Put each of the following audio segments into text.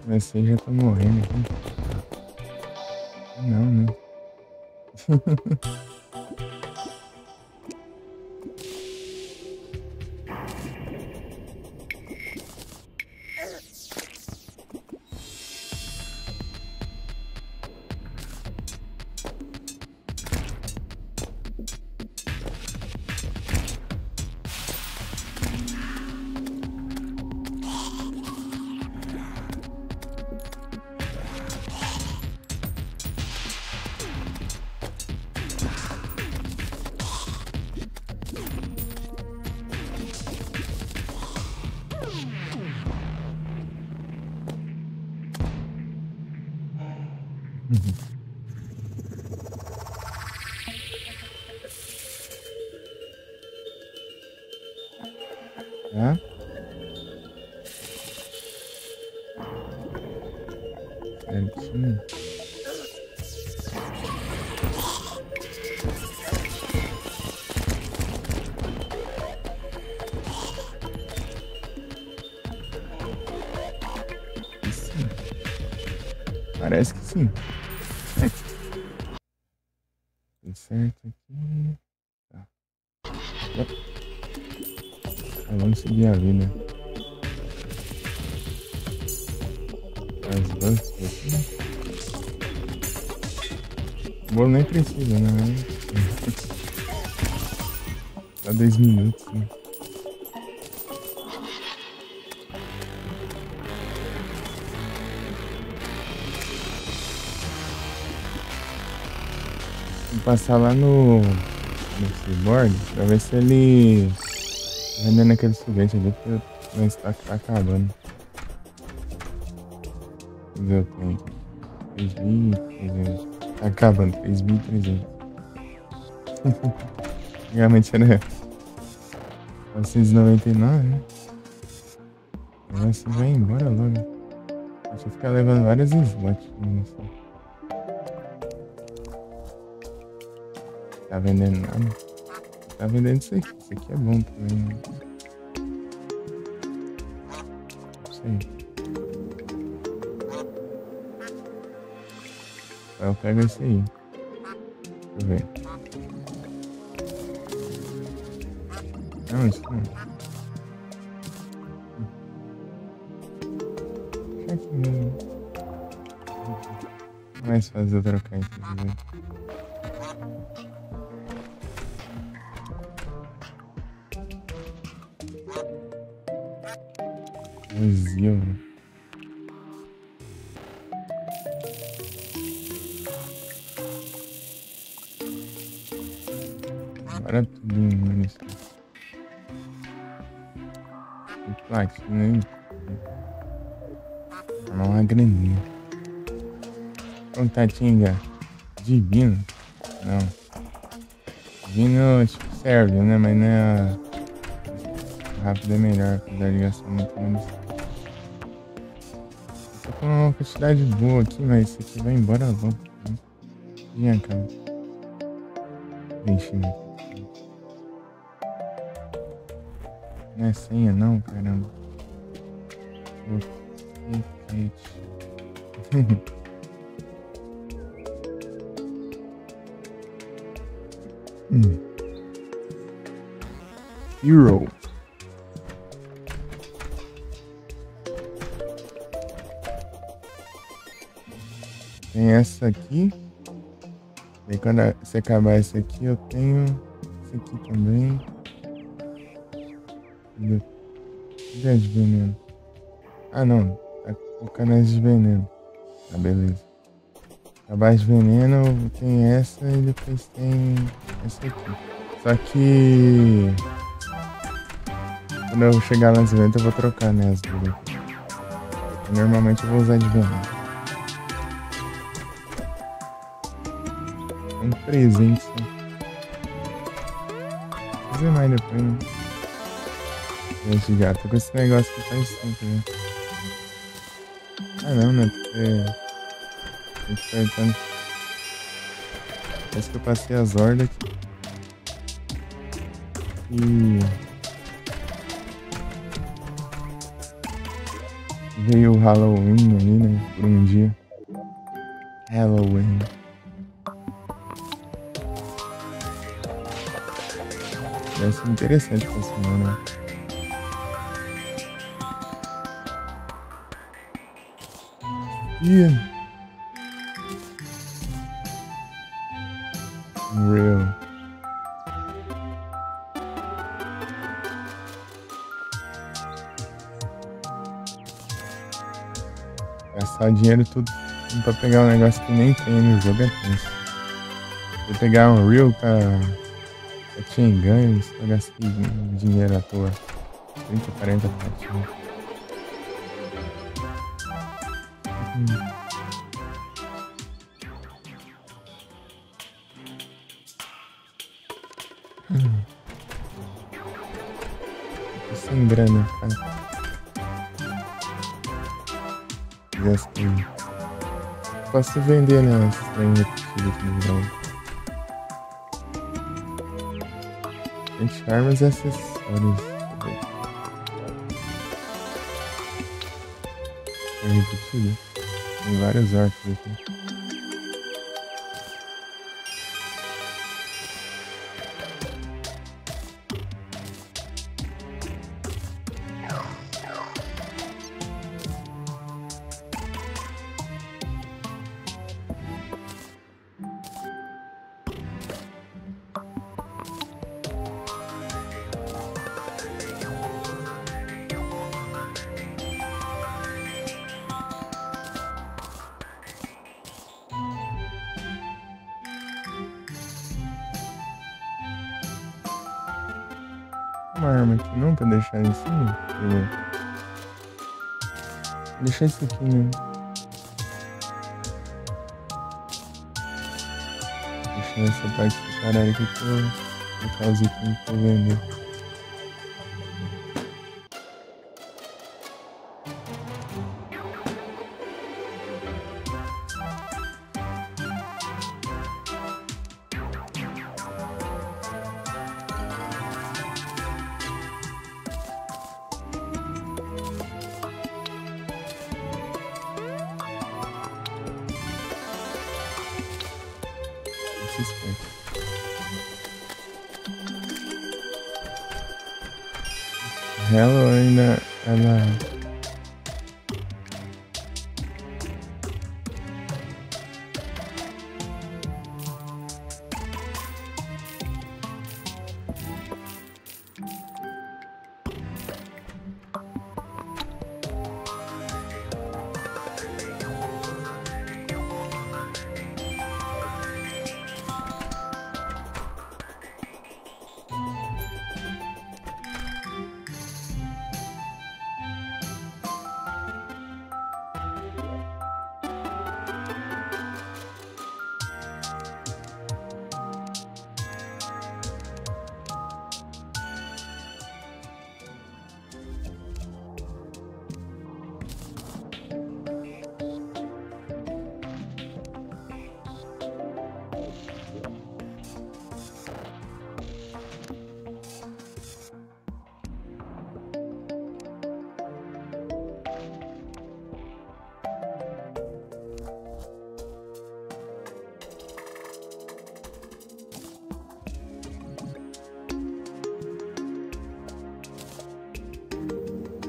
Você já tá morrendo aqui. Não, né? Tá? Certinho. Sim. Parece que sim. Tudo certo aqui. Tá. Vamos seguir a vida. As bancas aqui. O bolo nem precisa, né? Só 10 minutos, né? Vou passar lá no Cyborg pra ver se ele tá vendendo aquele foguete ali, porque o estoque tá acabando. Deixa eu ver o tempo. 3.300. Tá acabando, 3.300. Antigamente era 999, né? Agora você vai embora logo. Deixa eu ficar levando vários slots. Tá vendendo nada? Tá vendendo isso aqui. Isso aqui é bom também, né? Não sei. Eu pego esse aí. Deixa eu ver. Não, isso não. Deixa aqui mesmo. É mais fácil eu trocar isso aqui. Vazio, né? Agora tudo em munição. E platina, hein? Formar uma graninha. Tatinga. Divino? Não. Divino tipo serve, né? Mas não é. Rápido é melhor, apesar de gastar muito munição. Tô com uma quantidade boa aqui, mas esse aqui vai embora logo. Né? E acaba. Ixi, não é senha não, caramba. Hero. Tem essa aqui. E quando você acabar essa aqui, eu tenho esse aqui também. Cadê as de veneno? Ah, não. Tá colocando as de veneno. Tá, beleza. Acabar as de veneno, tem essa e depois tem essa aqui. Só que... quando eu chegar lá nos eventos, eu vou trocar, né, as duas aqui. Normalmente eu vou usar de veneno. Um presente, né? Vou fazer mais depois, né? Gente, já tô com esse negócio que faz tempo, né? Ah, não, né? Porque... tô apertando Parece que eu passei as hordas aqui. E veio o Halloween ali, né? Por um dia. Halloween. Deve ser interessante pra semana. E Unreal. Gastar dinheiro tudo pra pegar um negócio que nem tem no jogo é tenso. Se eu pegar um Unreal pra tinha ganhos, eu gastei dinheiro à toa. 30, 40 pratinhos. Tô sem grana, cara. Gastei. Posso vender, né? Esses trem repetidos aqui no jogo. Tem armas e acessórios. É repetido? Tem vários arcos aqui. Uma arma aqui não pra deixar em cima? Vou deixar isso aqui, né? Deixar essa parte do caralho aqui pra eu colocar os itens pra eu vender. Ela ainda. Ela.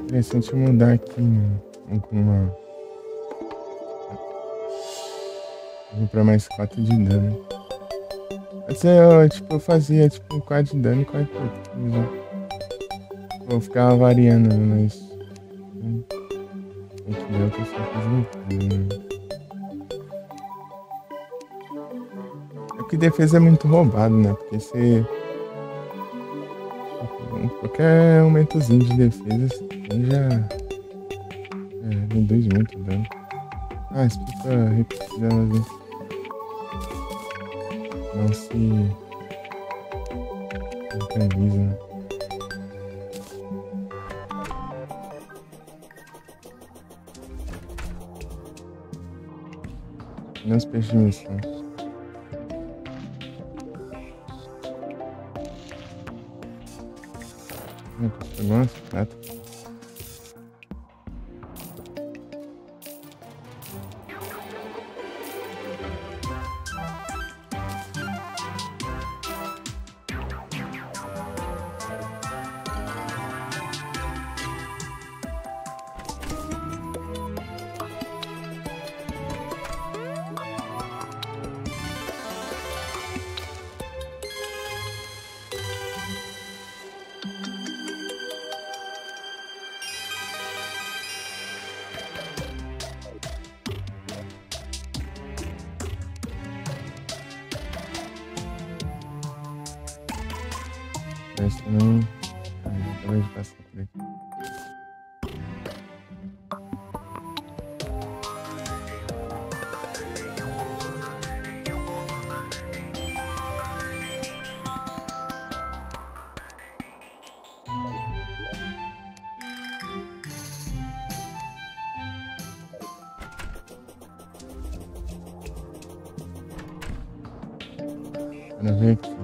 Interessante mudar aqui, né? Uma. Vou pra mais 4 de dano. Mas eu fazia tipo 4 de dano e 4 de dano. Vou ficar variando, mas. A gente deu que eu só fazia tudo, né? É que defesa é muito roubado, né? Porque você. Qualquer aumentozinho de defesa já reduz muito o dano. Ah, isso fica repetindo assim. Não se organiza, né? Não os peixes de missão. Não pegou esse prato. Mas também. Acabei de passar por aqui. Quero ver aqui.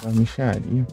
Uma mixaria.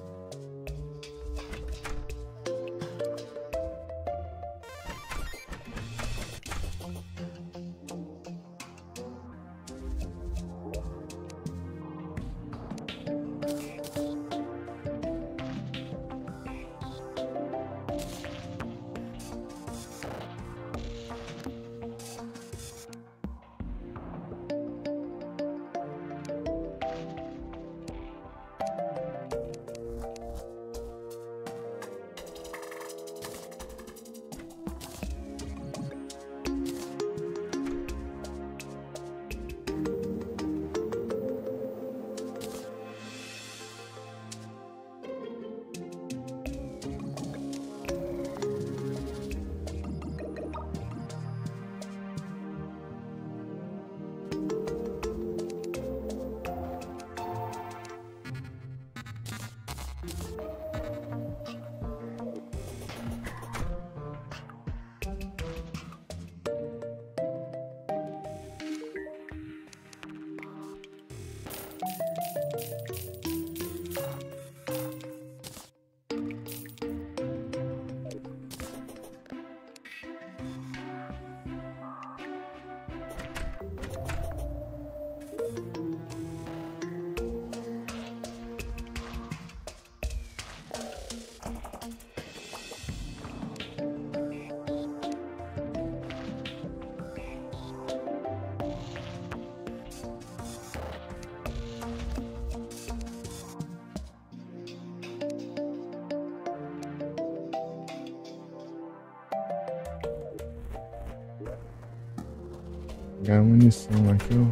Pegar a munição aqui, ó.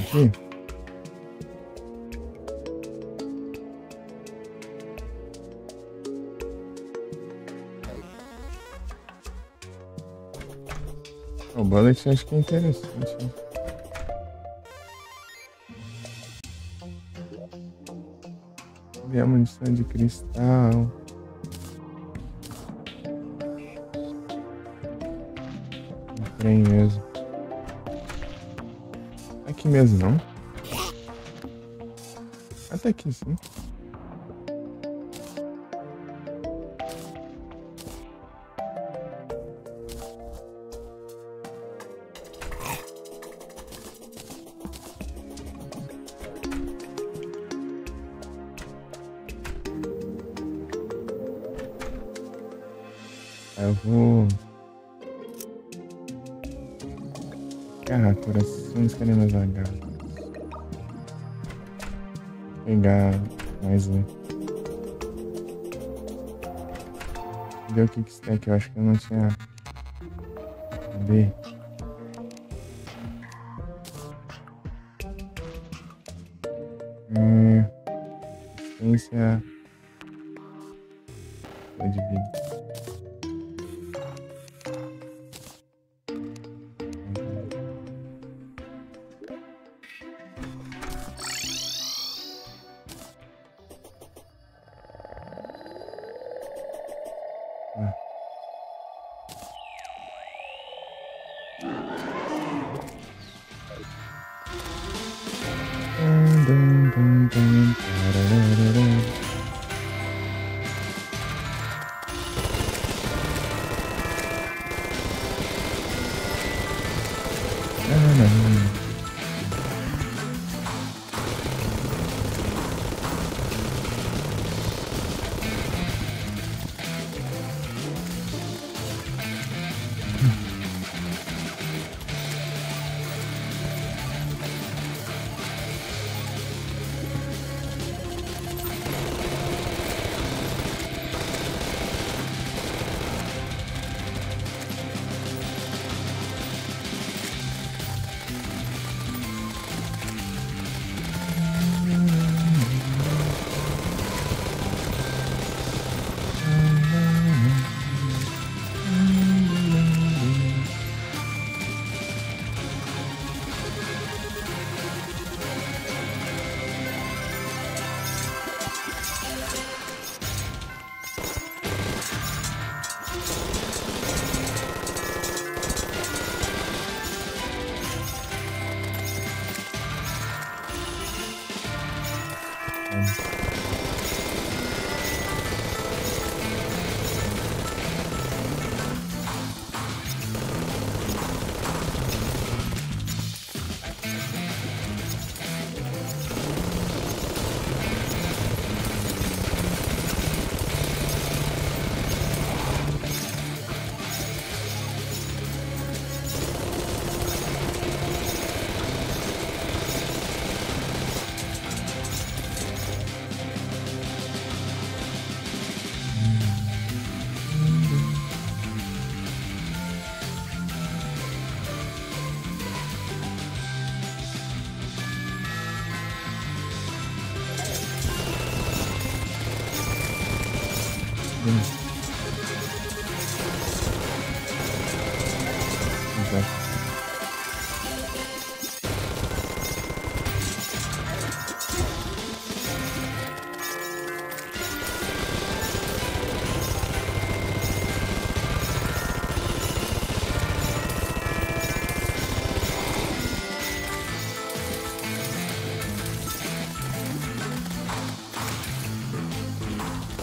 Aqui. O bullet acho que é interessante. Ver a munição de cristal. Um trem mesmo. Aqui mesmo não? Até aqui sim. Eu vou... corações carinhos vagar. Pegar mais um. Ver o que isso tem aqui. Eu acho que eu não tinha... Cadê? Assistência... de vida. Exato.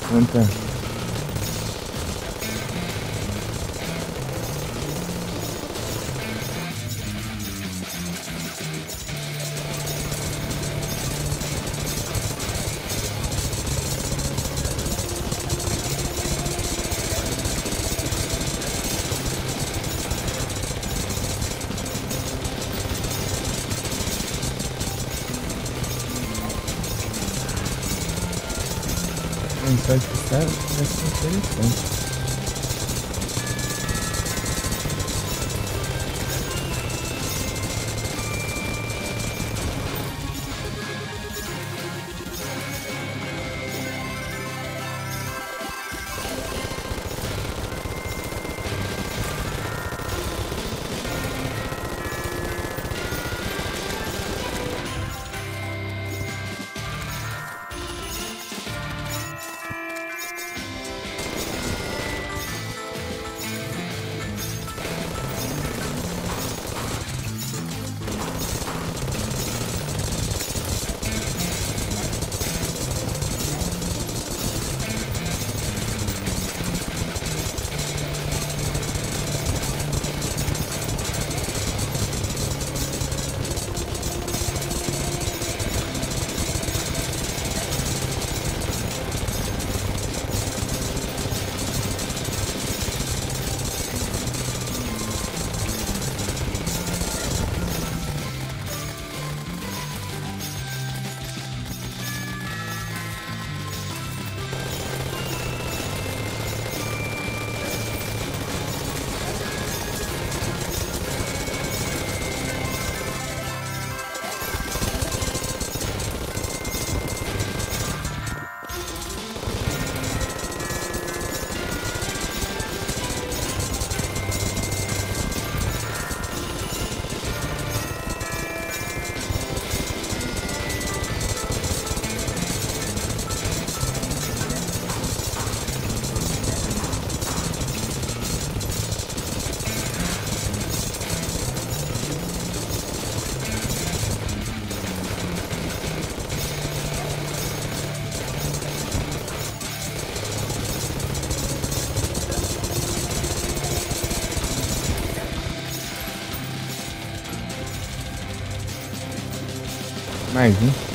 Quanta? Mensagem que sai vai ser interessante. Mais um.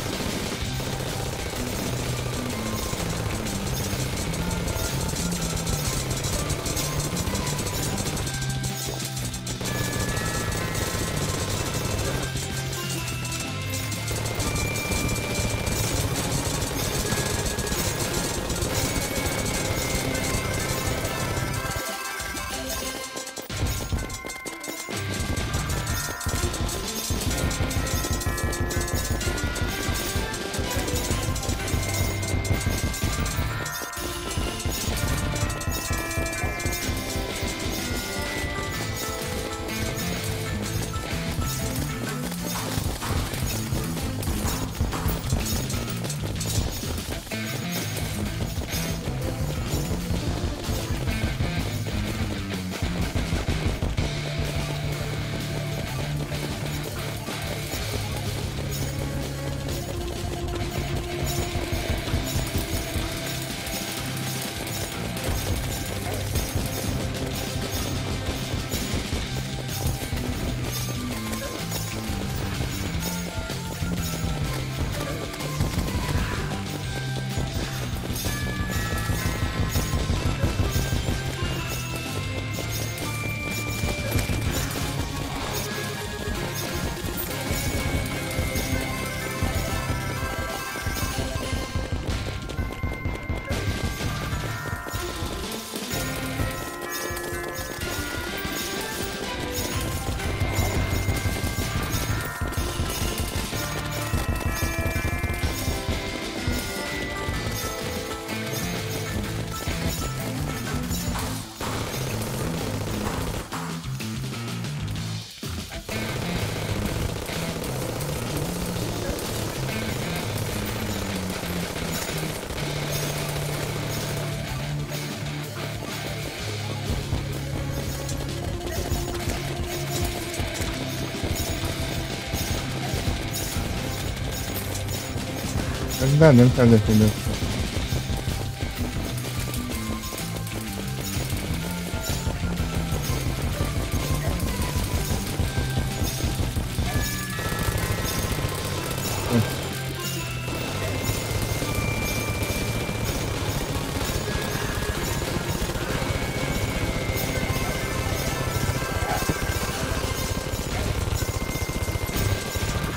Mas dá dano pra defender.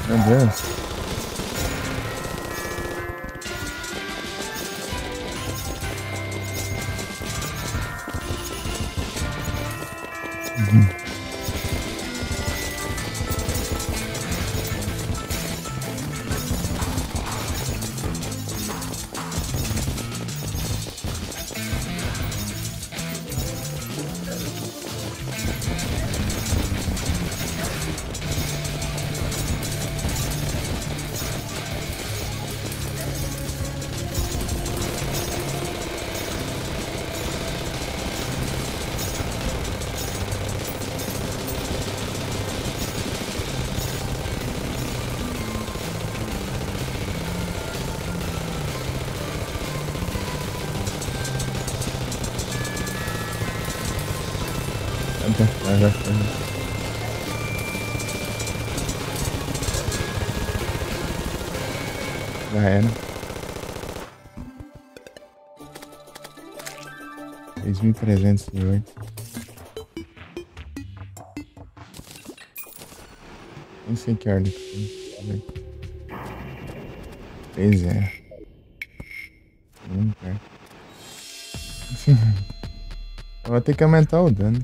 Meu Deus. Já foi. Já era. 3.308. Nem sei que ordem que foi. 3-0. Não perto. Eu vou ter que aumentar o dano.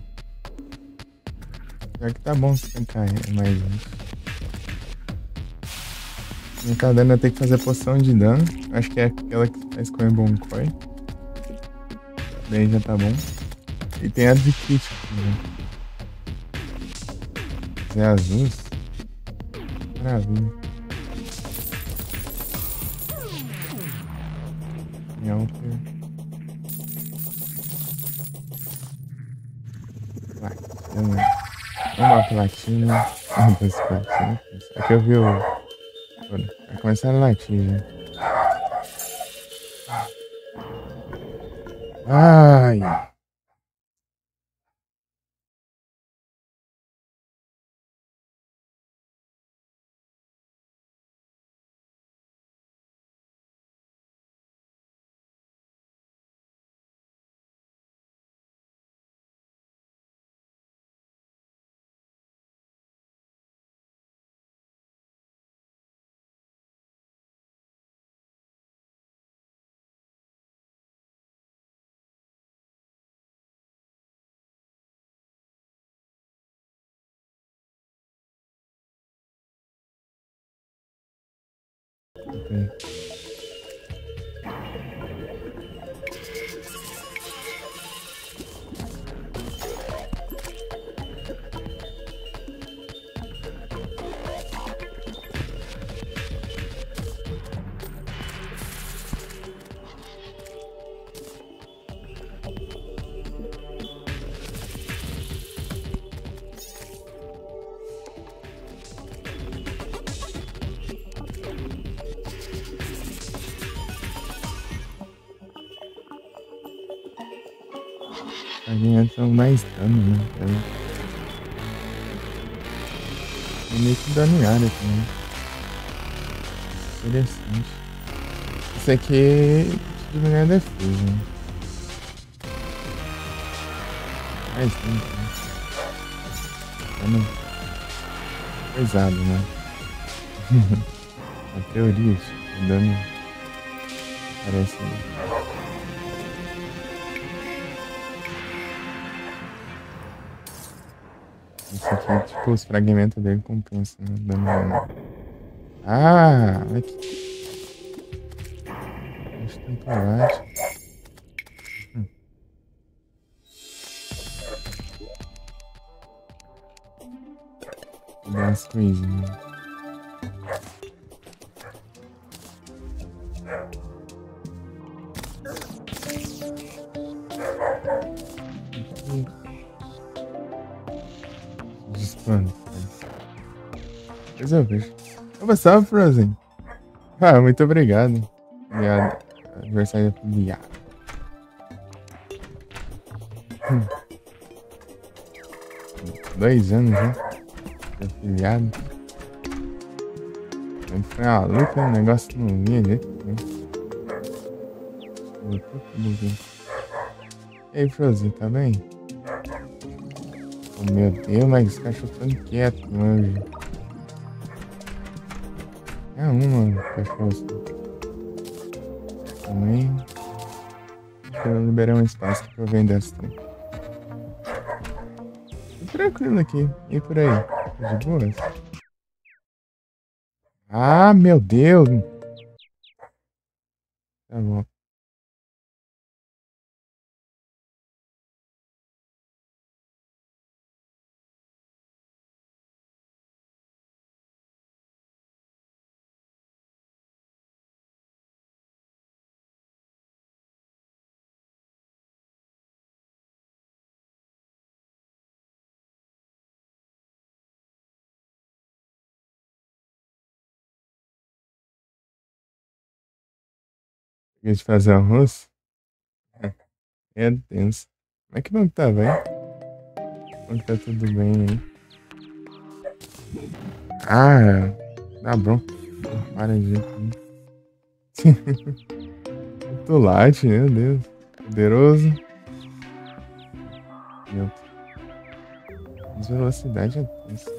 Já que tá bom se tentar mais um. Não tá dando, eu tenho que fazer poção de dano. Acho que é aquela que faz com Ebon Koi. Daí já tá bom. E tem a de crítico também. Zé Azus. Maravilha. Yelper. Platina. Uma platina. Duas platinas. Aqui eu vi o. Vai começar a latir já. Ai. aqui. Fragmentam mais dano, né? É meio que dano em área também. Interessante. Isso aqui diminui a defesa, né? Mais dano também. Dano pesado, né? A teoria, o dano parece. Isso aqui, tipo, os fragmentos dele compensam, né? Dano dano. Ah, olha aqui. Acho temporário. Vou dar umas coisinhas. Depois eu vejo. Opa, salve, Frozen. Ah, muito obrigado. Obrigado. Adversário afiliado. 2 anos já. De afiliado. Quando foi uma luta, o negócio não vinha jeito nenhum. E aí, Frozen, tá bem? Oh, meu Deus, mas esse cachorro tão quieto, mano. É uma cachorro assim. Também. Deixa eu liberar um espaço pra eu vender as trem. Tô tranquilo aqui. E por aí? Tá de boas? Ah, meu Deus! Tá bom. Quer de fazer arroz? É tenso. Mas que bom que tá, velho. Bom que tá tudo bem aí. Ah, dá bronca. Para de jeito nenhum. Tulate, meu Deus. Poderoso. Meu. Mas velocidade é tenso.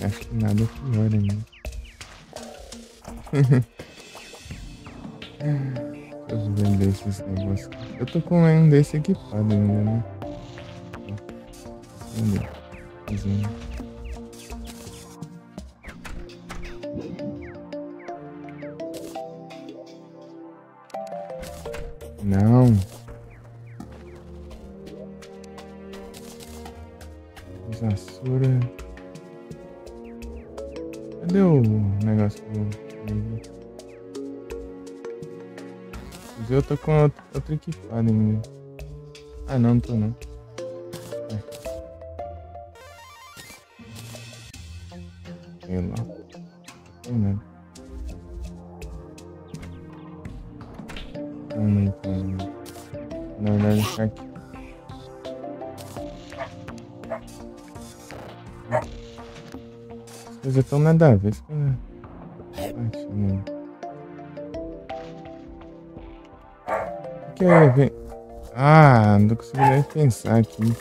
Acho que nada é pior ainda. Deixa eu vender esses negócios. Eu tô com um desse equipado ainda, né? Vender. Não. Zassura. Cadê o negócio do... Eu tô com outro equipado ainda. Ah, não tô não. Sei lá. Tem nada. Calma aí, calma aí. Na verdade, deixar aqui. As coisas tão nada a ver. O que é, velho? Ah, não tô conseguindo nem pensar aqui.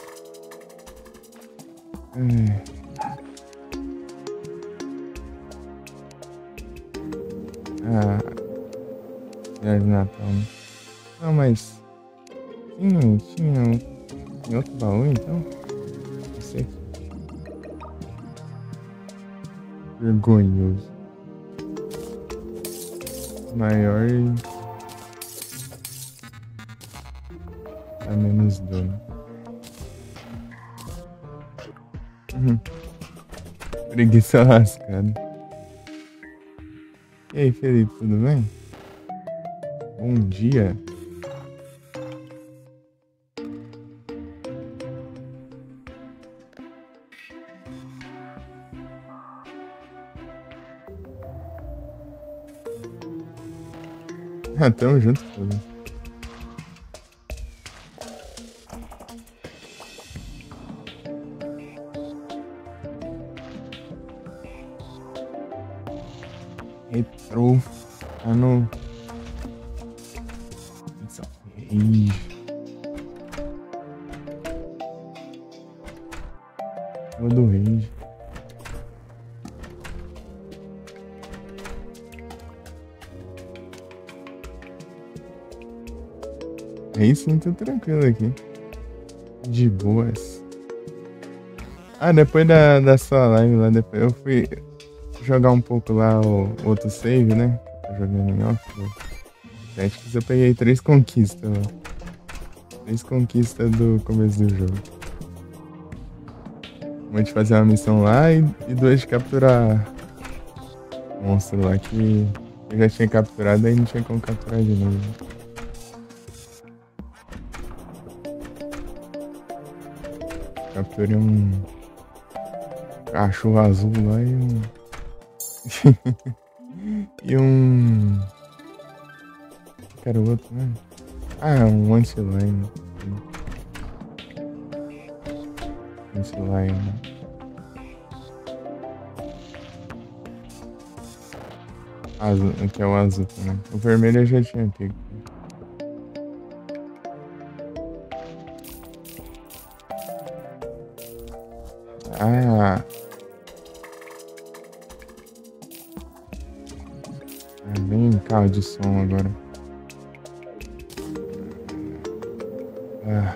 Ah, Dia de Natal, né? Não, mas... Tinha em outro baú, então? Esse aqui. Vergonhoso. maior e dá menos dano. Preguiça lascada. E aí, Felipe, tudo bem? Bom dia. Ah, tamo junto, tudo. Retrô. Tá no. Rage. Tava do Rage. Aí sim, tô tranquilo aqui. De boas. Ah, depois da sua live lá, depois eu fui jogar um pouco lá o outro save, né? Tô jogando em off. Acho que eu peguei 3 conquistas lá. 3 conquistas do começo do jogo. Uma de fazer uma missão lá e 2 de capturar monstro lá que eu já tinha capturado, aí não tinha como capturar de novo. Capturei um cachorro azul lá e um. E um. Que era o outro, né? Ah, um anti-line. Anti-line. Azul, que é o azul também. O vermelho eu já tinha pego. Ah. Vem carro de som agora. Ah.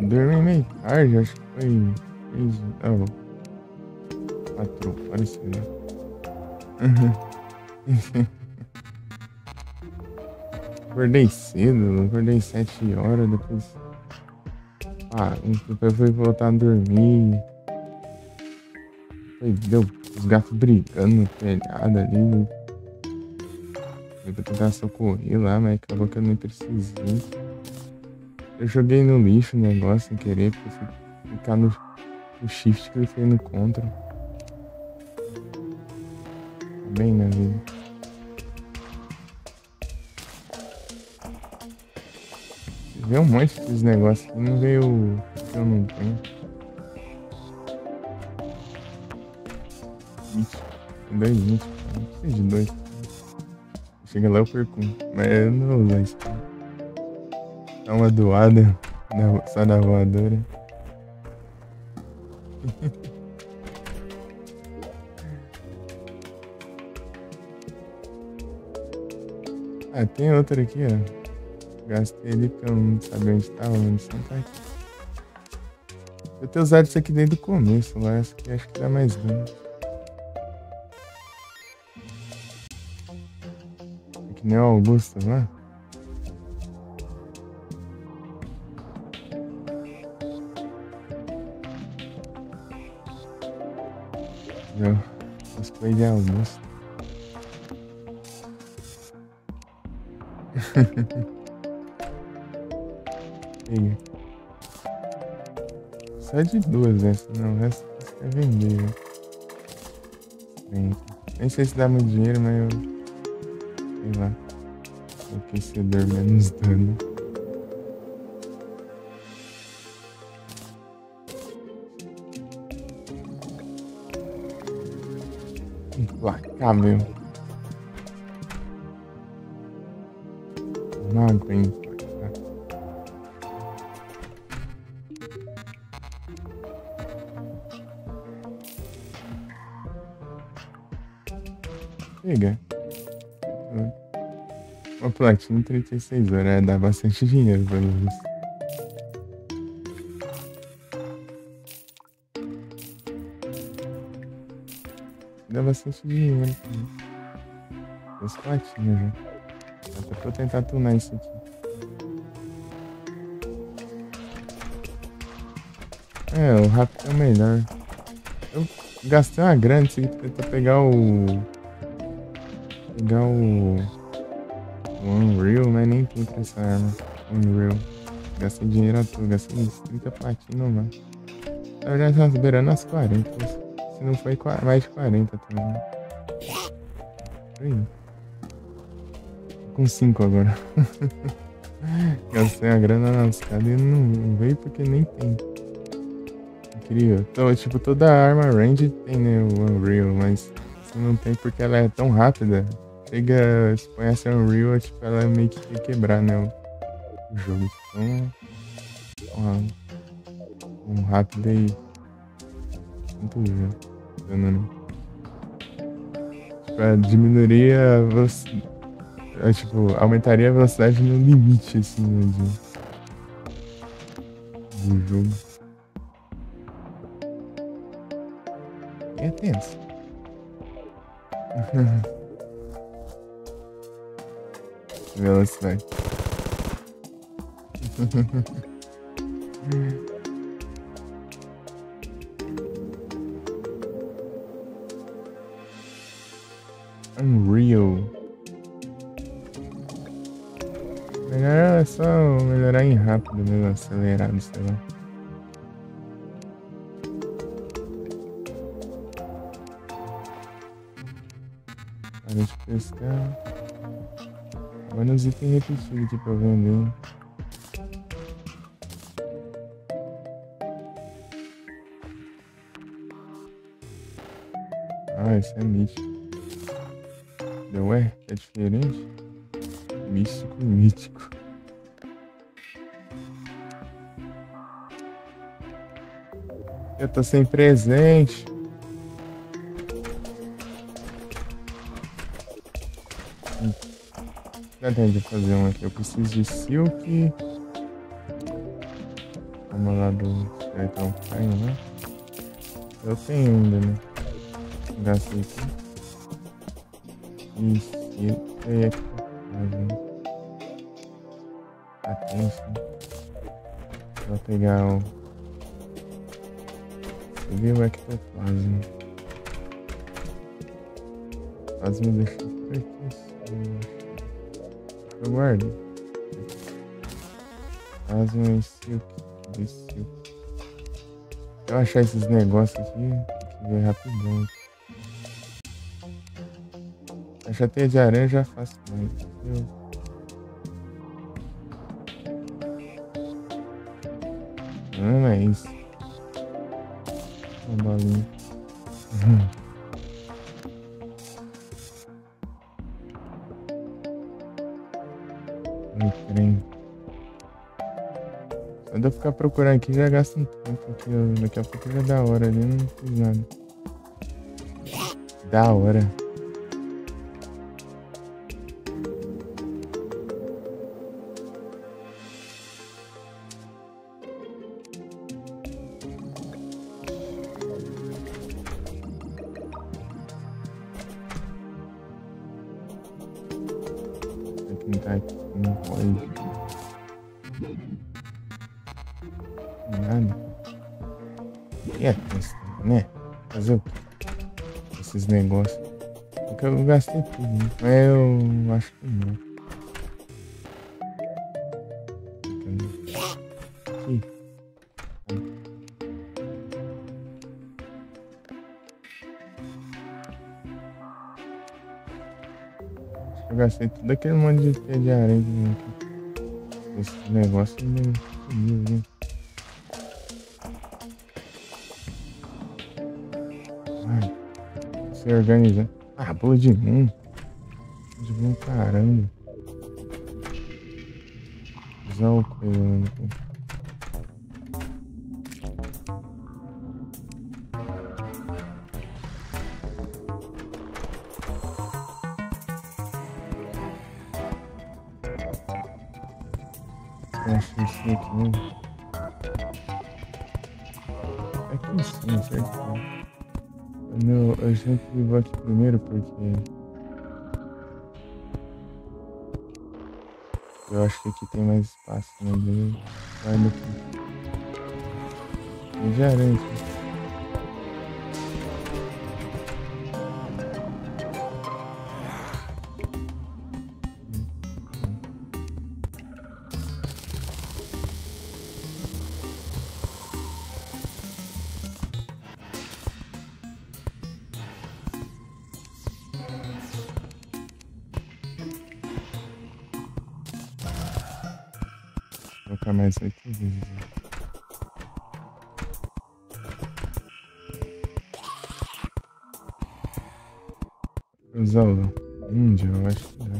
Dormi meio tarde, acho que foi 4 horas, sei lá. Acordei cedo, acordei 7 horas, depois fui voltar a dormir. Deu os gatos brigando no telhado ali. Fui pra tentar socorrer lá, mas acabou que eu nem precisei. Eu joguei no lixo o negócio sem querer, porque eu fui ficar no shift que eu fui no contra. Tá bem na vida. Veio um monte desses negócios aqui, não veio o que eu não tenho. Ixi, 2 20, não precisa de 2. Chega lá eu perco um, mas eu não vou usar isso. Dá uma doada só da voadora. Ah, tem outra aqui, ó. Gastei ali porque eu não sabia onde tava, a munição tá aqui. Eu tenho usado isso aqui desde o começo lá, essa aqui acho que dá mais dano. É que nem o Augusto lá. Eu cosplay de Augusto. Pega. Só de 2 essa, não, o resto você quer vender. Bem, nem sei se dá muito dinheiro, mas eu. Sei lá. Aquecedor menos dano. Implacável. Não aguento. Pega. Uma platina 36 horas, dá bastante dinheiro pelo visto. dá bastante dinheiro também. 2 platinhas já. Até pra eu tentar tunar isso aqui. É, o rápido é o melhor. Eu gastei uma grana nisso aqui pra tentar pegar o. Pegar o Unreal, mas nem tem pra essa arma. Unreal. Gastei dinheiro à toa, gastei 30 platina mais. Na verdade, nós beirando as 40. Se não foi mais de 40 também. Né? Por aí. Tô com 5 agora. Gastei a grana lascada e não veio porque nem tem. Incrível. Então, tipo, toda arma range tem, né, o Unreal, mas se não tem porque ela é tão rápida. Chega, se põe essa Unreal, tipo, ela meio que quer quebrar, né, o jogo. Então, um rápido aí. Muito lindo. Tipo, diminuiria a velocidade. Tipo, aumentaria a velocidade no limite, assim, né, do jogo. E é tenso. Velocidade. Unreal. Melhor é só melhorar em rápido mesmo, acelerado, sei lá. Para de pescar. Agora os itens repetidos aqui pra eu vender. Ah, esse é mítico. Ué, é diferente? Místico e mítico. Eu tô sem presente. Já tem de fazer um aqui. Eu preciso de silk. Vamos lá do Sertão Prime, né? Eu tenho ainda, né? Gastei aqui. Isso, e aqui. Atenção. Vou pegar o. Peguei o ectoplasma. Plasma deixa por aqui. Eu guardo. Plasma e silk. Se eu achar esses negócios aqui, tem que ver rapidão. Achar teia de aranha já faço mais. Não é isso. Uma bolinha. No trem. Quando eu ficar procurando aqui já gasto um tempo. Porque daqui a pouco já dá hora ali, eu não fiz nada. Da hora. Não tá aqui, não pode. Nada. E é tenso, né? Fazer o quê? Esses negócios. Porque eu gastei tudo, né? Mas eu acho que não. Aqui. Eu gastei tudo aquele monte de teia de aranha aqui. Esse negócio meio sumiu, né? Ai, se organizar. Ah, bola de mão. De mão, caramba. Usar o coelho. Eu achei isso aqui, né? Aqui em cima, certo? Eu sempre vou aqui primeiro porque eu acho que aqui tem mais espaço, né? Vai no de aranha. Vou colocar mais 8 vezes. Usar o índio, eu acho que dá.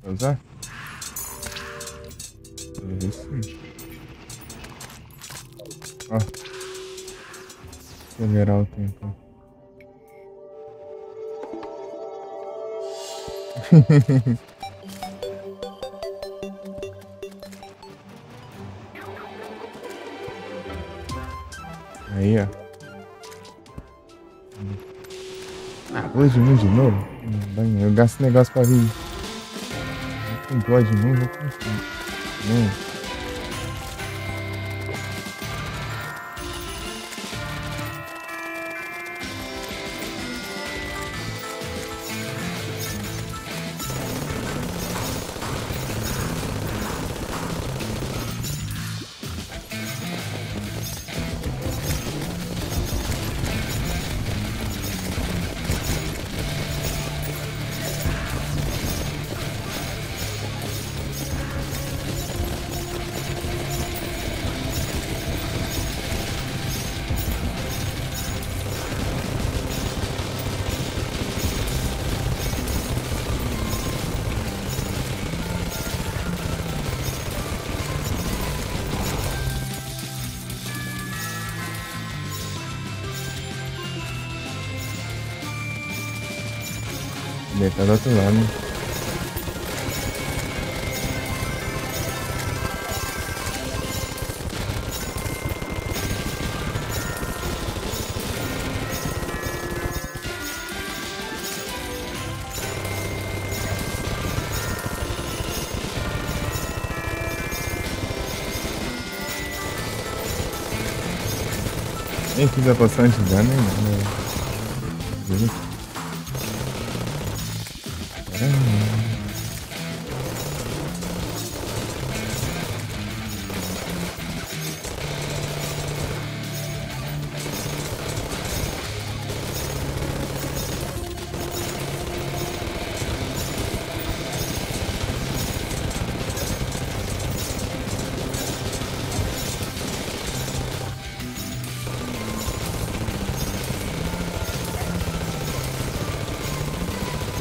Vai usar? Vou ver sim. Ó. Acelerar o tempo. Aí, ó. Ah, vou de novo? Eu gasto negócio pra vir. Com dó de novo, eu consigo. Não. Ele tá do outro lado. Nem fiz a poção de dano, nem nada.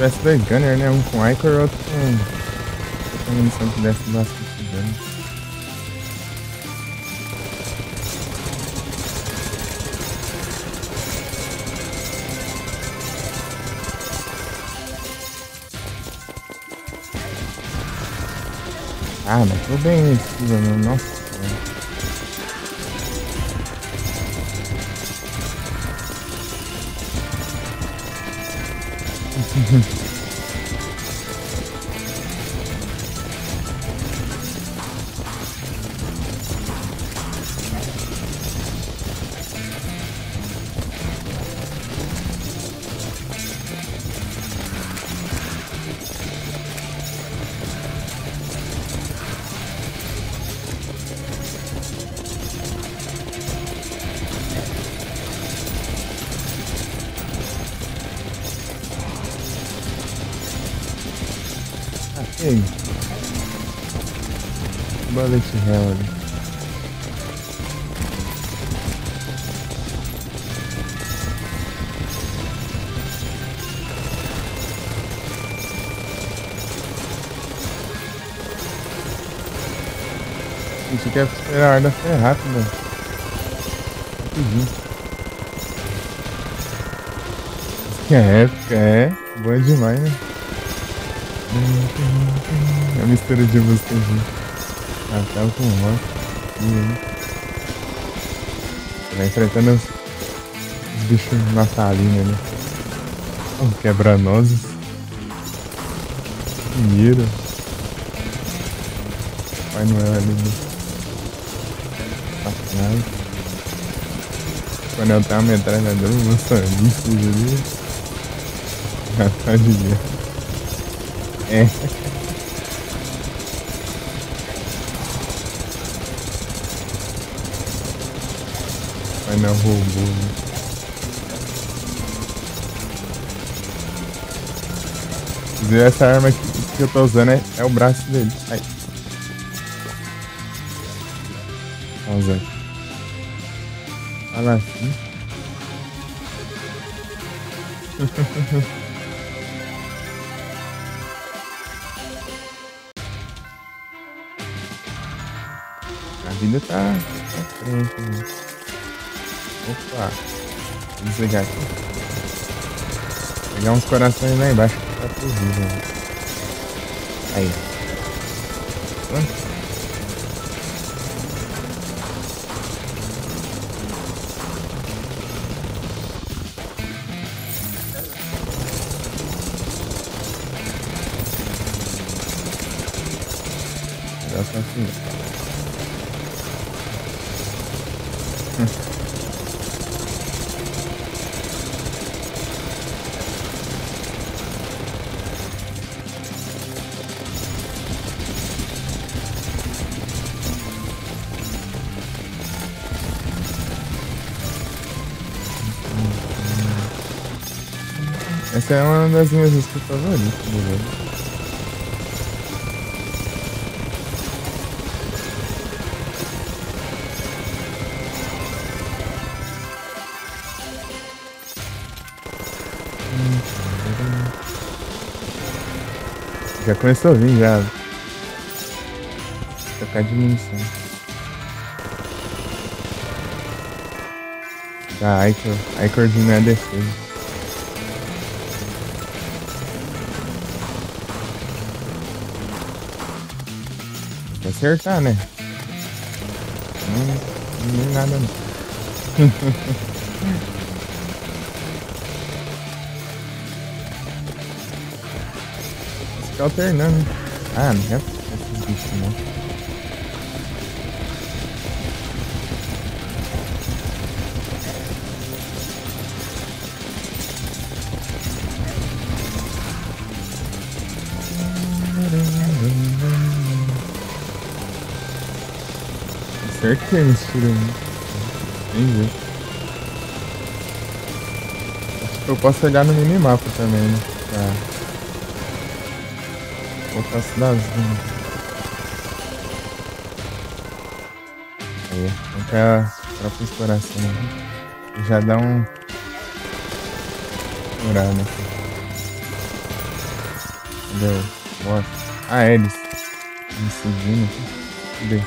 Tivesse dois Gunner, né? Um com Icor e outro com munição que desse bastante dano. Ah, mas tô bem nesse mano. Nossa. E aí? bullet hell ali. Isso quer esperar a horda ser rápida. Rapidinho. Isso que é épica, é. Boa demais, né? A mistura de música aqui. Acaba com rock. Vai enfrentando os bichos natalinos ali. Os quebra-nozes. Dinheiro. Pai Noel ali. Sacanagem. Quando eu tenho uma metralhadora, eu vou sanista ali. Atrás de dia. É. Vai na robô, né? Inclusive essa arma que eu tô usando é o braço dele. Ai. Vamos ver. Fala assim. A vida tá frente, né? Opa, vou desligar aqui. Pegar uns corações lá embaixo pra fugir, né? Aí. Pronto. Já tá assim. Essa é uma das minhas músicas favoritas do jogo. Já começou a vir, já. Trocar de munição. Tá, aí coordena a defesa. Tem que acertar, né? Nem nada não. Fica alternando, né? Ah, não é esses bichos não. Acertei nesse tiro aí. Entendi. Acho que eu posso olhar no minimapa também, né? Tá. Vou passar das dunas. Aí, vamos pra própria exploração aqui. Já dá um curado aqui. Cadê o boss? Ah, eles me seguindo aqui. Cadê?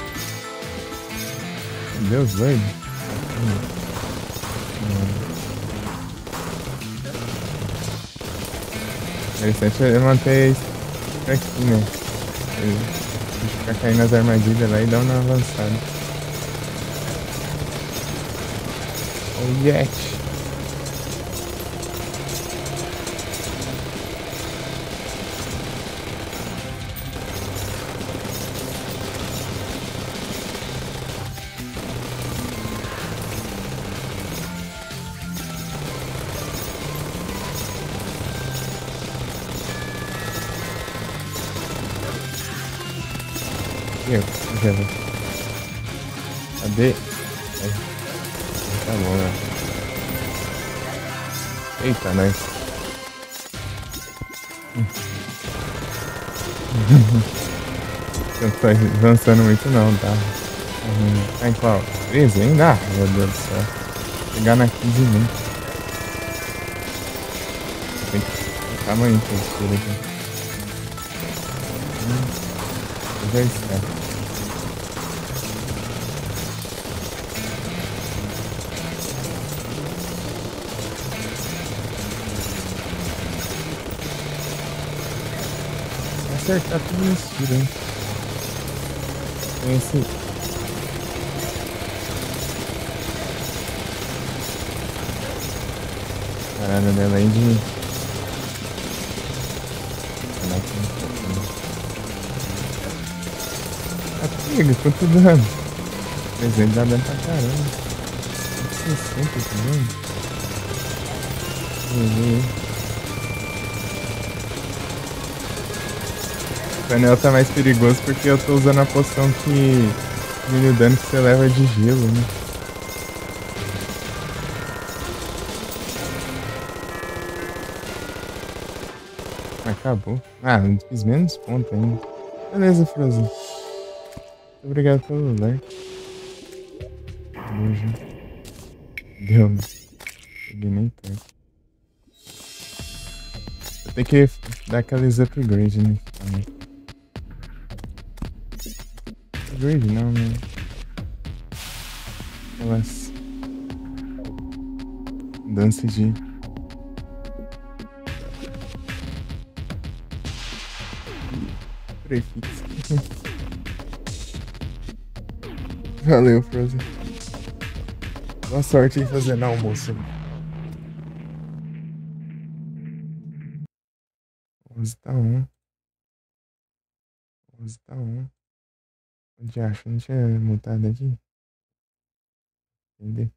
Deus, doido. Interessante eu manter isso aqui, né? Ficar caindo nas armadilhas lá e dar uma avançada. Oh, Yeti. Já vou. Cadê? Aí. Tá bom, né? Eita, nós. Você não tá avançando muito não, tá? Tá em qual? 13 ainda? Ah, meu Deus do céu. Chegar na 15 muito. Tem que focar muito esse tiro aqui. Já está. Acertar tudo nesse tiro, hein? Tem esse. Caralho, né? Além de. Amigo, quanto dano? 300 dá dano pra caramba. 160 também. O Canel tá mais perigoso porque eu tô usando a poção que diminui o dano que você leva de gelo, né? Acabou. Ah, eu fiz menos ponto ainda. Beleza, Frozen. Muito obrigado pelo like. Beijo. Deu, né? Peguei nem tanto. Eu tenho que dar aqueles upgrade, né? Upgrade não, né? Aquelas danças de prefixo. Valeu, Frozen. Boa sorte em fazendo almoço. 11 tá 1. 11 tá 1. Onde acho? Não tinha mutado aqui? Entendeu?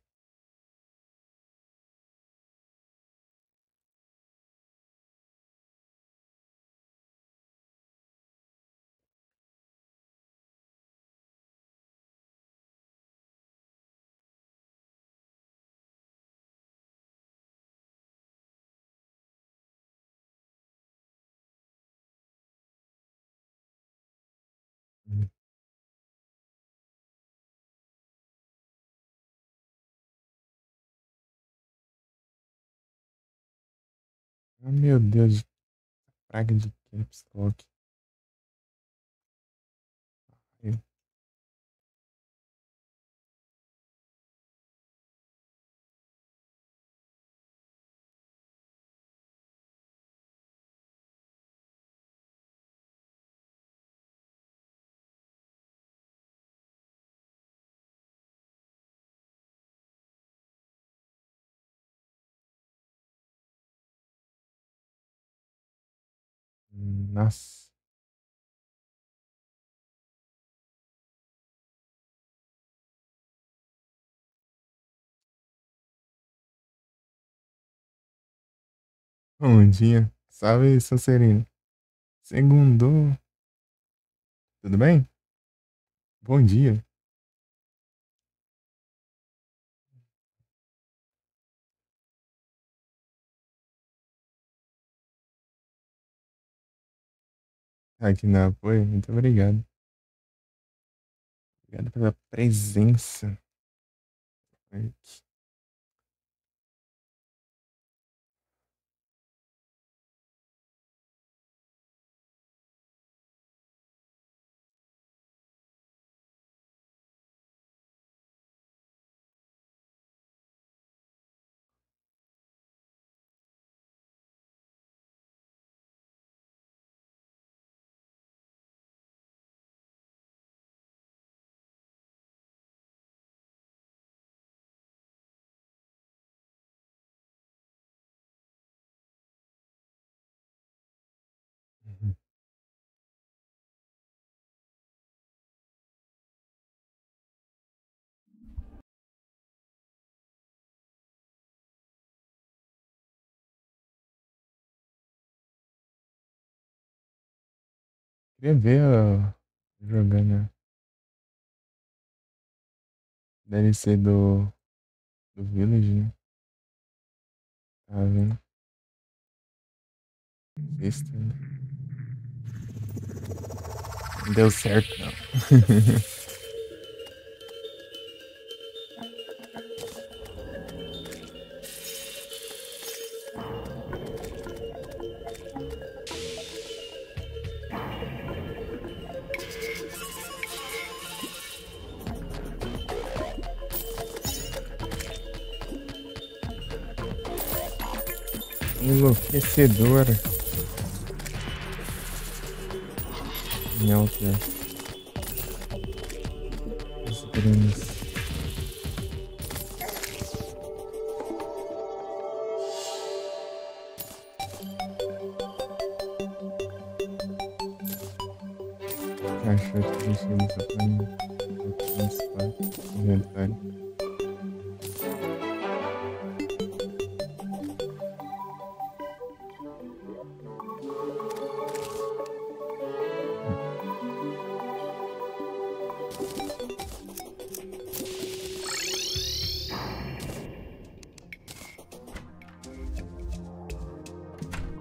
Ah, meu Deus. Praga de caps lock. Nossa. Bom dia. Salve, Sonserino. Segundo. Tudo bem? Bom dia. Aqui no apoio. Muito obrigado. Obrigado pela presença. Queria ver jogando DLC do Village, né? Tá vendo? Sexta, né? Não deu certo, não. Enlouquecedora. Meu Deus. Os grandes. Caixote deixa ele só pra mim. Inventário.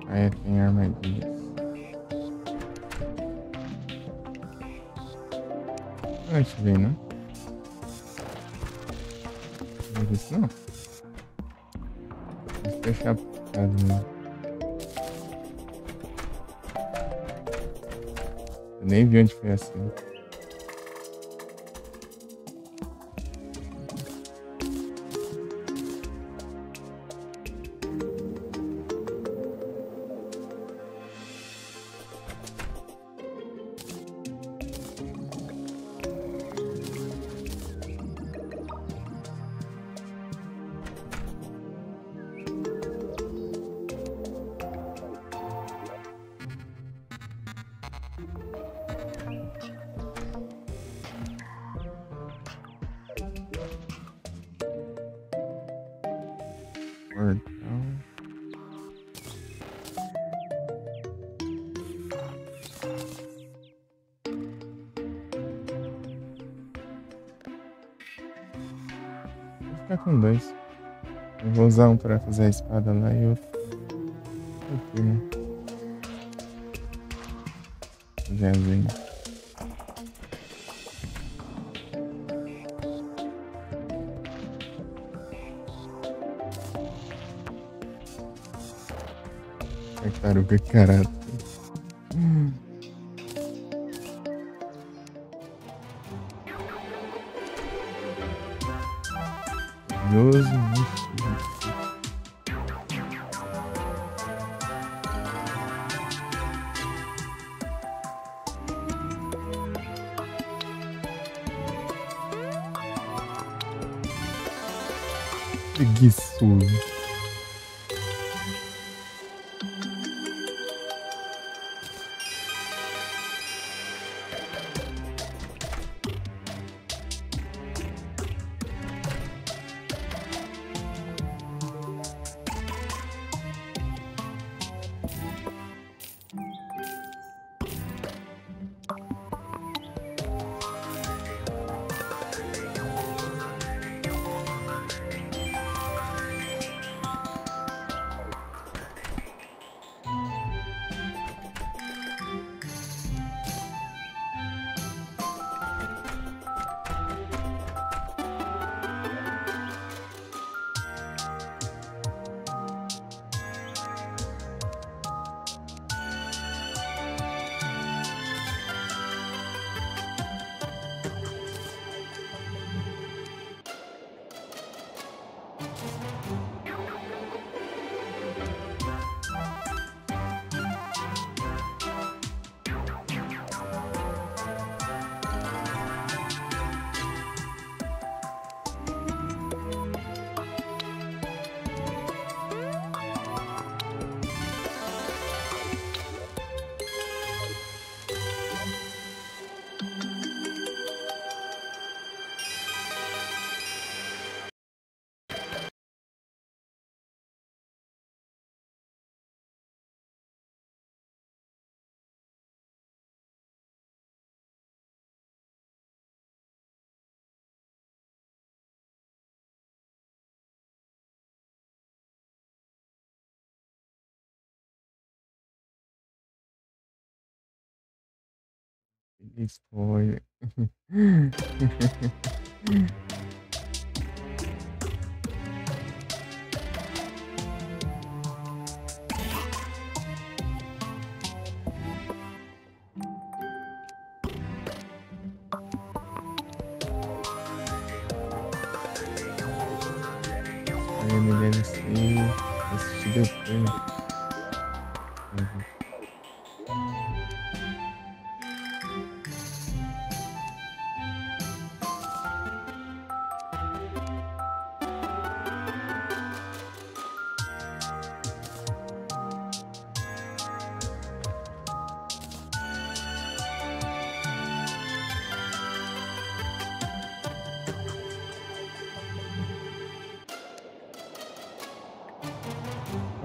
Aí tem armadilhas. Não ativei, não? Não vi isso, não. Vou fechar a casa mesmo. Eu nem vi onde foi assim. Portal. Vou ficar com dois. Eu vou usar um pra fazer a espada lá e outro aqui, né? Fazer tartaruga carata. Curioso, preguiçoso. Spoiler. MDMC, assisti depois, né?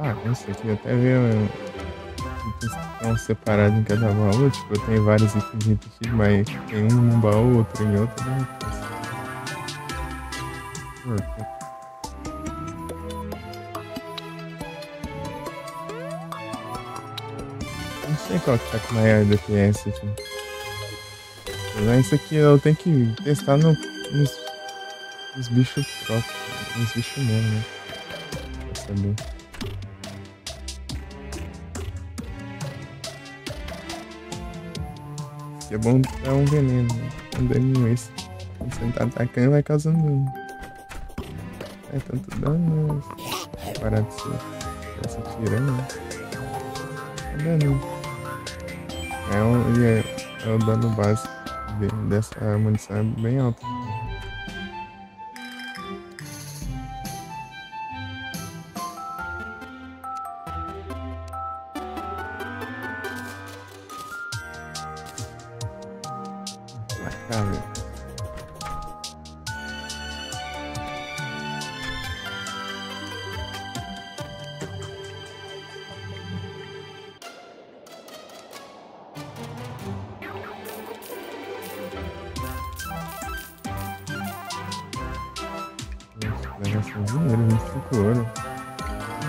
Ah, esse aqui até veio estão separados em cada baú. Tipo, tem vários itens repetidos, mas tem um num baú, outro em outro. Né? Não sei qual que tá com maior DPS aqui. Mas isso aqui eu tenho que testar nos bichos próprios, nos bichos mesmo, né? Pra saber. É bom dar um veneno, né? Um daninho esse. Quando você não tá atacando, vai causando dano. É tanto dano, mas parar de ser atirando, né? É dano. É o dano básico dessa munição, é bem alto. Cara. Nossa, dinheiro, 25 ouro.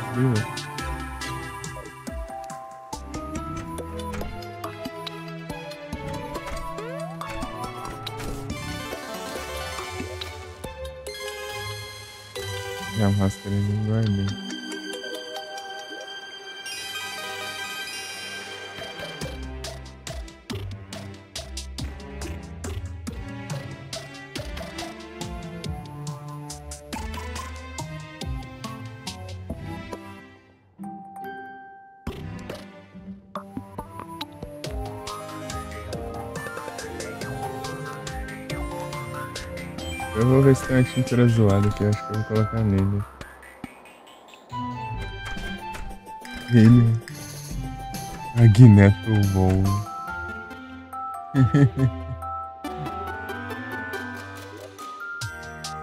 Incrível. E a máscara eu guardei. Eu vou ver se tem uma tintura zoada aqui, acho que eu vou colocar nele. Ele. Magneto Ball.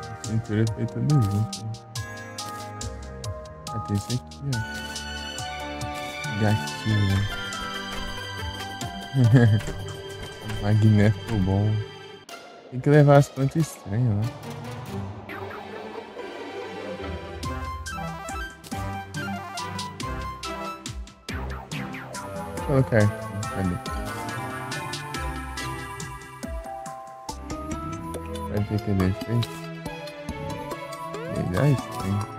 A tintura é feita do junto. Ah, tem esse aqui, ó. Gatilho. Magneto Ball. Tem que levar as plantas estranhas lá. Vou colocar aqui, cadê? Vai ter que defeito. Melhor estranho.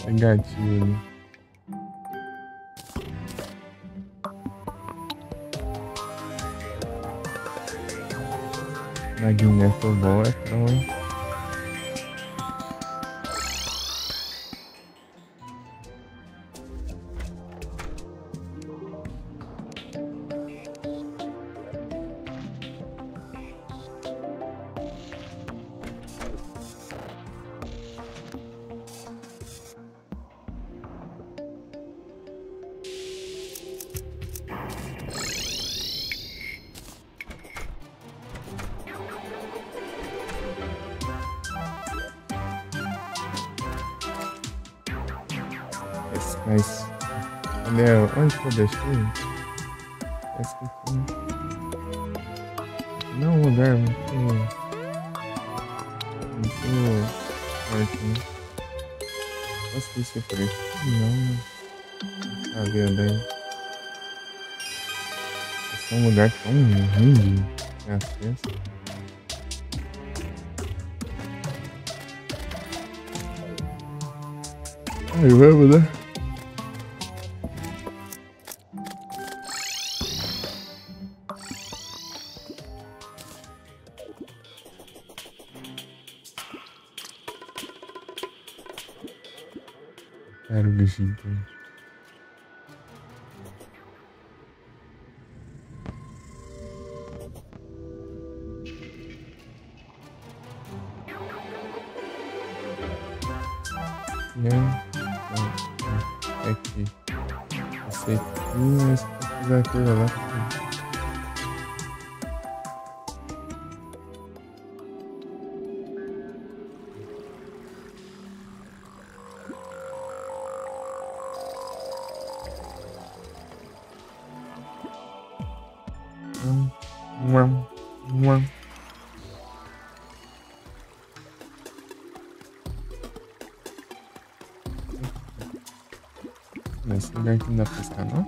É gatilho. Magneto Ball é tão, hein? Mas Cadê? Onde que eu deixei? Esse aqui. Não é um lugar muito forte, né? Posso descer por aqui? Não. Tá vendo aí? Esse é um lugar tão ruim de acesso. Aí vamos, né? Era o bichinho. Aqui. Esse aqui, mas tem que fazer aquilo lá. Nesse lugar aqui não dá pra pescar, não?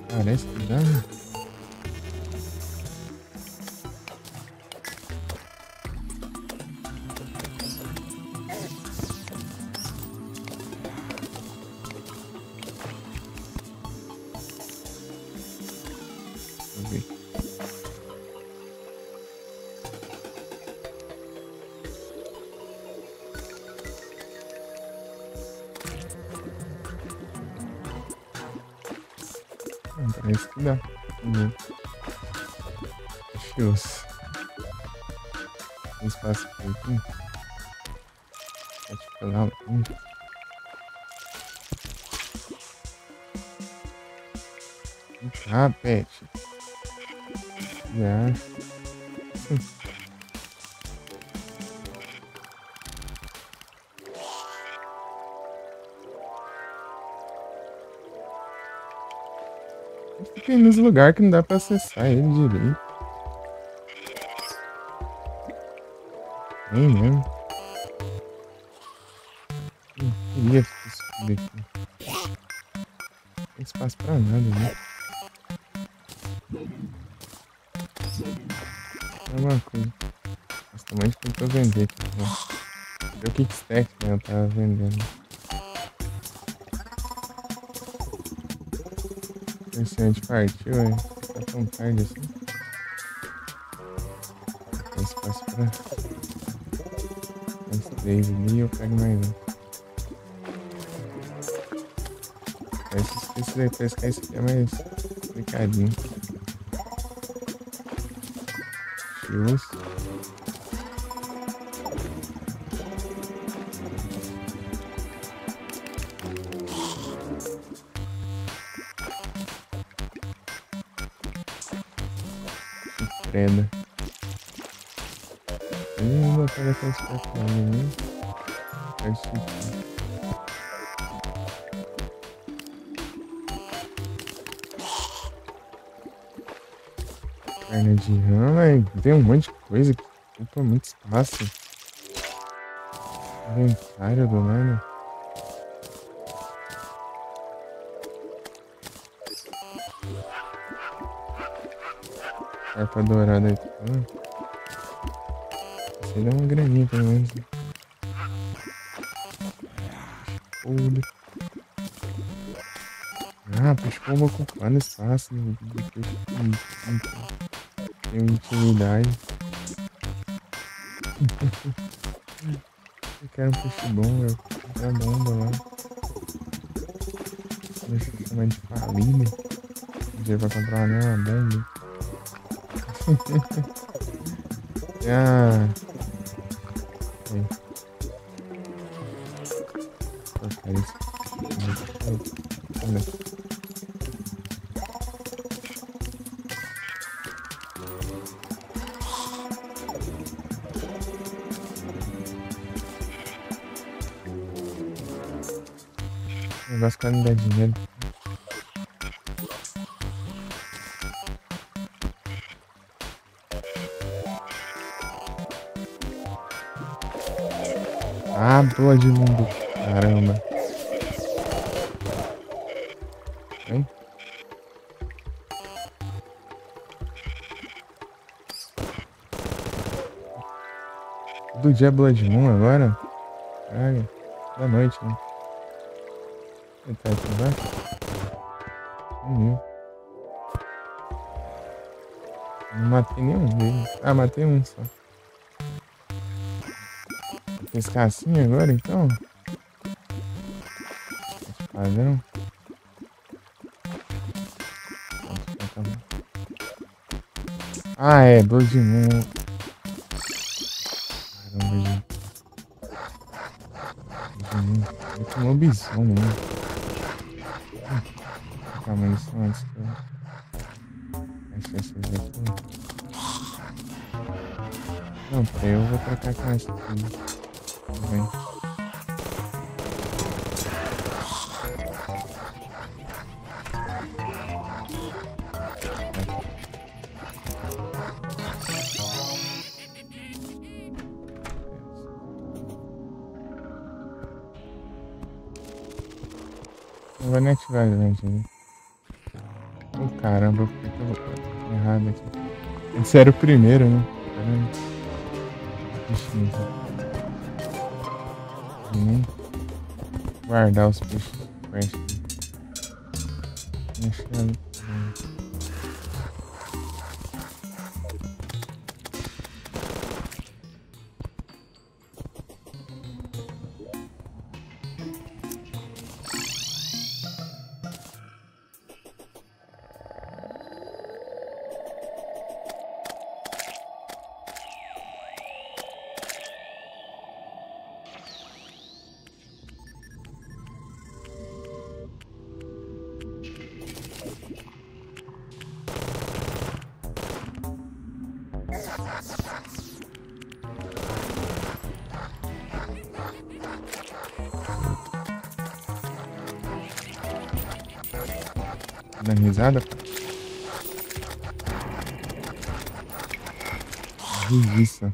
Parece que dá, né? Deixa eu ver. Parece que dá. Shows. Tem espaço por aqui. Pode ficar lá. Ah, pet. Já. Tem nos lugares que não dá pra acessar ele direito. Nem mesmo. Queria subir aqui. Não tem espaço pra nada, né? É uma coisa. Mas também tentou vender aqui. Né? O Kickstack, né? Eu tava vendendo. Esse a gente partiu, hein? Tá tão tarde assim. Tem espaço pra mais 3 ali e eu pego mais um. Esse daí pescar esse aqui é mais complicadinho. Churros. Preda. Eu vou botar aquelas portas ali, né? Faz sentido. Carne de rã, tem um monte de coisa que ocupa muito espaço. Inventário do nada. Carpa dourada aí. Você dá uma graninha pelo menos. Foda. Ah, peixe pombo ocupando espaço. Tem intimidade. Eu quero um peixe bom, eu quero a bomba lá. Deixa eu chamar de família. Dia pra comprar uma bomba. Ah. Aí. Porcaria. Olha. Negócio que não dá dinheiro. Ah, Blood Moon do caramba. Hein? Do dia Blood Moon agora? Caralho. Da noite, né? Ele tá aqui embaixo? Sumiu. Não matei nenhum deles. Ah, matei um só. Vou pescar assim agora então? Padrão. Ah, é, Blood Moon. Caramba, gente. Blood Moon. Eu tô lobisomem, né? Calma aí, só antes que eu achei essas aqui. Não, peraí, eu vou trocar com essa aqui. Tudo bem. Não vou nem ativar grande ali. Oh, caramba, por que eu vou errado aqui? Esse era o primeiro, né? Caramba. Bichinho. Nem guardar os peixes fresh. Deixa ali. Dando risada? Isso.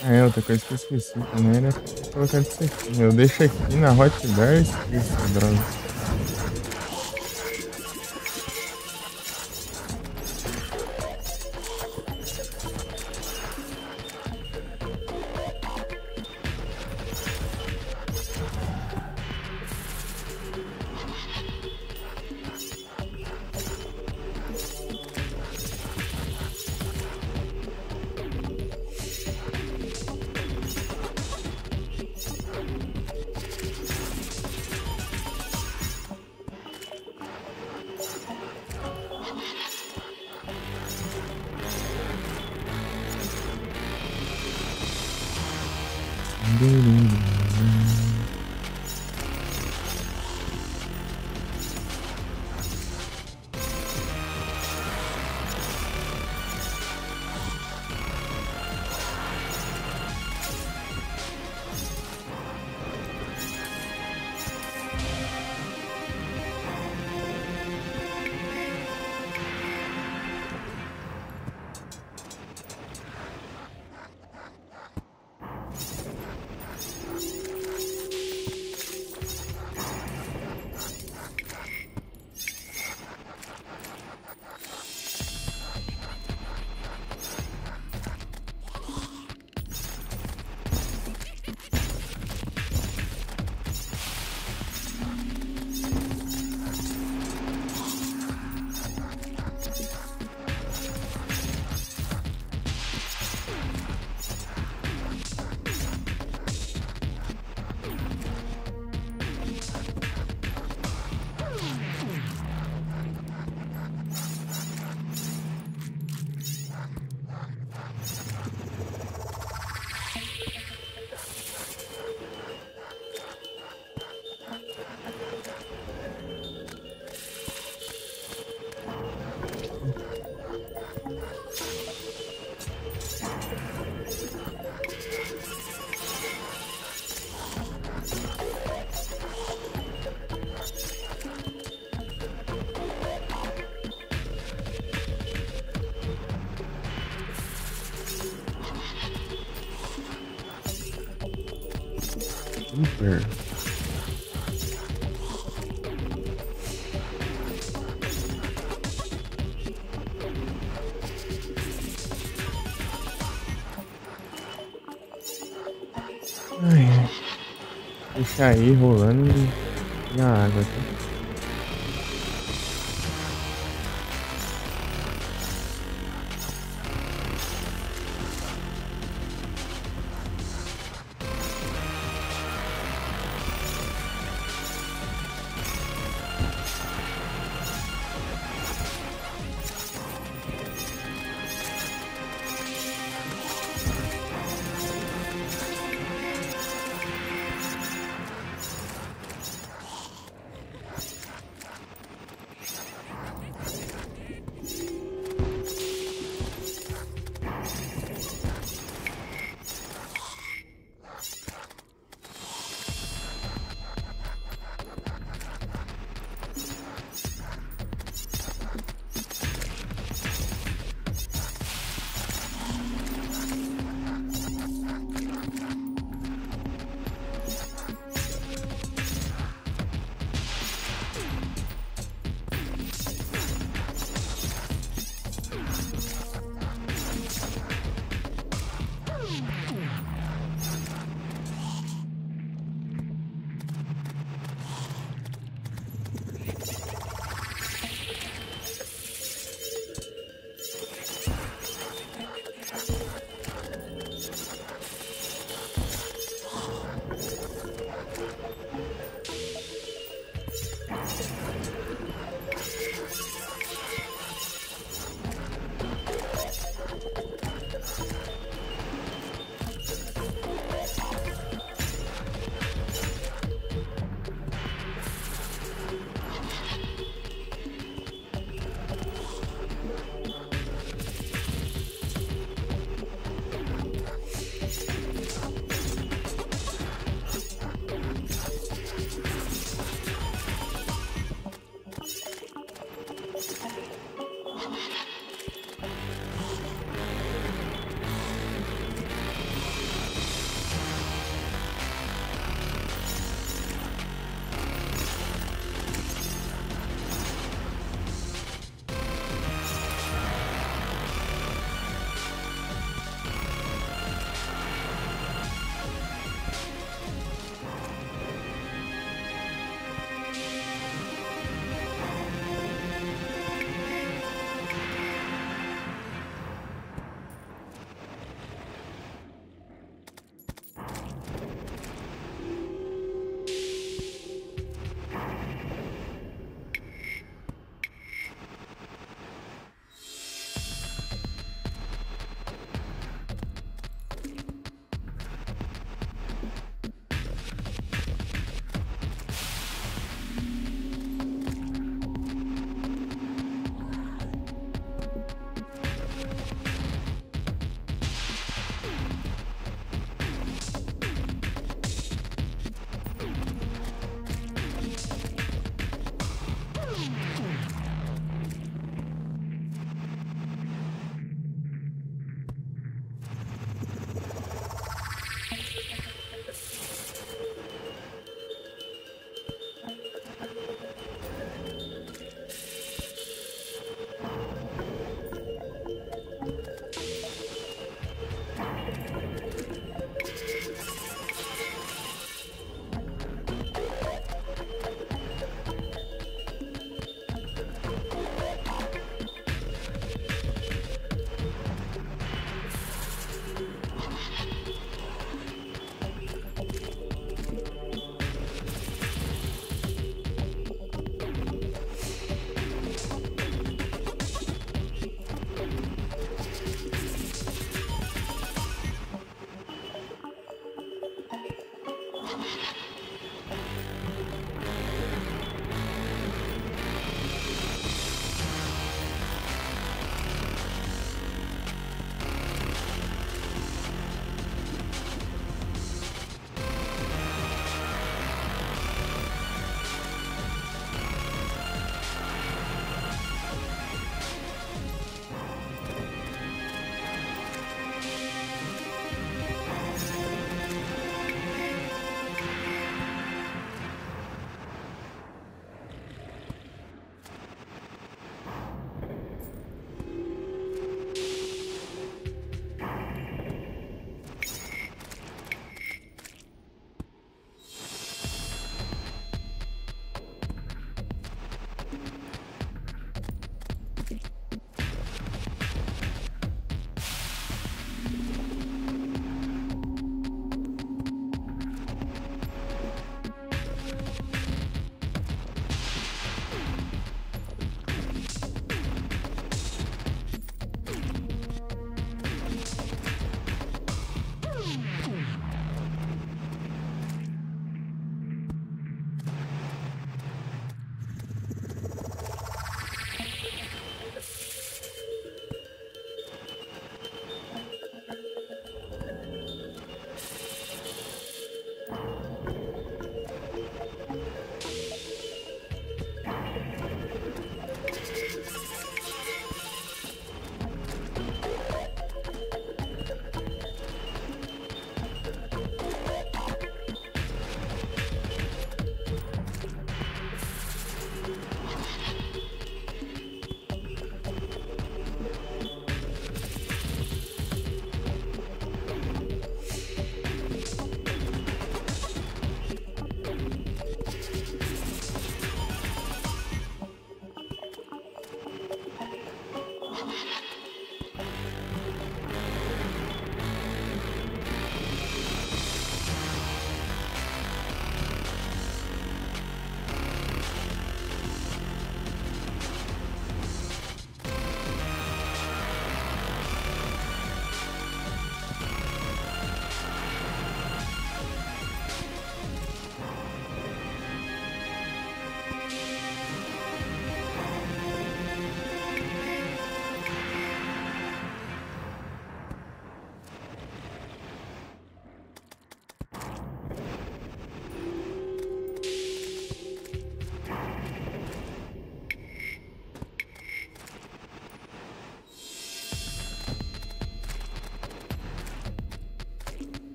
Ah, é, outra coisa que eu esqueci também era colocar isso aqui. Eu deixo aqui na hotbar e esqueço, droga. Super. Ai, deixa aí rolando na água, tá?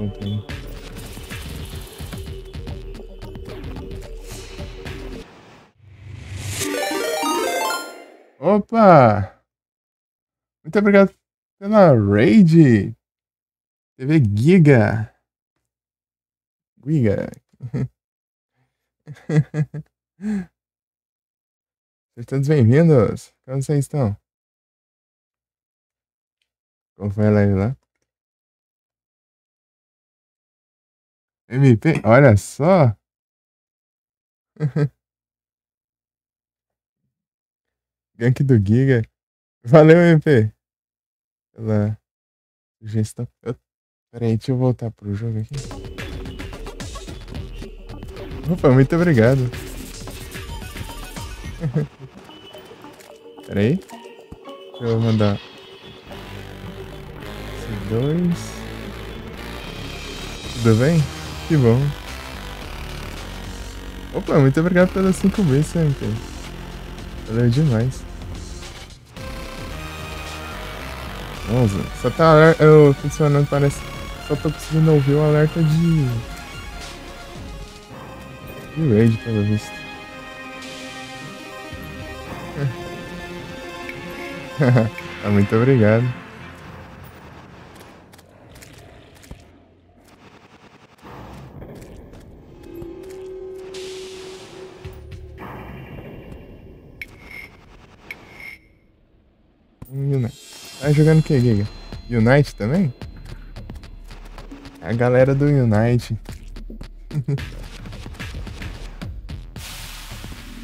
Voltei. Opa! Muito obrigado pela raid. TV Giga. Giga. Sejam todos bem-vindos. Como vocês estão? Como foi a live lá? MP, olha só. Gank do Giga. Valeu, MP. Pela sugestão. Peraí, deixa eu voltar pro jogo aqui. Opa, muito obrigado. Peraí. Deixa eu mandar. C2. Tudo bem? Que bom. Opa, muito obrigado pelas 5 vezes, MP. Valeu demais. Nossa, só tá funcionando, parece. Só tô conseguindo ouvir o alerta de raid, pelo visto. Muito obrigado. Tá jogando o que, Giga? Unite também? A galera do Unite.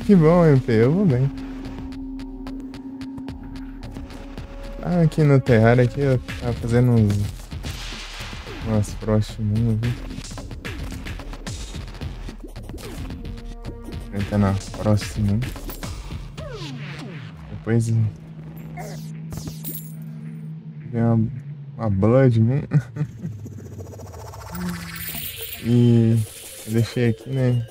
Que bom, MP, eu vou bem. Ah, aqui no Terraria, aqui eu tava fazendo umas Frost Moon, viu? Enfrentando a Frost Moon. Depois vem uma Blood Moon. E eu deixei aqui, né?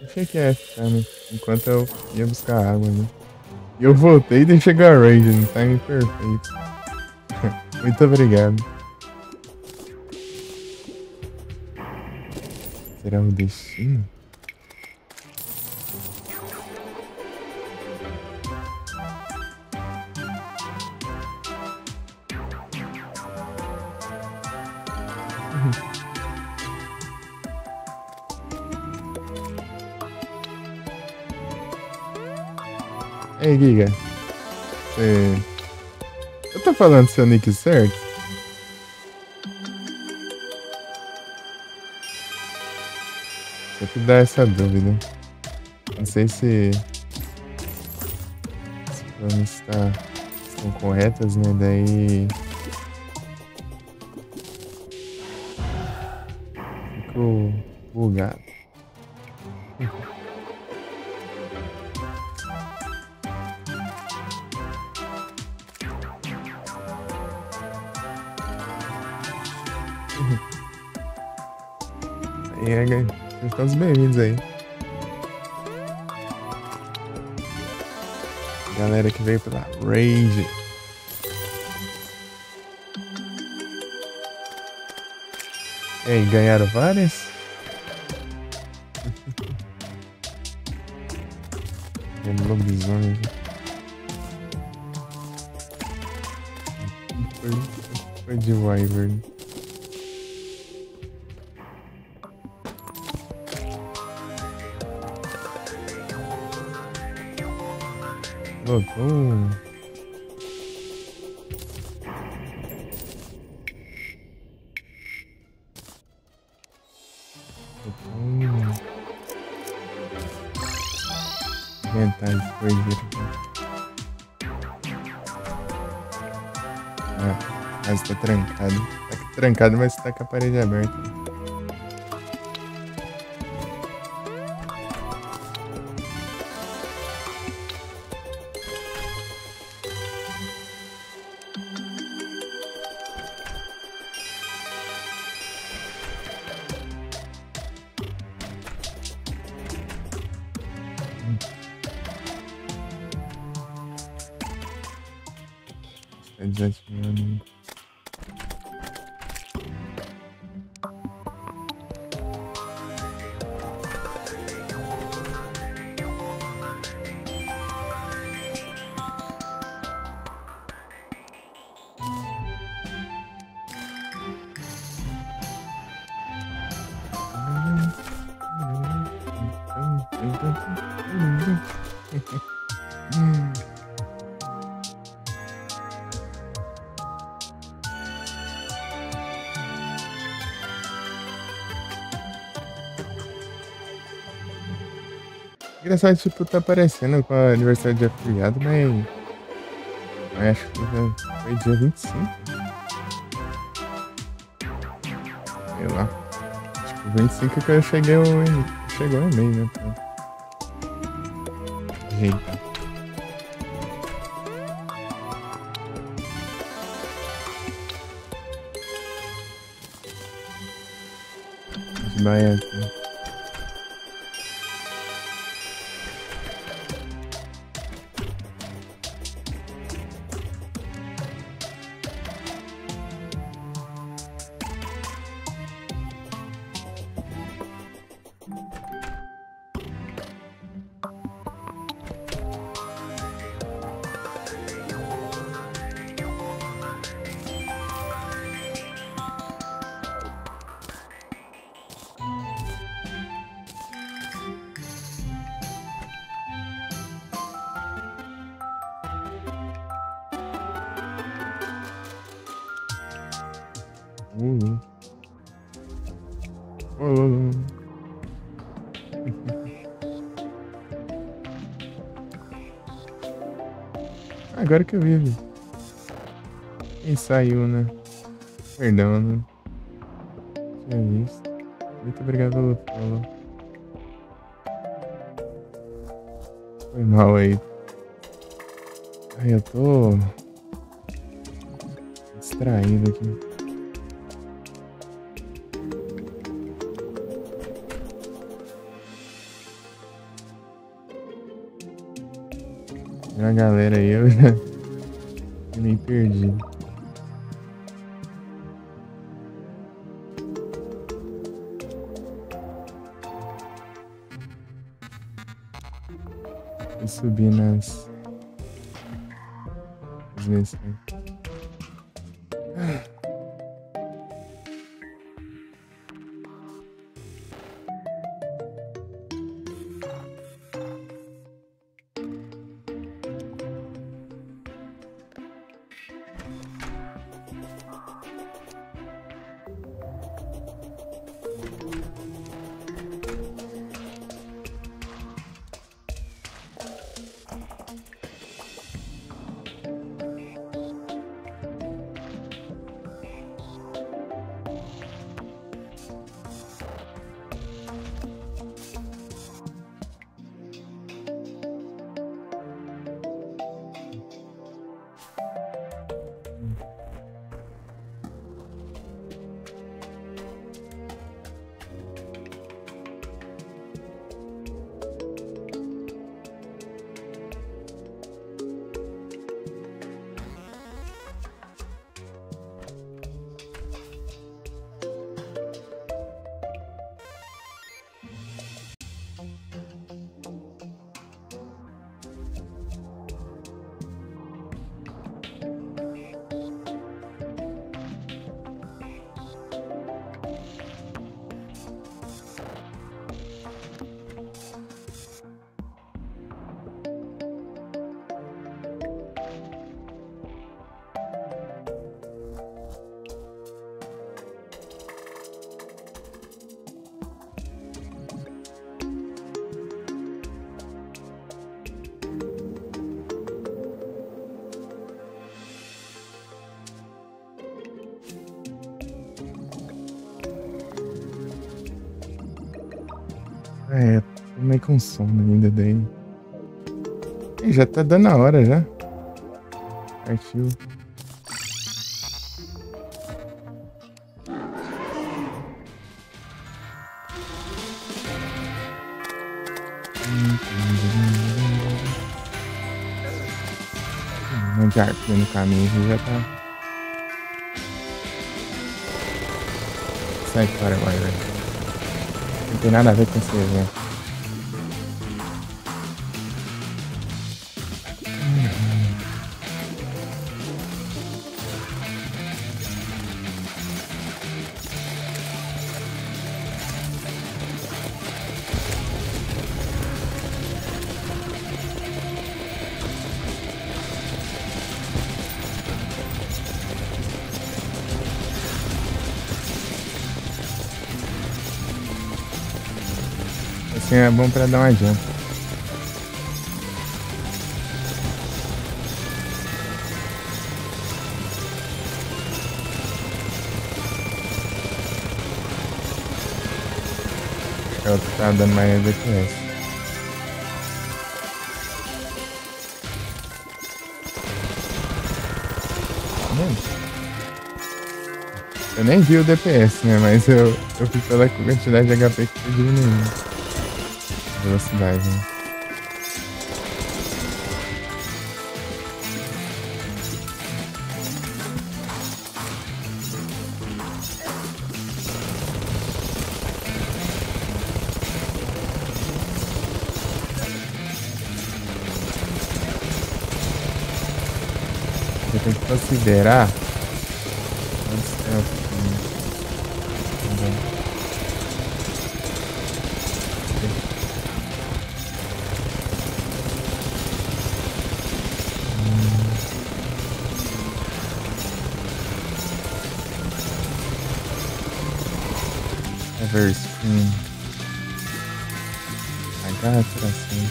Deixei aqui ficar, né? Enquanto eu ia buscar água, né? E eu voltei e deixei a raid no time perfeito. Muito obrigado. Será o destino? Ei, Giga. Eu tô falando seu nick certo? Só que dá essa dúvida. Não sei se as planos estão corretas, né? Daí fico bugado. Sejam todos bem-vindos aí. Galera que veio pela raid. E aí, ganharam várias? Tem lobisomem aqui. Foi de Wyvern. Lotou. Inventário foi aqui. Mas tá trancado. Tá trancado, mas tá com a parede aberta. Tá desativando. Engraçado, tipo, tá aparecendo com a aniversário de afiliado, mas acho que foi dia 25. Sei lá. Tipo, 25 que eu cheguei chegou o e-mail, né? Eita. Desmaia aqui. Agora que eu vi. Quem saiu, né? Perdão, né? Tinha visto. Muito obrigado pelo follow. Foi mal aí. Ai, eu tô distraído aqui. A galera aí, eu já me perdi. Vou subir nas vezes. É, tô meio com sono ainda daí. Ih, já tá dando a hora já. Partiu. de arpia no caminho aqui já tá. Sai fora agora, velho. Não tem nada a ver com esse evento. Assim é bom pra dar uma janta. É o que tá dando mais DPS. Eu nem vi o DPS, né? Mas eu fui pela quantidade de HP que foi diminuindo. Velocidade, né? Você tem que considerar onde é o Ever Screen. Agarra coração.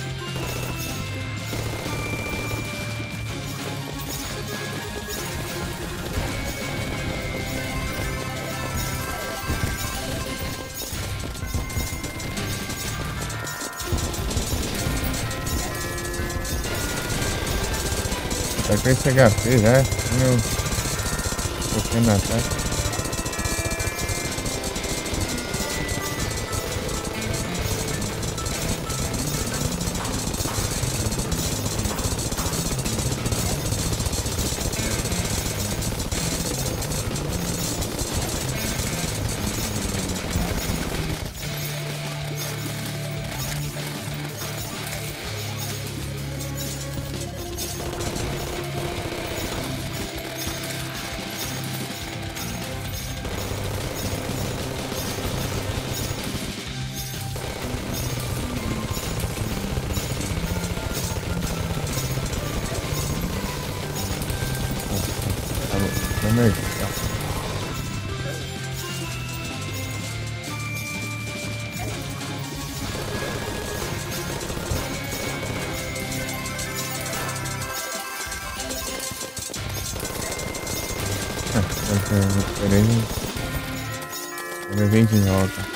Tá com esse HP já? Meu. Pouquinho no ataque. Merda. Ele vem de volta.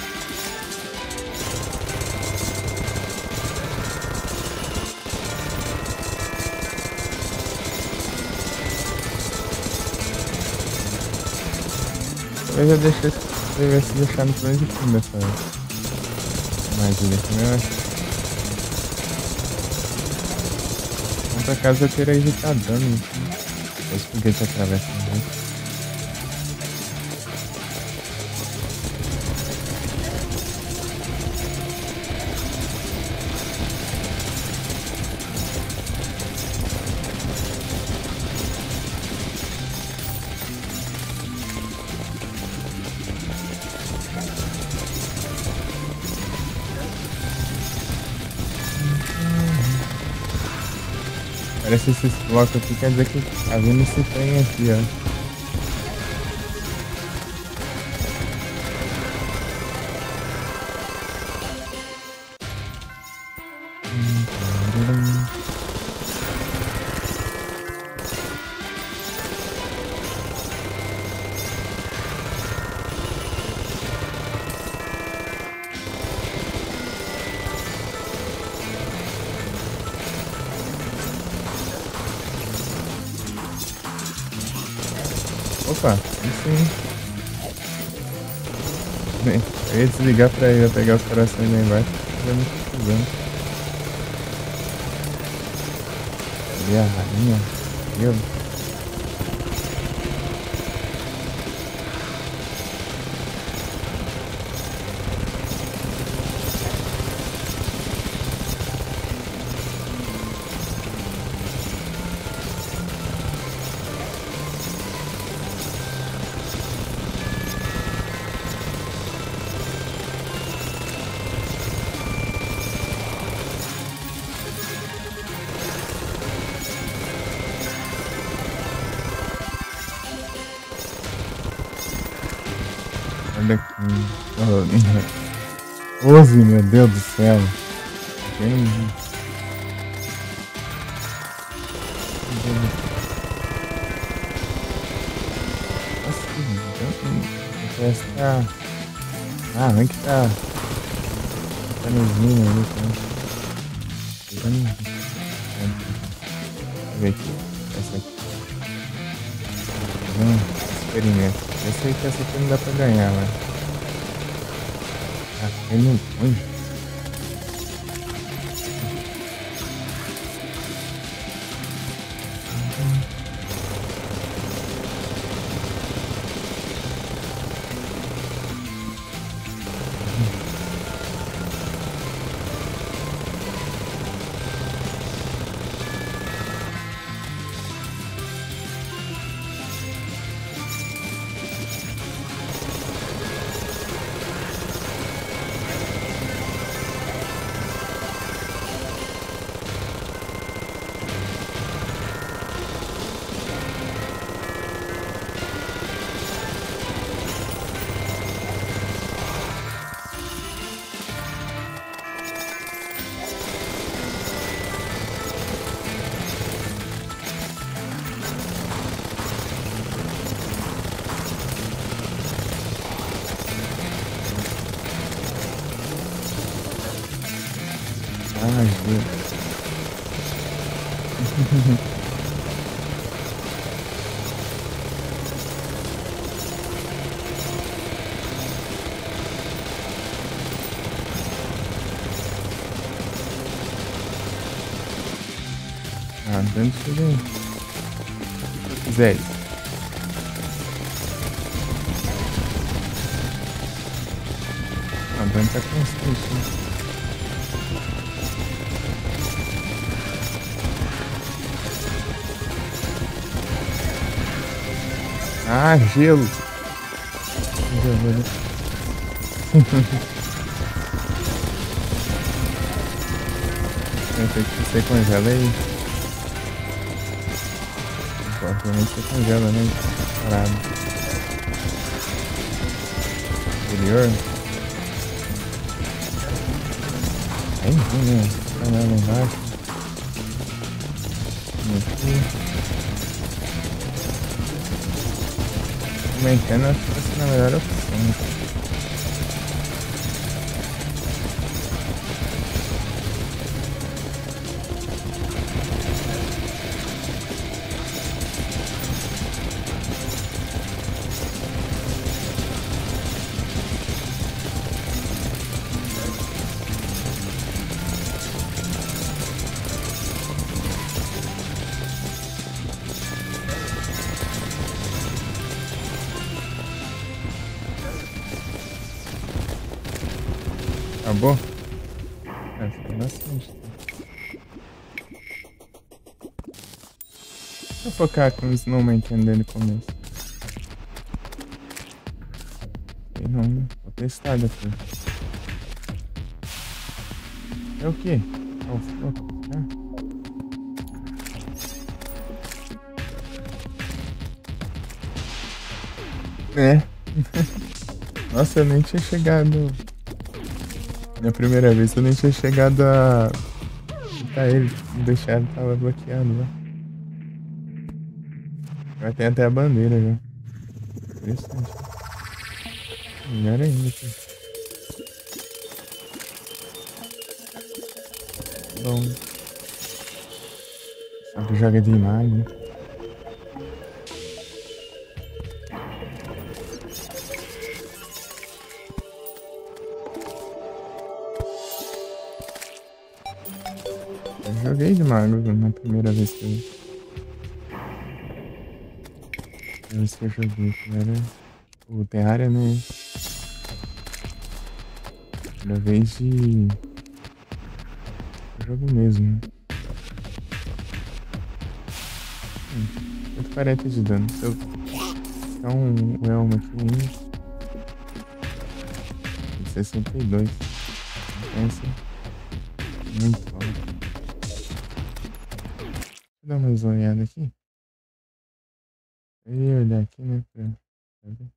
Eu já deixei se deixar no plano de fundo essa armadilha aqui, eu acho. Então, pra casa eu queria evitar dano. Os foguetes atravessam, né? Parece esses blocos aqui, quer dizer que tá vindo esse trem aqui, ó. Opa, sim. Bem, eu ia desligar pra ir pegar os corações lá embaixo. Já me confusão. Ali a rainha. gelo. Olha aqui. Oh, 11, meu Deus do céu. Bem... Nossa, parece que tá... Ah, não é que tá... Tá nevinho ali, tá? Deixa eu ver aqui. Essa aqui. Experimento. Eu sei que essa aqui não dá pra ganhar, mas... Ah, ele não põe. Ah, gente. Ah, dando tudo aí. Se eu quiser isso. A dano tá constante, né? Ah, gelo. Pensei que você congela aí. Provavelmente você congela, né? Parado. Interior. Aí, né? Tá lá embaixo. Aqui. Aumentando, acho que vai ser a melhor opção. Acabou? É, foi bastante. Deixa eu focar com o Snowman dele no começo. E não, vou testar depois. É o quê? É o foco, tá? É. Nossa, eu nem tinha chegado. Na primeira vez eu nem tinha chegado a. Tá, ele deixar, ele tava bloqueado lá. Já tem até a bandeira já. Interessante. Melhor ainda aqui. Bom. Sempre joga demais, né? Eu joguei de mago na primeira vez que eu... Esse que eu joguei, cara. O Terraria, né? Da vez de jogo mesmo, né? Muito 40 de dano. Se eu ficar um elmo aqui em 62. Pensa muito alto. Deixa eu dar uma olhada aqui. Eu ia olhar aqui, né? Pra ver.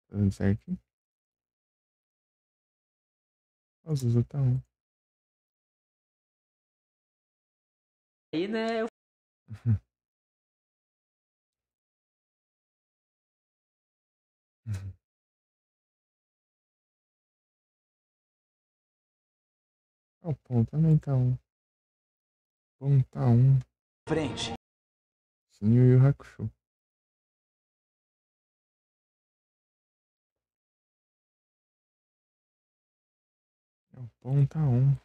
Tá tudo certinho? O Zuzu tá um. Aí, né, O Pão também tá um. Pão tá um. frente. Sim, o Yu Hakusho. O Pão tá um.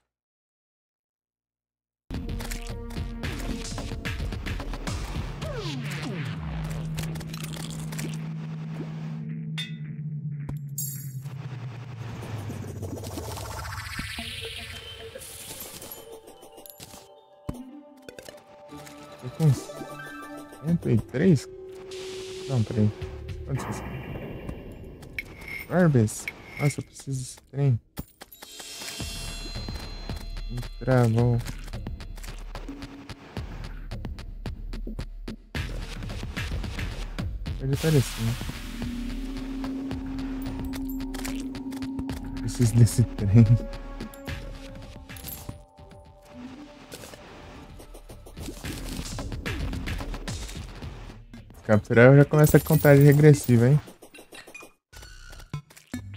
Tô com 103? Não, peraí. Quanto é isso? Orbes. Nossa, eu preciso desse trem. Me travou. Pode aparecer. Preciso desse trem. Capturar já começa a contagem regressiva, hein?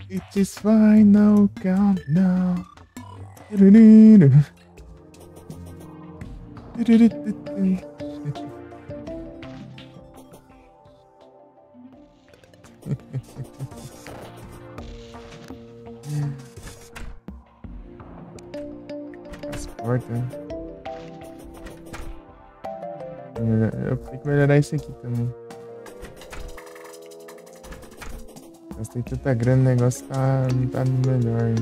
It is final countdown. As portas. Eu tenho que melhorar isso aqui também. Gastei tanta grana, o negócio não tá no melhor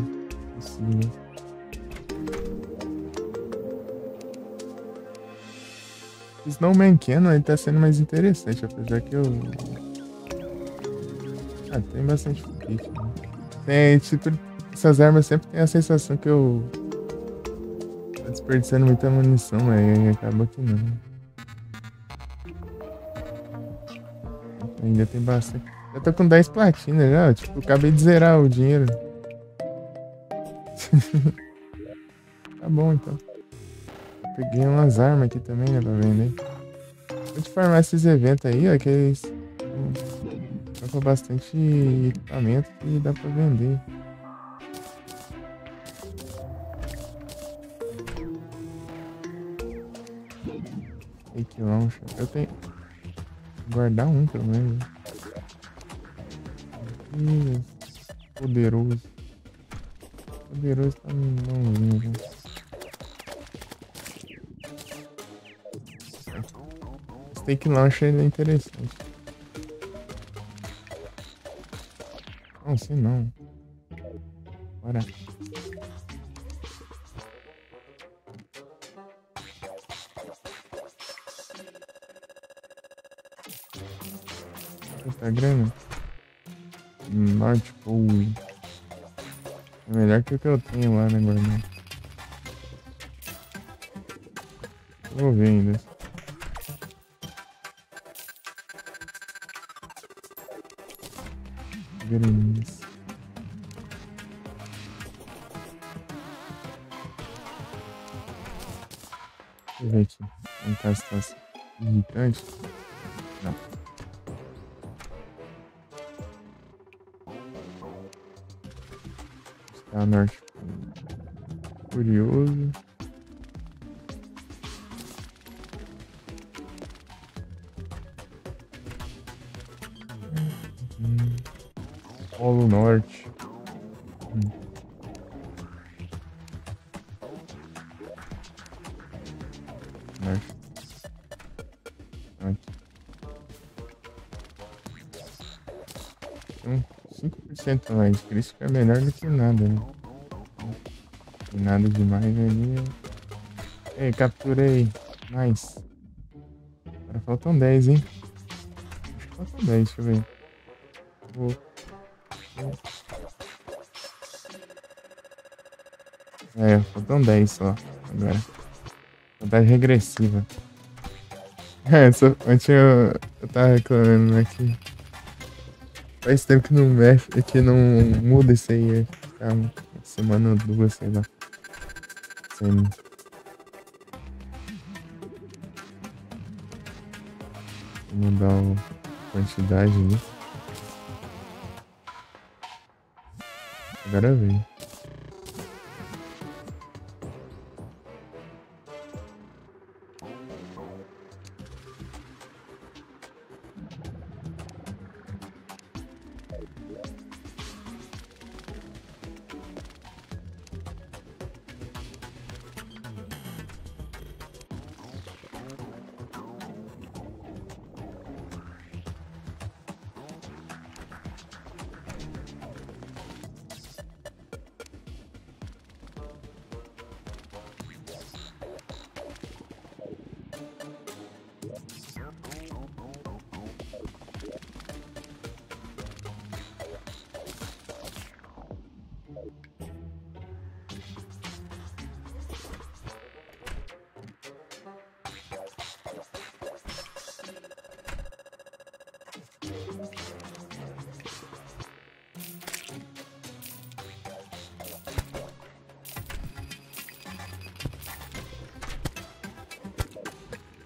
possível. O Snowman Cannon ele tá sendo mais interessante, apesar que eu. Ah, tem bastante foguete, né? Tem, tipo, essas armas sempre tem a sensação que eu tô desperdiçando muita munição, mas acaba que não. Ainda tem bastante. Eu tô com 10 platinas já, tipo, acabei de zerar o dinheiro. Tá bom então. Peguei umas armas aqui também, né, pra vender. Vou te farmar esses eventos aí, ó, que eles estão com bastante equipamento que dá pra vender. Fake launcher. Eu tenho. Vou guardar um pelo menos. Ih, poderoso. Poderoso tá bonzinho, né? Steak launcher é interessante. Não, sei não. Bora. Quanta grana? Norte Pole. É melhor que o que eu tenho lá, né, guardado? Vou ver ainda. Veremos. Deixa eu ver aqui. Como tá a situação? Irritante? Não. Está norte. Curioso. Polo Norte. Norte. Aqui. 10% mais de crítica é melhor do que nada, né? Não tem nada demais ali. Ei, capturei. Nice. Agora faltam 10, hein? Acho que faltam 10, deixa eu ver. Vou... faltam 10 só. Agora. Contagem regressiva. Ontem eu tava reclamando, né? Que faz tempo que não mexe, que não muda isso aí. Tá uma semana ou duas, sei lá. Sem... mudar a quantidade ali. Agora vem.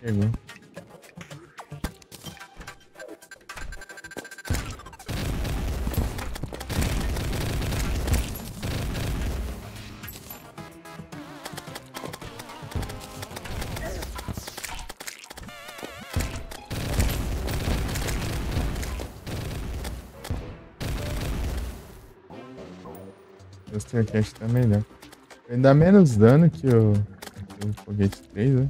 Pegou. O Starcast tá melhor. Ele dá menos dano que o foguete 3, né?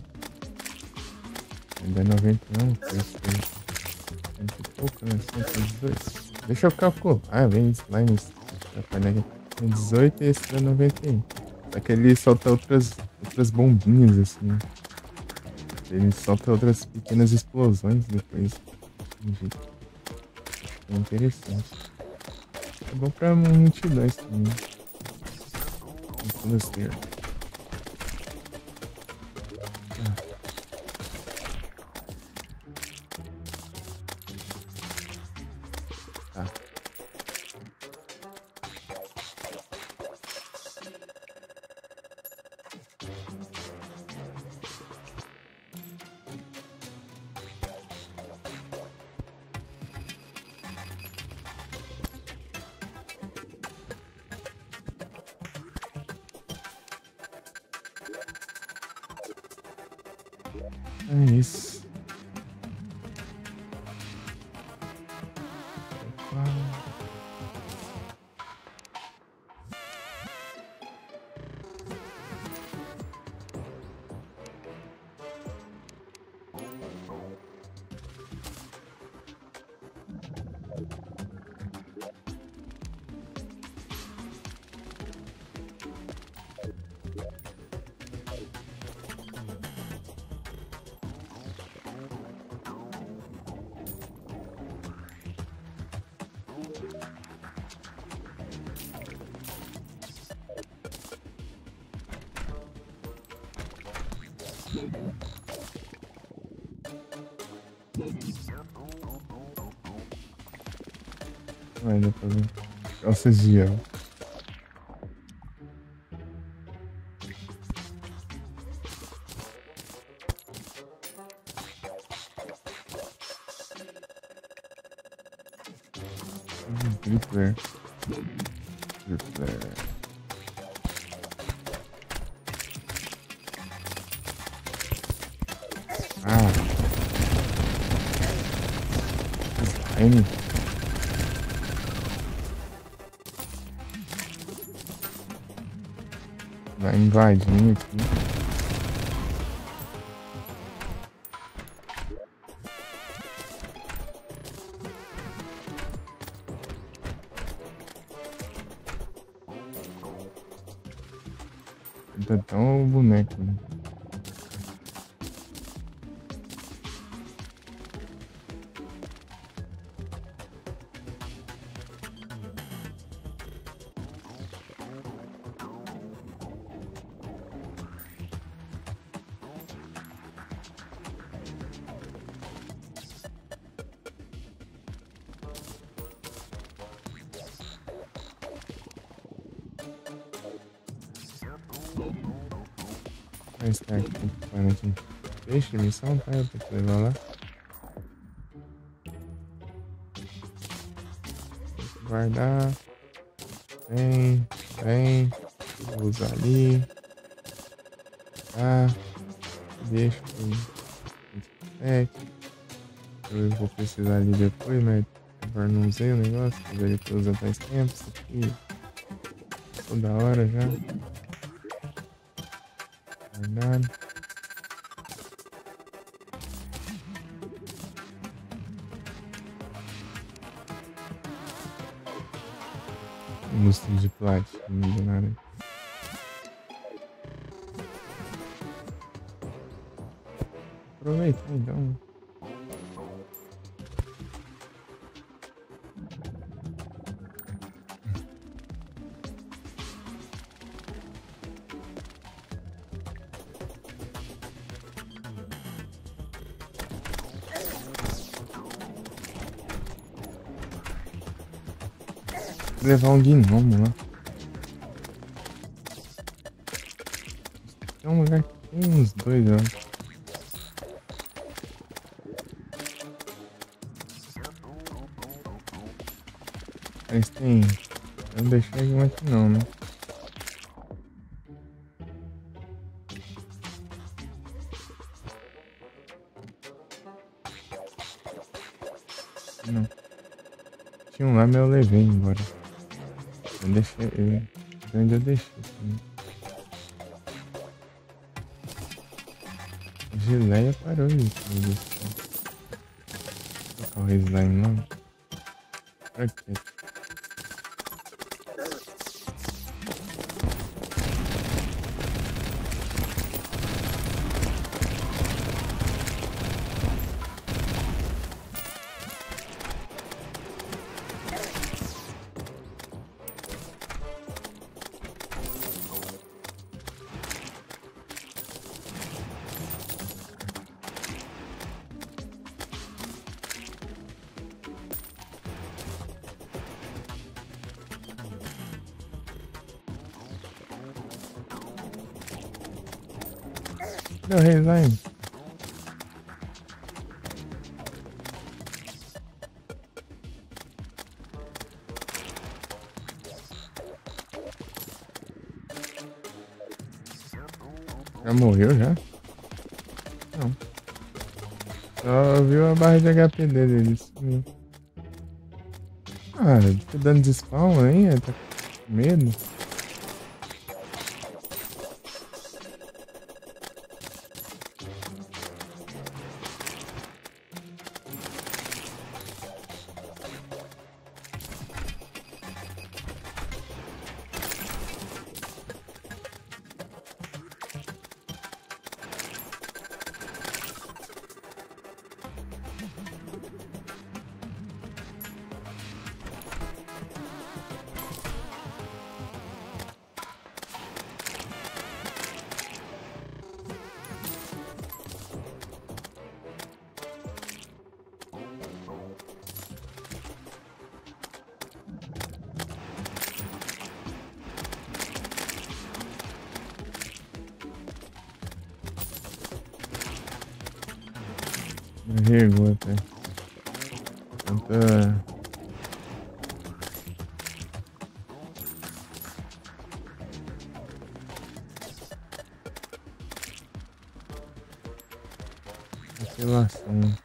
Ele dá 91, 3, 3. Cento e pouco, né? 118. Deixa eu calcular. Ah, vem isso lá nisso. Tem 18 e esse dá 91. Só que ele solta outras bombinhas, assim, né? Ele solta outras pequenas explosões depois. É interessante. É bom pra multidões também. Cluster. Tá. É isso. Vai dar pra ver. Calças de gel. Tripler. Tripler. Ah. Slime. Vai invadindo aqui. Tá tão boneco, né? Mas tá aqui, ocupando aqui. Deixa a missão, tá? Eu tenho que levar lá. Guardar. Vem. Vou usar ali. Tá. Deixa eu vou precisar ali depois, mas agora não usei o negócio. Deveria ter usado faz tempo. Isso aqui. Toda hora já. Guardado. Indústria de plástico, não deu nada. Aproveitar então. Vou levar um gnomo lá. Tem um lugar que tem uns dois, ó. Mas tem. Eu não deixei nenhum aqui não, né? Não. Tinha um lá, mas eu levei embora. Eu deixei. Eu ainda deixei também. A geleia parou de colocar o slime lá. Pra quê? Deu slime. Já morreu já? Não. Só viu a barra de HP dele. Sumiu. Ah, tá dando despawn aí? Tá com medo? Regou até. Tanta. Apelação.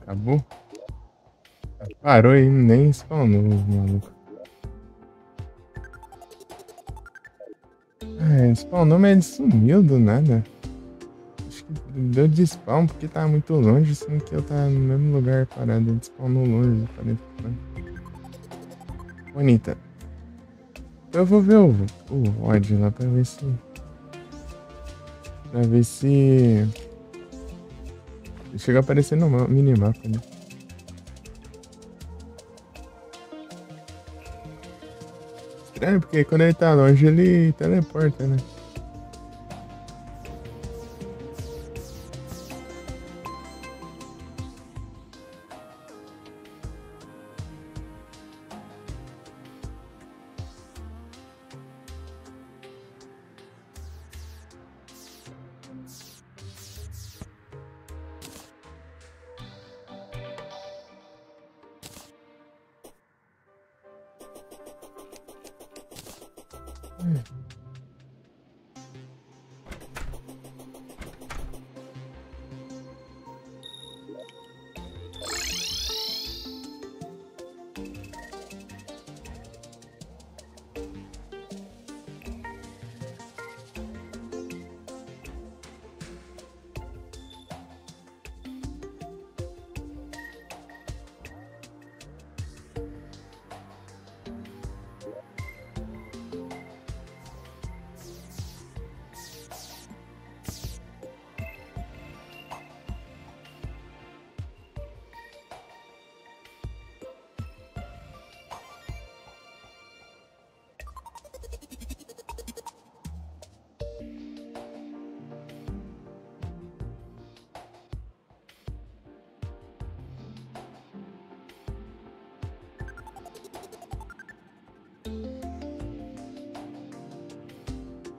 Acabou? Parou aí, nem spawnou, maluco. Ah, spawnou, mas ele sumiu do nada. Acho que deu de spawn porque tava muito longe, sendo que eu tava no mesmo lugar parado. Ele spawnou longe, parei ficando. Bonita. Eu vou ver o odd lá pra ver se. Pra ver se. Chega a aparecer no minimapa, né? Estranho, porque quando ele tá longe ele teleporta, né?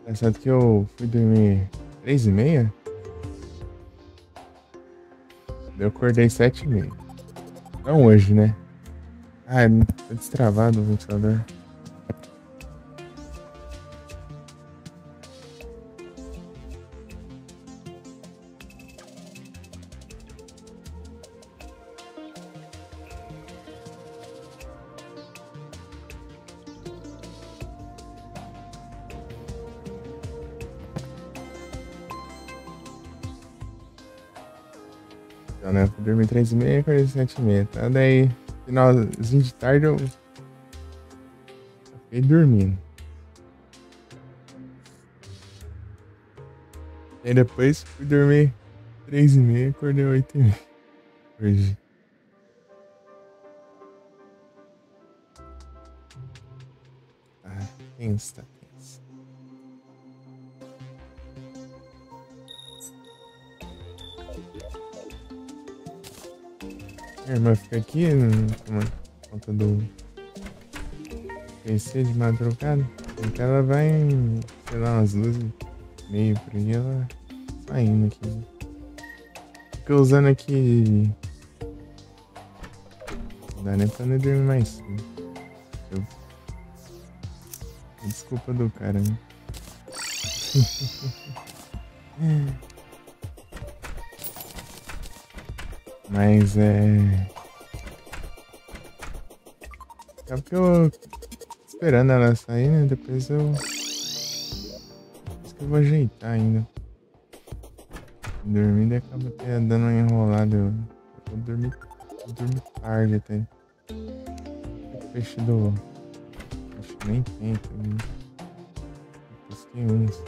Engraçado que eu fui dormir 3h30. Eu acordei 7h30. Não hoje, né? Ah, tá destravado o ventilador. Então, né? Fui dormir 3h30 e acordei 7h30. Tá? Daí, finalzinho de tarde, eu fiquei dormindo. E depois fui dormir 3h30 e acordei 8h30. Hoje. Ah, tenso, tá tenso. Minha irmã fica aqui, por conta do PC de madrugada. Então ela vai, sei lá, umas 12h30 por aí, ela saindo aqui. Fica usando aqui. Não dá nem pra não dormir mais cedo. Desculpa do cara, né? Mas é. É porque eu esperando ela sair, né? Depois eu. Acho que eu vou ajeitar ainda. Dormindo e acaba até dando uma enrolada. Eu vou dormir tarde até. Peixe do. Acho que nem tem também. Pesquei uns.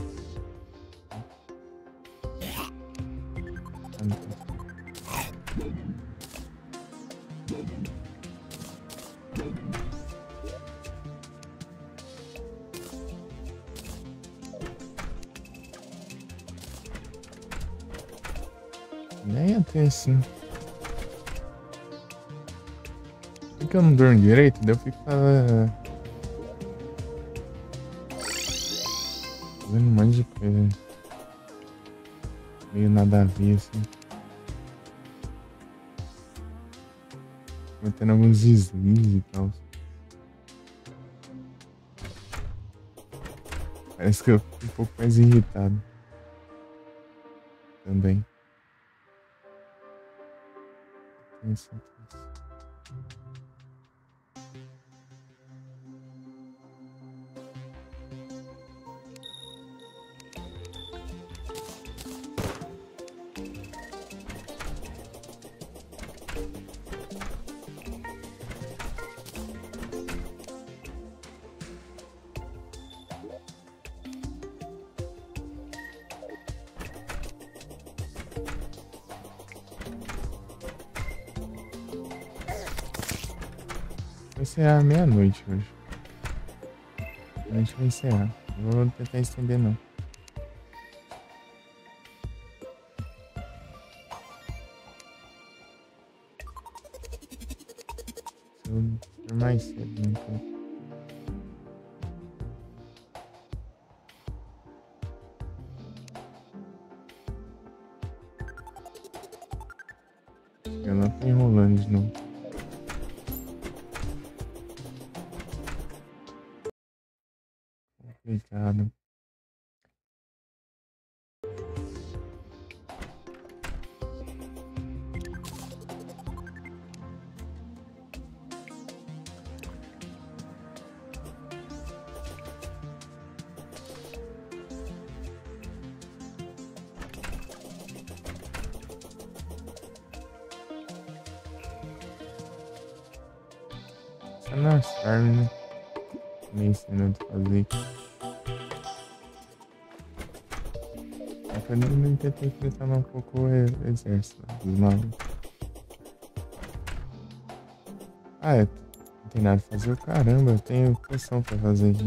Nem até assim. Por que eu não durmo direito? Daí eu fico fazendo um monte de coisa. Meio nada a ver assim. Cometendo alguns deslizes e tal. Parece que eu fico um pouco mais irritado. Também. Isso aqui. Vai encerrar meia-noite hoje. A gente vai encerrar. Não vou tentar estender não. Se eu for mais cedo, não tô. Eu não tô enrolando de novo. Complicado. Só nas farms, né? Me ensinando a fazer aqui. Eu não tentei enfrentar um pouco o exército dos malucos. Ah, não tem nada pra fazer. O caramba, eu tenho poção pra fazer aqui.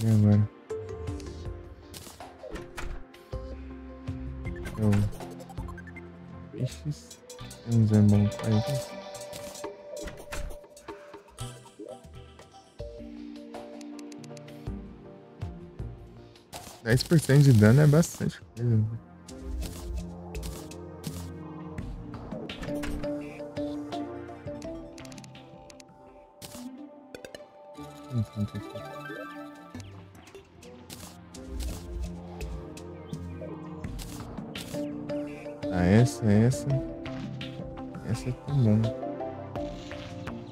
E agora? Peixes. Tem uns bons pra isso. 10% de dano é bastante coisa. Ah, essa é tão bom.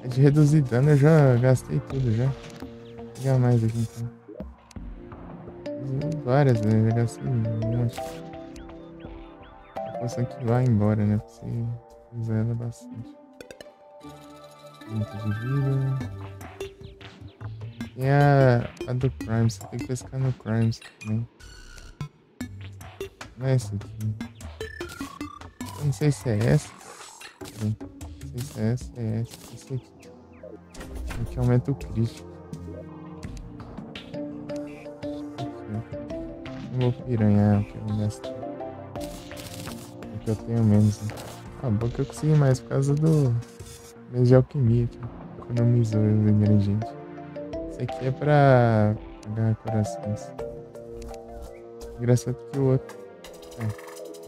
É de reduzir dano, eu já gastei tudo já. Vou pegar mais aqui então. Várias, né? Já gastei um monte. A poção que vai embora, né? Pra você usar ela bastante. 30 de vida. Tem a do Crimes, você tem que pescar no Crimes também. Não é essa aqui. Eu não sei se é essa. Não sei se é essa, é essa. Esse aqui. Aqui aumenta o crítico. Não vou piranhar, eu quero gastar. Porque eu tenho menos. Né? Ah, bom que eu consegui mais por causa do mês de alquimia que economizou os ingredientes. Esse aqui é pra pegar corações. Engraçado que o outro. É,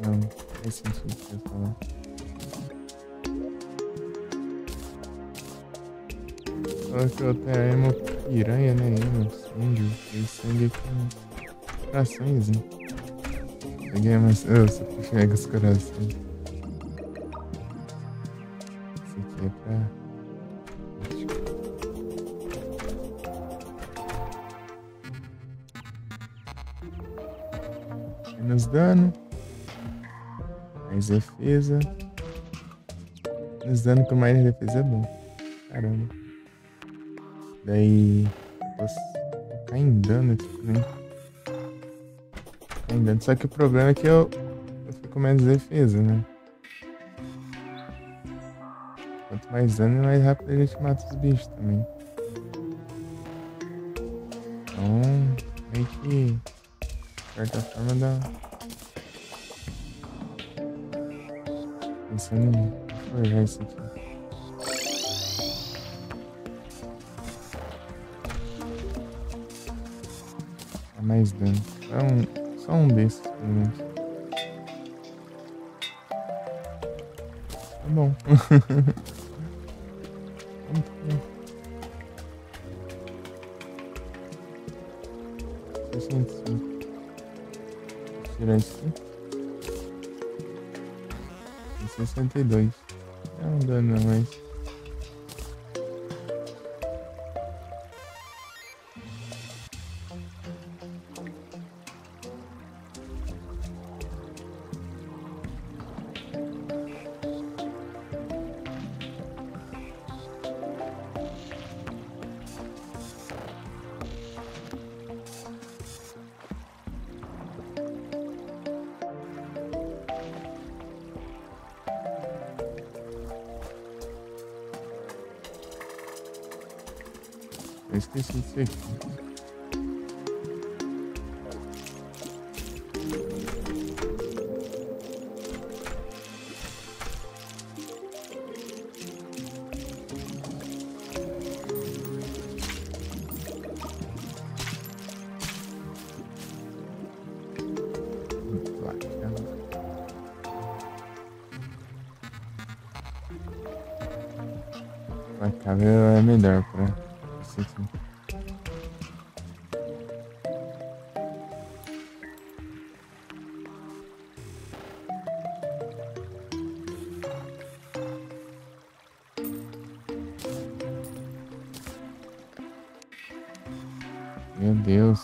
não faz sentido que eu falar. Falou que o outro é emo piranha, né? Emo, sangue. Esse sangue aqui é corações, né? Peguei mais. Eu só pega os corações. Esse aqui é pra. Menos dano. Mais defesa. Menos dano com mais defesa é bom. Caramba. Daí. Posso ficar em dano aqui também. Ficar em dano. Só que o problema é que eu fico menos defesa, né? Quanto mais dano, mais rápido a gente mata os bichos também. Então, meio que. De certa forma dá. Pensando em forjar isso aqui. Dá mais dano. Só um desses, pelo menos. Tá bom. Vamos ver. 65. Vou tirar isso aqui. 62. Não dano não, mas. Eu esqueci disso aqui. Placável é melhor pra isso aqui. Meu Deus.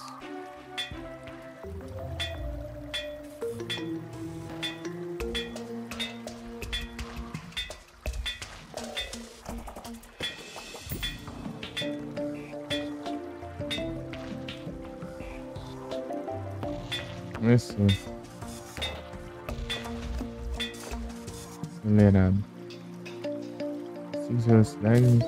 Começou. Acelerado. 6 velocidades.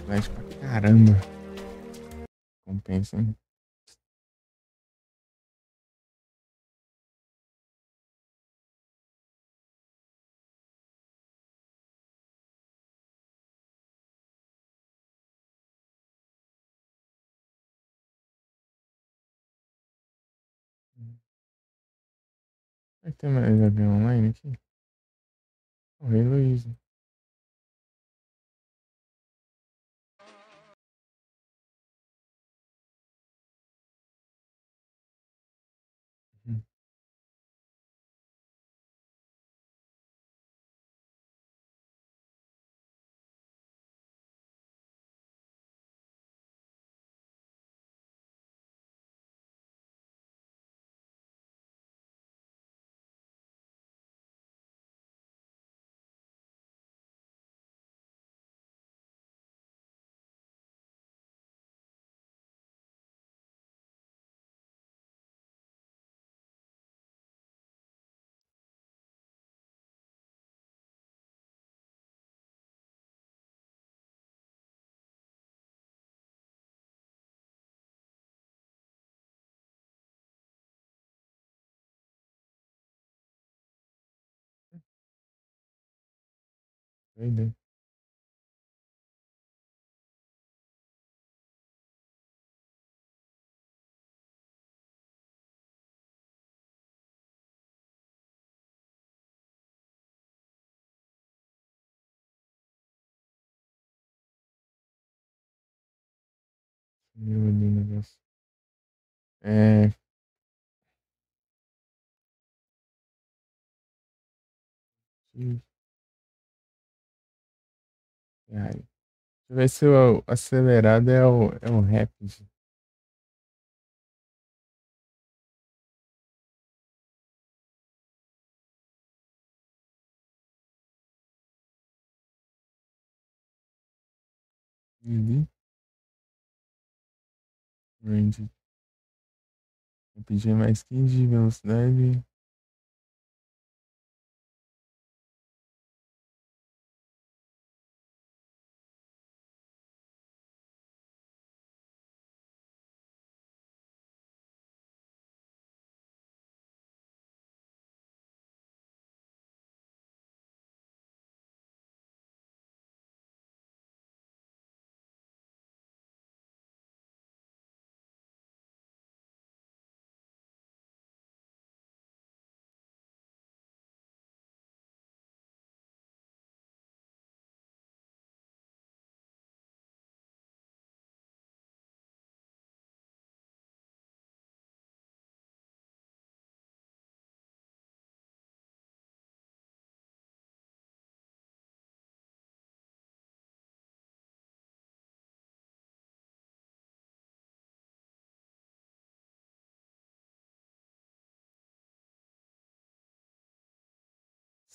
Velocidade pra caramba. Compensa, hein? Vai ter mais avião online aqui? Oi, Luiz. Doido. Sumiu ali o negócio. É. Deixa eu ver se o acelerado é o Rapid. Ele. Range. Rapid é mais 15 de velocidade.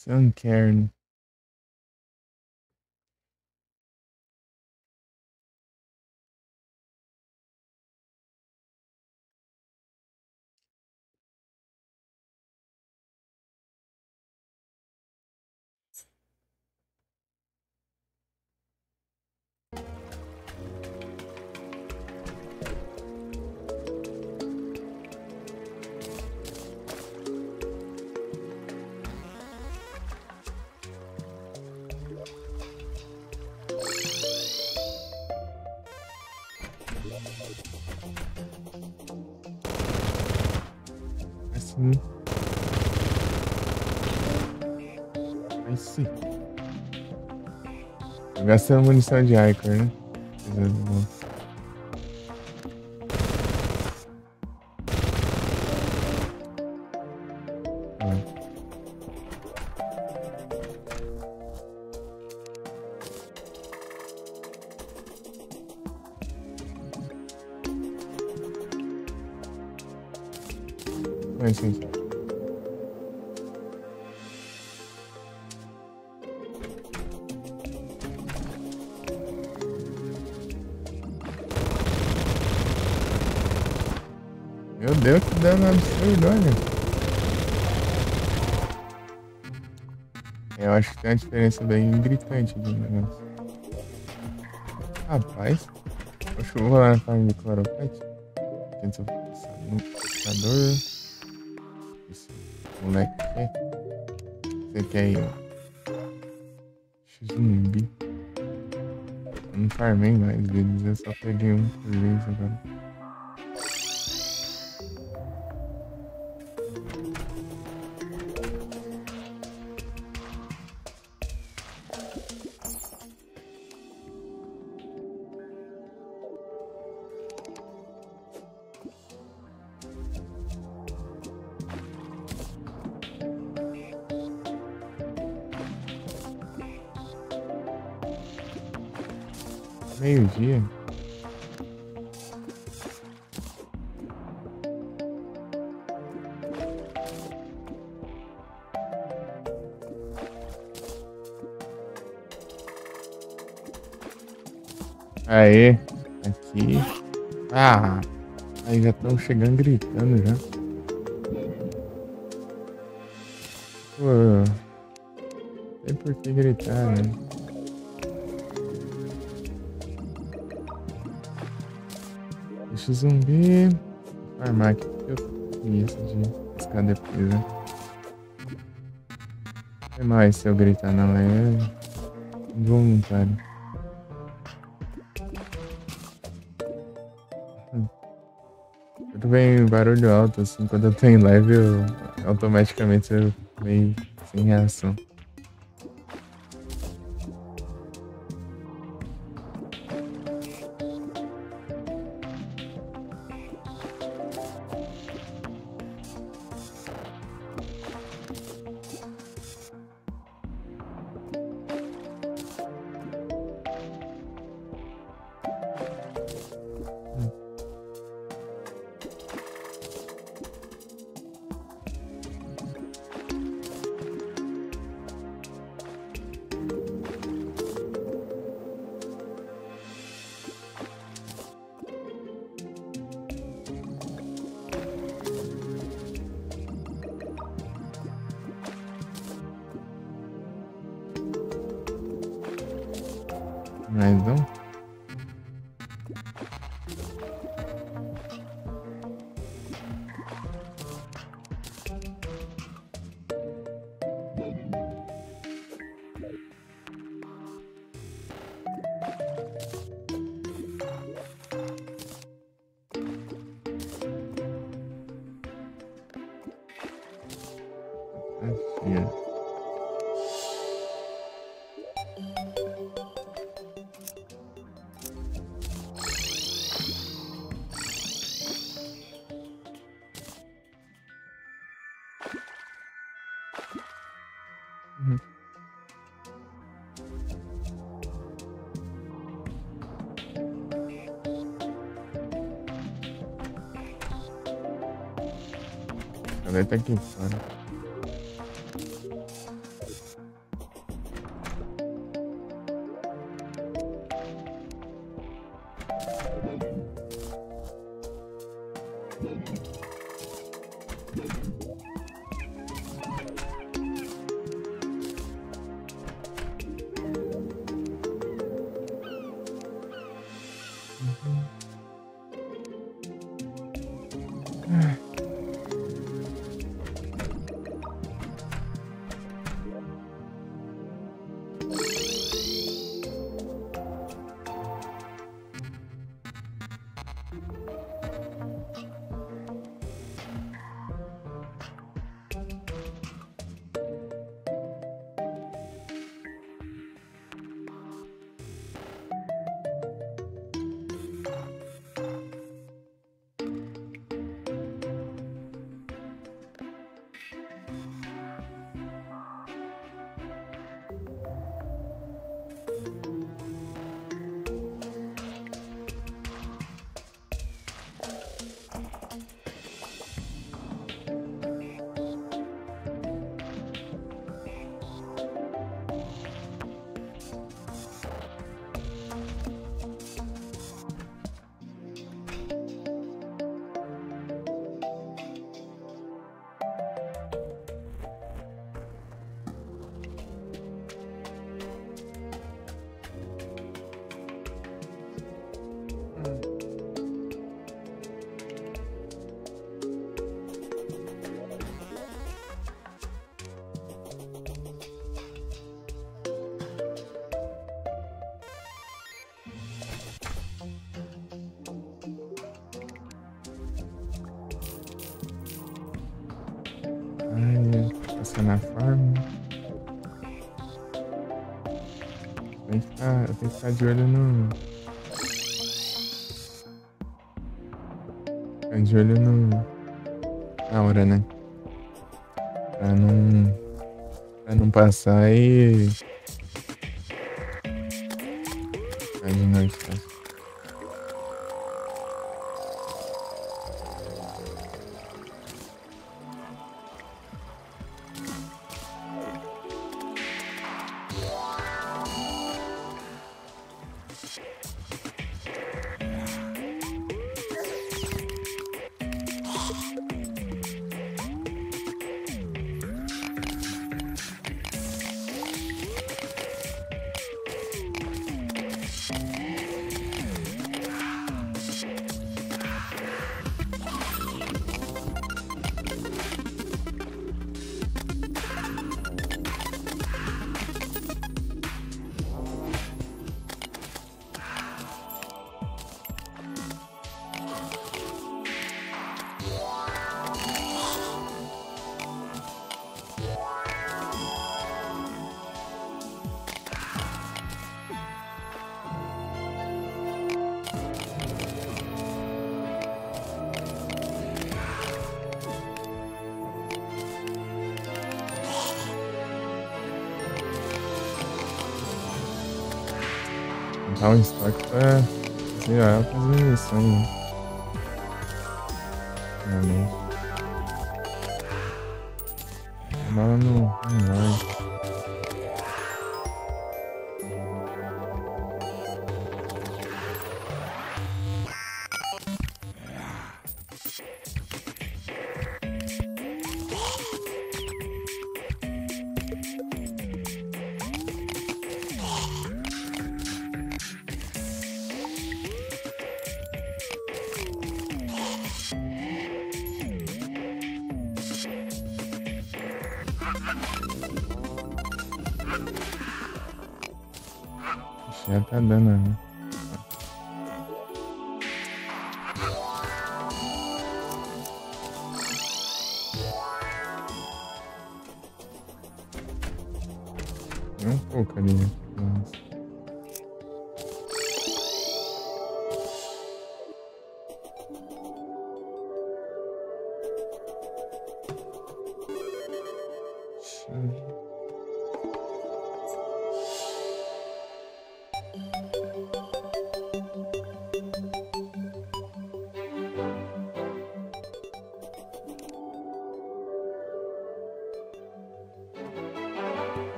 Sunkern. Assim. Aí sim. Eu gastei a munição de Icor, né? Mas sim. Meu Deus, que dano absurdo, olha. Eu acho que tem uma diferença bem gritante de negócio. Rapaz, acho que eu vou lá na farm de Cloropet. Tenta passar no computador. Esse moleque quer. Você quer ir? Zumbi. Eu não farmei mais deles, eu só peguei um por vez agora. Meio-dia? Aê, aqui. Ah, aí já estão chegando gritando já. Pô, não tem por que gritar, né? Deixa o zumbi farmar aqui, porque eu tô com isso de pescar depois, né? Não é mais se eu gritar, não, é involuntário. Tudo bem barulho alto, assim, quando eu tô em live, automaticamente eu meio sem reação. Mais um? Aqui. Ela tá aqui fora. Passar na farm. Eu tenho que ficar de olho no. Ficar de olho no. Na hora, né? Pra não passar e. Ficar de noite, tá? Montar um estoque pra zerar com as munições, né? Realmente. Bala não vai. Já tá dando, né? É um pouco ali, né? Nossa.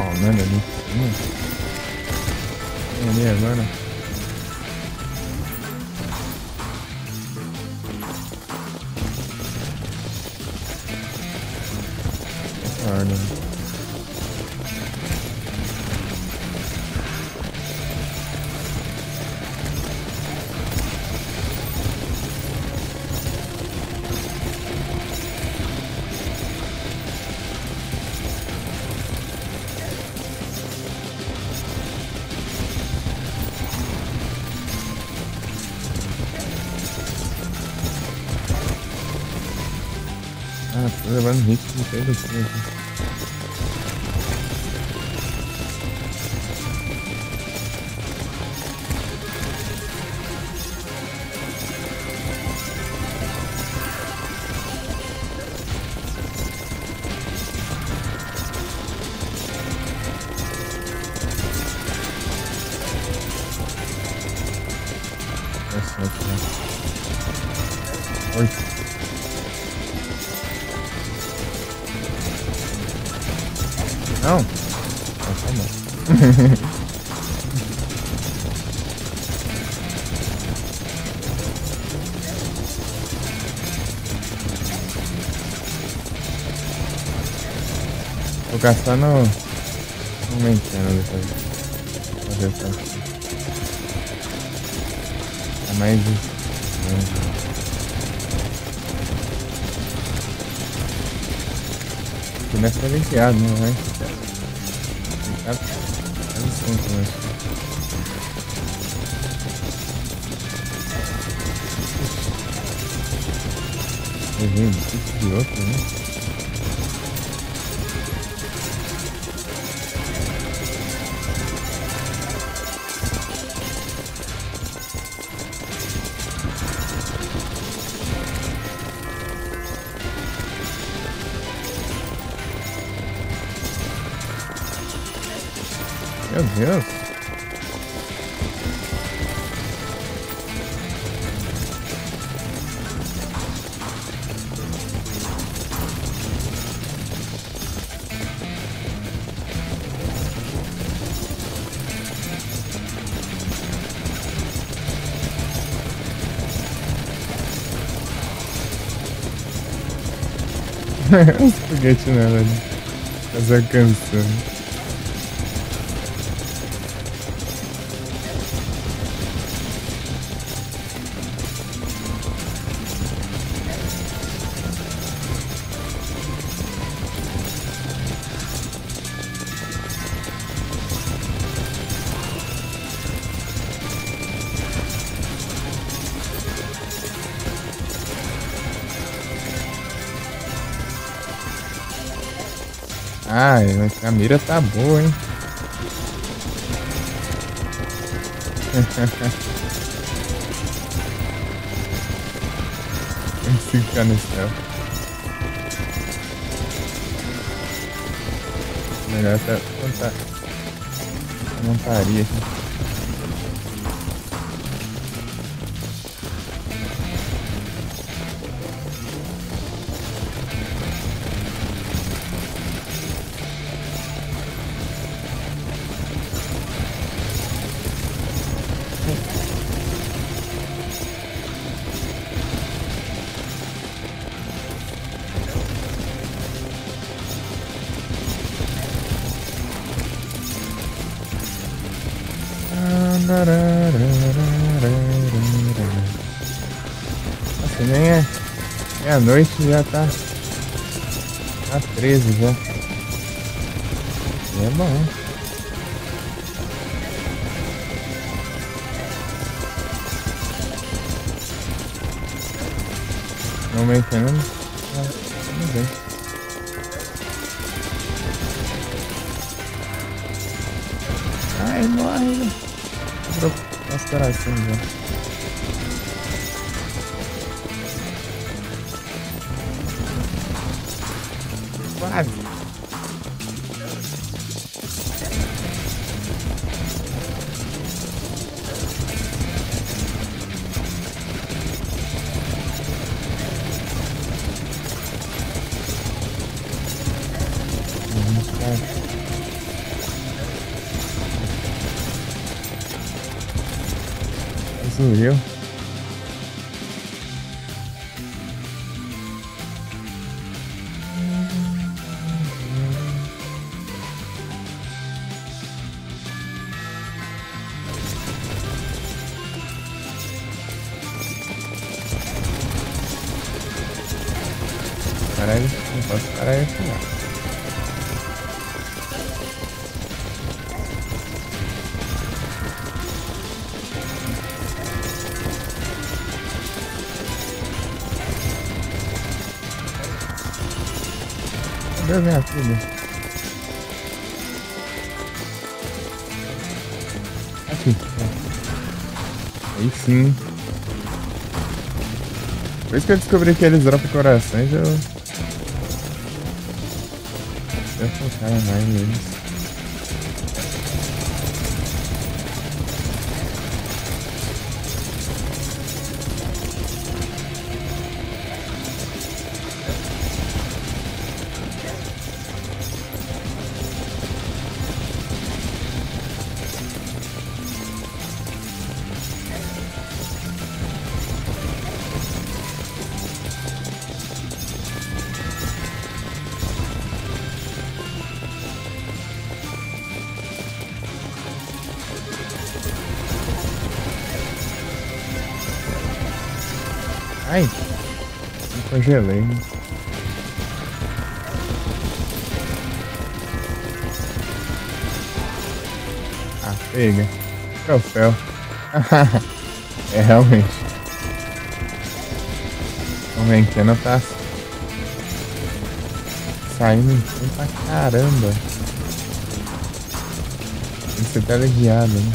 spawnando ali em cima. Tem ali agora. Guarda. Ah, tô levando hit de todo aqui. Oito. Não? Ah, tá bom. Vou gastar no Mentendo depois. Fazer essa. É mais isso. Começa a lenteado, não vai? Quase 5, né? Levei um tipo de outro, né? Meu Deus! Os foguetes nela ali. Essa canção. Ai, mas a mira tá boa, hein? Tem que ficar no céu. Melhor até contar. Eu não paria aqui. Nossa, nem é a noite, já tá 13 já. E é bom. Não me entendendo? Tudo bem. Ai, morre. Quebrou os corações já. Quase. Zureu. Caralho, não posso parar aqui não. Cadê minha filha? Aqui. Aí sim. Depois que eu descobri que eles dropam corações, eu focar mais neles. Ai, me congelei. Ah, pega. Troféu. É, realmente. O Menkena tá saindo em pra caramba. Tem que ser teleguiado, né?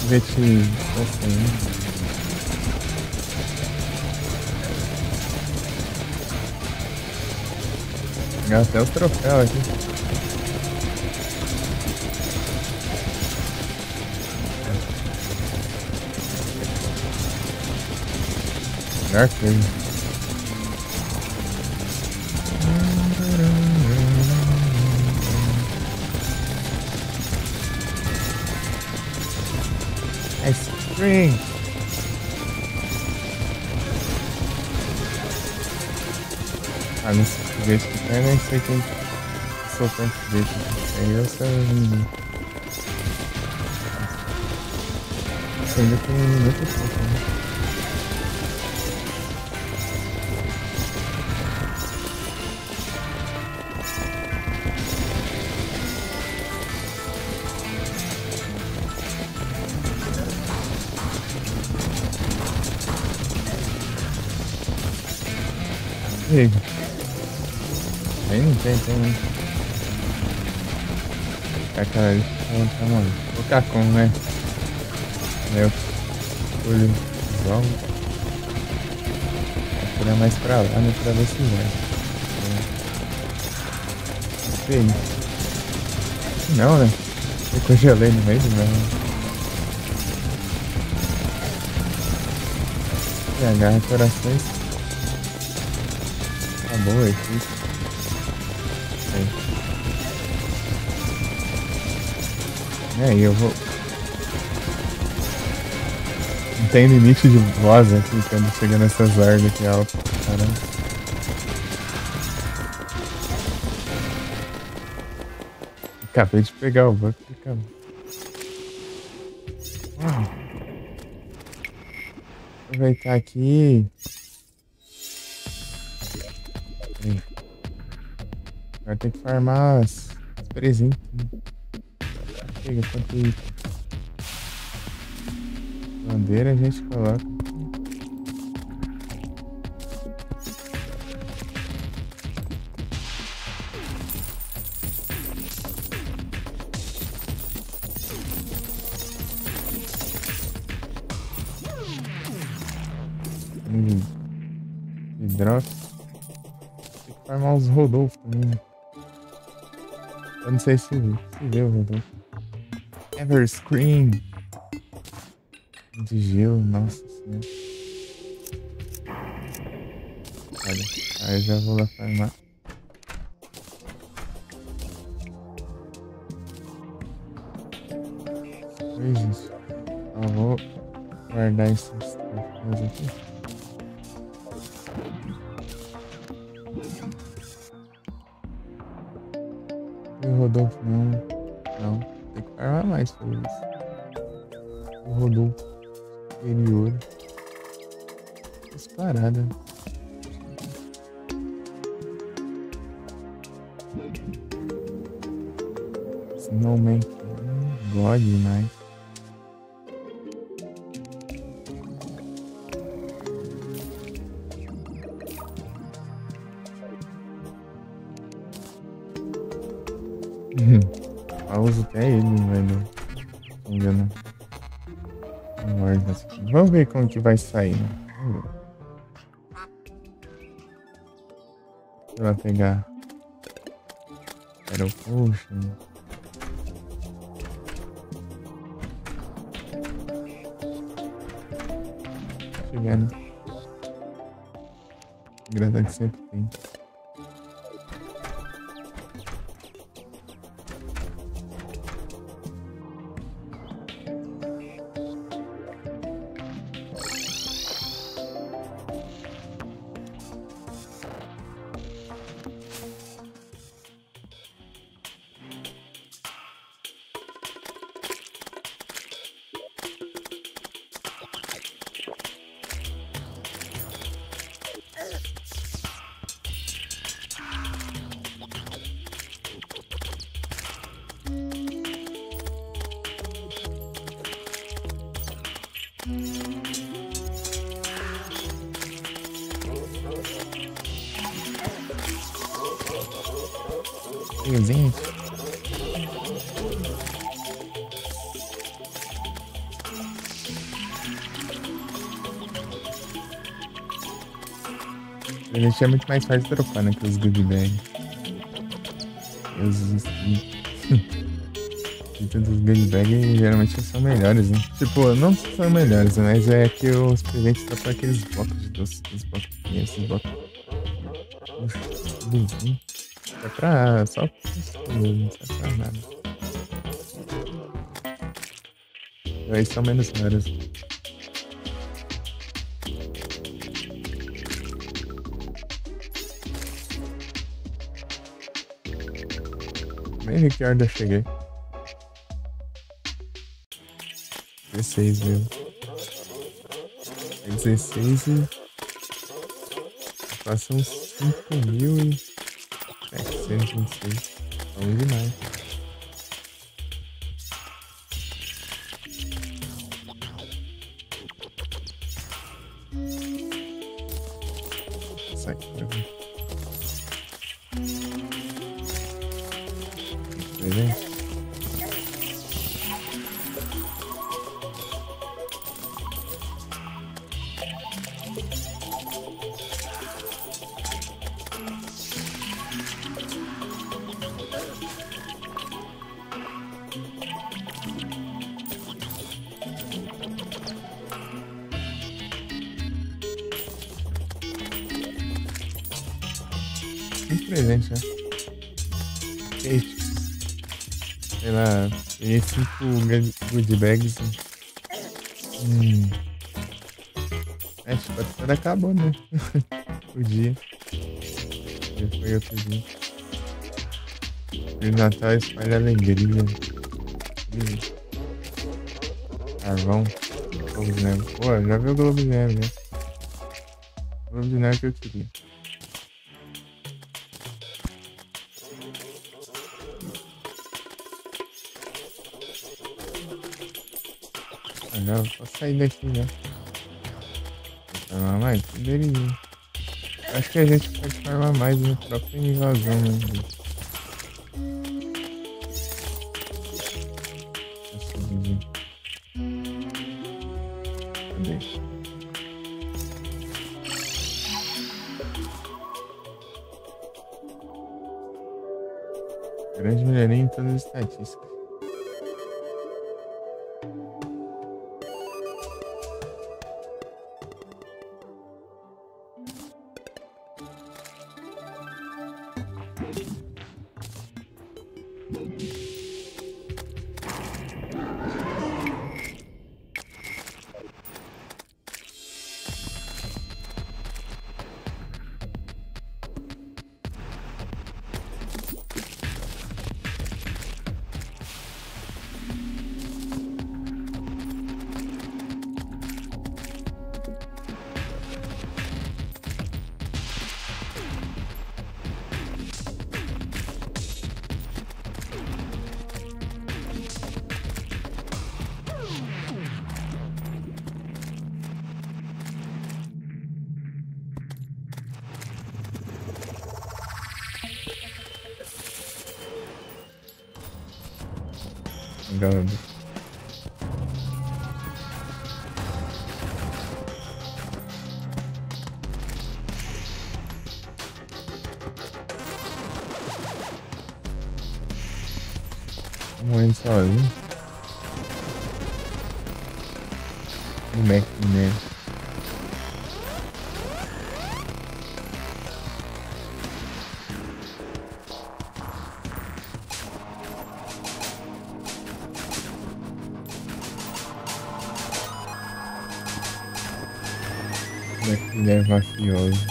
Ver te pegar até os troféus aqui. Melhor coisa. Ice cream. Ah, nesse foguete que tem, nem sei quem soltou um foguete. Aí eu sou menino. Ainda tem muito pouco, né? Chega. Aí não tem como. Aquela ali, tá mano. Vou ficar com, né? Aí eu escolho os alvos. Vou tirar mais pra lá, né? Pra ver se vai. Feio. Não, né? Eu congelei no meio do meu. E agarra corações. Tá boa a equipe. E aí, eu vou. Não tem limite de voz aqui quando chega nessas árvores aqui altas. Caramba. Acabei de pegar o buff e acabou. Aproveitar aqui. Agora tem que farmar as presentes. Chega, quanto isso. Bandeira a gente coloca. De droga. Tem que farmar os Rodolfo também. Eu não sei se vê o Rodolfo. Everscream. De gelo, nossa senhora. Olha, aí eu já vou lá farmar. coisas. Só vou guardar esses troféus aqui. E o Rodolfo não. Tem que farmar mais por isso. O Rodolfo superior. Disparada. Snowman. God demais. Eu uso até ele, velho. Não engano. Vamos ver como que vai sair, né? Vamos ver. Você vai pegar. Battle Potion. Chegando. Engraçado que sempre tem. Gente. A gente é muito mais fácil dropar, né, que os goodie bags. Os itens dos goodie bags geralmente são melhores, né? Tipo, não são melhores, mas é que os presentes dropam aqueles blocos de doce, esses blocos pequenos, esses blocos. Tudo é pra só não serve pra nada. Eles são menos raros. Nem vi que hora eu cheguei. 16 mil. 16 e... Passam 5.726. Bom demais. Sai pra ver. Presente. Presente, né? Kate. Sei lá, peguei 5 good bags. Acho que quando acabou, né? O dia. E foi outro dia. E o Natal espalha alegria. Carvão. Globo de Neve. Pô, já viu o Globo de Neve, né? O Globo de Neve que eu queria. Não, posso sair daqui, né? Farmar mais? Poderia. Acho que a gente pode farmar mais no próprio invasão, né? Cadê? Grande melhoria em todas as estatísticas. Legal. Morrendo sozinho. O Mac, né? Ele é mafioso.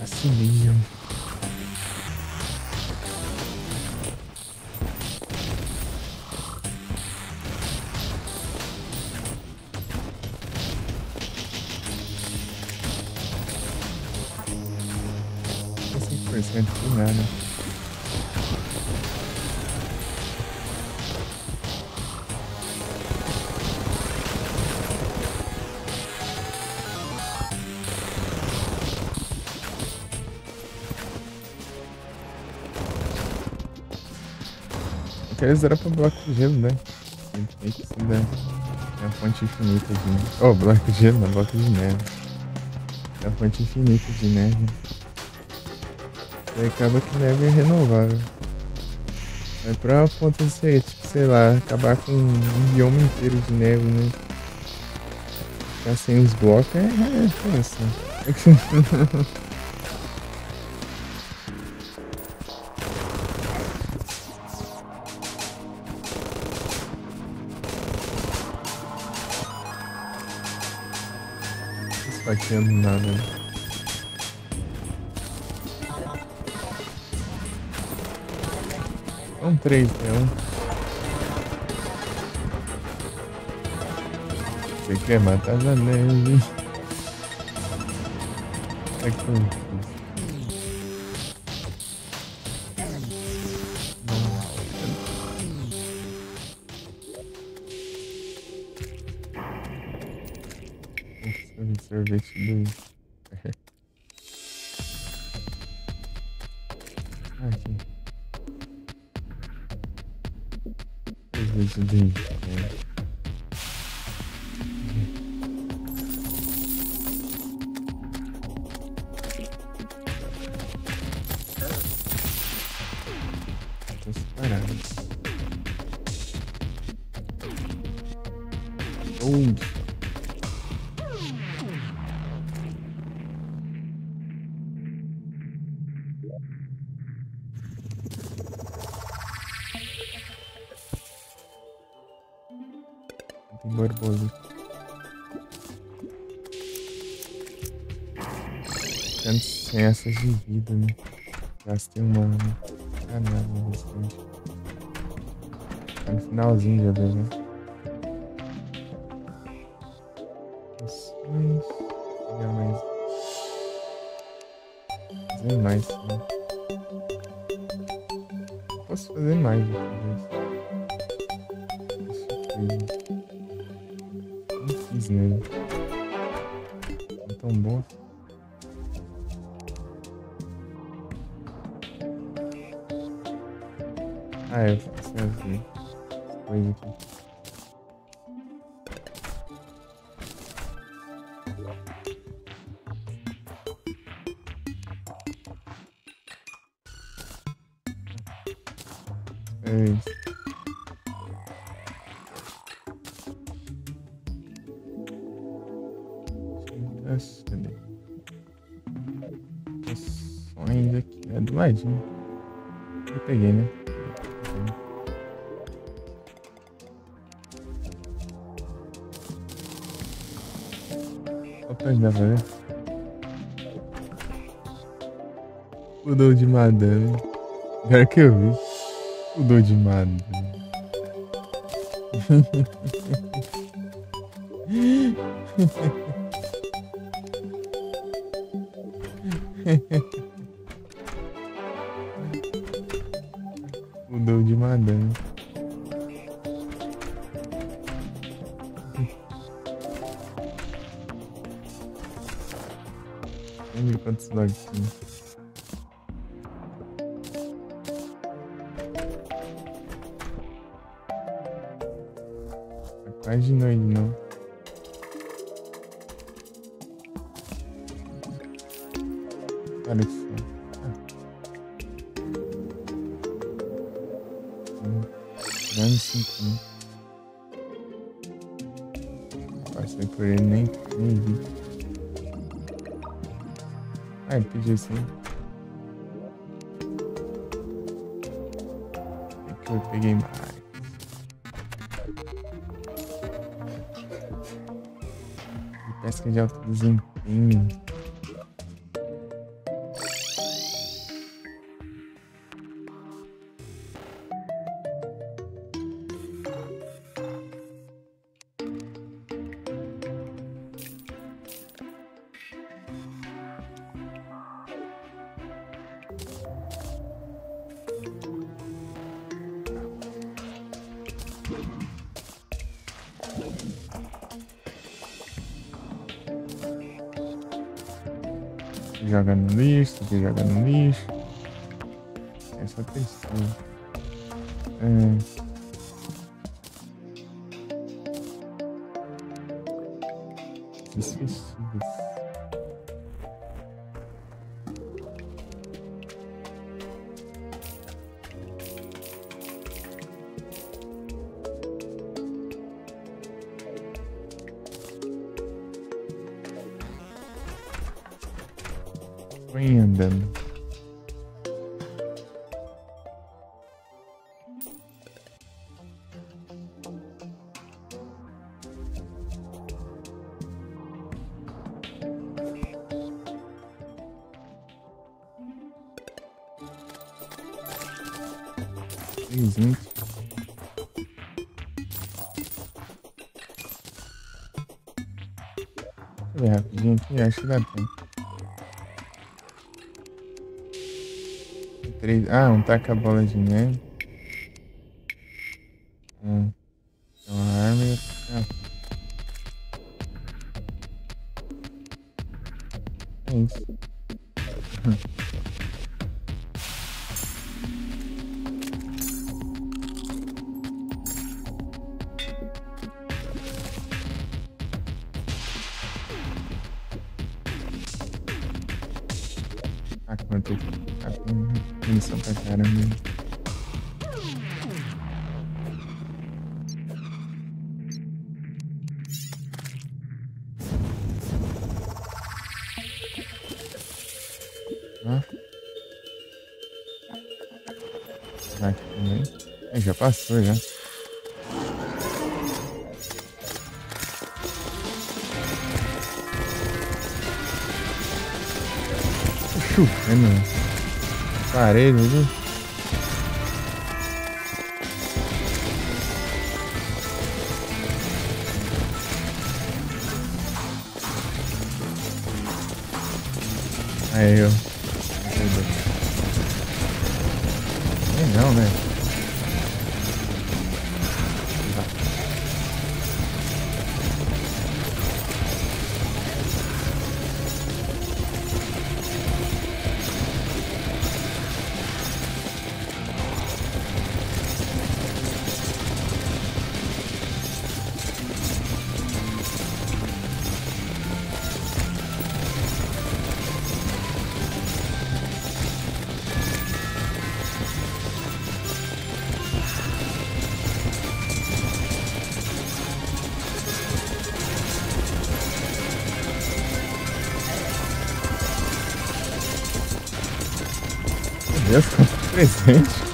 Assim mesmo. De nada. Eu quero zerar pra bloco de gelo, né? Tem que ser da fonte infinita de neve. Oh, bloco de gelo, não, bloco de neve. É a fonte infinita de neve. Aí acaba que neve é renovável. É pra acontecer, tipo, sei lá, acabar com um bioma inteiro de neve, né? Ficar sem os blocos é tenso. Esfaqueando nada, né? Um 3, né? Você quer matar a neve? É que foi difícil. Sorvete do... Aqui. Sorvete do... Tem borboleta. Ficando sem essas de vida, né? Gastei uma canada no restante. Tá no finalzinho já deu, né? Missões. Pegar mais. Fazer mais, sim. Posso fazer mais depois. Não fiz nele. Não tão bom. Ah, eu fiquei sem assim. Coisa aqui. É isso. Cadê? Missões aqui. É do ladinho. Eu peguei, né? Opa, dá pra ver? Mudou de madame. Agora que eu vi. Mudou de madame. Mudou de madame. Vamos ver quantos logs tem. Tá quase de noite, não. Olha só. Dando 5. Passei por ele, nem vi. Ah, ele pediu isso aí. É que eu peguei mais. E pesca de alto desempenho. Joga no lixo, aqui joga no lixo. É só textura. Esquecidos. Vem andando. Deixa eu ver rapidinho aqui, acho que dá tempo. 3. Ah, um taca-bola de neve. Uma arma e é isso. Ah, quanto aqui. Ah, tem munição pra caramba. Aqui também. Já passou já. Chovendo. Parede ali. Aí eu. Legal, né? Meu Deus, quanto presente.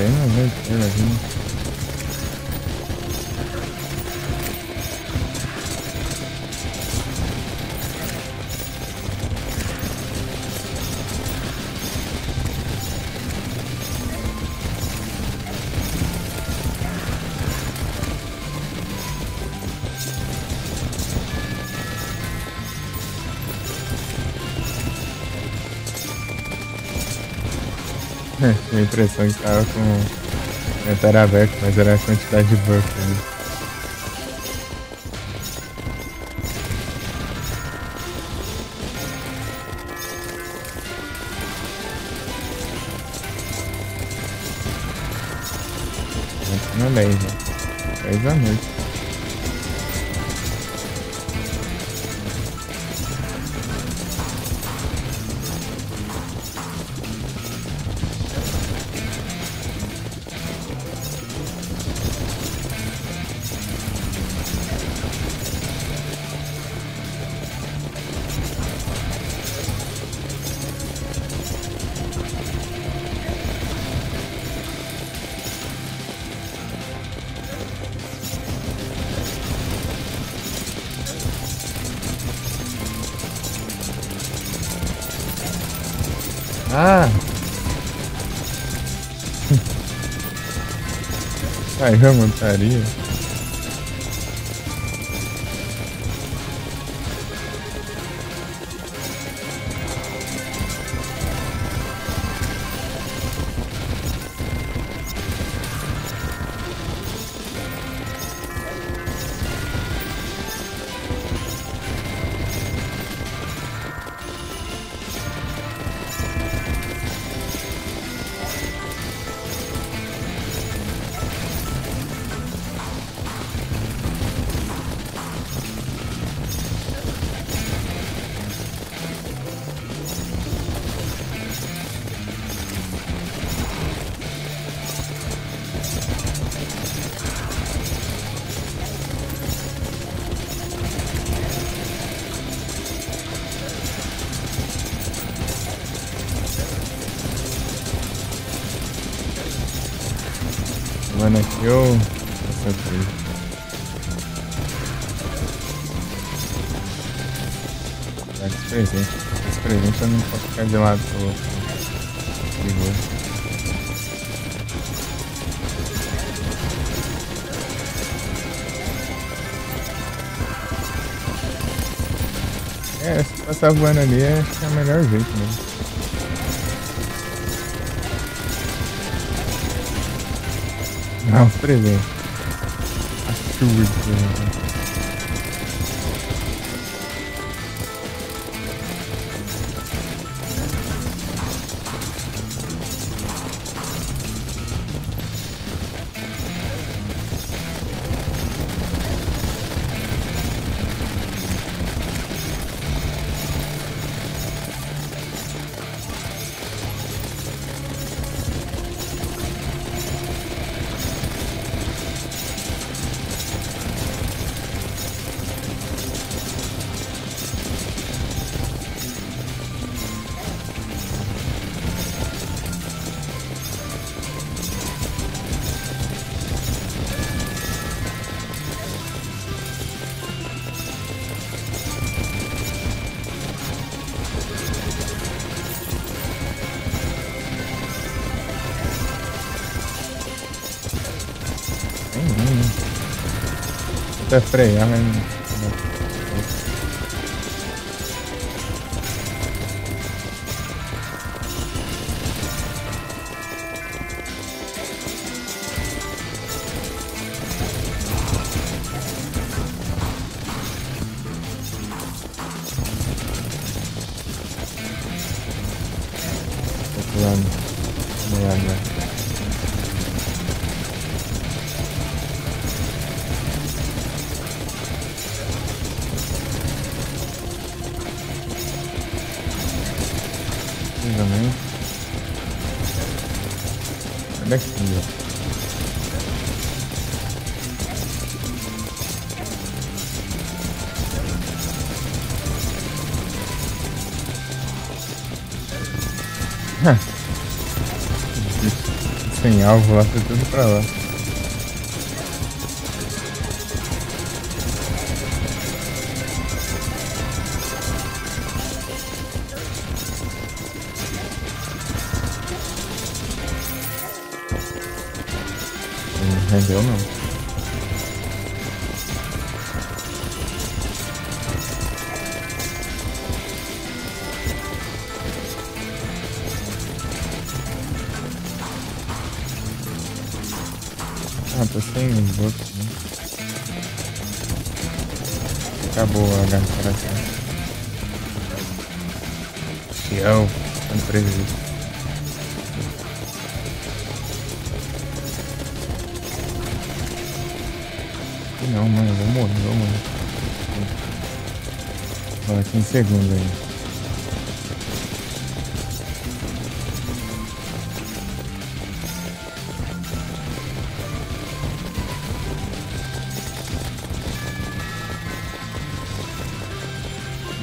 aí não veio ele aqui, né? Tinha a impressão que tava com o inventário aberto, mas era a quantidade de buff ali. Não 10, né? 10 da noite. Ah! Saiu a montaria. Mano, aqui eu... Nossa, coisa. Esse presente eu não posso ficar de lado pro outro. Perigoso. Se passar voando ali, acho que é o melhor jeito mesmo. Não, presente. A chuva de presente. Até frear, mas não. Tô pulando. Vamos lá. Também. Olha aqui, ó. sem alvo lá, foi tudo pra lá. Não rendeu não. Ah, tô sem os outros, né? Acabou a garra de coração. Fiel, tá no prejuízo. E não, mano, eu vou morrer. Fala 15 segundos aí.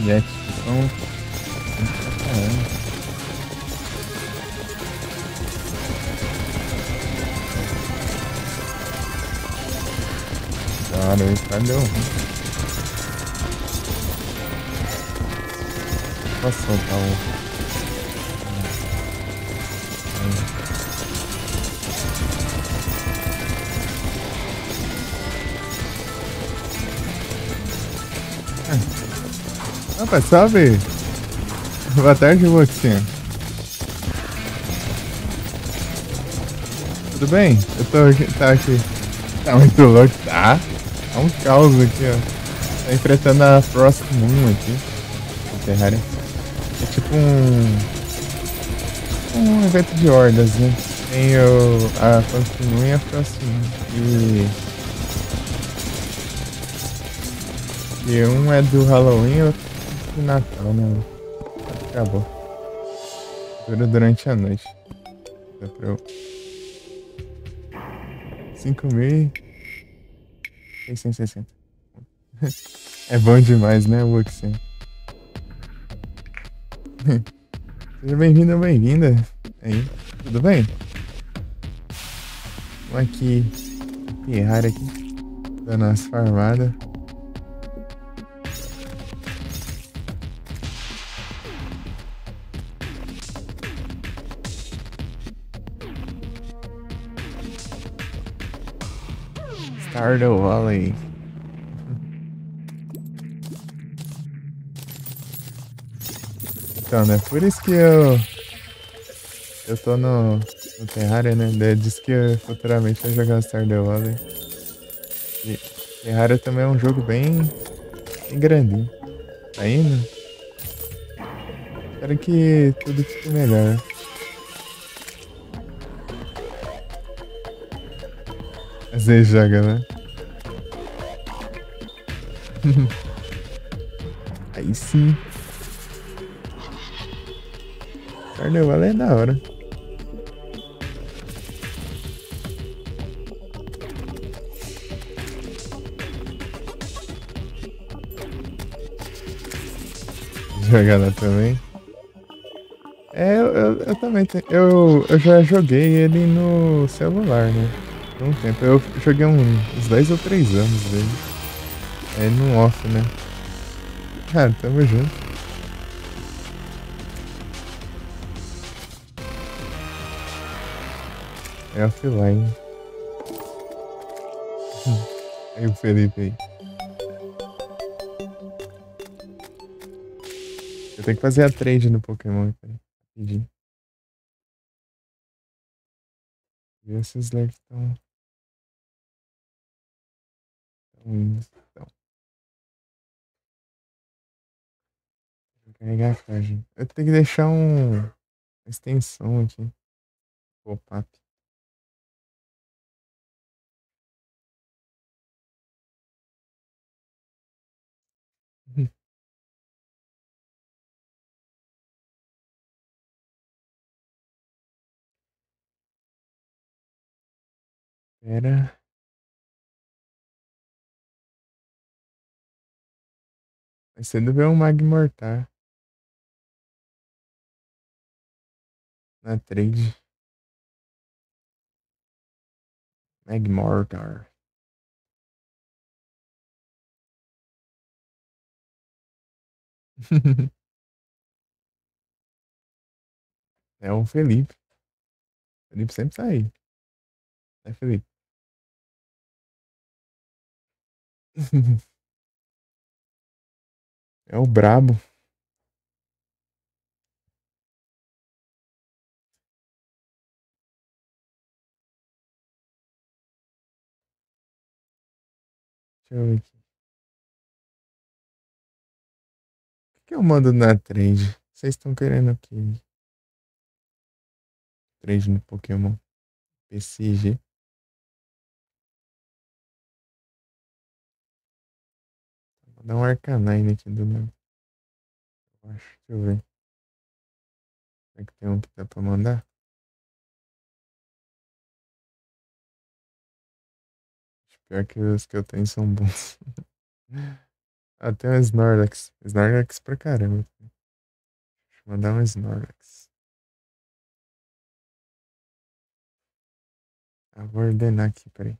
Jets são. Caramba. Claro, isso vai deu ruim. Posso soltar o. Rapaz, sabe? Boa tarde, Luxinha. Tudo bem? Eu tô aqui, tá aqui. Tá muito louco, tá? Tá um caos aqui, ó. Tá enfrentando a Frost Moon aqui. A Terraria. É tipo um evento de hordas, né? Tem a Frost Moon e a Frost Moon. E um é do Halloween e outro do Natal, né? Acabou. Dura durante a noite. Dá pra eu. 5.660. É bom demais, né, Wuxia? Seja bem-vindo ou bem-vinda. Aí, tudo bem? Vamos aqui. Ferrari aqui. Dando umas farmadas. Stardew Valley. Então, né? Por isso que eu tô no Terraria, né? Daí diz que futuramente vai jogar Stardew Valley. E Terraria também é um jogo bem grandinho. Tá indo? Espero que tudo fique melhor. Às vezes joga, né? Aí sim. Carnaval é da hora. Jogar lá também. É, eu também tenho. Eu já joguei ele no celular, né? Por um tempo. Eu joguei uns 10 ou 3 anos dele. É no off, né? Cara, tamo junto. É offline. Aí o Felipe aí. Eu tenho que fazer a trade no Pokémon, cara. Rapidinho. Ver se os leques estão indo. Então, vou carregar a caixa. Eu tenho que deixar uma extensão aqui. Pop-up. Pera. Vai cedo ver um Magmortar na trade. Magmortar. É o Felipe. Felipe sempre tá aí. É Felipe. É o brabo. Deixa eu ver aqui. O que eu mando na trade? Vocês estão querendo o quê? Trade no Pokémon. PCG. Vou dar um Arcanine aqui do lado. Eu acho. Deixa eu ver. Será que tem um que dá pra mandar? Pior que os que eu tenho são bons. Ah, tem um Snorlax. Snorlax pra caramba. Deixa eu mandar um Snorlax. Ah, vou ordenar aqui, peraí.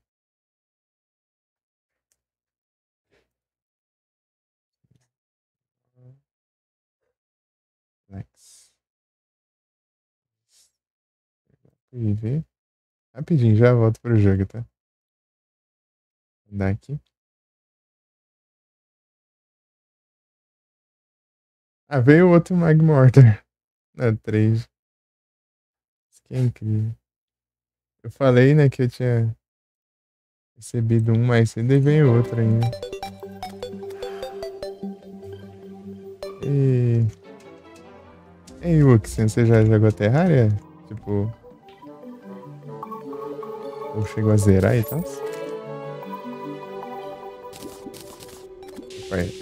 Lex. IV. Rapidinho, já volto pro jogo, tá? Vou dar aqui. Ah, veio outro Magmortar. Na 3. Isso que é incrível. Eu falei, né, que eu tinha recebido um mais cedo e veio outro ainda. E... Ei, Wuxen, você já jogou Terraria? Tipo... Ou chegou a zerar e tal?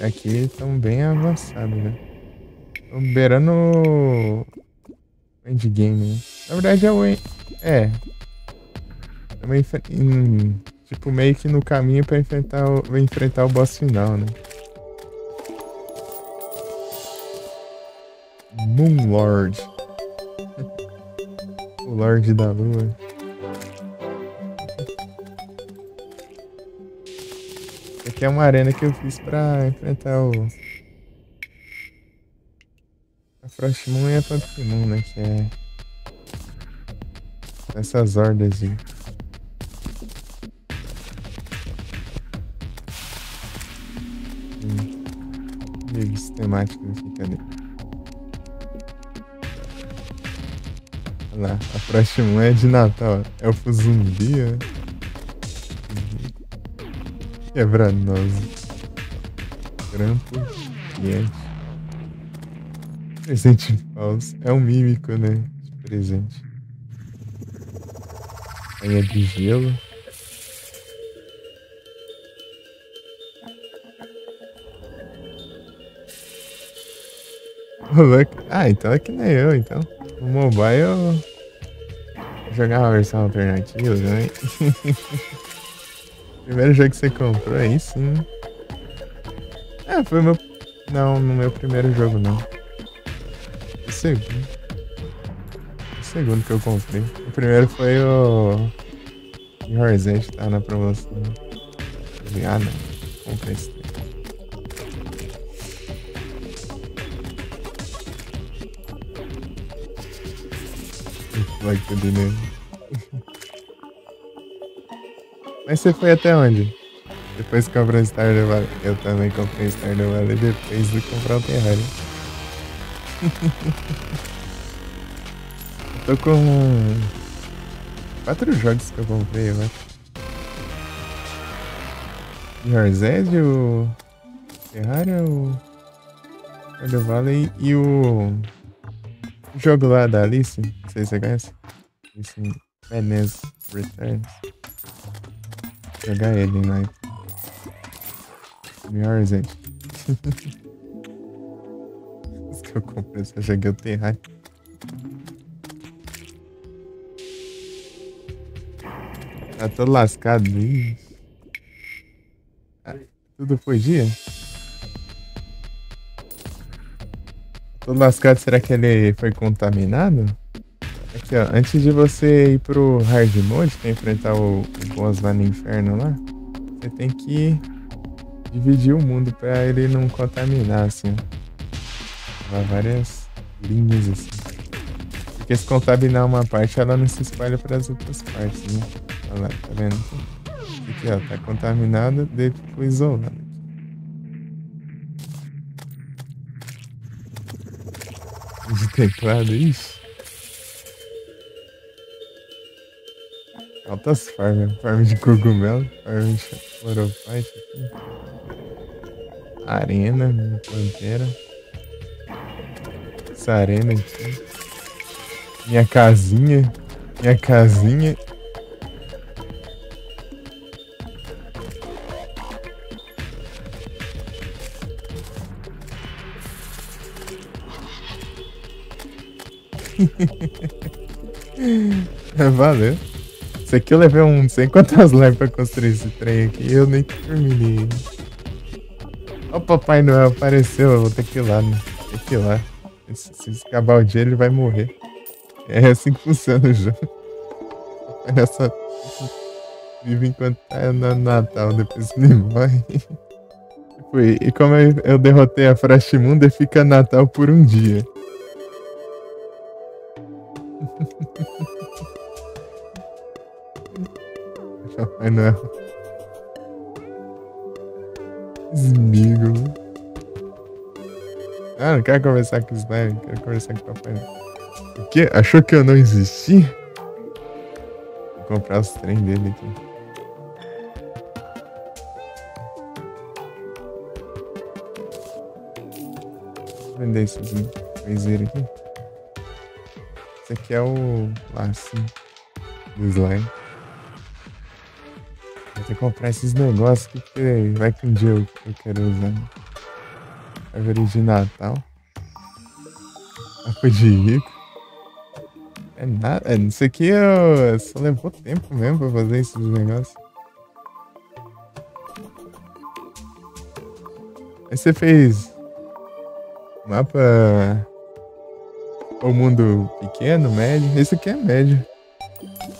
Aqui estão bem avançados, né? Estão beirando o endgame, né? Na verdade é o... É. Também, tipo, meio que no caminho pra enfrentar o boss final, né? Moonlord. O Lorde da Lua. Aqui é uma arena que eu fiz pra enfrentar a Frostmoon e a Pumpmoon, né? Que é essas hordas aí. Livros temáticos aqui, cadê? Olha lá, a Frostmoon é de Natal. Elfo zumbi, ó. Quebranoso. Trampo. Yes. Presente falso. É um mímico, né? De presente. Aí de gelo. Ah, então é que nem eu, então. No mobile eu jogava a versão alternativa, né? Primeiro jogo que você comprou, aí sim. É, foi meu... Não, no meu primeiro jogo não. O segundo. O segundo que eu comprei. O primeiro foi o... Horizon, tá na promoção. Ah, não. Comprei esse tempo. Like the dinheiro. Mas você foi até onde? Depois que comprou Stardew Valley. Eu também comprei Stardew Valley depois de comprar o Terraria. Eu tô com 4 jogos que eu comprei, eu acho. Yarzed, o Terraria, o Stardew Valley e o jogo lá da Alice, não sei se você conhece. Alice Madness Returns. Vou jogar ele, né? Yarzed. Os que eu comprei, só joguei o Terraria. Tá todo lascado. Ah, tudo foi dia? Todo lascado, será que ele foi contaminado? Aqui, ó. Antes de você ir pro hard mode, pra enfrentar o boss lá no inferno lá, você tem que dividir o mundo pra ele não contaminar, assim. Há várias linhas, assim. Porque se contaminar uma parte, ela não se espalha para as outras partes, né? Olha lá, tá vendo? Aqui, ó, tá contaminado, daí ficou isolado. De teclado, ixi. Altas farms, farm de cogumelo, farm de chlorophyte aqui. Arena, pantera. Essa arena aqui. Minha casinha. Minha casinha. Valeu. Isso aqui eu levei não sei quantas lives pra construir esse trem aqui e eu nem terminei. Ó, o Papai Noel apareceu, eu vou ter que ir lá, né? Tem que ir lá. Se acabar o dia, ele vai morrer. É assim que funciona o jogo. Olha só. Vive enquanto tá no Natal, depois ele morre. E como eu derrotei a Frostmunda, fica Natal por um dia. Papai Noel. Esmigo. Ah, não quero conversar com o Slime, quero conversar com o Papai Noel. O quê? Achou que eu não existi? Vou comprar os trem dele aqui. Vou vender esses coiseiros aqui. Esse aqui é o lacinho do slime. Vou ter que comprar esses negócios aqui, porque vai que um dia eu quero usar. Árvore de Natal. Mapa de rico. É nada. Isso aqui só levou tempo mesmo pra fazer esses negócios. Aí você fez mapa. O mundo pequeno, médio. Esse aqui é médio.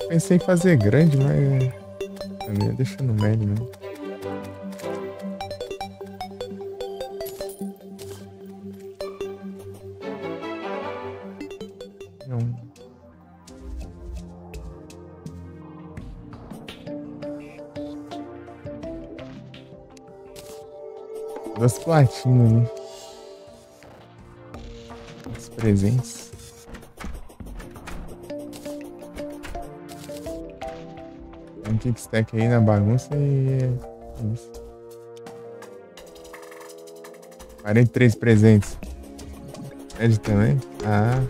Pensei em fazer grande, mas. Deixa no médio mesmo. Não. Duas platinhas, né? Os presentes. Tem um kickstack aí na bagunça e é isso. 43 presentes. Pede também? Ah.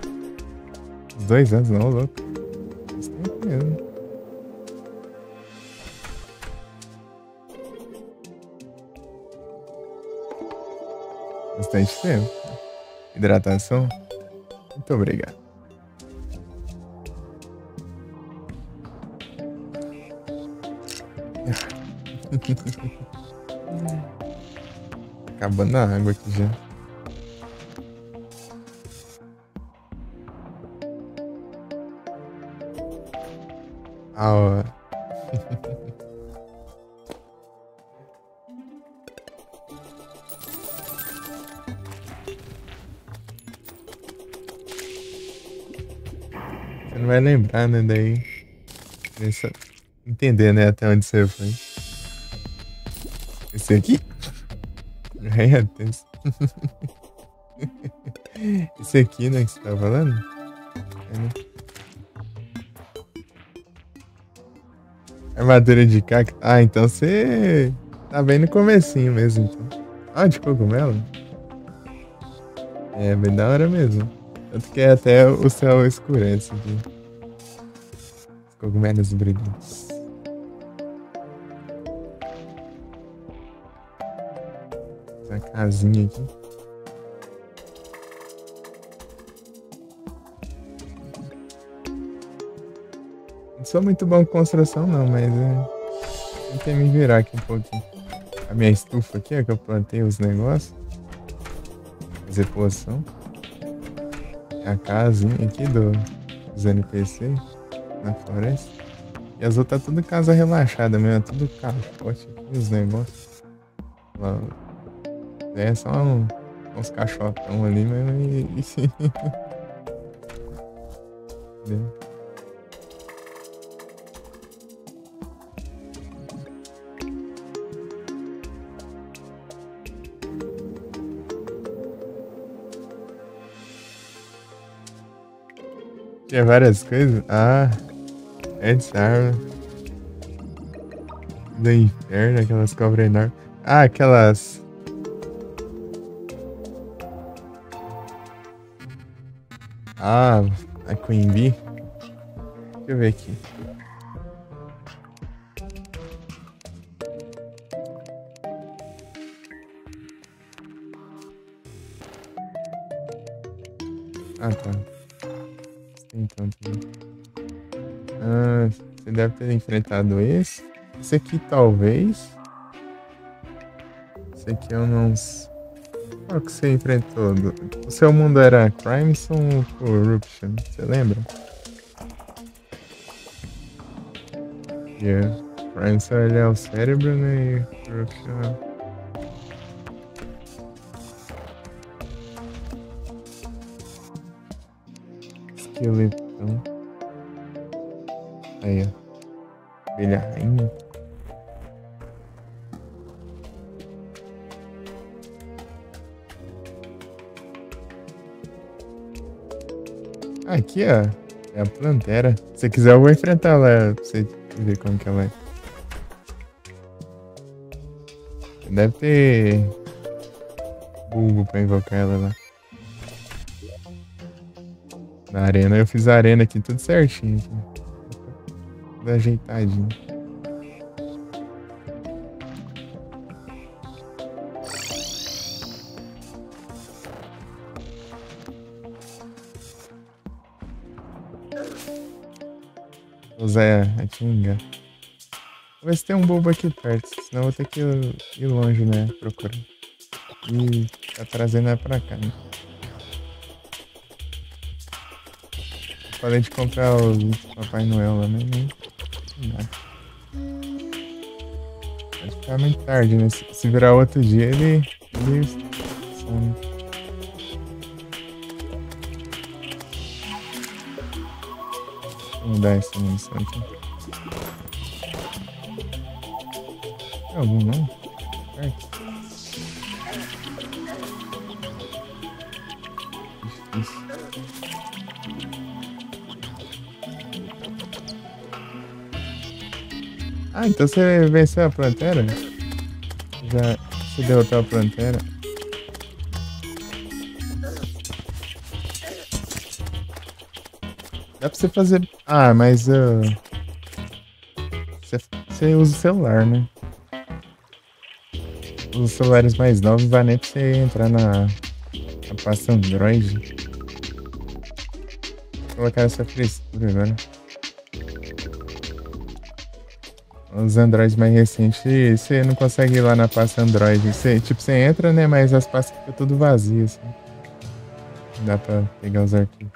Uns 2 anos, não, louco. Isso tem mesmo. Bastante tempo. Hidratação. Muito obrigado. Acabando a água aqui já. A hora. Você não vai lembrar, né? Daí. Entender, né? Até onde você foi. Esse aqui? É tenso. Esse aqui, né? Que você tá falando? É, né? Armadura de cacto. Ah, então você tá bem no comecinho mesmo, então. Ah, de cogumelo? É, bem da hora mesmo. Tanto que até o céu escurece aqui. Os cogumelos brilhantes. Essa casinha aqui. Não sou muito bom com construção não, mas tentei me virar aqui um pouquinho. A minha estufa aqui, ó, que eu plantei os negócios. Fazer poção. A casinha aqui os NPC na floresta. E as outras tudo casa relaxada mesmo, tudo caixote aqui, os negócios. Lá, é só uns caixotão ali mesmo e. Entendeu? Tinha várias coisas? Ah, Ed's Arma. Do inferno, aquelas cobras enormes. Ah, aquelas. Ah, a Queen Bee. Deixa eu ver aqui. Ah, tá. Então, ah, você deve ter enfrentado esse. Esse aqui talvez. Esse aqui eu não. Qual que você enfrentou? O seu mundo era Crimson ou Corruption? Você lembra? Yeah. Crimson ele é o cérebro, né? E Corruption é. Esqueletão. Aí, ó. Abelha rainha. Aqui, ó. É a Plantera. Se quiser, eu vou enfrentar ela pra você ver como que ela é. Deve ter bulbo pra invocar ela lá. Na arena, eu fiz a arena aqui tudo certinho. Tudo ajeitadinho. Vou usar a Kinga. Vou ver se tem um bulbo aqui perto, senão eu vou ter que ir longe, né? Procurar. E tá trazendo ela pra cá, né? Falei de comprar o Papai Noel lá, né? Não dá. Vai ficar muito tarde, né? Se virar outro dia, ele some. Deixa eu mudar essa munição aqui. Tem algum não? Perto. Difícil. Ah, então você venceu a Plantera? Já se derrotou a Plantera? Dá pra você fazer... Ah, mas... Você usa o celular, né? Os celulares mais novos vai nem pra você entrar na pasta Android. Vou colocar essa frescura agora. Os Androids mais recentes, você não consegue ir lá na pasta Android. Você entra, né? Mas as pastas ficam tudo vazias. Assim. Não dá pra pegar os arquivos.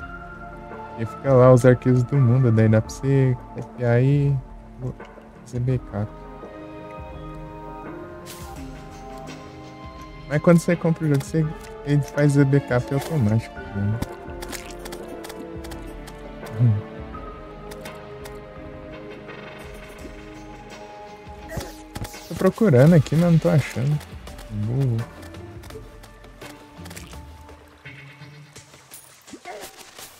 E fica lá os arquivos do mundo, daí dá pra você copiar e fazer backup. Mas quando você compra o jogo, ele faz o backup automático. Né? Tô procurando aqui, mas não tô achando. Burro.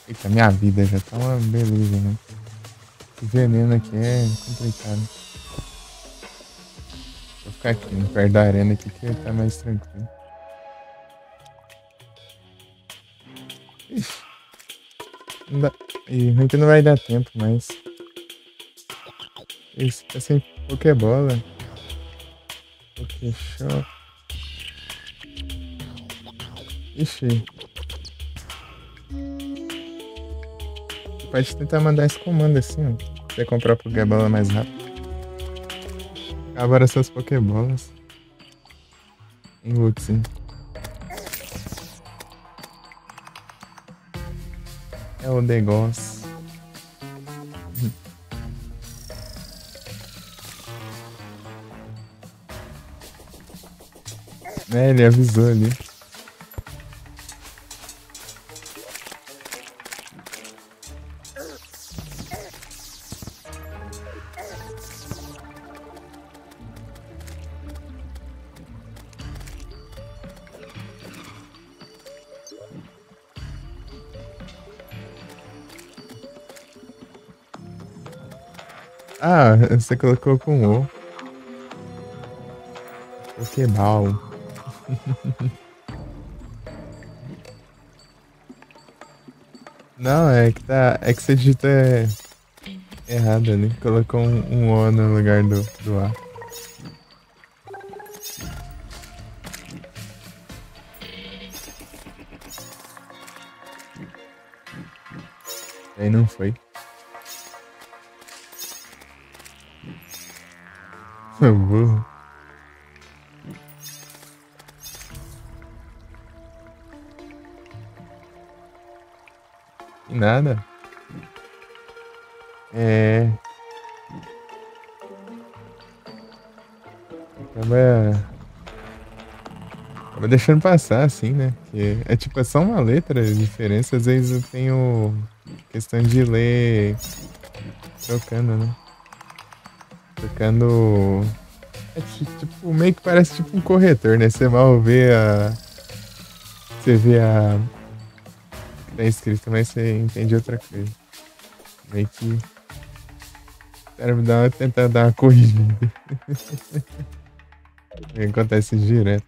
Eita, minha vida já tá uma beleza, né? O veneno aqui é complicado. Vou ficar aqui, perto da arena aqui, que tá mais tranquilo. Ixi. Não dá... E ruim que não vai dar tempo, mas... Isso, tá sem Pokébola. Pokéshop. Ixi. Pode tentar mandar esse comando assim, ó. Pra você comprar a Pokébola mais rápido. Agora suas Pokébolas. Em Luxin. É o negócio. É, ele avisou ali. Ah, você colocou com O. Pokéball. Não, é que tá. É que você digita errado ali. Colocou um O no lugar do A. Aí não foi. Burro. E nada. É. Acaba deixando passar, assim, né? Que é tipo, é só uma letra de diferença. Às vezes eu tenho questão de ler trocando, né? Trocando. É tipo, meio que parece tipo um corretor, né? Você mal vê a. Você vê a. O que tá escrito, mas você entende outra coisa. Meio que. Quero tentar dar uma corrigida. Acontece direto.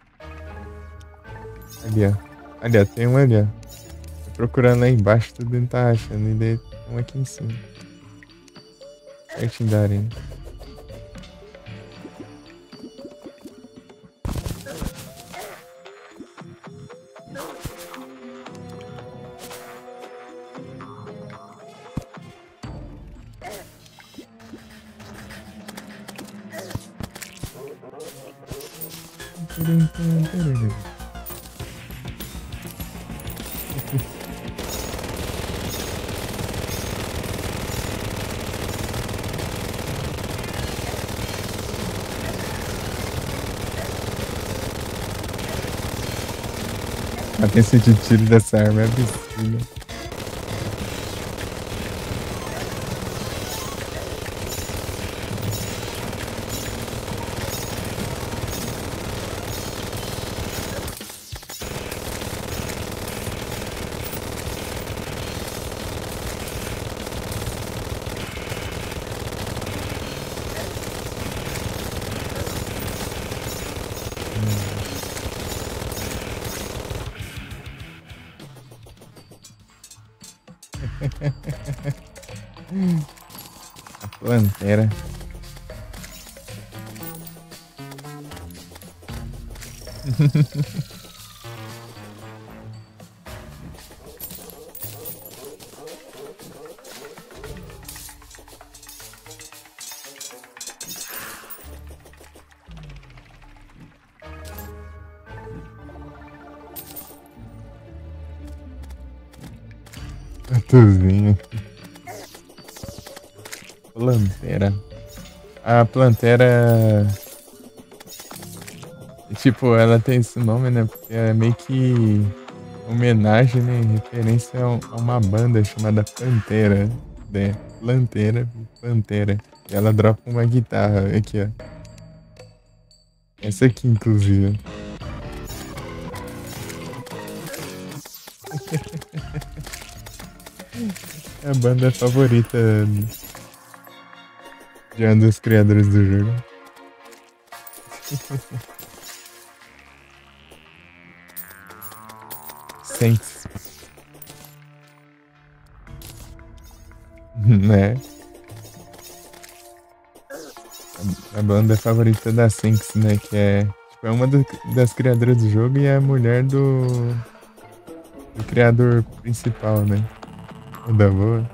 Ali, ó. Ali, ó. Tem um ali, ó. Tô procurando lá embaixo, tudo não tá achando. E daí tem um aqui em cima. Pertinho da arena. A potência de tiro dessa arma é absurda. A Plantera. Tatuzinho. Plantera. A Plantera. Tipo, ela tem esse nome, né? Porque é meio que homenagem, né? Em referência a uma banda chamada Pantera. Né? Plantera, Pantera. E ela dropa uma guitarra aqui, ó. Essa aqui, inclusive. É a banda favorita de um dos criadores do jogo. Saints. Né? A banda favorita da Saints, né? Que é, tipo, é uma das criadoras do jogo e é a mulher do criador principal, né? O da boa.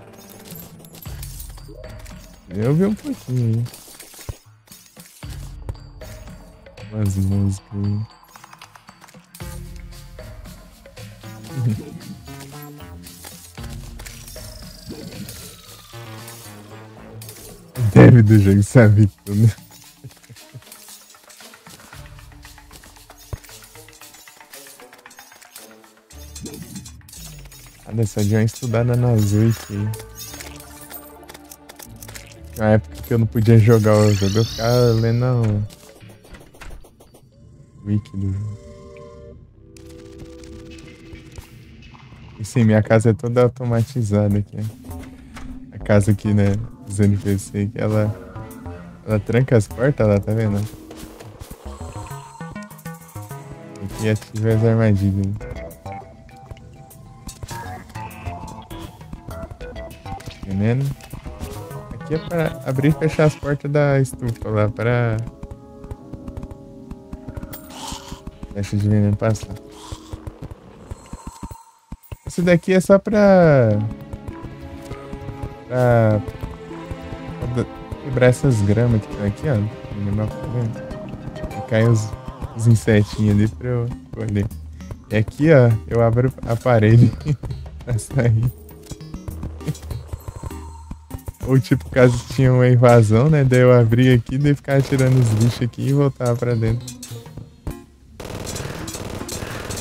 Eu vi um pouquinho aí. Umas músicas aí. O dev do jogo sabe tudo. Ah, dessa de uma estudada nas wiki. Na época que eu não podia jogar o jogo, eu ficava lendo o wiki do jogo. E sim, minha casa é toda automatizada aqui. A casa aqui, né, dos NPC, que ela tranca as portas lá, tá vendo? Aqui ativa as armadilhas. Veneno. Aqui é para abrir e fechar as portas da estufa lá, para caixa de veneno passar. Esse daqui é só pra quebrar essas gramas que tem aqui, ó. No animal, tá vendo? E cai os insetinhos ali pra eu colher. E aqui, ó, eu abro a parede pra sair. Ou tipo, caso tinha uma invasão, né? Daí eu abria aqui, daí ficava tirando os bichos aqui e voltava pra dentro.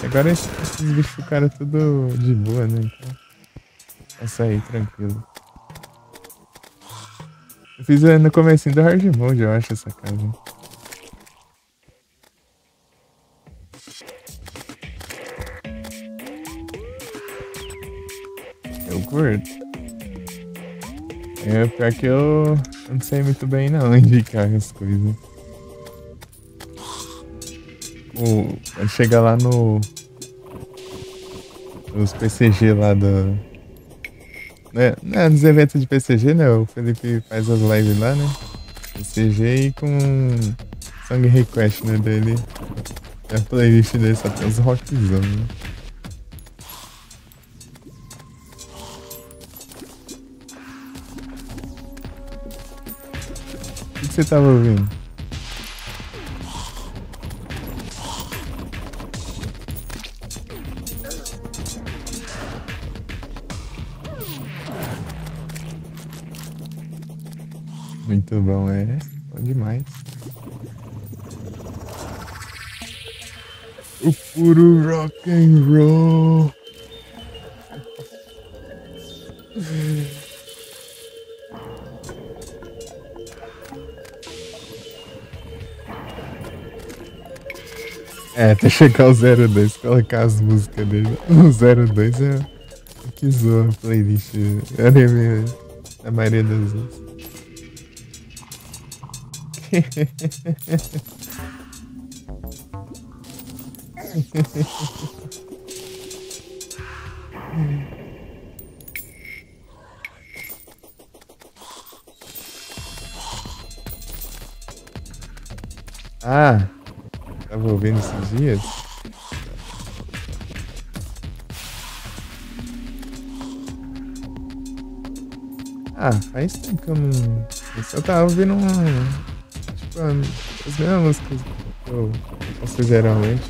Agora esses bichos ficaram tudo de boa, né? Então, vai sair tranquilo. Eu fiz no comecinho do hard mode, eu acho, essa casa. Eu curto. É, pior que eu não sei muito bem não indicar as coisas. Quando chega lá nos PCG lá do... Né, nos eventos de PCG, né? O Felipe faz as lives lá, né? PCG e com Song Request, né? Dele. A playlist dele só tem os rockzão, né? O que você tava ouvindo? Muito bom, é. Bom demais. O puro rock and roll. É, até chegar o 02, colocar as músicas dele. O 02 é o que zoa a playlist anime a maioria das vezes. Ah, tava ouvindo esses dias. Ah, faz tempo que eu não. Eu só tava ouvindo tipo, as mesmas músicas que eu ouço geralmente.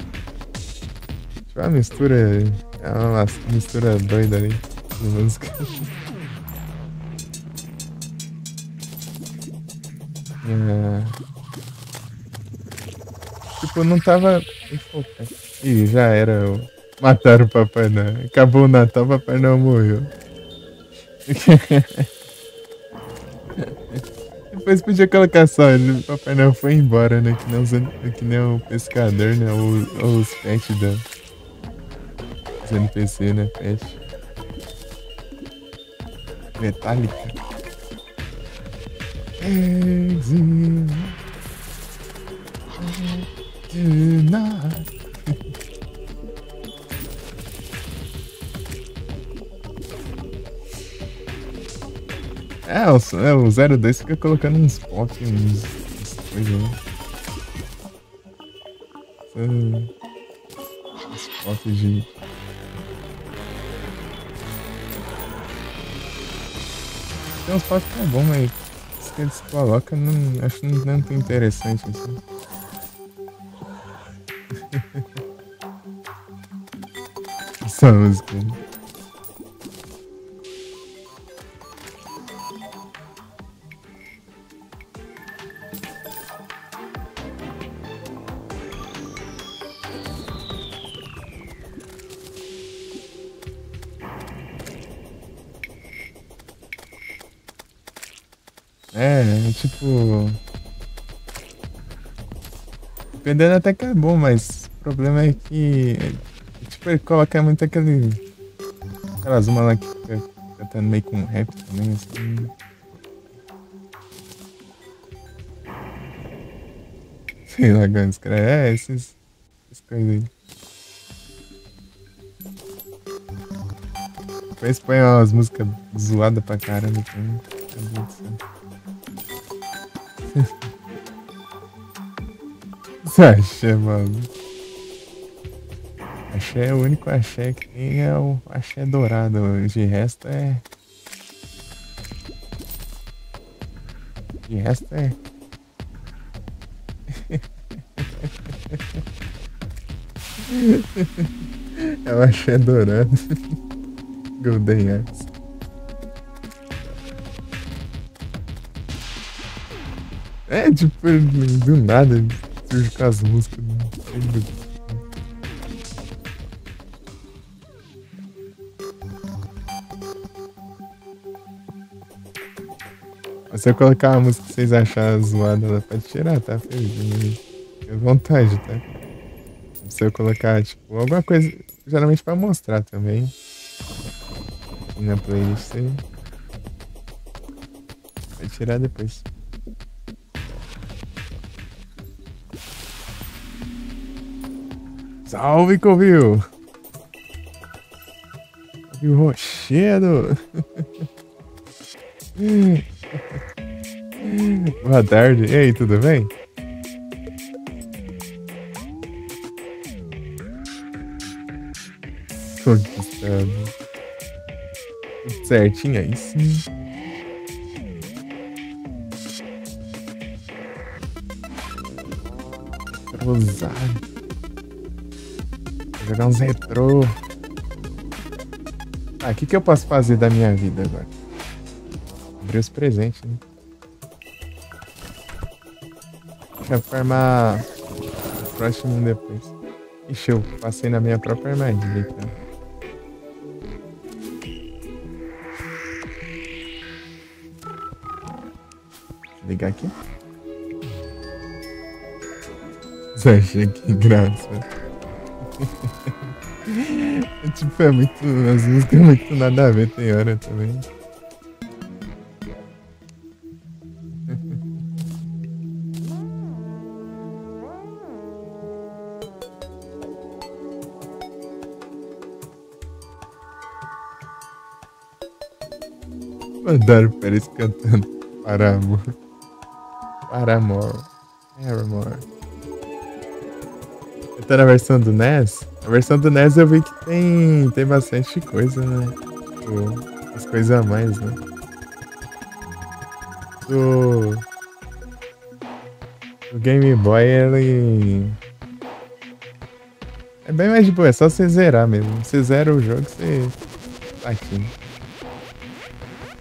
Tipo, uma mistura. É uma mistura doida ali de música. Tipo, não tava. Ih, já era. Mataram o Papai Noel. Acabou o Natal, o Papai Noel morreu. Depois podia colocar só ele. O Papai Noel foi embora, né? Que nem o pescador, né? Os pets os NPC, né? Pet. Metallica. Exit. Tonight. O 02 fica colocando uns pop, uns coisas, né? Uns pop de. Tem uns pop que é bom, mas os que eles colocam não acho não tão interessante assim. Essa música. Tipo. Dependendo até que é bom, mas o problema é que. Tipo, ele coloca muito aquelas uma lá que fica cantando meio com rap também, assim. Sei lá como escreve. Essas coisas aí. Depois põe umas músicas zoadas pra caramba também. Meu Deus do céu. Isso é axé, mano. Axé é o único axé que tem, é o axé dourado. De resto é. De resto é. É o axé dourado. Golden Axe. É, tipo, do nada surge com as músicas. Se eu colocar uma música que vocês acharem zoada, ela pode tirar, tá? Fica à vontade, tá? Se eu colocar, tipo, alguma coisa, geralmente pra mostrar também. E na playlist você vai tirar depois. Salve, Covil! Covil Rochedo! Boa tarde. E aí, tudo bem? Conquistado. Tudo certinho aí, sim. Rosado. Vou jogar uns retrô. Ah, o que eu posso fazer da minha vida agora? Abrir os presentes, né? Deixa eu farmar o próximo depois. Ixi, eu passei na minha própria armadilha, então. Deixa eu ligar aqui. Você acha que graça? Tipo, é muito. As músicas é muito nada a ver, tem hora também. Mandaram Pérez cantando Paramore. Paramore. Eu tô na versão do NES. A versão do NES eu vi que tem bastante coisa, né? Tipo, as coisas a mais, né? O Game Boy, ele... É bem mais de boa, é só você zerar mesmo. Você zera o jogo, você... Tá aqui.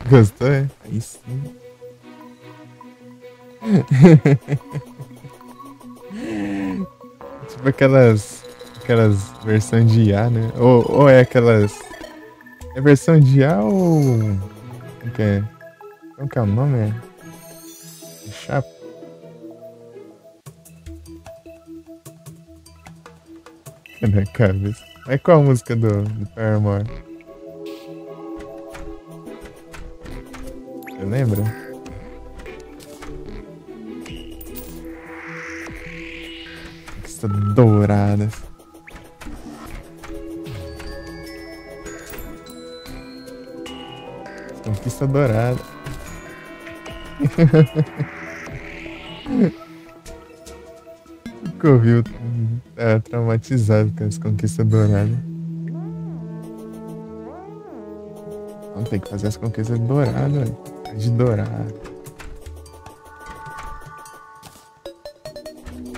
Gostou, é? Aí sim. Tipo aquelas versões de IA, né? Ou é aquelas... É versão de IA ou... Como que é o nome? É chapa? Na cabeça. Mas qual a música do Paramore? Você lembra? Conquista dourada. Conquista dourada. O Covil tá traumatizado com as conquistas douradas. Vamos ter que fazer as conquistas douradas, velho. De dourado.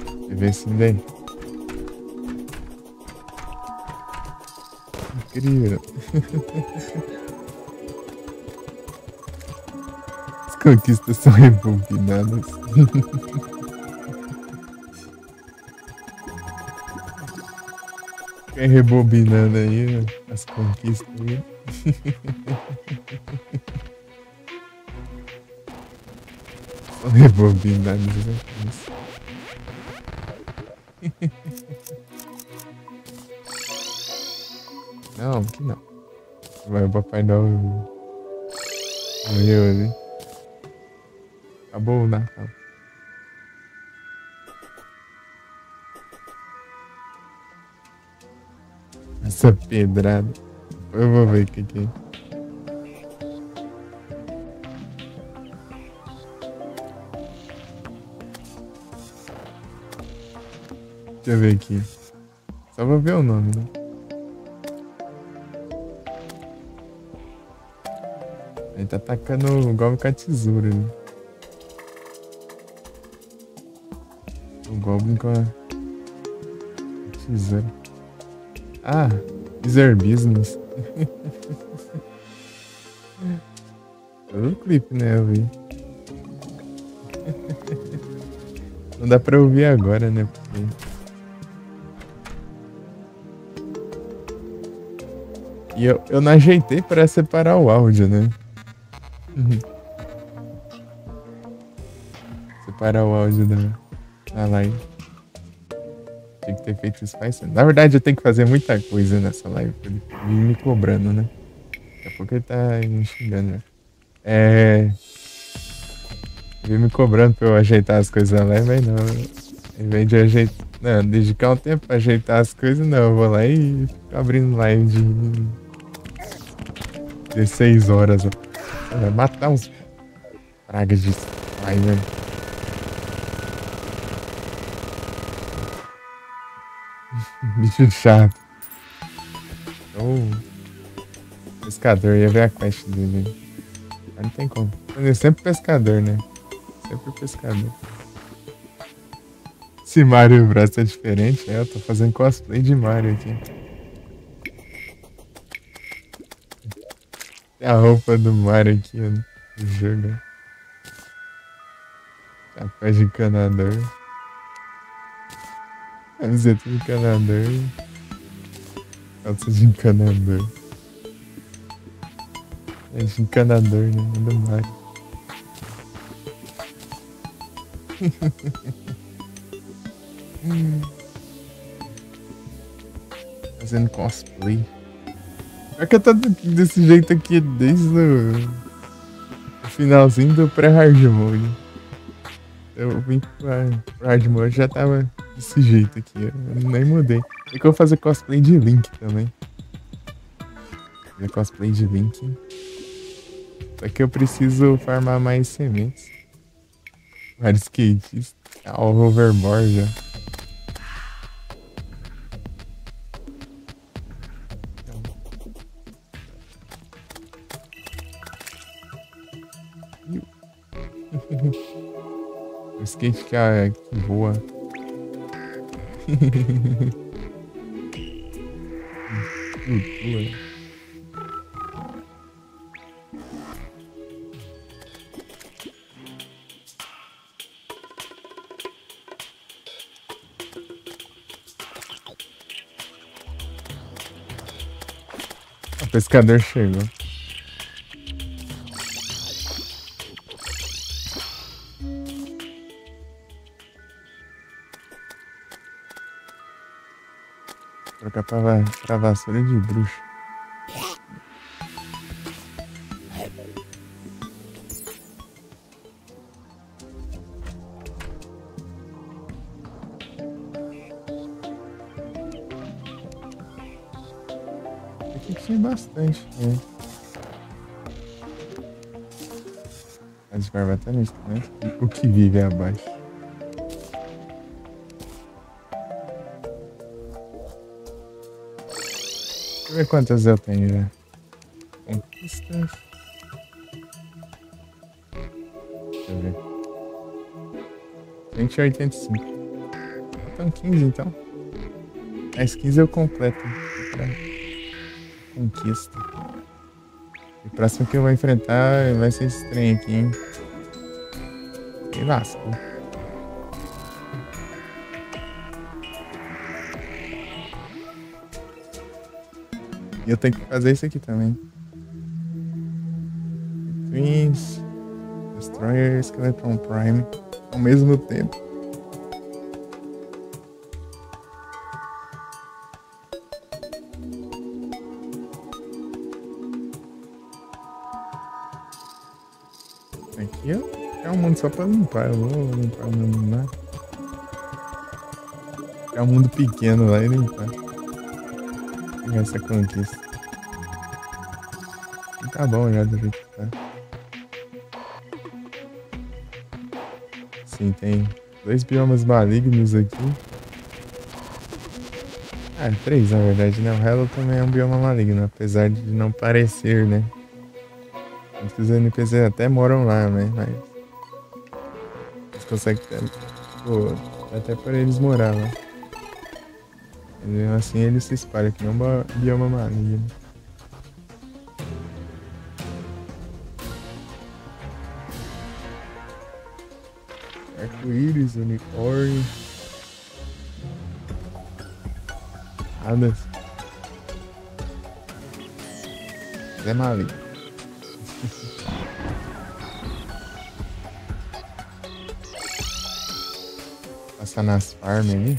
Deixa eu ver se vem. Incrível. As conquistas são rebobinadas. Fica rebobinando aí, né? As conquistas aí. Rebobinar isso. Não, que não. Vai o Papai Noel. Morreu ali. Acabou o Natal. Essa pedrada. Eu vou ver o que é. Deixa eu ver aqui. Só vou ver o nome, né? Ele tá atacando o Goblin com a tesoura ali. O Goblin com a tesoura. Ah, Easer Business. Todo clipe, né? Eu vi. Não dá pra ouvir agora, né? Porque... E eu não ajeitei pra separar o áudio, né? Separar o áudio da live. Tinha que ter feito isso faz tempo. Na verdade, eu tenho que fazer muita coisa nessa live. Ele vive me cobrando, né? Daqui a pouco ele tá me xingando, né? Vive me cobrando pra eu ajeitar as coisas na live, mas não. Em vez de ajeitar. Não, dedicar um tempo pra ajeitar as coisas, não. Eu vou lá e fico abrindo live de 16 horas. Vai matar uns pragas de live, né? Bicho chato. Pescador, ia ver a quest dele. Mas não tem como. Ele é sempre pescador, né? Sempre pescador. Esse Mario Bros é diferente, eu tô fazendo cosplay de Mario aqui. Tem a roupa do Mario aqui, ó, no jogo. Chapéu de encanador. Camiseta de encanador. Calça de encanador. É de encanador, né? É do Mario. Fazendo cosplay. Pior que eu tô desse jeito aqui desde o finalzinho do pré-hard mode. Eu vim pro hard mode, já tava desse jeito aqui. Eu nem mudei. É que eu vou fazer cosplay de Link também. Fazer cosplay de Link. Só que eu preciso farmar mais sementes. Vários skatistas. Ah, o hoverboard já. O skate que voa. O pescador chegou. Trocar pra vassoura de bruxo. Aqui tinha bastante, né? As barbatanas, né? O que vive abaixo. Deixa eu ver quantas eu tenho já. Conquistas. Deixa eu ver. 185. Faltam 15 então. Mais 15 eu completo. Pra conquista. E o próximo que eu vou enfrentar vai ser esse trem aqui, hein? E lascou. E eu tenho que fazer isso aqui também. Twins. Destroyer e Skeleton Prime ao mesmo tempo. Aqui é um mundo só pra limpar. Eu vou limpar o meu mundo lá. É um mundo pequeno lá e limpar. Pegar essa conquista. E tá bom já do jeito que tá. Sim, tem 2 biomas malignos aqui. Ah, 3 na verdade, né? O Hello também é um bioma maligno, apesar de não parecer, né? Muitos NPCs até moram lá, né? Mas eles conseguem até, pô, até para eles morar lá. Mas assim eles se espalham, que não é um bioma maligno. Arco-íris, unicórnio. Hadas. É maligno. Passar nas farms ali.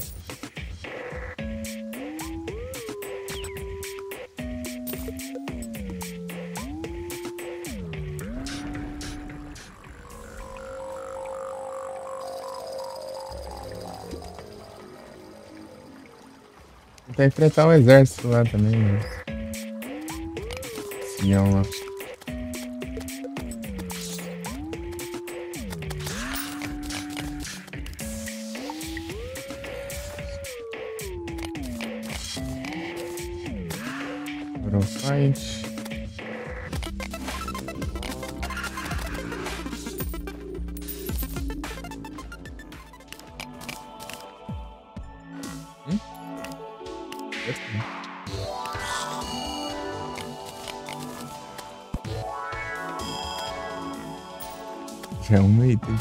Tentar enfrentar o exército lá também, né? Sião lá. Fight. Já é uma item.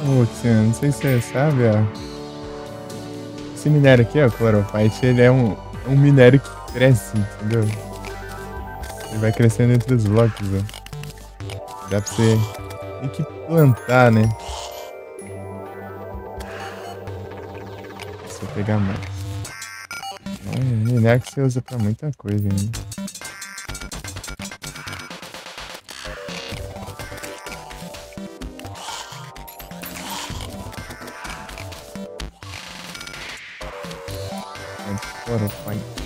Ô, Luciano, não sei se você sabe, ó. Esse minério aqui, ó, Chlorophyte, ele é um minério que cresce, entendeu? Ele vai crescendo entre os blocos, ó. Dá pra você... Tem que plantar, né? Deixa eu pegar mais. É um minério que você usa pra muita coisa, hein? Chlorophyte.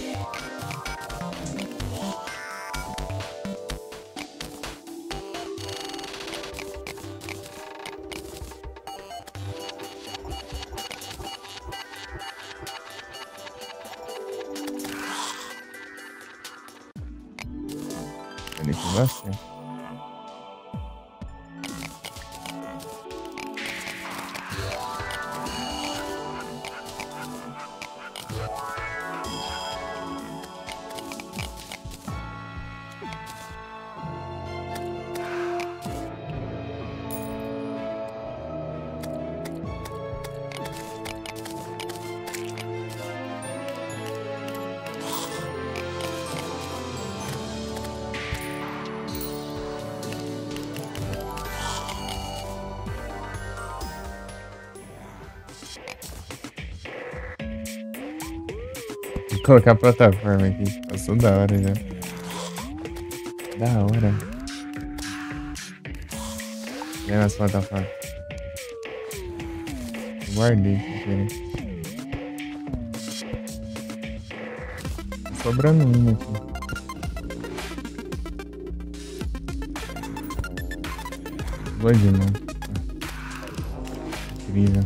Ali com bastante. Vou colocar a plataforma aqui. Passou da hora já. Da hora. Vem nas plataformas. Guardei aqui. Tá sobrando uma aqui. Boa demais. Incrível.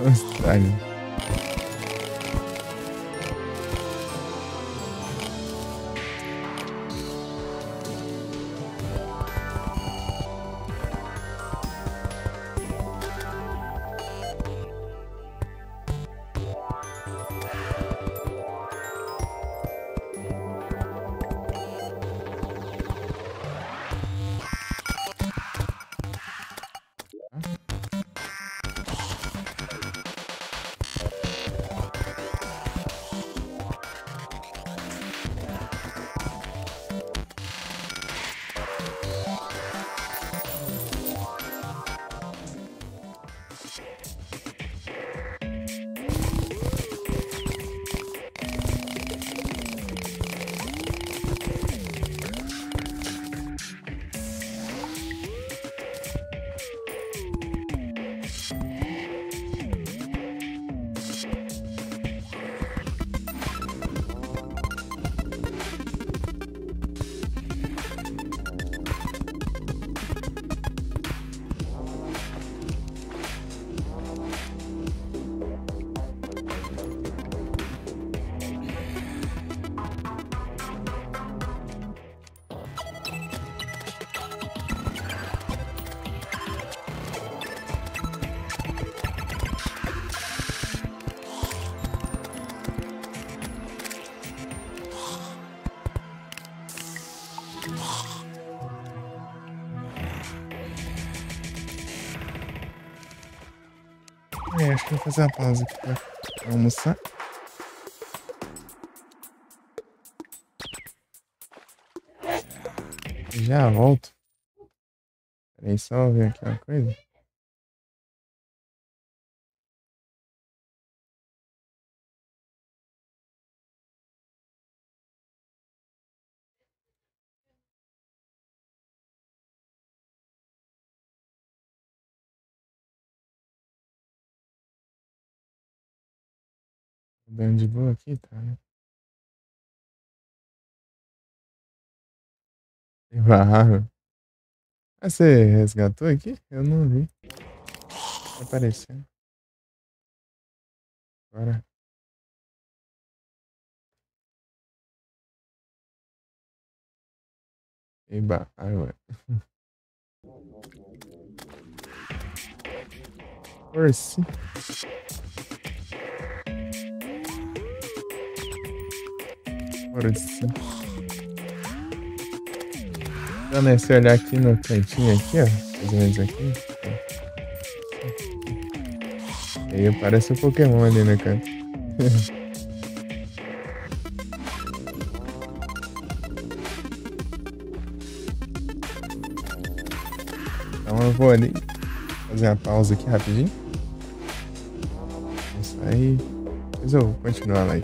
Austrália. Acho que vou fazer uma pausa aqui pra almoçar. Já volto. Peraí, só ver aqui uma coisa. Bem de boa aqui, tá, né? Tem barro. Ah, você resgatou aqui? Eu não vi. Tá aparecendo. Agora. Tem barro, ué. Force. Force. Então, né, se olhar aqui no cantinho aqui, ó, mais ou menos aqui. Ó. Aí aparece o Pokémon ali no canto. Então eu vou ali fazer uma pausa aqui rapidinho. Isso aí. Depois eu vou continuar lá aí.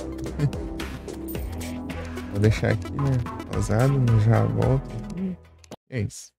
Vou deixar aqui, né? Pausado, já volto aqui. É isso.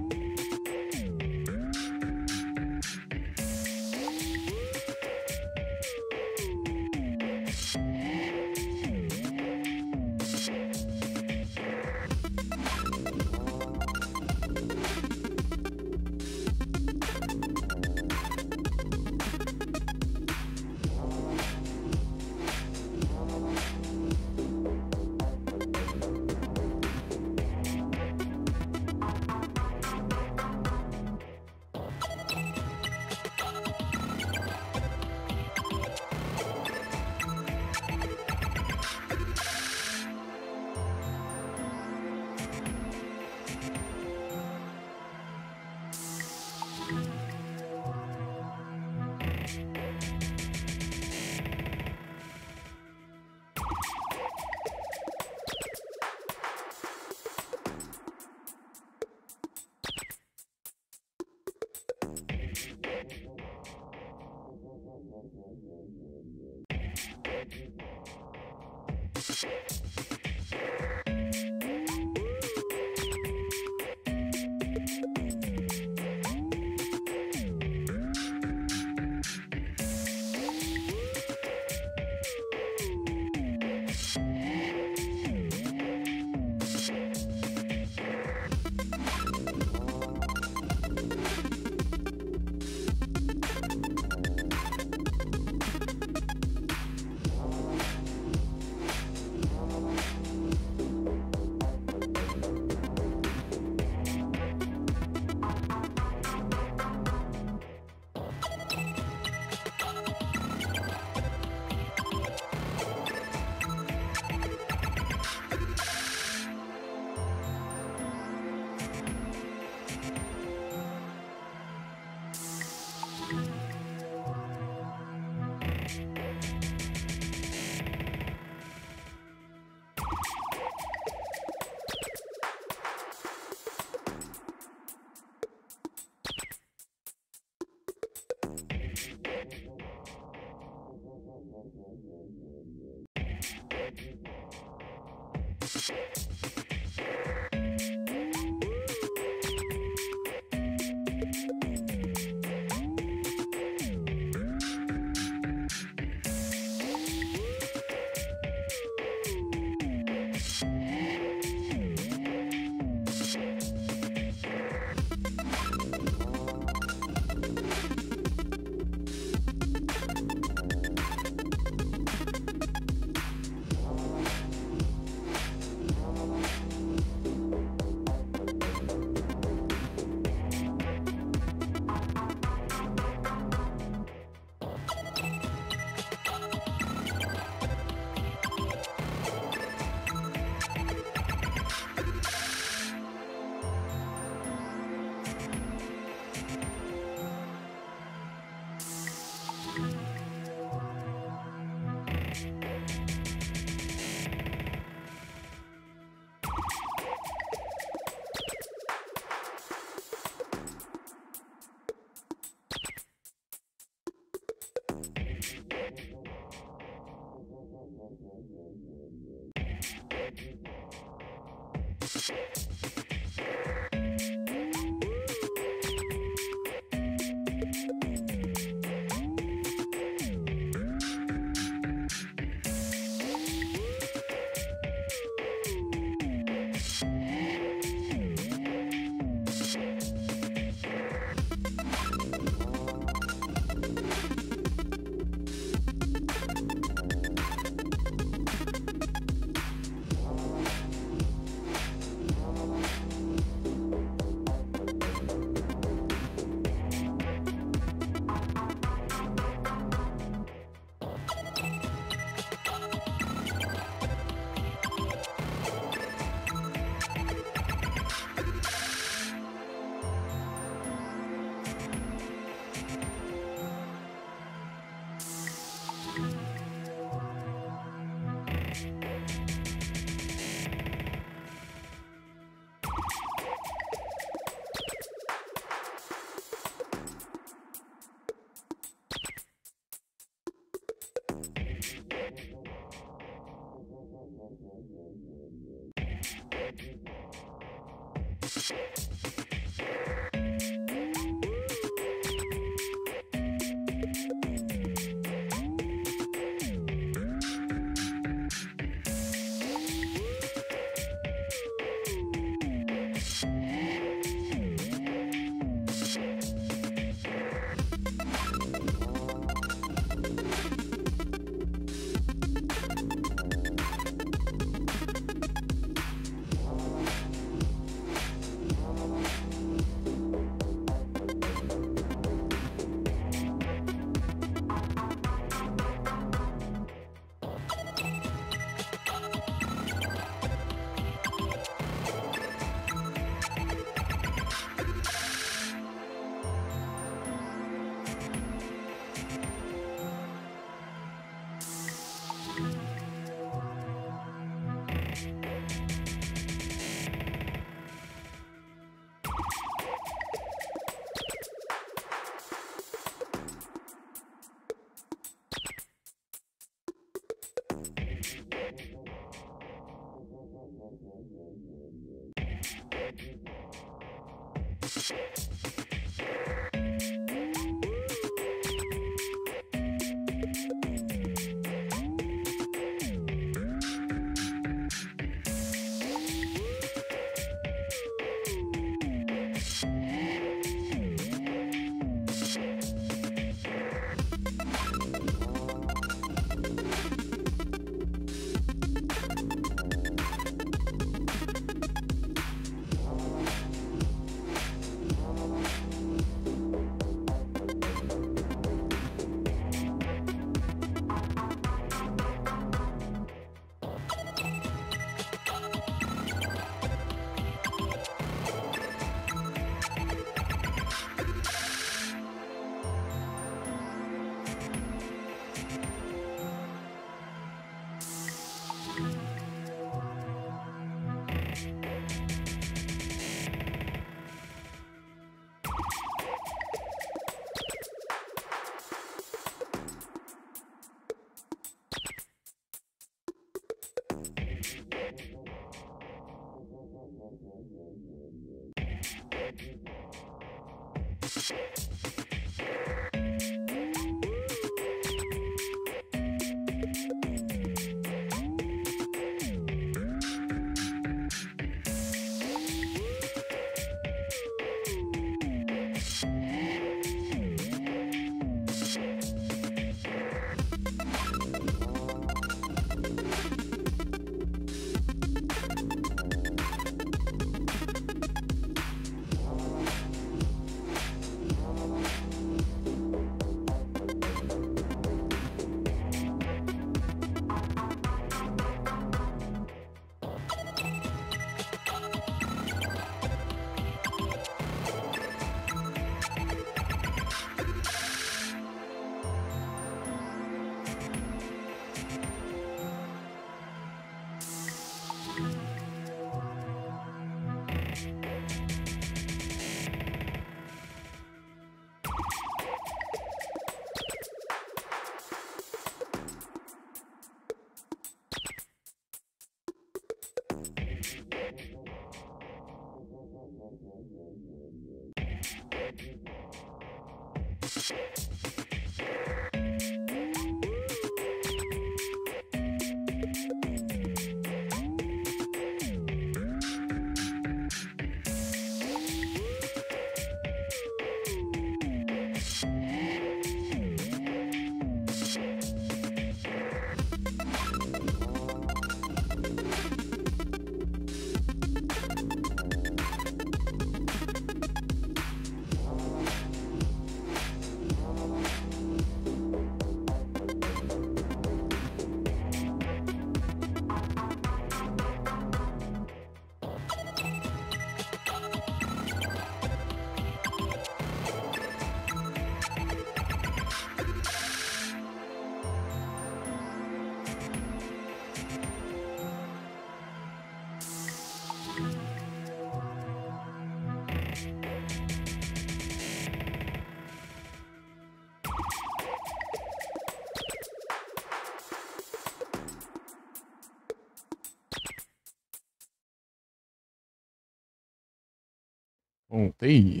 Voltei.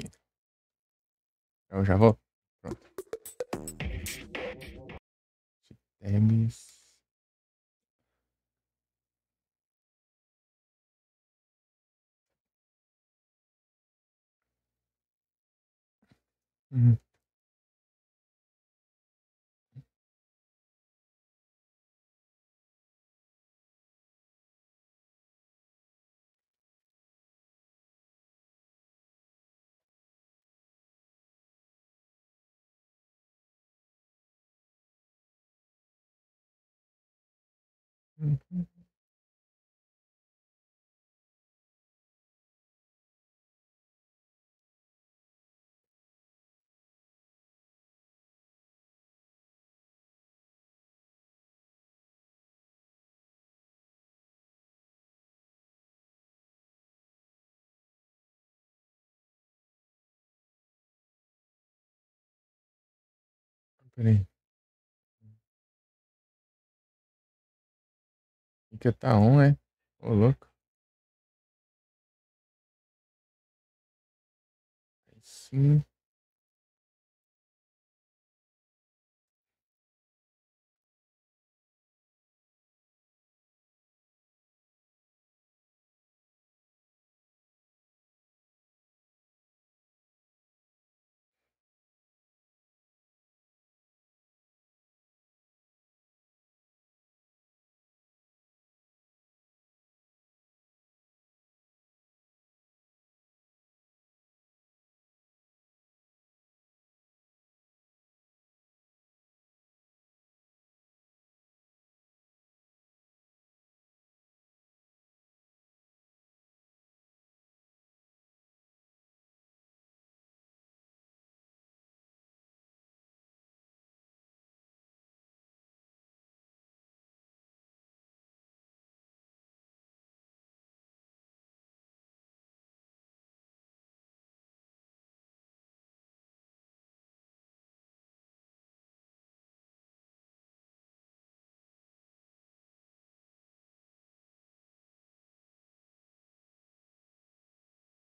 Eu já vou. Pronto. Tabs. Uhum. Uhum. Peraí. Que tá on, é? Ô, louco. assim.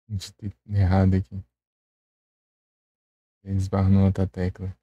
A gente tem errado aqui. Ele esbarra na outra tecla.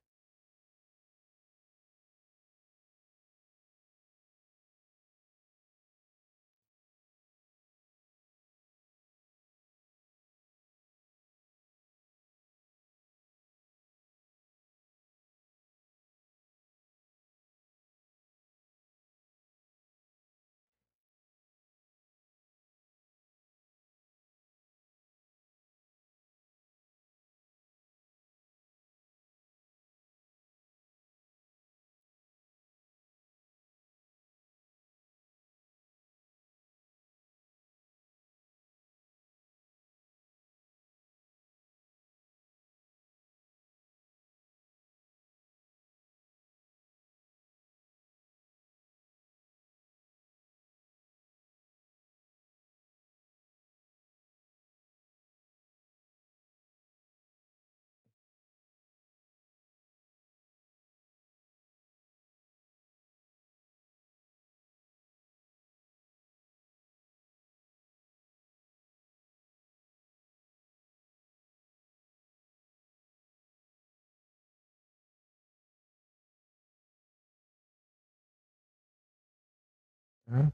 Tá?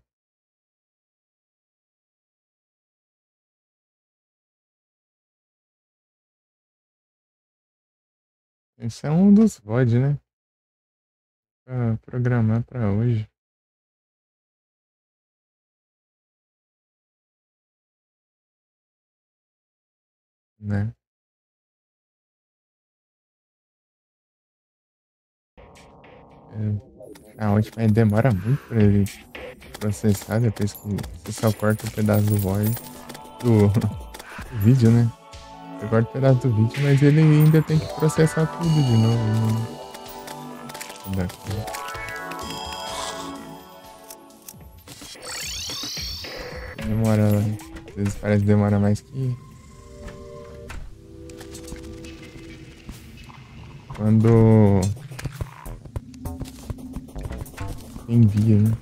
Esse é um dos VOD, né? Pra programar pra hoje, né? A última demora muito pra ele processar depois que você só corta um pedaço do VOD, do, do vídeo, né? Você corta um pedaço do vídeo, mas ele ainda tem que processar tudo de novo. Né? Demora, às vezes parece que demora mais que quando envia, né?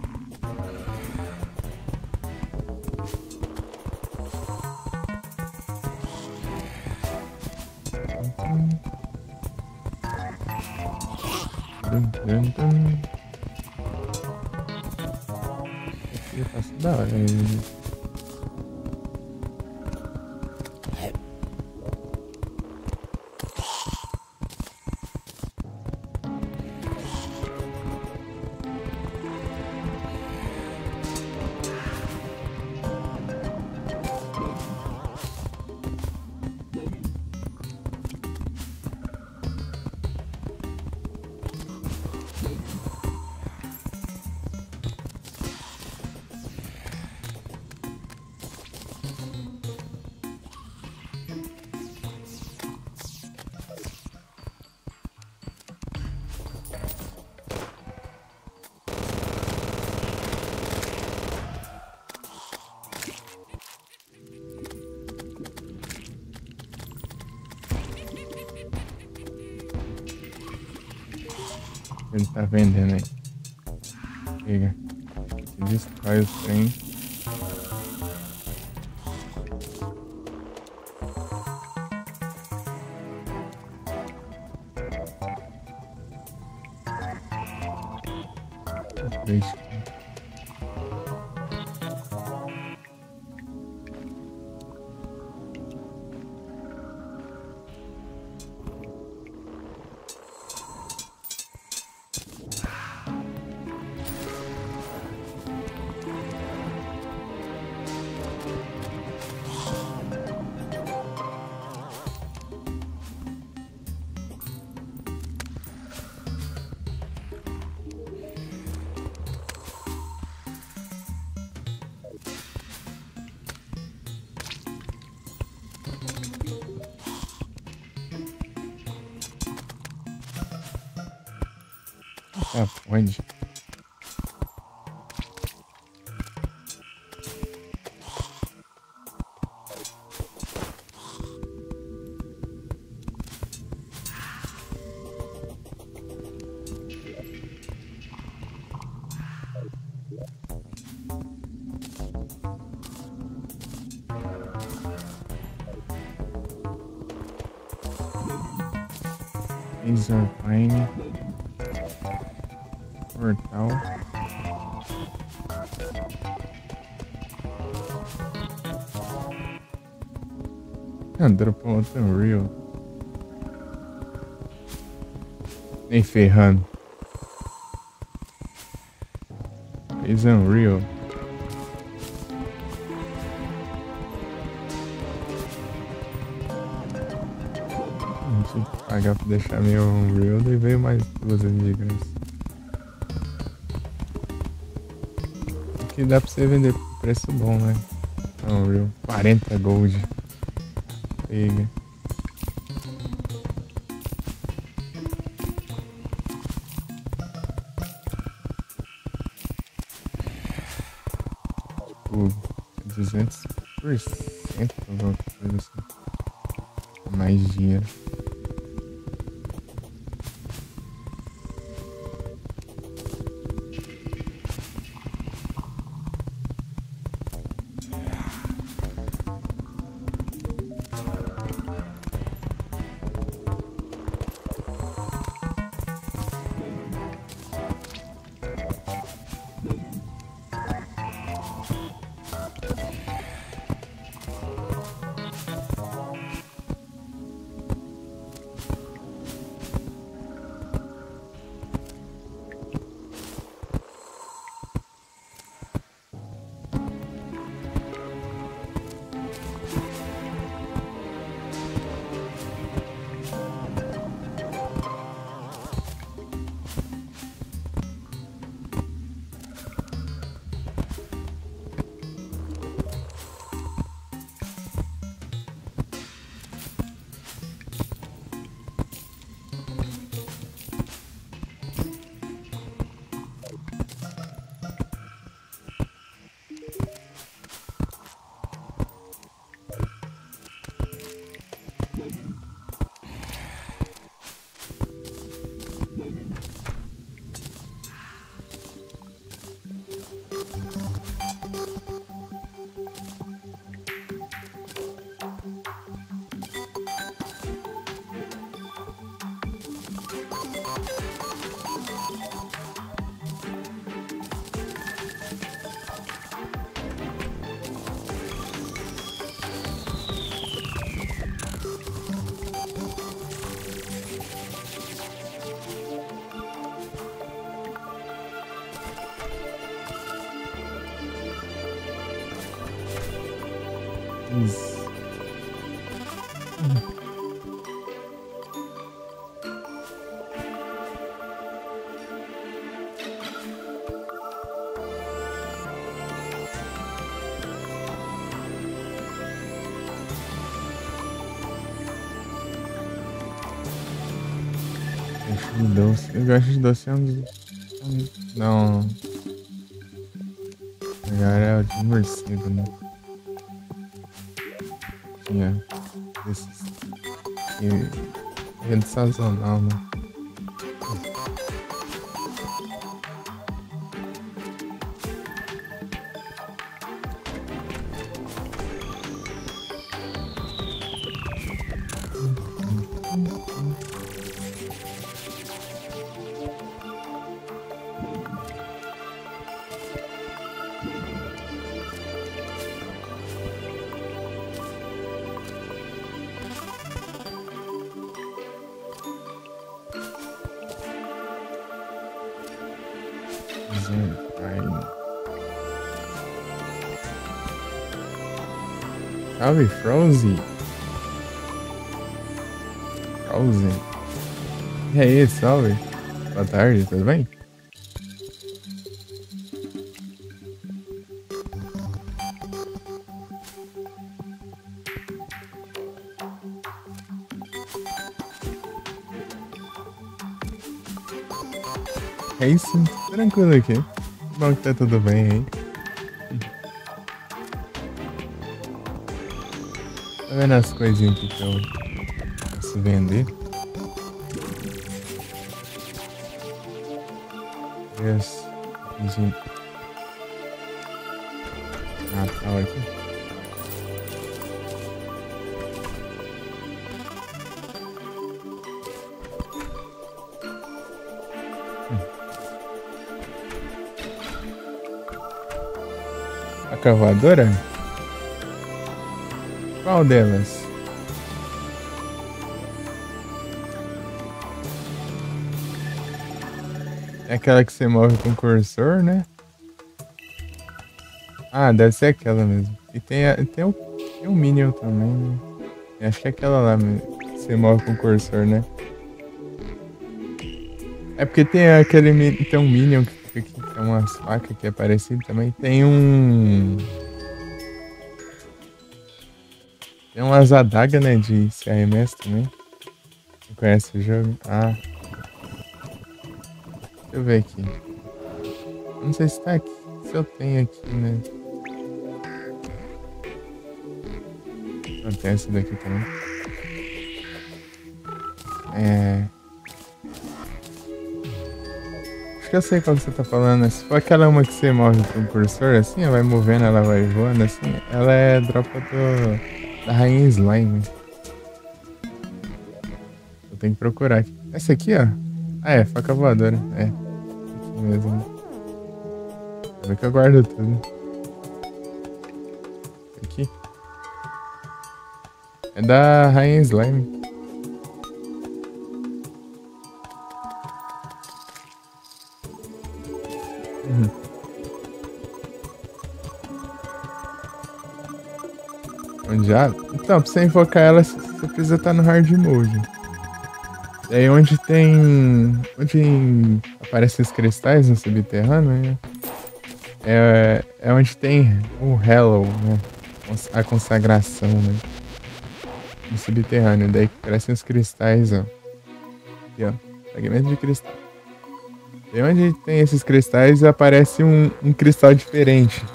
Aqui passa da hora. Ele tá vendendo aí. Chega. Destrói os trem. 3. Ah, pode. Pine. Portal. Dropou outro Unreal. Nem ferrando. Fez Unreal. Tive que pagar pra deixar meu Unreal, daí veio mais 2 ali de graça. Aqui dá pra você vender por preço bom, né? Unreal, 40 gold. Pega. Tipo, 200%, alguma coisa assim. Mais dinheiro. Isso. Gosto de doce. Eu gosto de doce. Não. Melhor é o de morcego, né? Tinha desses. Rede sazonal, né? Sunshine. Salve, Frozen. Frozen. E aí, salve. Boa tarde, tudo bem? É isso, tranquilo aqui. Bom que tá tudo bem aí. Tá vendo as coisinhas aqui que eu posso vender? Esse de Natal aqui. A cavadora? Qual delas? É aquela que você move com o cursor, né? Ah, deve ser aquela mesmo. E tem um Minion também, né? Acho que é aquela lá mesmo. Que você move com o cursor, né? É porque tem um Minion que fica aqui, que é umas facas que é parecido também. Tem umas adagas, né, de CRMS também. Você conhece o jogo? Ah, deixa eu ver aqui. Não sei se tá aqui. Se eu tenho aqui, né? Não tem essa daqui também. Acho que eu sei qual que você tá falando, né? Se for aquela uma que você move com o cursor assim, ela vai movendo, ela vai voando assim, ela é dropa da Rainha Slime. Eu tenho que procurar aqui. Essa aqui, ó. Ah, é, faca voadora. É, aqui mesmo. Vê que eu guardo tudo. Aqui. É da Rainha Slime. Uhum. Onde já? Então, pra você invocar ela, você precisa estar no hard mode. E aí onde aparecem os cristais no subterrâneo, né? É onde tem o Hallow, né? A consagração, né? No subterrâneo. Daí crescem os cristais, ó. Aqui, ó. Fragmento de cristal. E onde tem esses cristais aparece um cristal diferente.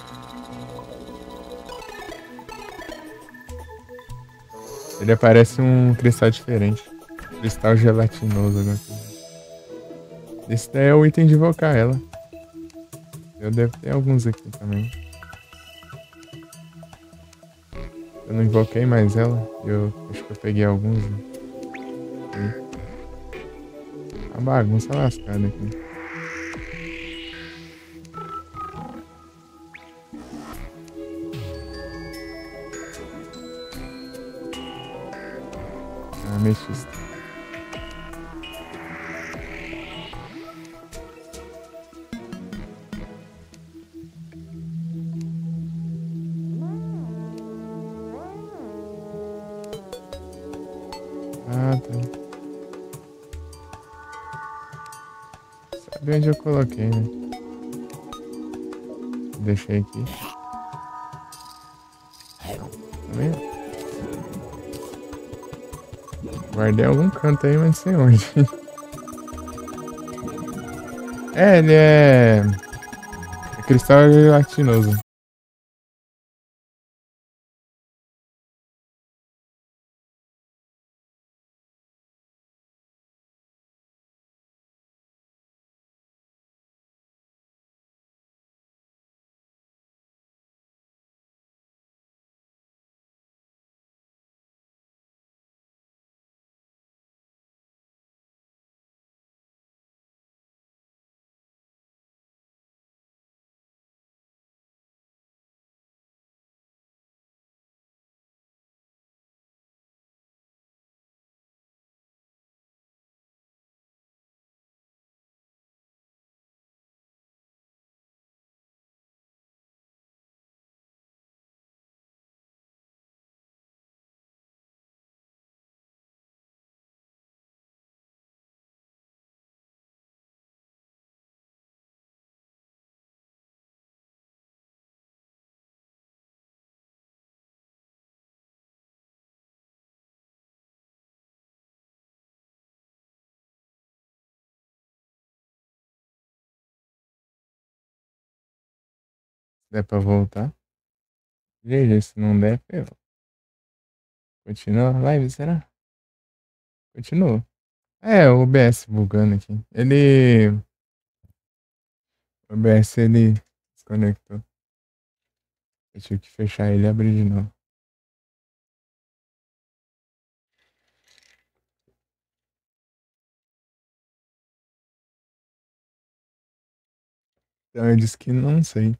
Ele aparece um cristal diferente. Cristal gelatinoso, alguma coisa. Esse daí é o item de invocar ela. Eu devo ter alguns aqui também. Eu não invoquei mais ela. Eu acho que eu peguei alguns. Né? A bagunça lascada aqui. Ametista. Ah, tá. Sabe onde eu coloquei, né? Deixei aqui. Tá vendo? Guardei em algum canto aí, mas não sei onde. É, ele é cristal gelatinoso. Se der pra voltar. GG, se não der, ferrou. Continua a live, será? Continua. É, o OBS bugando aqui. O OBS ele desconectou. Eu tive que fechar ele e abrir de novo. Então eu disse que não sei.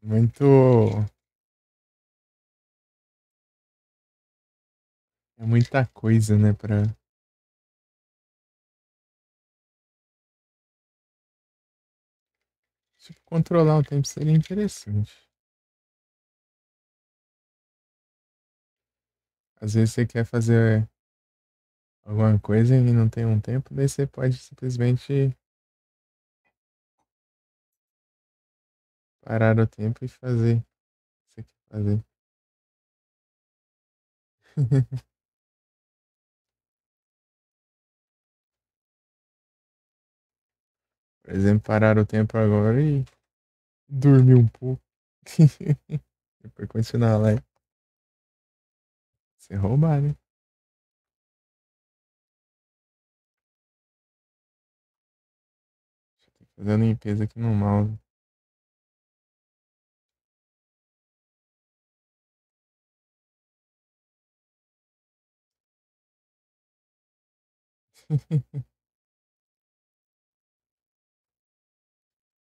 Muito. É muita coisa, né, pra. Tipo, controlar o tempo seria interessante. Às vezes você quer fazer alguma coisa e não tem um tempo, daí você pode simplesmente parar o tempo e fazer o que você quer fazer. Por exemplo, parar o tempo agora e dormir um pouco. Depois continuar lá. Você roubar, né? Deixa eu fazer a limpeza aqui no mouse.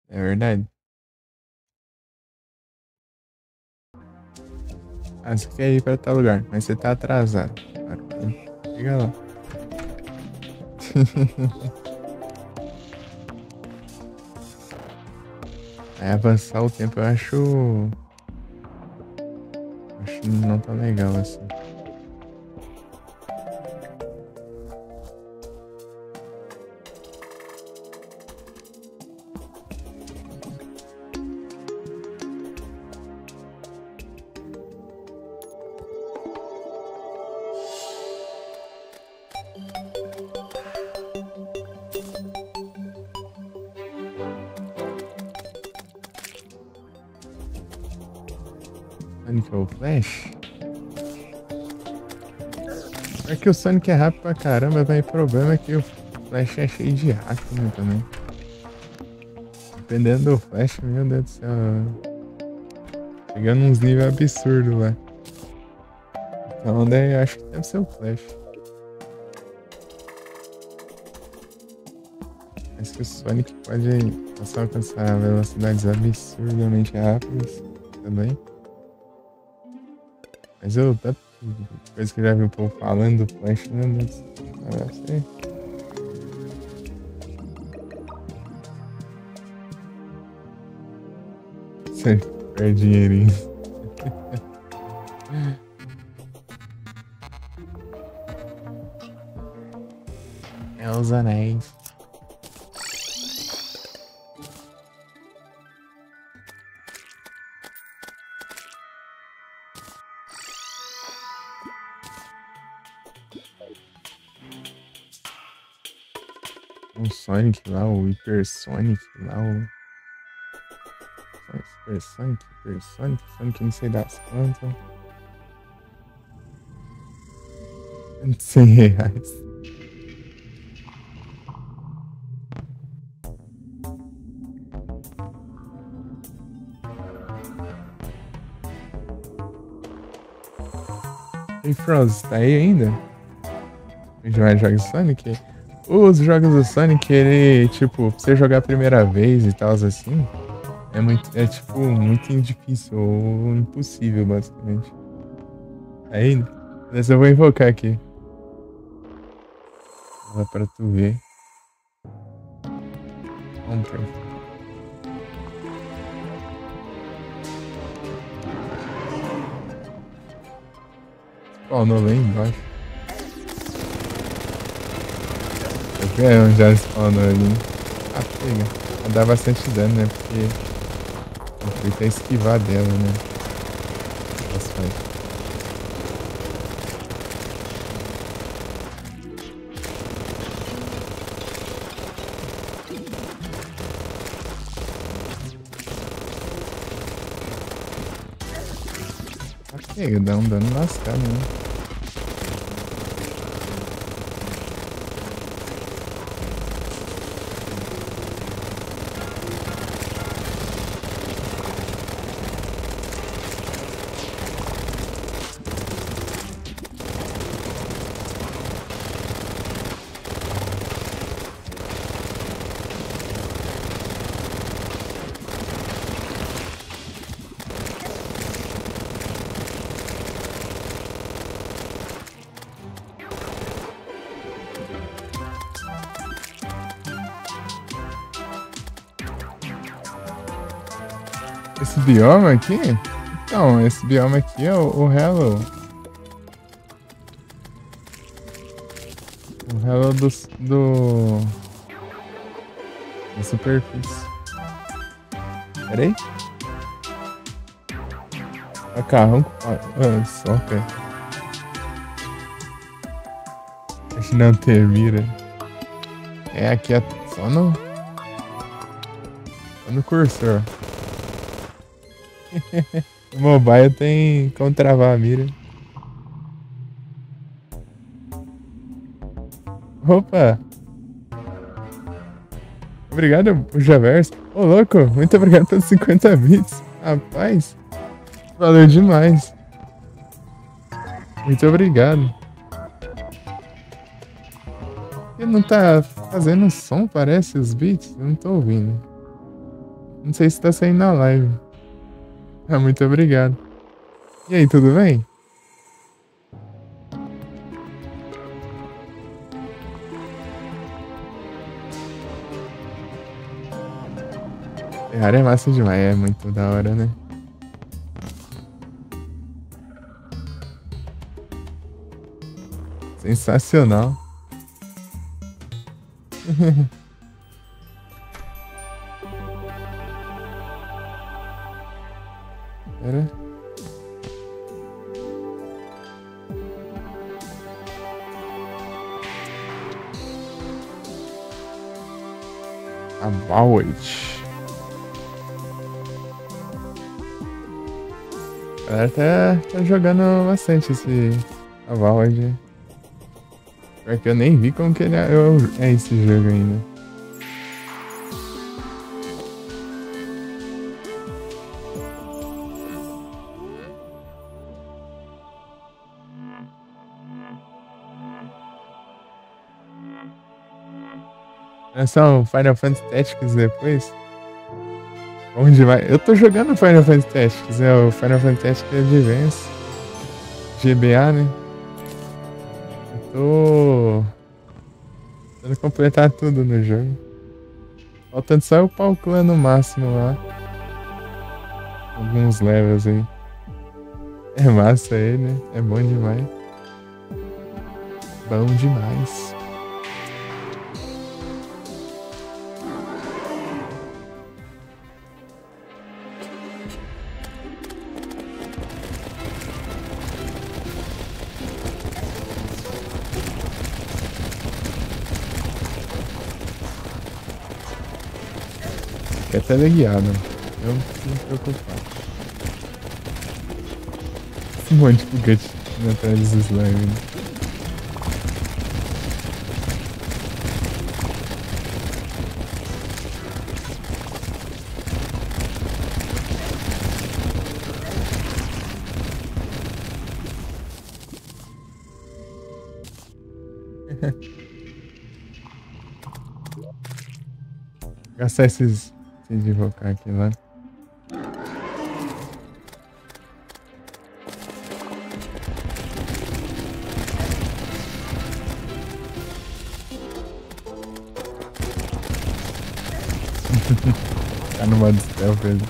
É verdade. Ah, você quer ir pra tal lugar, mas você tá atrasado. Claro, chega lá. Aí avançar o tempo eu acho. Acho não tão legal assim. Sonic é o Flash? É que o Sonic é rápido pra caramba, mas o problema é que o Flash é cheio de hack, né, também. Dependendo do Flash, meu Deus do céu. Chegando uns níveis absurdos lá. Então daí eu acho que deve ser o Flash. Mas que o Sonic pode alcançar velocidades absurdamente rápidas também. Mas eu tanto coisa que eu já vi o povo falando do Flash, meu Deus do céu. Não sei. Você perde dinheirinho. É os anéis. O Sonic lá, o Hyper Sonic lá, o. Super Sonic, Sonic não sei das quantas. R$ 100. E Frost, tá aí ainda? Jogar jogos do Sonic? Os jogos do Sonic, ele, tipo, pra você jogar a primeira vez e tal, assim, tipo, muito difícil ou impossível, basicamente. Aí, dessa eu vou invocar aqui. Lá pra tu ver. Vamos ver. Spawnou lá embaixo. Já spawnou ali. Ah, pega. Vai dar bastante dano, né? Porque o feito é esquivar dela, né? Nossa, Chega, dá um dano lascado, né? Esse bioma aqui? Então, esse bioma aqui é o Hello. O Hello da superfície. Pera aí. Macarrão. Só, cara. Acho que não ter mira. É aqui só no cursor. O mobile tem como travar a mira. Opa! Obrigado, Javerso. Ô, louco, muito obrigado pelos 50 bits. Rapaz, valeu demais. Muito obrigado. Ele não tá fazendo som, parece, os beats? Eu não tô ouvindo. Não sei se tá saindo na live. Ah, muito obrigado. E aí, tudo bem? Terraria é massa demais, é muito da hora, né? Sensacional. Pera. About. A galera tá jogando bastante esse Avowed. Porque eu nem vi como que ele é esse jogo ainda. São Final Fantasy Tactics depois. Bom demais. Eu tô jogando Final Fantasy Tactics, o Final Fantasy Tactics Advance. GBA, né? Eu tô tentando completar tudo no jogo. Faltando só o pau clã no máximo lá. Alguns levels aí. É massa ele, né? É bom demais. Bom demais. É teleguiado. Eu não preciso me preocupar. Esse monte de foguete atrás dos slime. Né? Gastar esses de invocar aqui lá. Tá no modo stealth ele.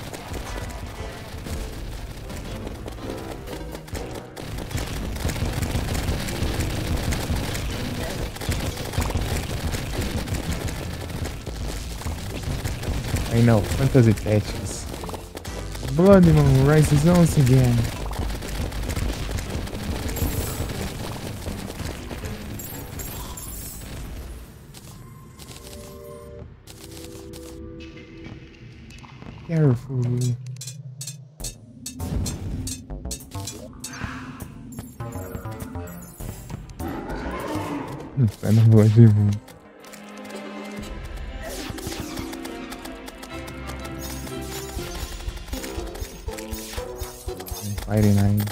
I know, Fantasy Tactics. Blood Moon rises once again. Carefully. Sai na boa de boom. Fire Nine.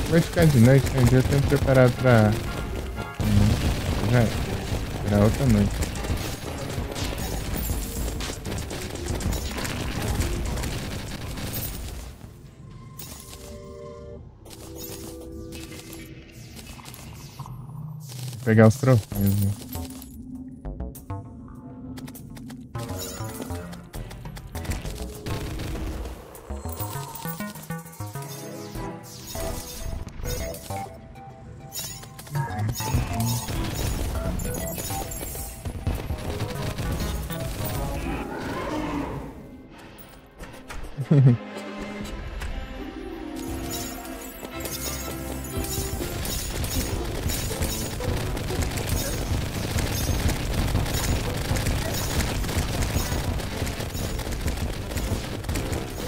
Vai ficar de noite, né? Eu tenho preparado pra... Já será outra noite. Vou pegar os troféus, né?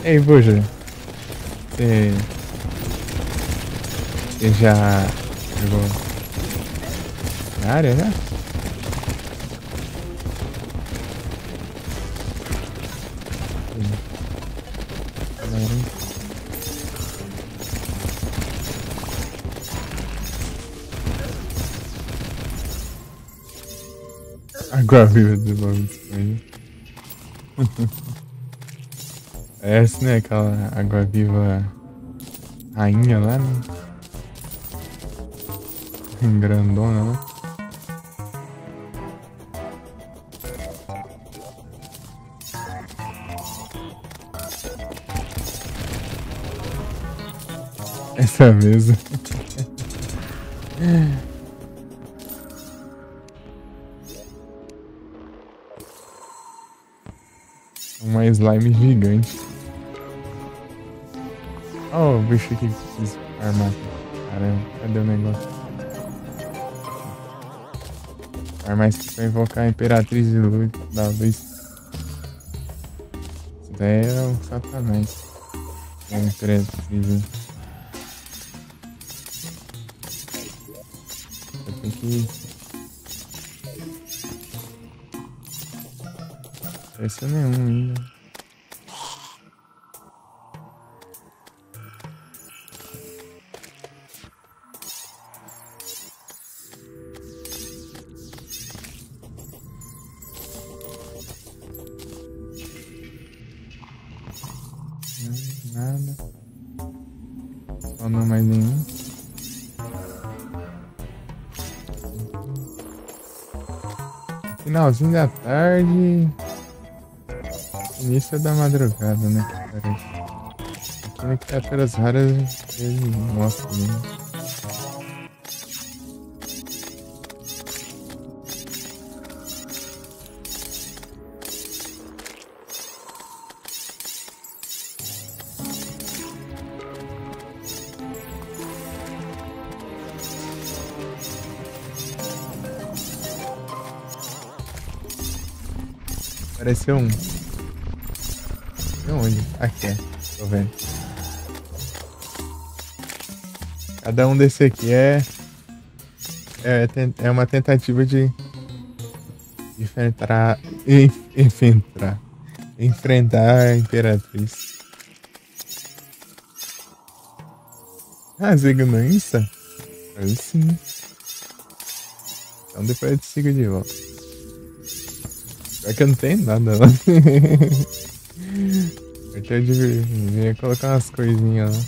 Ei, Buja, você já jogou na área, né? Água viva do Bob Esponja. Essa, né? Aquela água viva rainha lá, né? Grandona lá. Essa mesa. Uma slime gigante. Oh, o bicho que quis armar. Caramba, cadê o negócio? Armar isso pra invocar a Imperatriz de Luz, da Luz. Isso daí é o Satanás. É a Imperatriz. Eu tenho que... Esse é nenhum ainda. Nada. Só não mais nenhum. Finalzinho da tarde. Início da madrugada, né? Aqui no Criaturas Raras ele mostra, né? Apareceu um. Onde? Aqui, tô vendo. Cada um desse aqui é uma tentativa de enfrentar a Imperatriz. Ah, você ignorou isso? Aí sim. Então depois eu te sigo de volta. Pior que eu não tenho nada lá. Eu quero devia colocar umas coisinhas lá.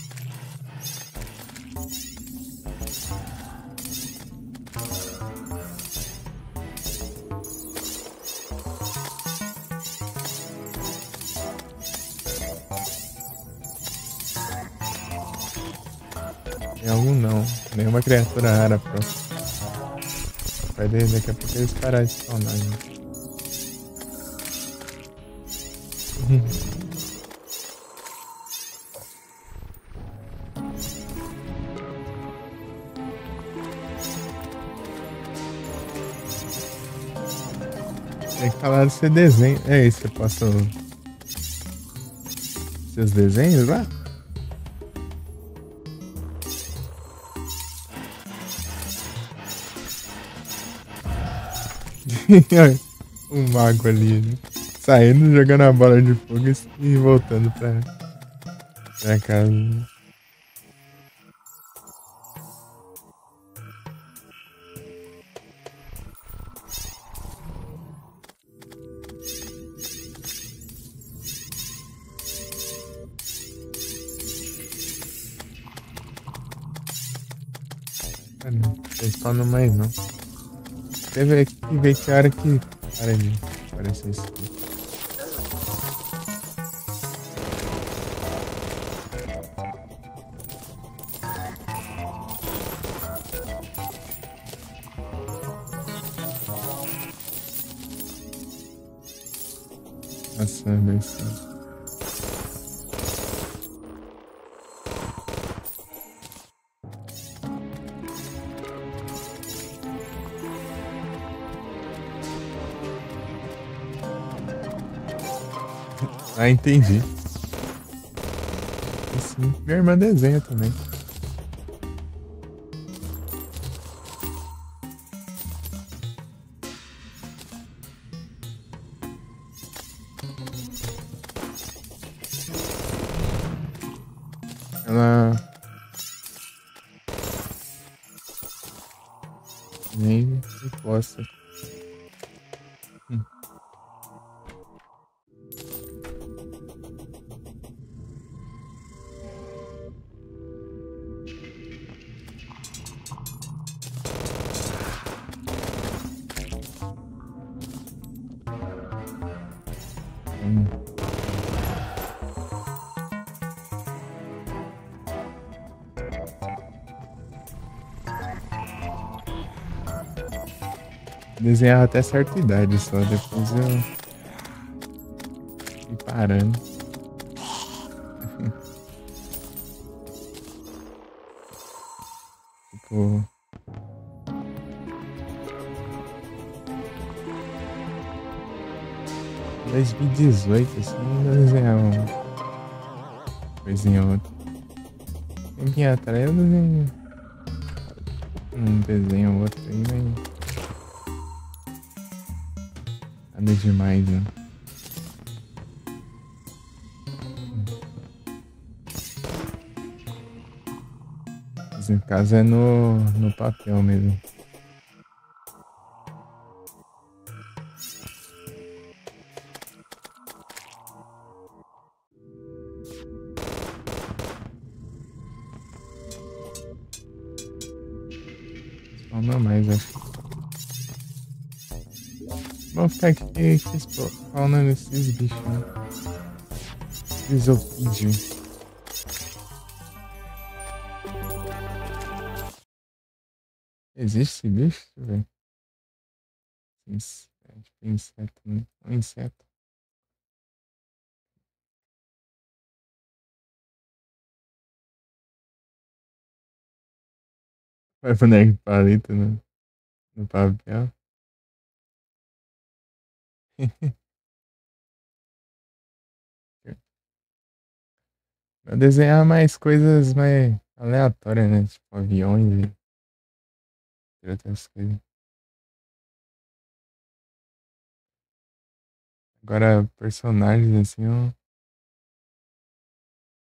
Tem algum não. Nenhuma criatura rara próxima. Vai daqui a pouco eles pararam de spawnar, gente. Tem que falar do seu desenho. É isso, você posta seus desenhos lá? Um mago ali, né? Saindo, jogando a bola de fogo e voltando pra casa. Ah, não. Vocês falam mais não. Teve que ver que hora que para de aparecer isso aqui. Nossa, besta. Ah, entendi. E sim, minha irmã desenha também. Ela nem posta. Hum. Hum. Desenhava até certa idade só, depois eu fui parando. Tipo, 2018, assim, ainda desenhava uma coisinha ou outra. Tempinho atrás eu desenho um desenho ou outro aí, mas nada demais, né? Mas no caso é no papel mesmo. Só não mais, acho. Vamos ficar aqui falando desses bichos, né? Crisopídeo. Existe esse bicho? Deixa eu ver. É tipo inseto, né? Um inseto. Vai boneco de palito no papel. Eu desenhar mais coisas mais aleatórias, né? Tipo aviões e outras coisas. Agora, personagens assim, ó,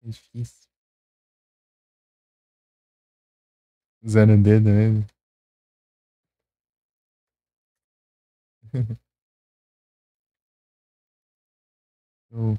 é difícil. Usando o dedo mesmo. Eu-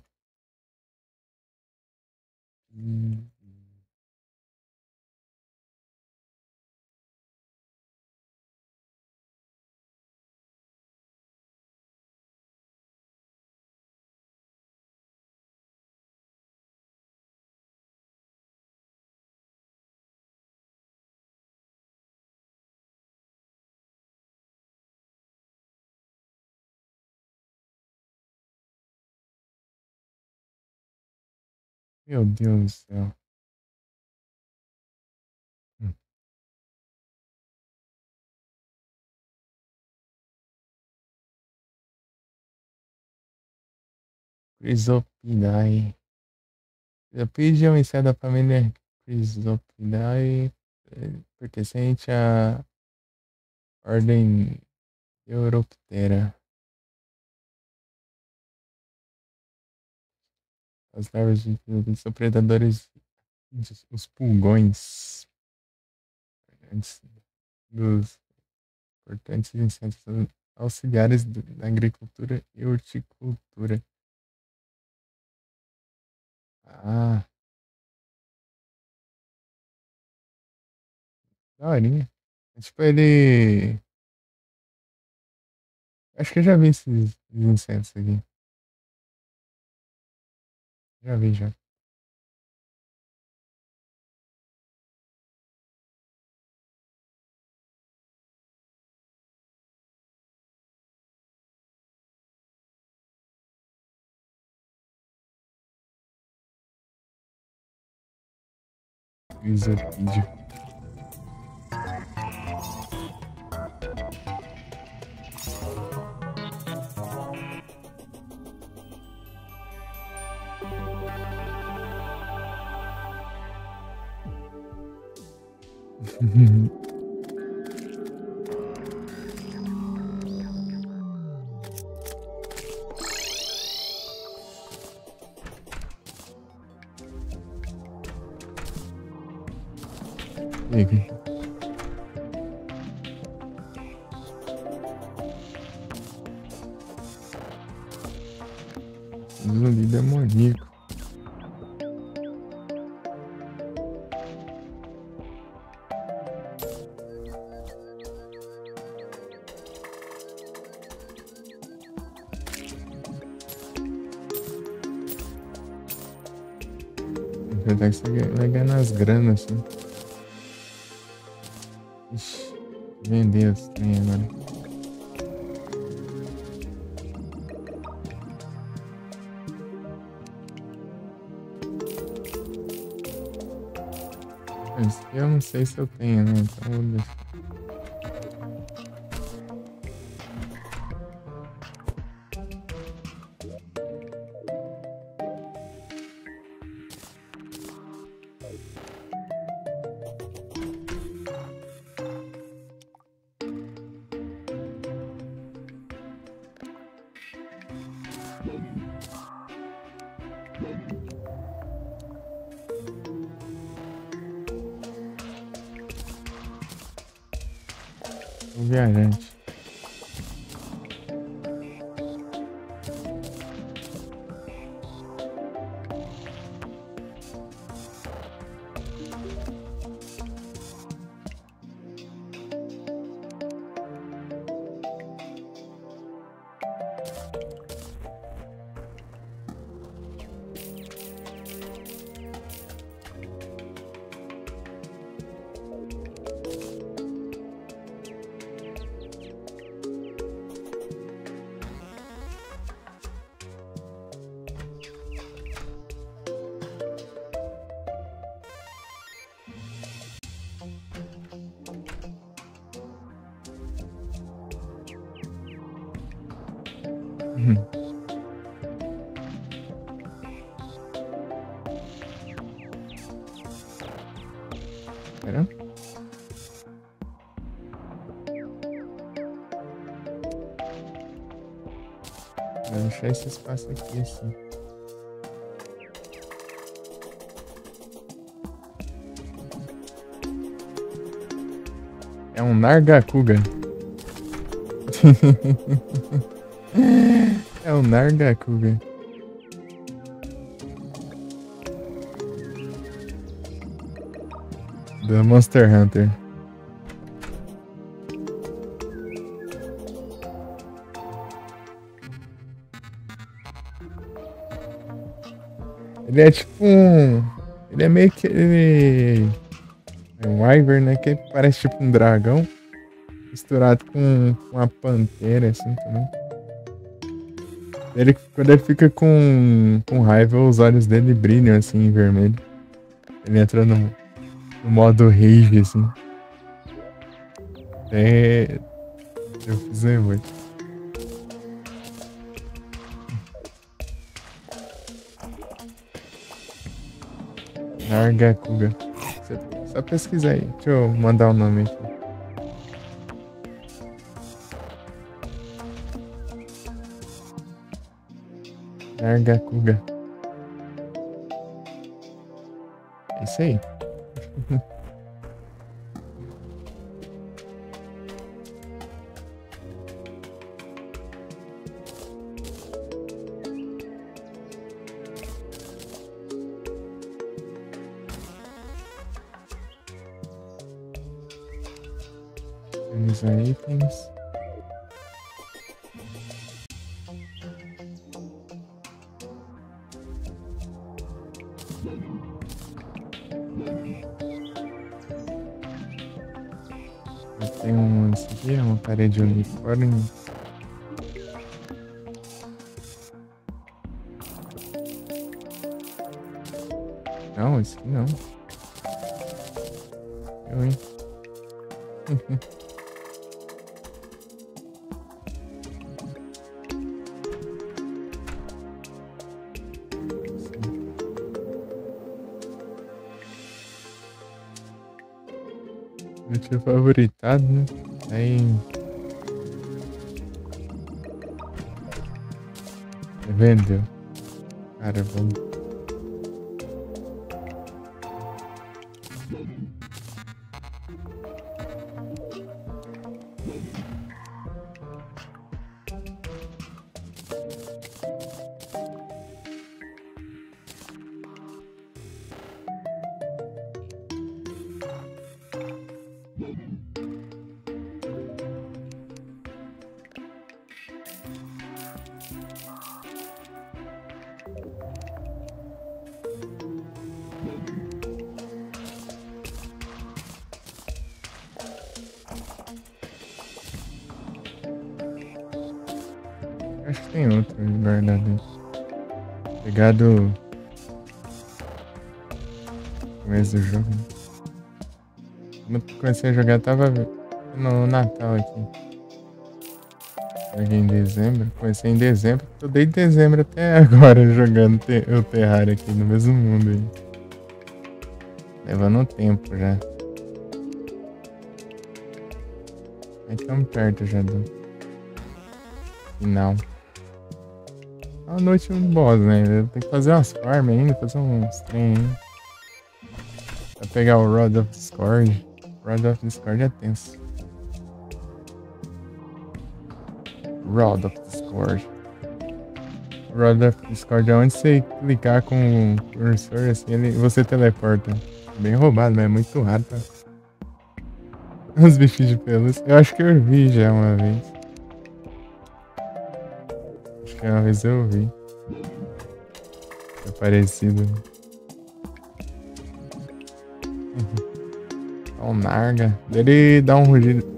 Meu Deus do céu. Chrysopidae. Crisopide é um inseto da família Chrysopidae, pertencente à ordem Europtera. As larvas de Chrysopidae são predadores dos pulgões. Antes dos importantes insetos auxiliares da agricultura e horticultura. Ah, daorinha. Tipo, ele. Acho que eu já vi esses insetos aqui. Já vi, já. Isopídeo. Zumbi demoníaco. Apesar que você vai ganhar nas granas, assim. Ixi, vender os trem agora. Mas eu não sei se eu tenho, né? Então vou deixar. O viajante. Espera. Vou deixar esse espaço aqui assim. É um Nargacuga. É um Nargacuga. Do Monster Hunter. Ele é tipo um... Ele é meio que... É um Wyvern, né? Que parece tipo um dragão. Misturado com uma pantera, assim, também. Quando ele fica com raiva, os olhos dele brilham assim em vermelho. Ele entra no modo rage, assim. Eu fiz um emote. Nargacuga. Só pesquisar aí. Deixa eu mandar o nome aqui. Nargacuga. É isso aí. Organizar itens. Isso aqui é uma parede de unicórnio. Não, esse aqui não. Eu, hein? Eu tinha favoritado, né? Aí. Vendeu. Cara, vamos. Acho que tem outro guardado aí. Pegado no começo do jogo. Quando eu comecei a jogar, tava no Natal aqui. Joguei em dezembro. Comecei em dezembro. Tô desde dezembro até agora jogando o Terraria aqui no mesmo mundo aí. Levando um tempo já. Aí estamos perto já do final. A noite um boss, né? Tem que fazer umas farms ainda, fazer uns trem ainda. Pra pegar o Rod of Discord. Rod of Discord é tenso. Rod of Discord. Rod of Discord é onde você clicar com o cursor assim, você teleporta. Bem roubado, mas é muito raro, tá? Os bichos de pelúcia. Eu acho que eu vi já uma vez. Acho que uma vez eu vi. É parecido. O Narga. Ele dá um rugido.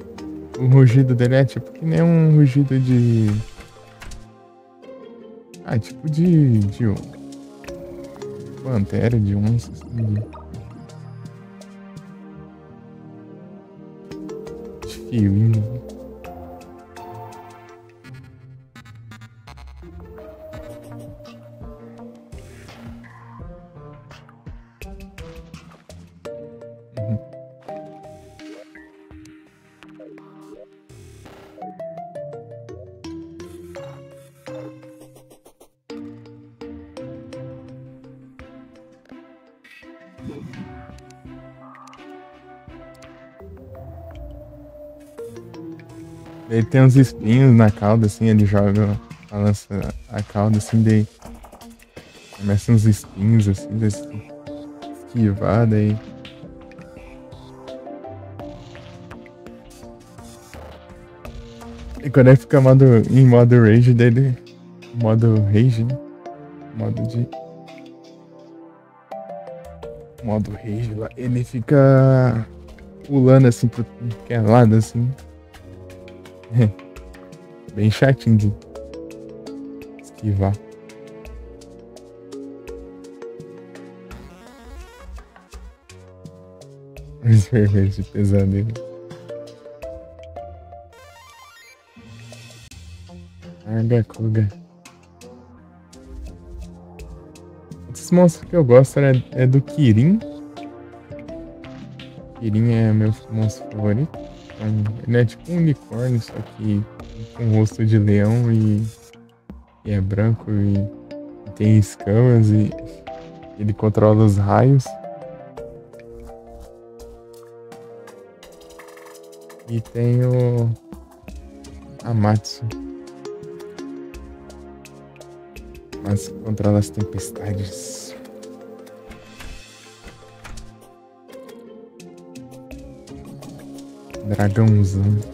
O rugido dele é tipo que nem um rugido de. Ah, tipo de pantera, de onça, assim. De fioinho. Ele tem uns espinhos na cauda, assim, ele joga, balança a cauda, assim, daí começa uns espinhos, assim, esquivar, daí... E quando ele fica em modo rage dele, modo rage, né? Modo rage lá, ele fica pulando assim pro que é lado, assim. Bem chatinho de esquivar. Os vermelhos de pesadelo. Argacuga. Esses monstros que eu gosto é do Kirin. Kirin é meu monstro favorito. Então, ele é tipo um unicórnio, só que com rosto de leão e é branco e tem escamas e ele controla os raios. E tem o Amatsu. Mas controla as tempestades. Dragãozão.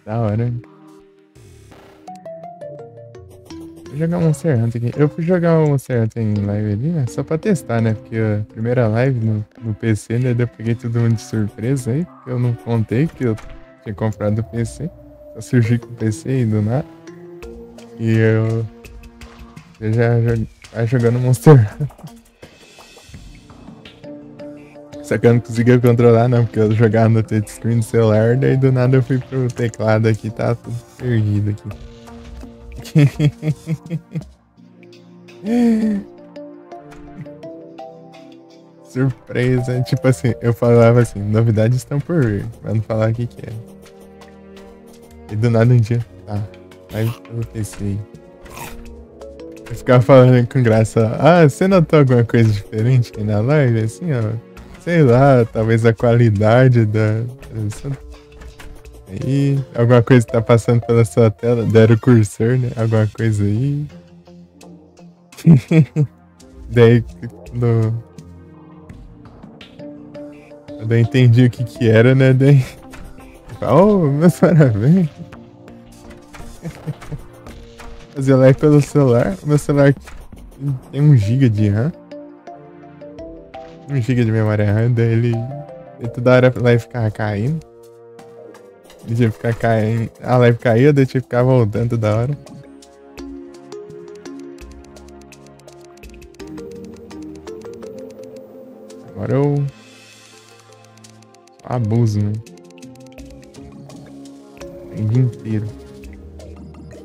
Da hora. Vou jogar um Monster Hunter aqui. Eu fui jogar um Monster Hunter em live ali, né? Só pra testar, né? Porque a primeira live no PC, né? Eu peguei todo mundo de surpresa aí. Porque eu não contei que eu tinha comprado o PC. Só surgi com o PC aí do nada. E eu já tava jogando Monster Hunter. Só que eu não conseguia controlar, não, porque eu jogava no touchscreen do celular, daí do nada eu fui pro teclado aqui, tá tudo perdido aqui. Surpresa, tipo assim, eu falava assim, novidades estão por vir, pra não falar o que que é. E do nada um dia, tá, vai pelo PC aí. Eu ficava falando com graça, você notou alguma coisa diferente aí na live, assim, ó? Sei lá, talvez a qualidade da transmissão. Aí, alguma coisa que tá passando pela sua tela, deram o cursor, né? Alguma coisa aí. Daí, quando eu entendi o que que era, né? Daí, meus parabéns. Fazia like pelo celular. Meu celular tem 1 GB de RAM. 1 GB de memória RAM, daí ele toda hora a live ficava caindo. Ele tinha que ficar caindo. A live caía, daí tinha que ficar voltando toda hora. Agora eu só abuso, né? O dia inteiro.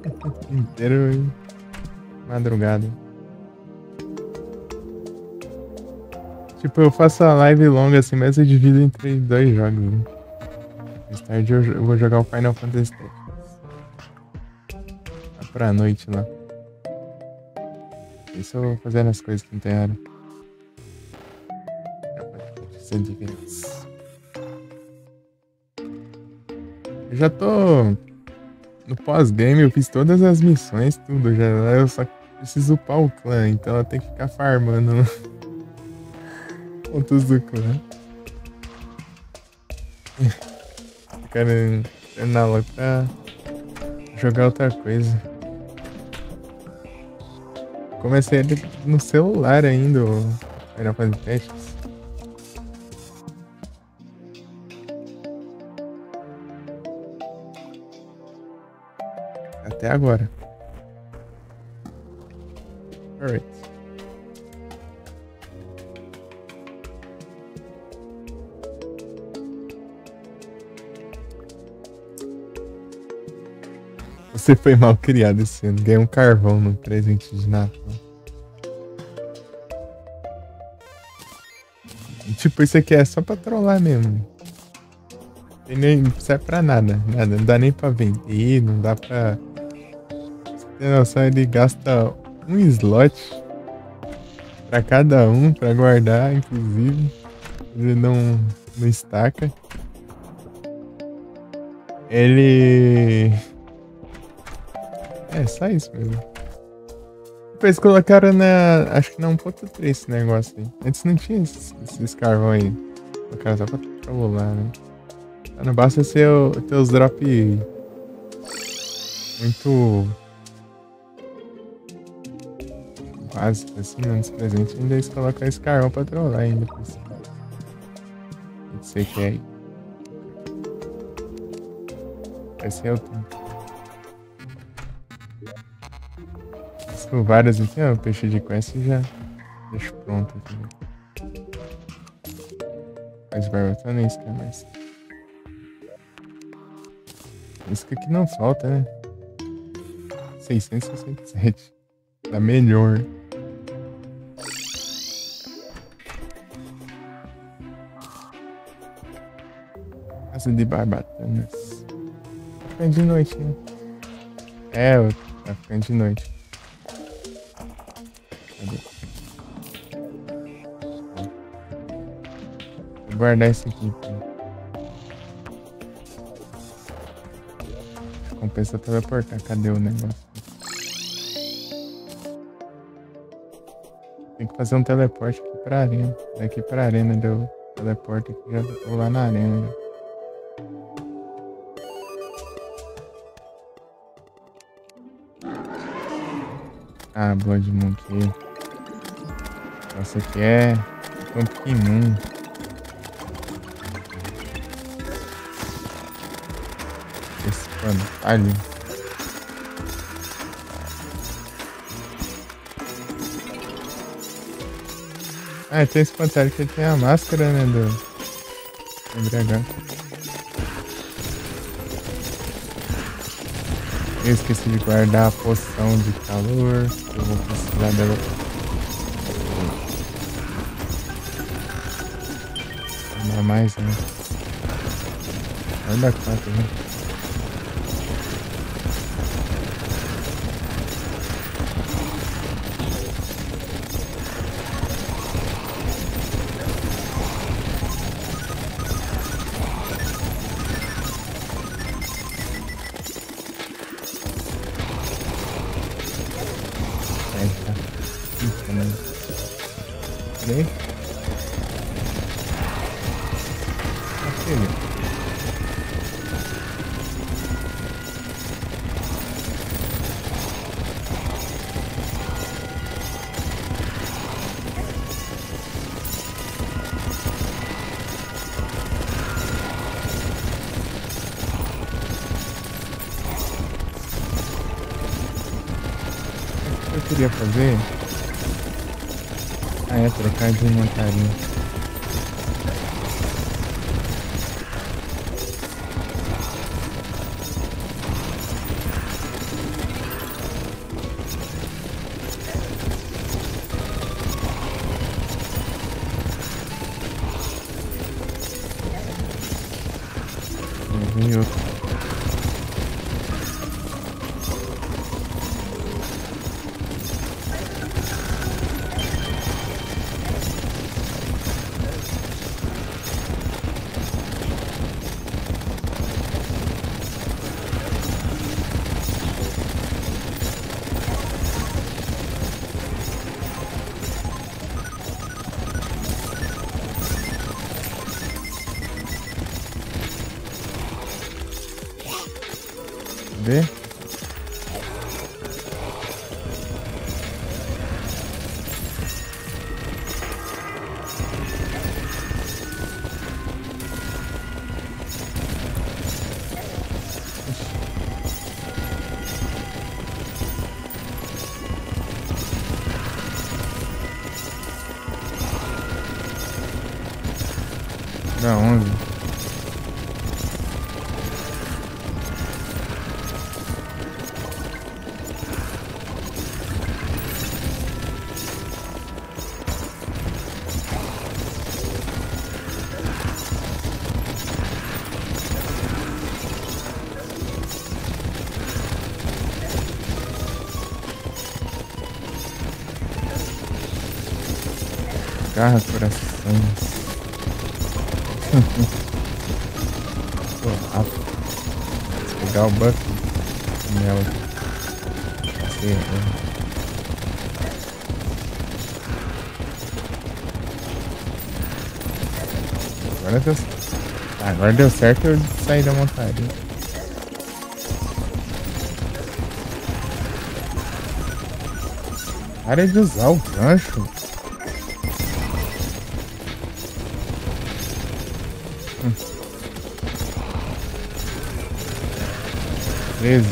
O dia inteiro e madrugada. Tipo, eu faço a live longa assim, mas eu divido entre 2 jogos, né? Mais tarde eu vou jogar o Final Fantasy Tactics. Tá pra noite lá. Isso eu vou fazendo as coisas que não tem hora. Eu já tô no pós-game, eu fiz todas as missões, tudo já. Eu só preciso upar o clã, então eu tenho que ficar farmando pontos do clã. Querendo treinar logo pra jogar outra coisa. Comecei ele no celular ainda, o Final Fantasy Tactics. Até agora. Alright. Você foi mal criado esse ano. Ganhei um carvão no presente de Natal. E, tipo, isso aqui é só pra trollar mesmo. E nem serve pra nada. Nada. Não dá nem pra vender. Não dá pra... Você tem noção, ele gasta um slot pra cada um, pra guardar, inclusive. Ele não estaca. Ele... É, só isso mesmo. Depois colocaram na... Acho que na 1.3 esse negócio aí. Antes não tinha esses carvão aí. Colocaram só pra trollar, né? Não basta ser ter os drop muito básicos assim, né, nos presentes. Ainda eles colocam esse carvão pra trollar ainda por cima. O que você quer aí? Esse é o tempo. São várias aqui, ó. O peixe de quest já deixo pronto aqui. Mas vai voltando isso, que é mais. Isso que aqui não falta, né? 667. Tá melhor. Casa de barbatanas. Tá ficando de noite, né? É, tá ficando de noite. Cadê? Vou guardar isso aqui. Compensa teleportar. Cadê o negócio? Tem que fazer um teleporte aqui pra arena. Daqui pra arena deu teleporte aqui. Já tô lá na arena. Já. Ah, Blood Monkey. Nossa, aqui é tão pequenininho. Esse espantalho. Ah, tem esse espantalho que tem a máscara, né, do dragão. Eu esqueci de guardar a poção de calor. Eu vou precisar dela. Não dá mais, né? Guarda 4, né? Cadê? Aquele. O que eu queria fazer? Ah, é trocar de montaria. Vem outro. Vê? Da onde? Garra corações. Pô, rápido. Vou pegar o buff nela. Assim, agora deu certo. Agora deu certo eu sair da montaria. Para de usar o gancho. Beleza.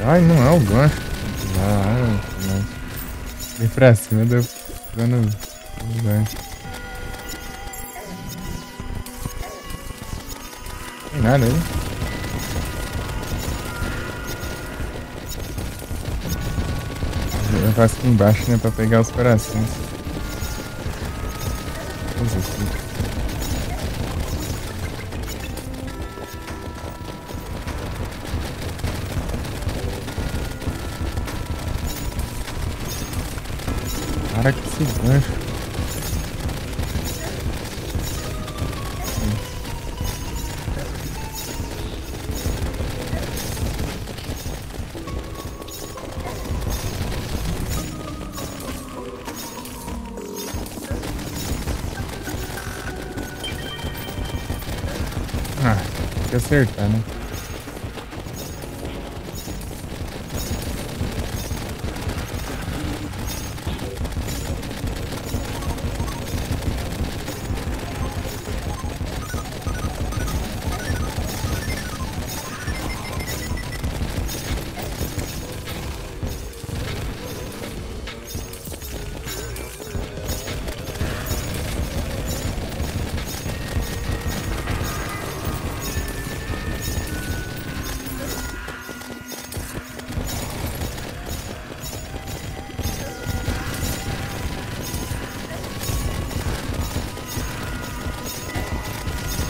Ai, não é o gancho. Vem pra cima, deu dando o gancho. Tem nada aí. Eu faço aqui embaixo, né, pra pegar os corações. Vamos aqui. Para que esse gancho. Ah, tem que acertar, né?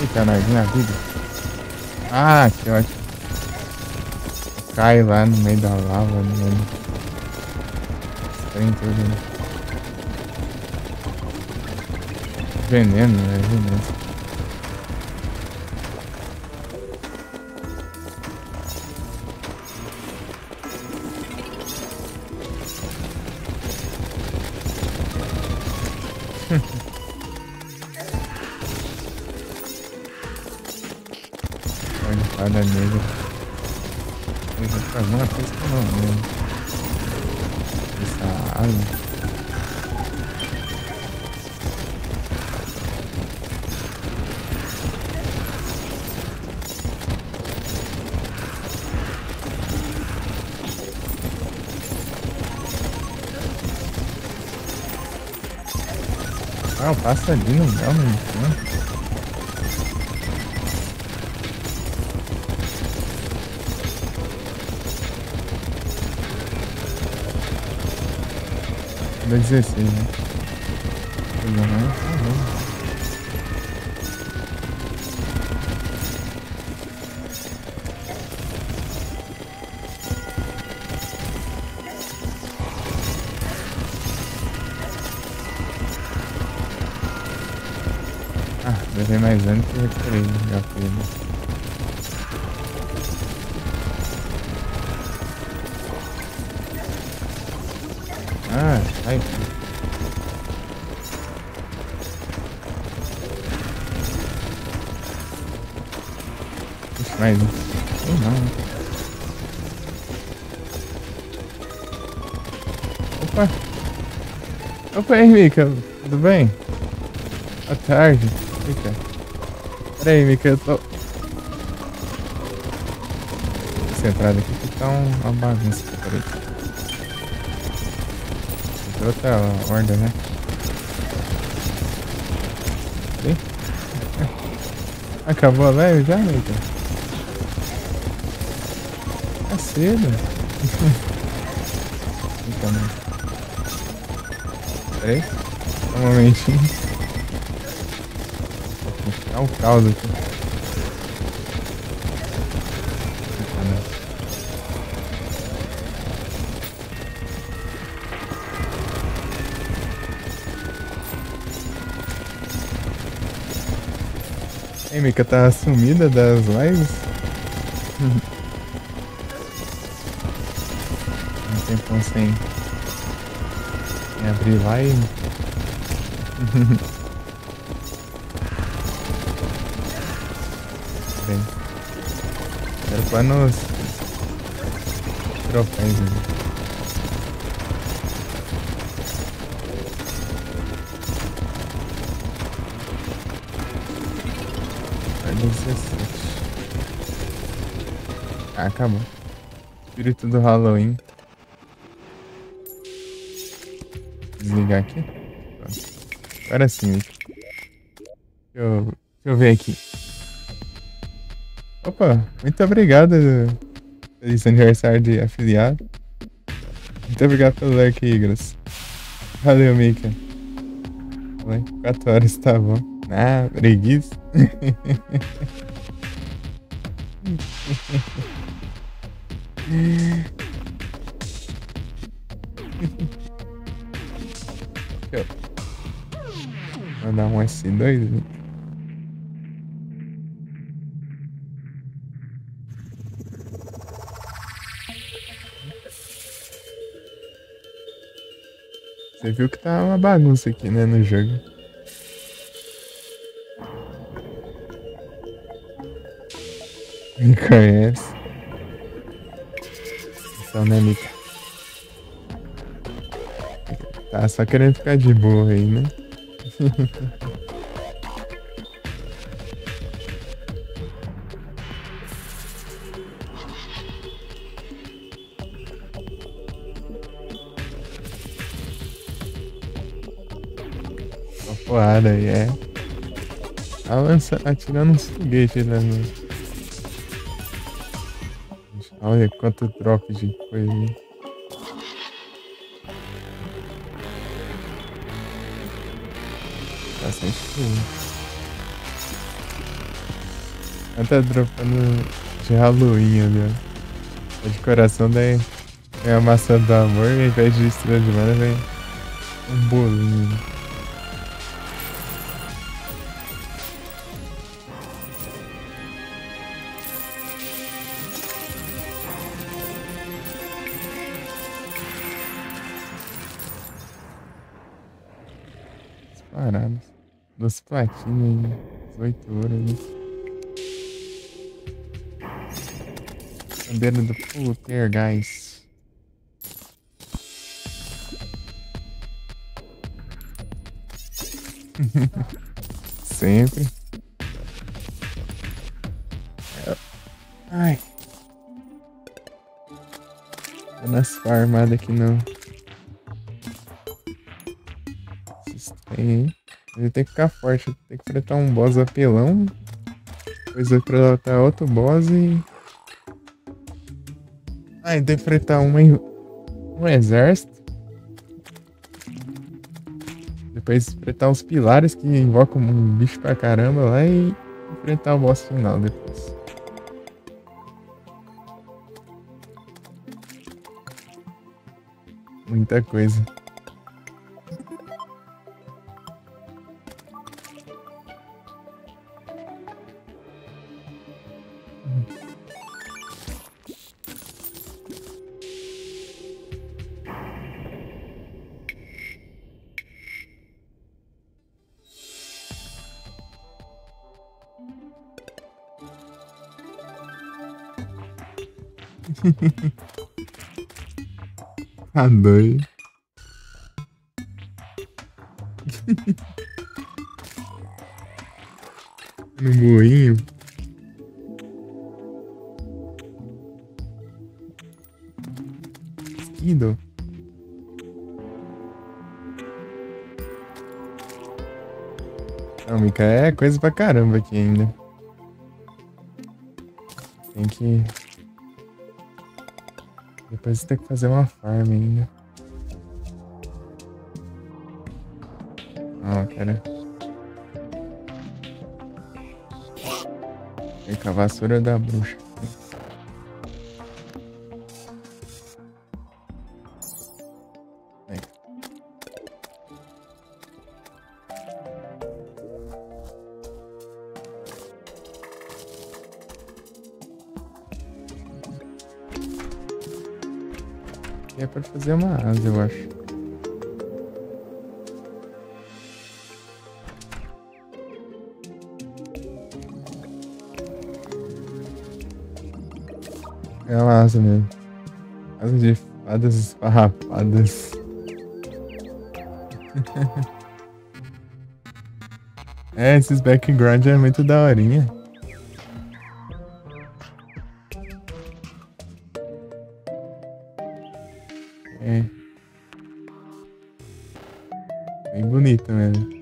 Eita, nós na vida. Ah, que ótimo. Cai lá no meio da lava, mano. Trem tudo. Né? Veneno, né? Veneno. Espada negra. Eu vou fazer uma coisa que eu não lembro. Essa água. Ah, passa ali no mel, mano. Da 16, né? Ah, levei mais anos que eu recuperei já fui. Ah, sai. Puxa, mais um. Não. Opa! Opa, aí, Mika. Tudo bem? Boa tarde. Mika. Pera aí, Mika, eu tô... Essa entrada aqui que tá uma bagunça. Peraí. Outra ordem, né? Sim? Acabou a live já, Mika? Tá cedo. Então, né? Peraí. Só um momentinho. Tá um caos aqui. Ei, Mika, tá sumida das lives? Um tempão sem abrir live. Bem, quero pôr nos troféus ali. Vai 17. Ah, acabou. Espírito do Halloween. Desligar aqui. Pronto. Agora sim, Mica. Deixa eu ver aqui. Opa, muito obrigado. Feliz aniversário de afiliado. Muito obrigado pelo like aí, Igras. Valeu, Mica. 4 horas tá bom. Ah, preguiça. Deixa eu mandar um S2 ali. Você viu que tá uma bagunça aqui, né, no jogo. Me conhece. Então, né, Mica? Tá só querendo ficar de boa aí, né? Uma porrada aí, é. Atirando uns foguetes lá no... Olha quanto drop de coisa aí. Bastante coisa. Tá dropando de Halloween ali, ó. A decoração daí é a maçã do amor e ao invés de estrela de mana vem um bolinho. Paradas. 2 platinhas aí. 18 ouros ali. Bandeira do Poltergeist. Sempre. Ai. Tô nas farmadas aqui não. Esses trem aí. Ele tem que ficar forte. Tem que enfrentar um boss apelão. Depois vai enfrentar outro boss e... Ah, e tem que enfrentar um exército. Depois enfrentar os pilares que invocam um bicho pra caramba lá e enfrentar o boss final depois. Muita coisa. Tá doido. No moinho. Esquido. Não, Mica, é coisa pra caramba aqui ainda. Tem que... Depois tem que fazer uma farm ainda. Ah, cara. Tem com a vassoura da bruxa. É pra fazer uma asa, eu acho. É uma asa mesmo. Asa de fadas esfarrapadas. É, esses background é muito daorinha. É. Bem bonito mesmo.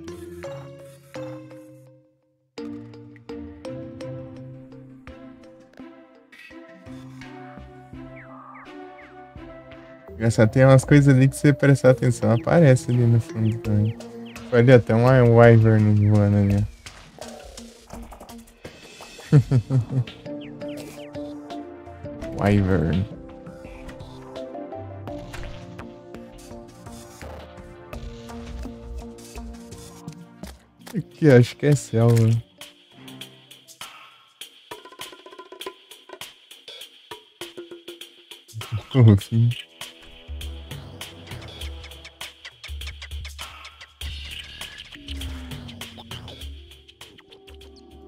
Engraçado, tem umas coisas ali que você prestar atenção, aparece ali no fundo também. Olha, até um wyvern voando ali. Wyvern. Aqui, acho que é selva. Fofinho.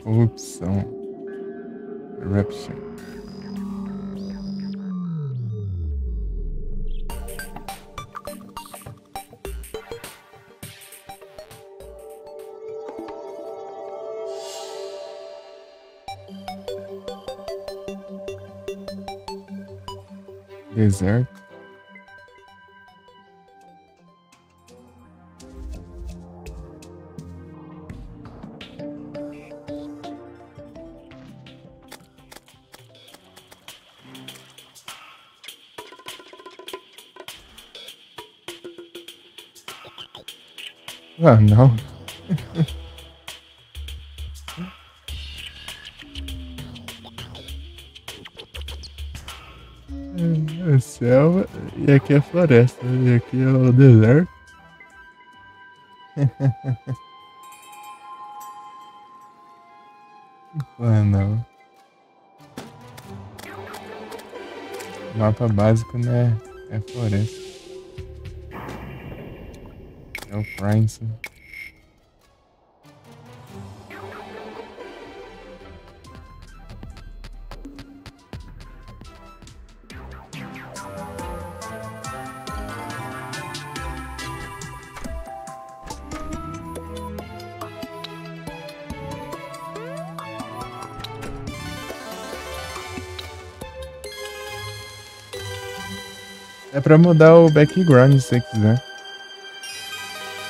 Corrupção. Corruption. Deserto. Ah, não. É selva e aqui é floresta. E aqui é o deserto. Ah, não. O mapa básico, né? É floresta. É o Prince. É pra mudar o background se você quiser.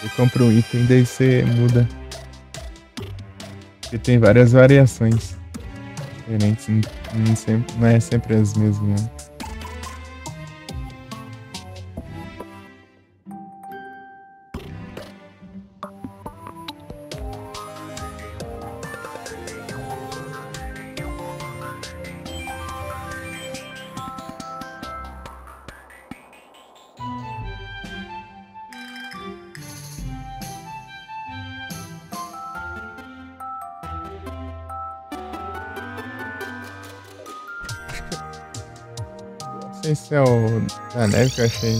Você compra um item, daí você muda. Porque tem várias variações diferentes. Não é sempre as mesmas. Né? Esse é o da neve que eu achei.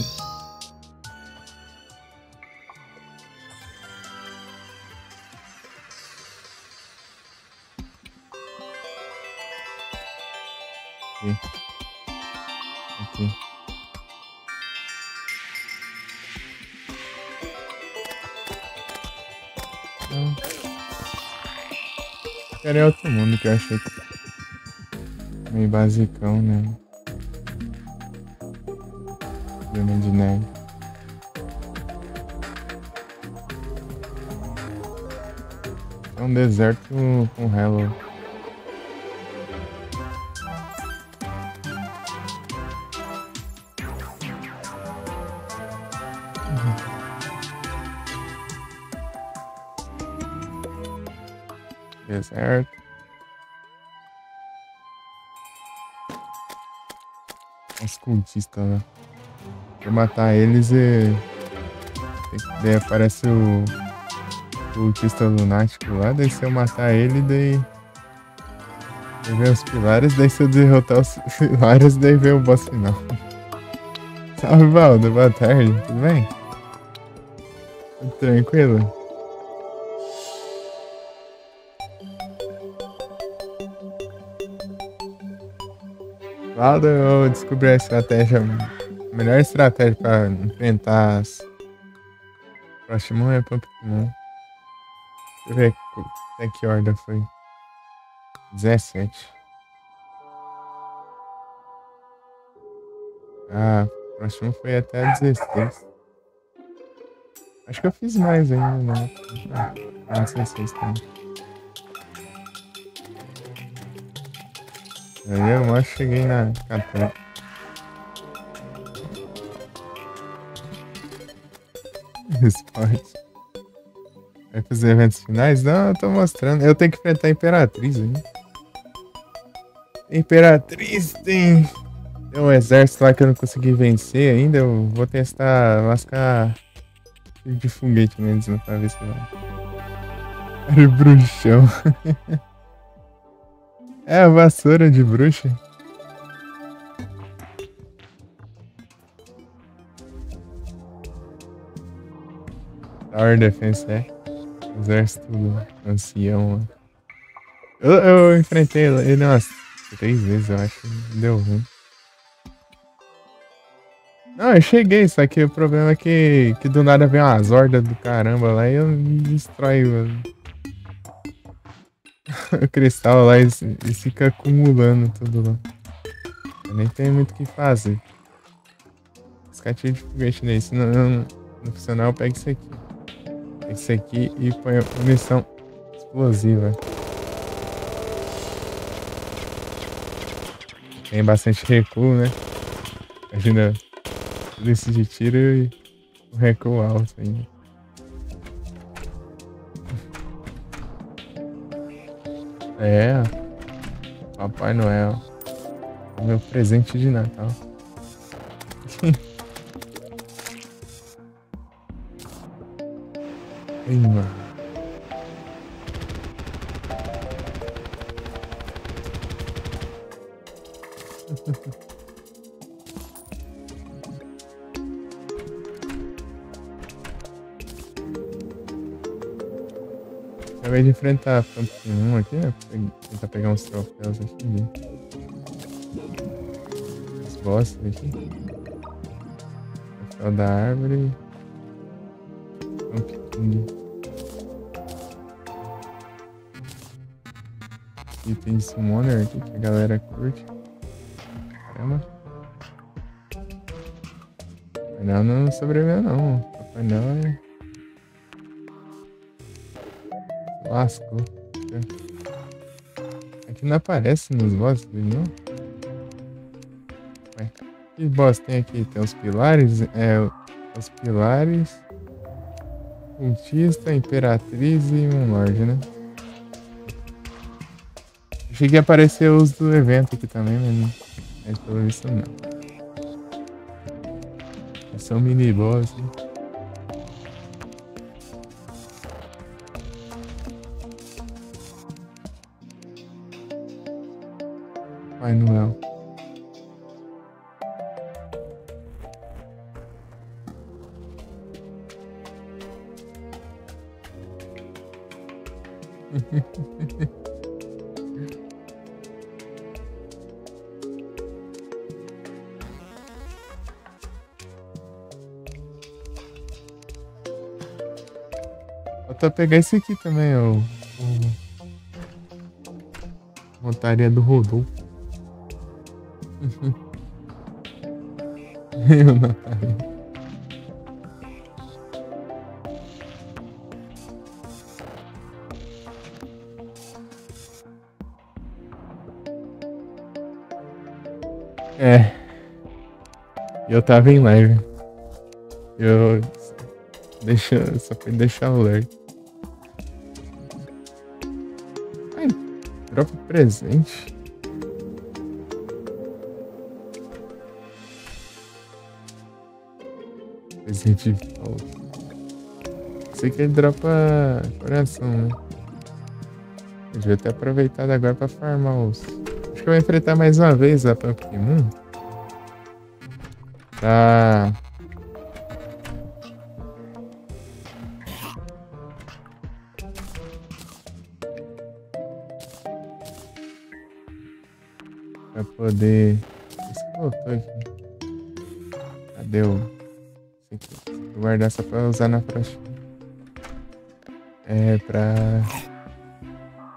Aqui. Aqui. Então, era outro mundo que eu achei meio basicão, né? Bioma de neve. É um deserto com Hello. Deserto. Os cultistas lá. Pra matar eles daí aparece o cultista lunático lá, daí se eu matar ele, daí vem os pilares, daí se eu derrotar os pilares, daí vem o boss final. Salve, Valdo, boa tarde, tudo bem? Tudo tranquilo? Valdo, eu descobri a estratégia. A melhor estratégia pra enfrentar as Frostmoon é Pumpkinmoon. Deixa eu ver até que ordem foi. 17. Ah, Frostmoon foi até 16. Acho que eu fiz mais ainda, né? Ah, 16 também. Aí eu acho que cheguei na 14. Esporte. Vai fazer eventos finais? Não, eu tô mostrando. Eu tenho que enfrentar a Imperatriz aí. Imperatriz tem um exército lá que eu não consegui vencer ainda. Eu vou testar lascar de foguete mesmo pra ver se vai. Era bruxão. É a vassoura de bruxa. Tower Defense é. Exército do ancião. Eu enfrentei ele umas 3 vezes, eu acho. Deu ruim. Não, eu cheguei, só que o problema é que do nada vem umas hordas do caramba lá e eu me destrói o cristal lá e fica acumulando tudo lá. Eu nem tenho muito o que fazer. Escatilho de foguete nele. Se não funcionar, eu pego isso aqui. Pego isso aqui e ponho munição explosiva. Tem bastante recuo, né? Imagina tudo isso de tiro e o recuo alto ainda. É, Papai Noel. Meu presente de Natal. Ei, mano. Acabei de enfrentar a Pumpkin aqui, né? Tentar pegar uns troféus aqui. Os bosses aqui. Troféu da árvore. Pumpkin. E tem Summoner aqui que a galera curte. Caramba. Papai Noel não sobreviveu não. Papai Noel é... Lascou. Aqui não aparece nos bosses, não? Ué, que boss tem aqui? Tem os pilares. Os pilares. Cultista, Imperatriz e um Lorde, né? Cheguei a aparecer os do evento aqui também, mas pelo visto não. São mini boss. Né? Pai Noel. Falta pegar esse aqui também, o Montaria do Rodolfo. Eu não tá. É. Eu tava em live. Só fui deixar o alert. Ai, dropa presente. Presente falso. Sei que ele dropa coração, né? Eu devia ter aproveitado agora pra farmar os... Acho que eu vou enfrentar mais uma vez a Pumpkin. Pra poder Voltou aqui. Cadê o... Vou guardar só pra usar na próxima. É pra...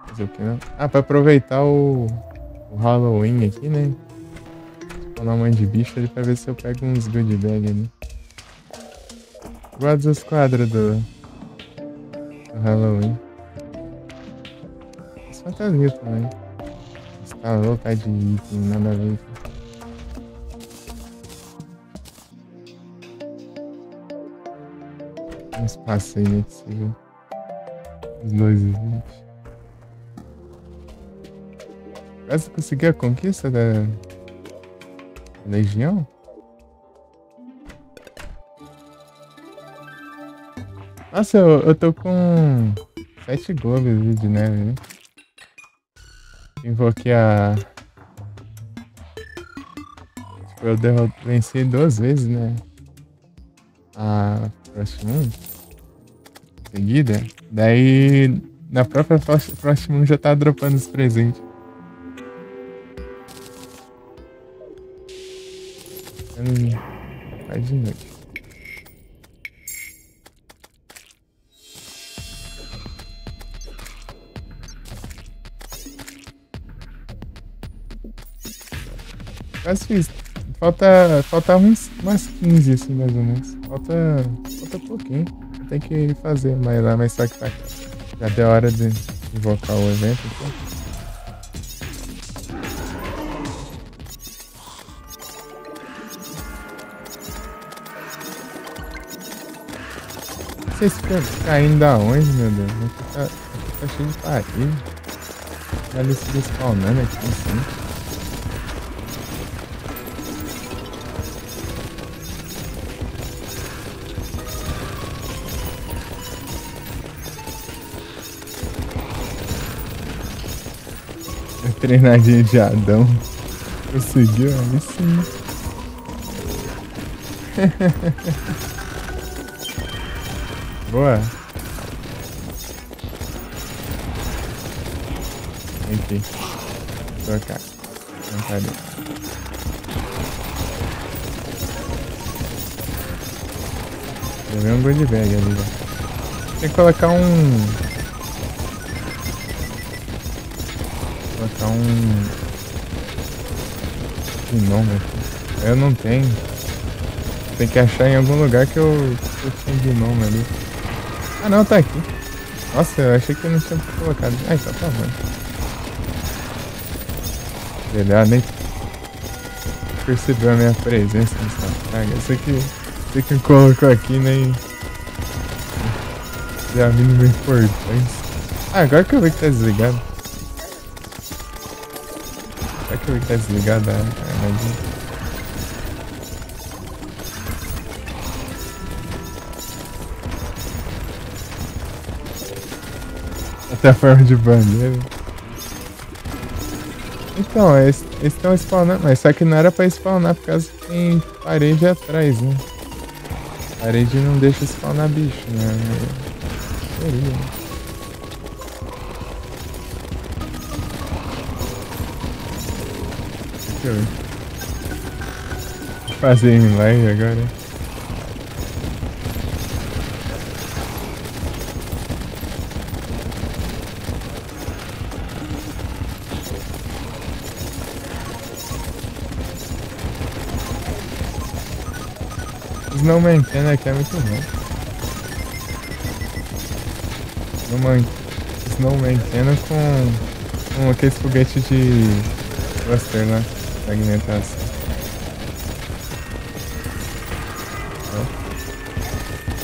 fazer o que não? Ah, pra aproveitar o Halloween aqui, né? Falar um monte de bicho ali pra ver se eu pego uns goodie bag ali. Guardo os quadros do Halloween. As fantasias também. Tá louco, tá de item, nada a ver. Um espaço aí, né, que se vê. Os 2,20. Quase consegui a conquista da Legião? Nossa, eu tô com 7 globes de neve, né? Invoquei a... Tipo, eu venci 2 vezes, né? A Frost Moon. Seguida. Daí, na própria Frost Moon já tá dropando os presentes. Vai de noite. Quase fiz. Falta umas 15, assim, mais ou menos. Falta pouquinho. Tem que fazer mais lá, mas só que tá. Já deu hora de invocar o evento, então. Vocês ficam caindo da onde, meu Deus? Aqui tá cheio de parede. Olha esse despawnando aqui em cima. Treinadinha de Adão. Conseguiu, aí sim. Boa. Aqui. Trocar. Não tá ali. Eu vi um goodie bag ali, já. Tem que colocar gnome aqui. Eu não tenho. Tem que achar em algum lugar que eu tinha gnome ali. Ah não, tá aqui. Nossa, eu achei que eu não tinha colocado. Ah, então tá bom. Melhor, nem percebeu a minha presença nessa praga. Isso que colocou aqui nem... Já a mínima importância. Ah, agora que eu vi que tá desligado. Será que eu vi que tá desligado a armadilha? Até a forma de bandeira. Então, eles estão spawnando, mas só que não era pra spawnar por causa que tem parede atrás, né? Parede não deixa spawnar bicho, né? Seria. Deixa eu ver. Vou fazer em live agora. Snowman Cannon aqui é muito bom. Snowman Cannon com aqueles foguetes de cluster lá, fragmentação.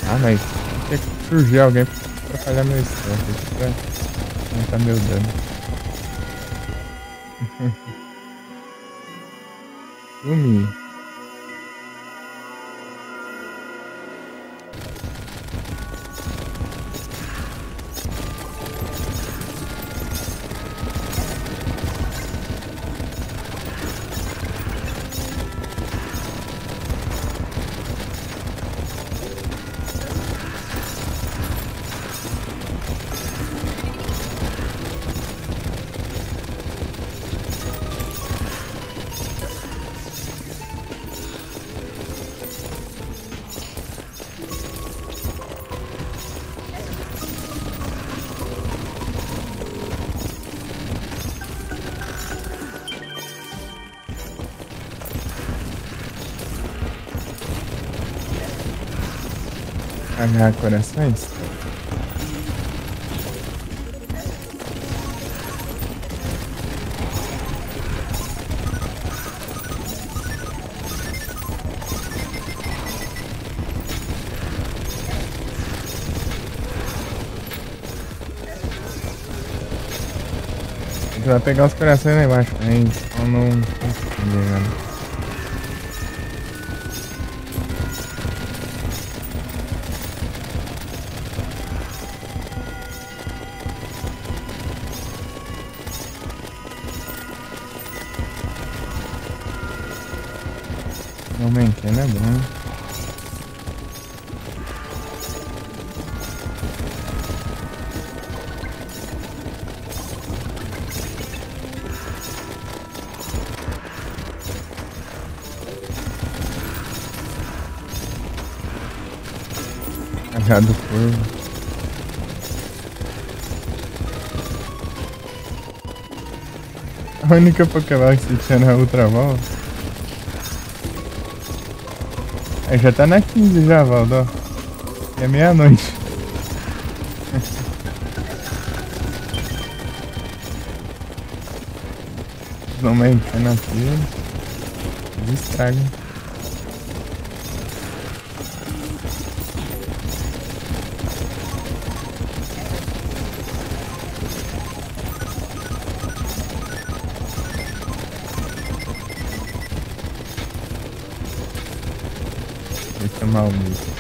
Ah, mas tem que surgir alguém pra falhar meu stealth aqui pra aumentar meu dano. Sumi. Agarrar corações? A gente vai pegar os corações lá embaixo, hein? Então não consigo, né? Realmente, ele é bom. Cagado corvo. A única Pokébola que se tinha na Ultra Ball. Aí já tá na 15 já, Valdo, ó. E é meia-noite. Vamos entrando aqui. Destraga. Deixa mal mesmo.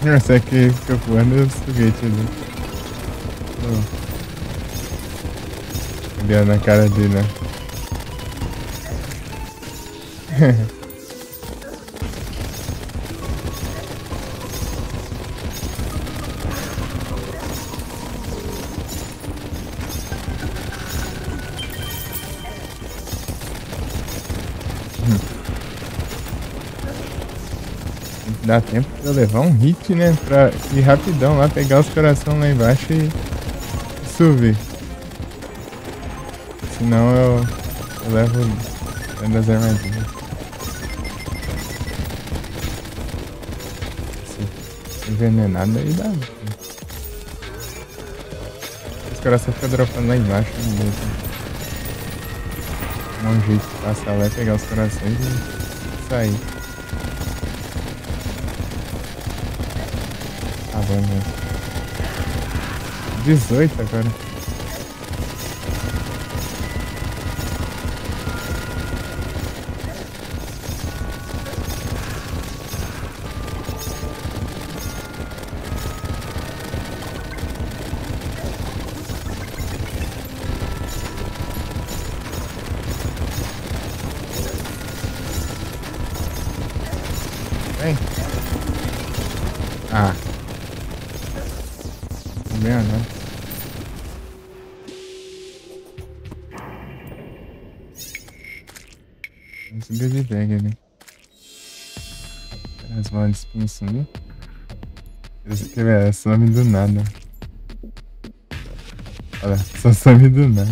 Essa aqui fica voando os foguetes ali. Olhando na cara dele, né? Dá tempo pra eu levar um hit, né? Pra ir rapidão lá, pegar os corações lá embaixo e subir. Senão eu levo dentro das armadilhas. Se envenenado aí dá. Os corações ficam dropando lá embaixo, né? Dá um jeito de passar lá e pegar os corações e sair. Tá bom, né? 18 agora. Também não. Vamos subir de bag ali. As bolas spin sumir. Quer ver? Some do nada. Olha, só some do nada.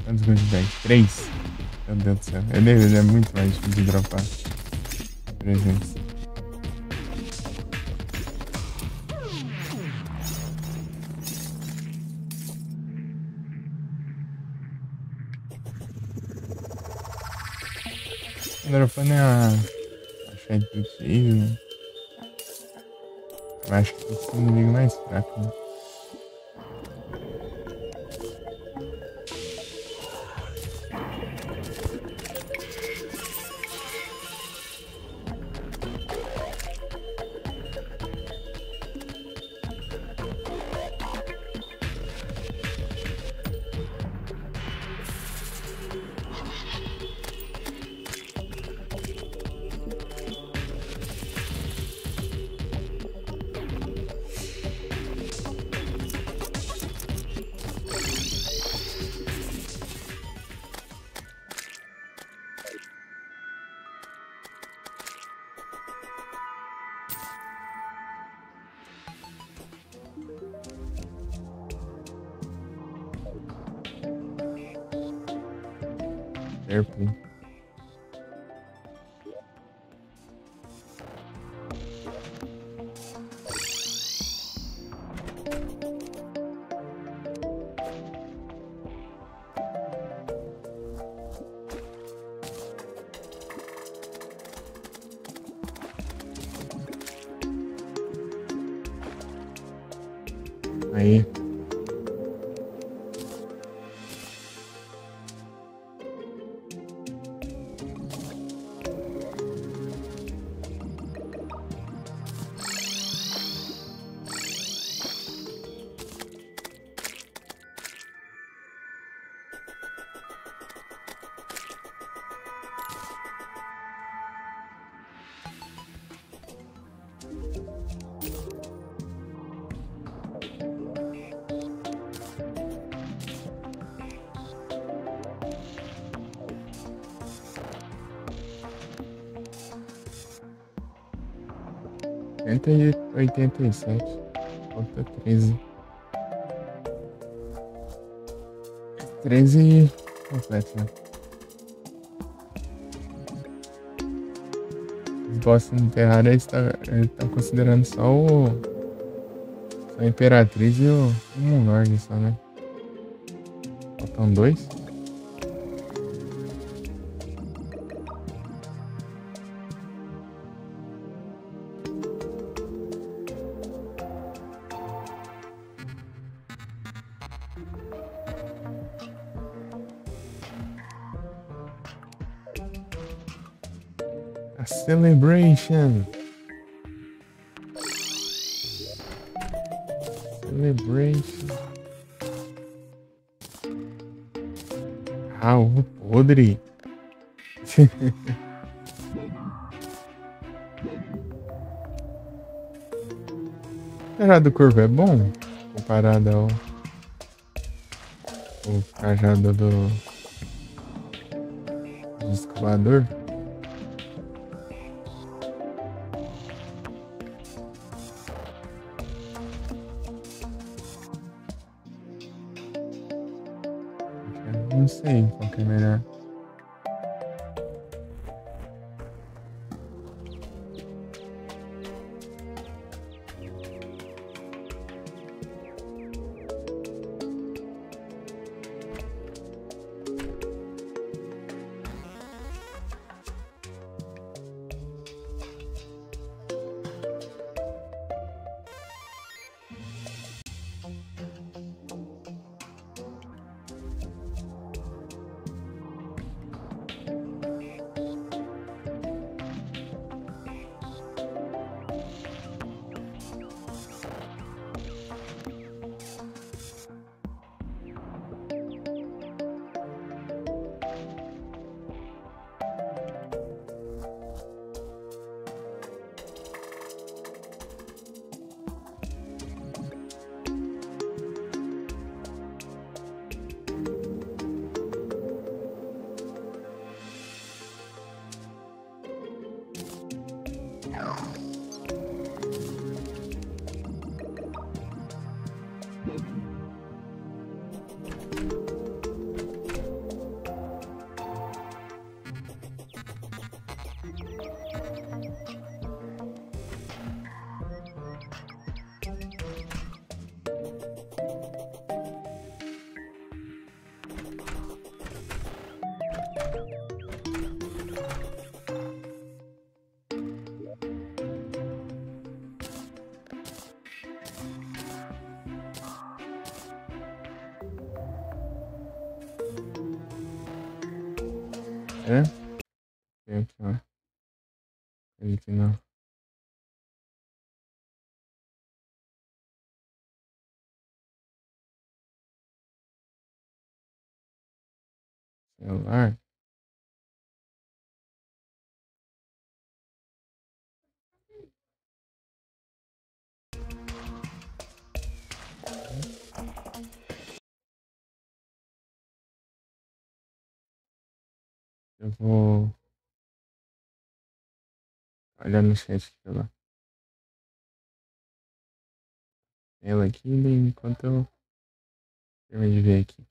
Quantos gold bag? 3. Meu Deus do céu. Ele é muito mais difícil de dropar. 300. Dropando é a chave do tiro. Eu acho que esse é o inimigo mais fraco, né? Airplane. Aí. Cento e 87. Falta 13. 13 completo, né? Os bosses no Terraria ele tá considerando só a Imperatriz e o Moonlord só, né? Faltam 2. A celebration. Celebration. Raul podre. O cajado curvo é bom comparado ao o cajado do escovador. Não sei qual que é melhor. É? Tem aqui, ó. Acredito não. Celular? Eu vou olhar no chat aqui lá. Ela aqui enquanto eu termino de ver aqui.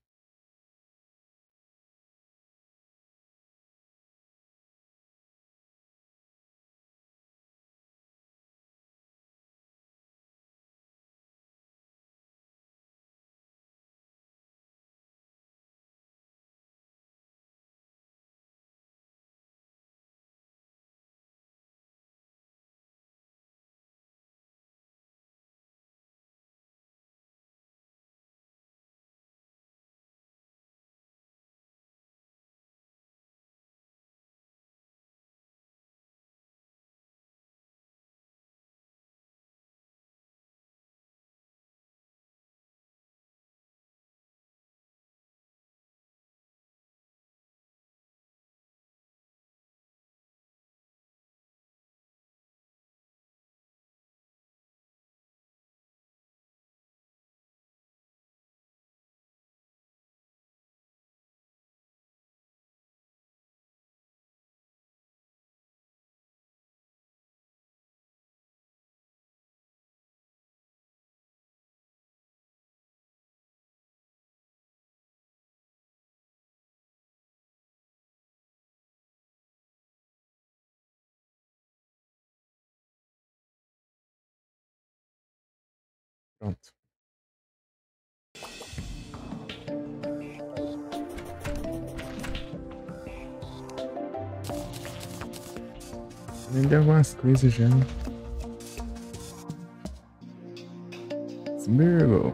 Pronto. Vendi algumas coisas já. Smirgle.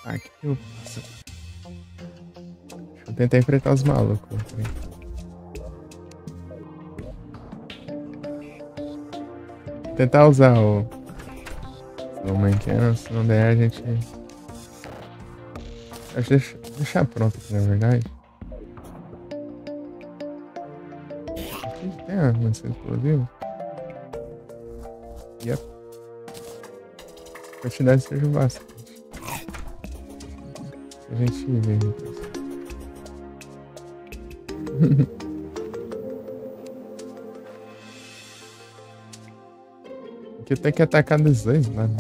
Ah, que eu faço? Deixa eu tentar enfrentar os malucos. Tentar usar o Mankind, se não der a gente. Acho que deixar pronto aqui, na verdade. Aqui tem a munição explosiva. Yep. A quantidade seja bastante. A gente vê depois. Aqui tem que atacar dos dois lados.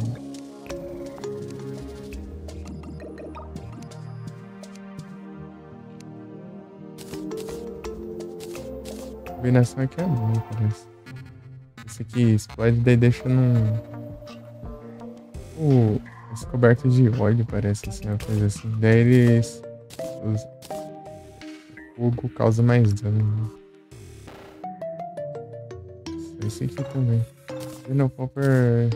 A combinação aqui é boa, parece. Esse aqui explode, daí deixa num. Esse coberto de óleo, parece assim, uma coisa assim. Daí eles. O fogo causa mais dano. Esse aqui também. Final Popper.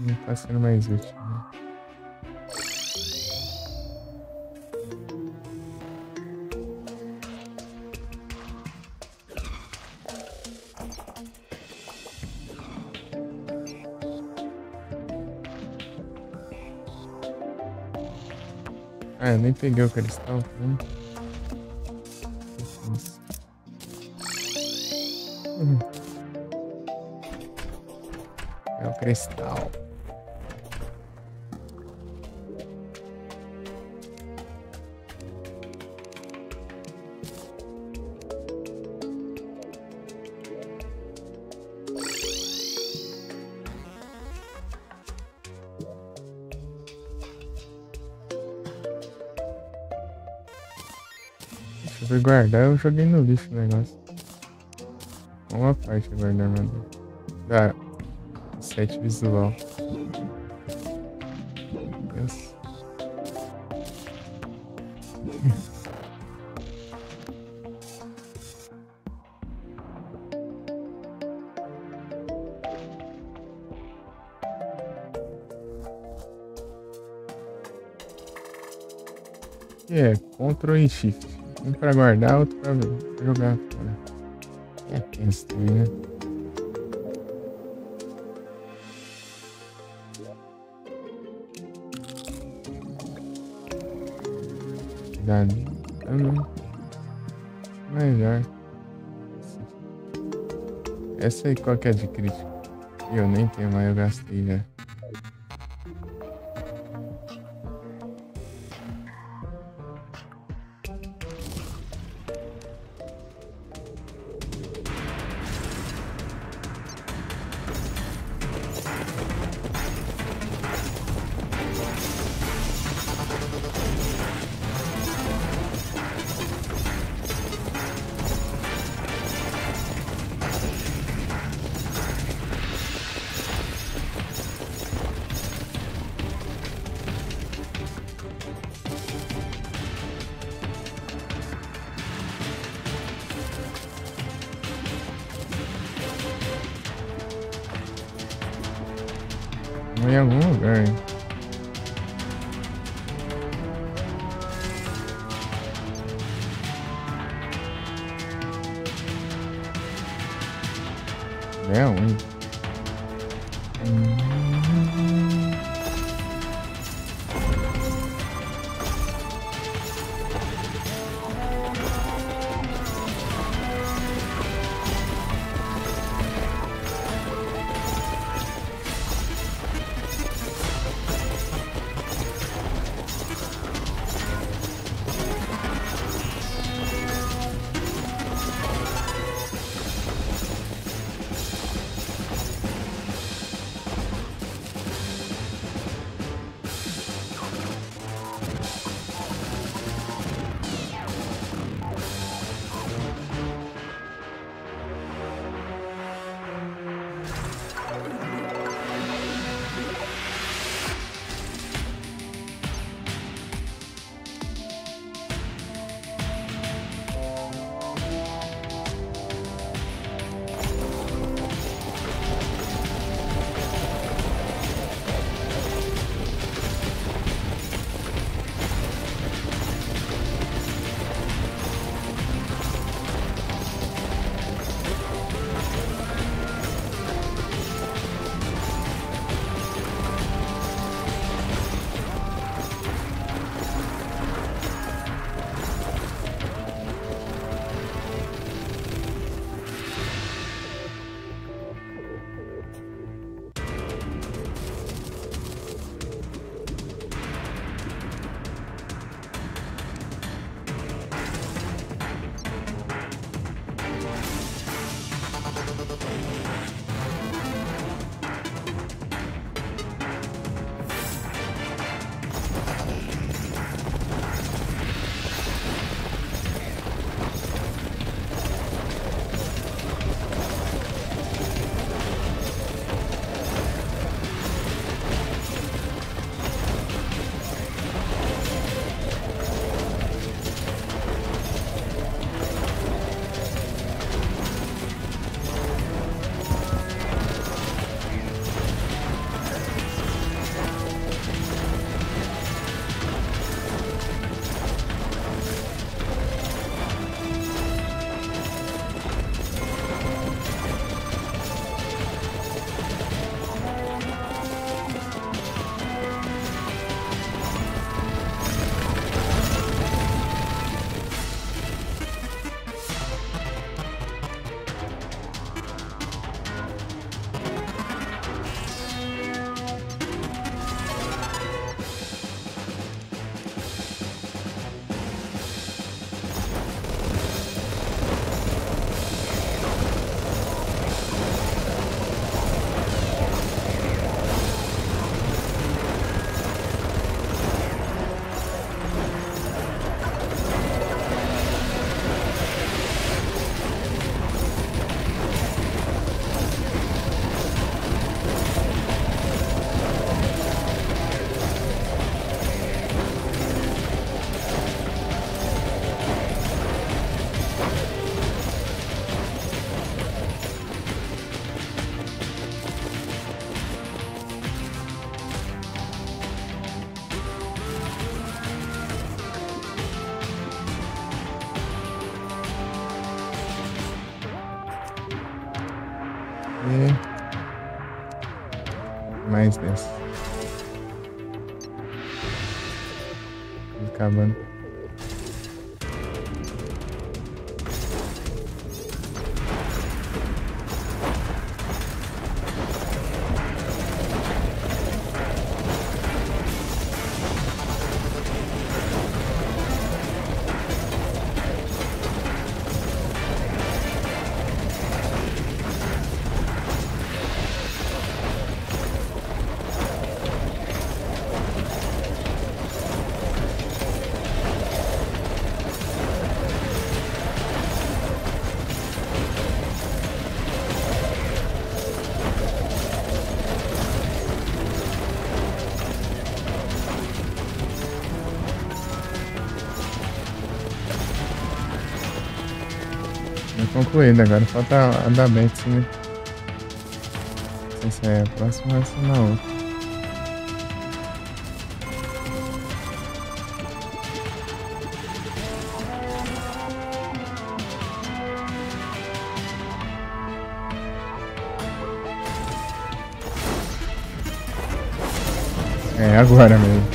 Não tá sendo mais útil, né? Ah, eu nem peguei o cristal, tá vendo? É o cristal. Deixa eu guardar, eu joguei no lixo o negócio. uma parte agora da armadura. Da set visual. Deus. Que é Ctrl e Shift. Um pra guardar, outro pra jogar fora. É tenso também, né? Cuidado. Melhor. Essa aí qual que é de crítica? Eu nem tenho mais, eu gastei já. Em algum lugar, hein? É onde? E mais dessa. Acabando. Concluído, agora falta a da Betsy, né? Não sei se é a próxima ou se é na outra. É agora mesmo.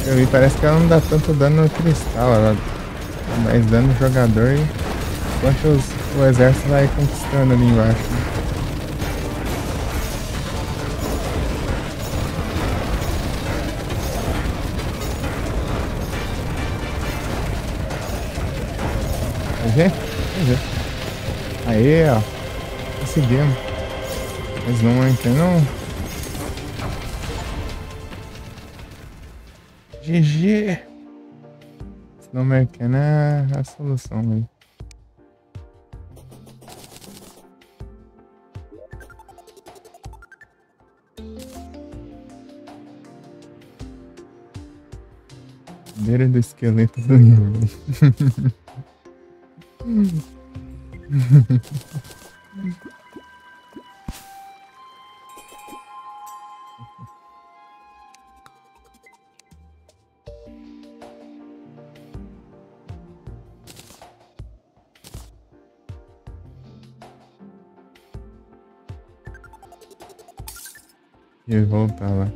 Eu vi, parece que ela não dá tanto dano no cristal, ela dá mais dano no jogador enquanto o exército vai conquistando ali embaixo. Né? Vai ver? Vai ver. Aí, ó. Conseguimos. Mas não entra não. GG! Snowmercana é a solução aí. Beira do esqueleto do Yuri. E voltar lá.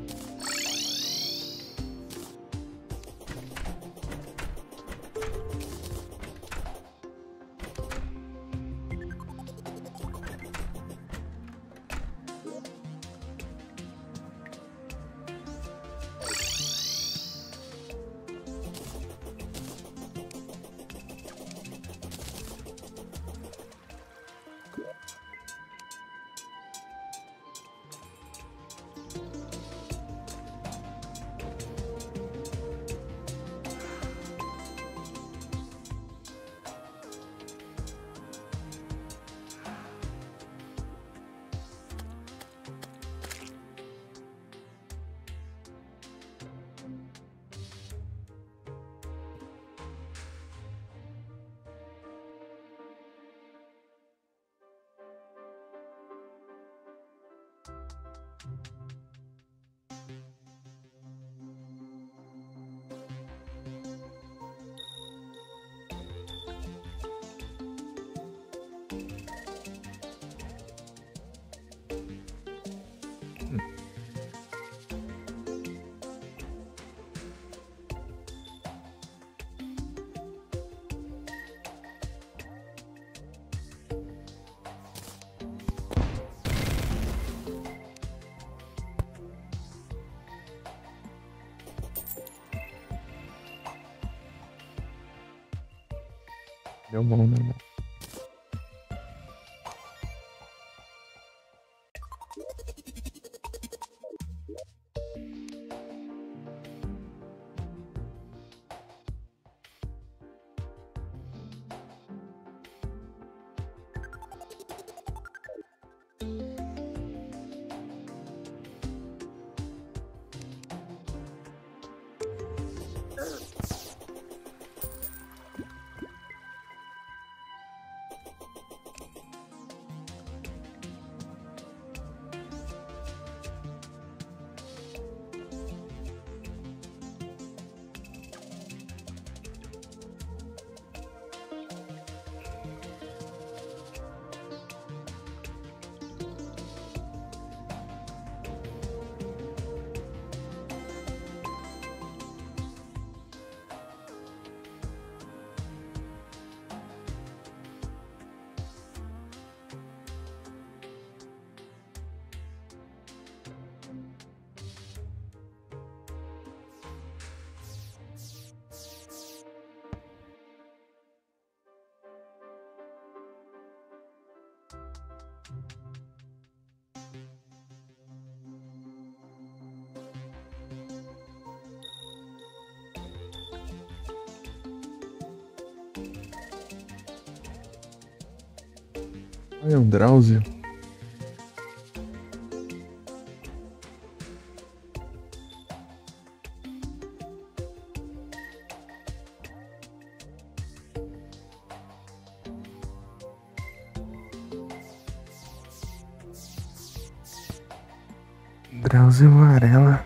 Deu bom, deu bom. Olha, um Drauzio. Drauzio Varela.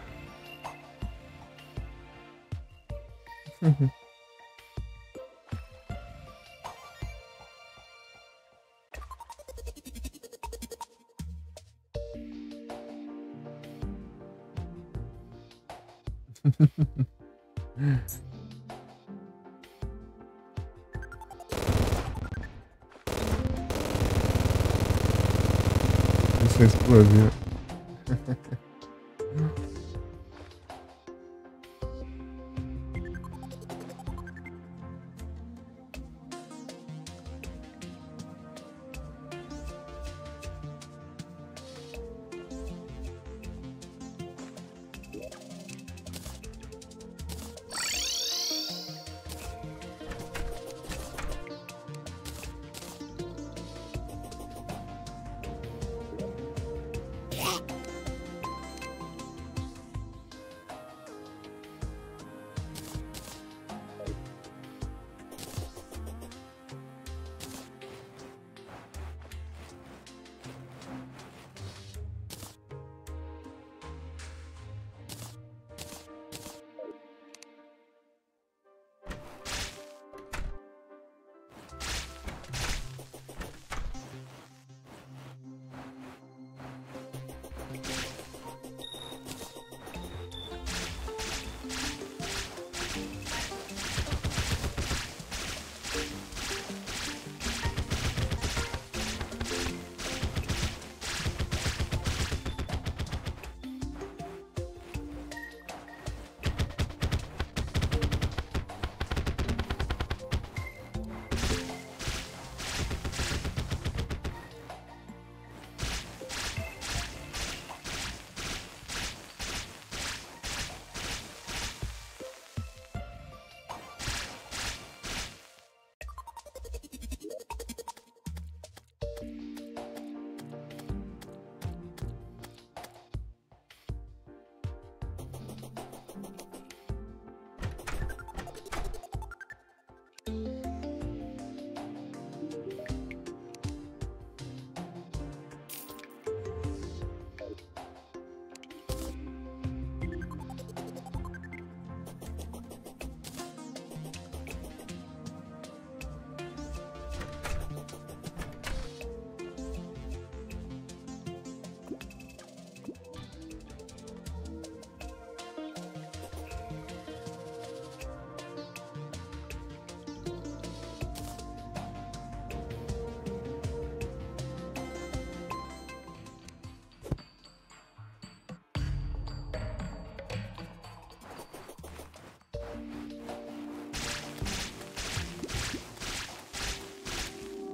Isso explodiu.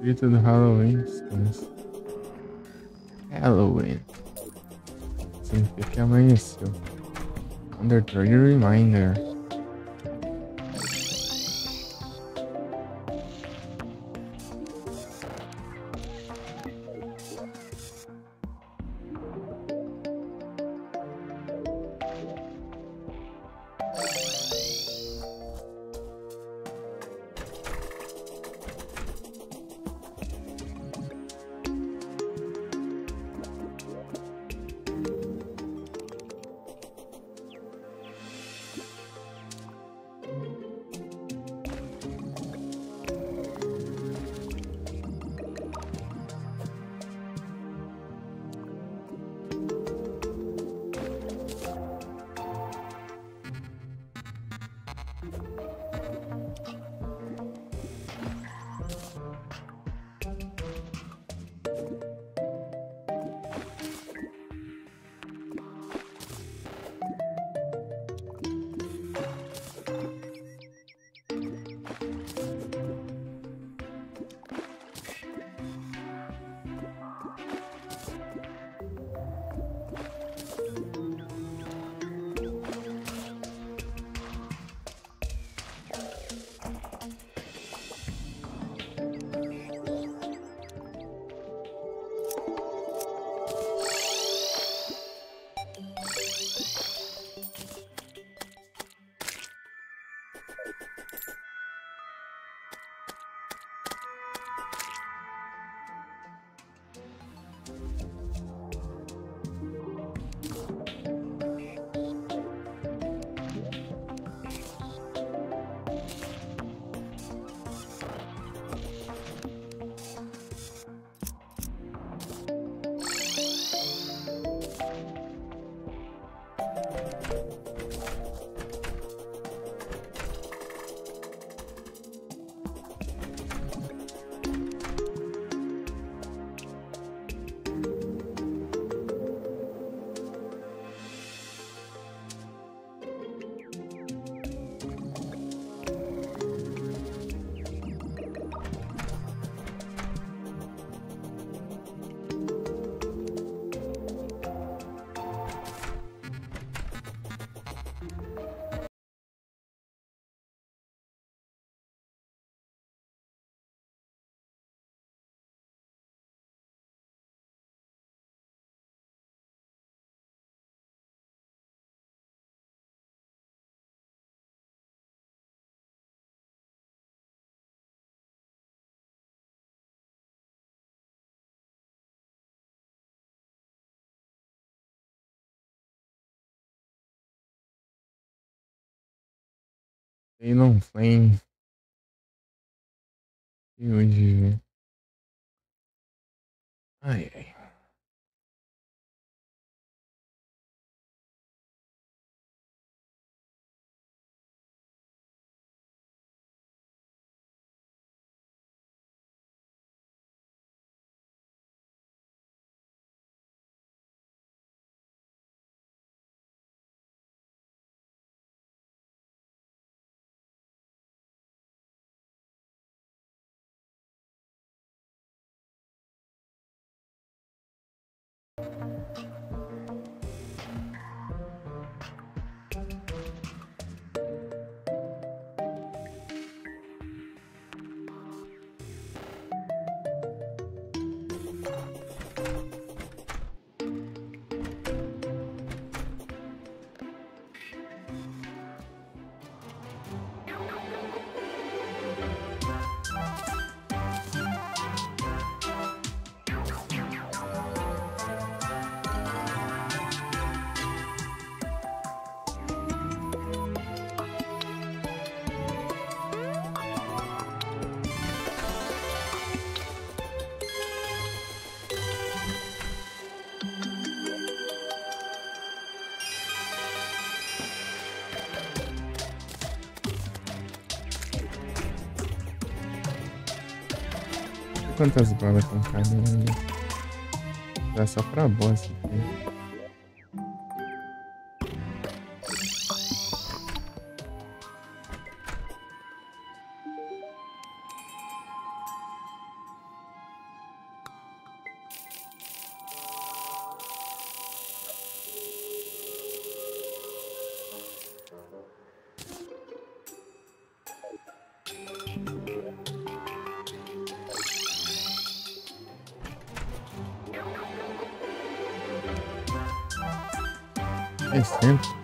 Espírito do Halloween, descansa. Halloween. Significa que amanheceu. Under Trigger Reminder. Talon Flame. E hoje ver. Ai, ai. Quantas balas com cada um? Dá só pra boss aqui. 600.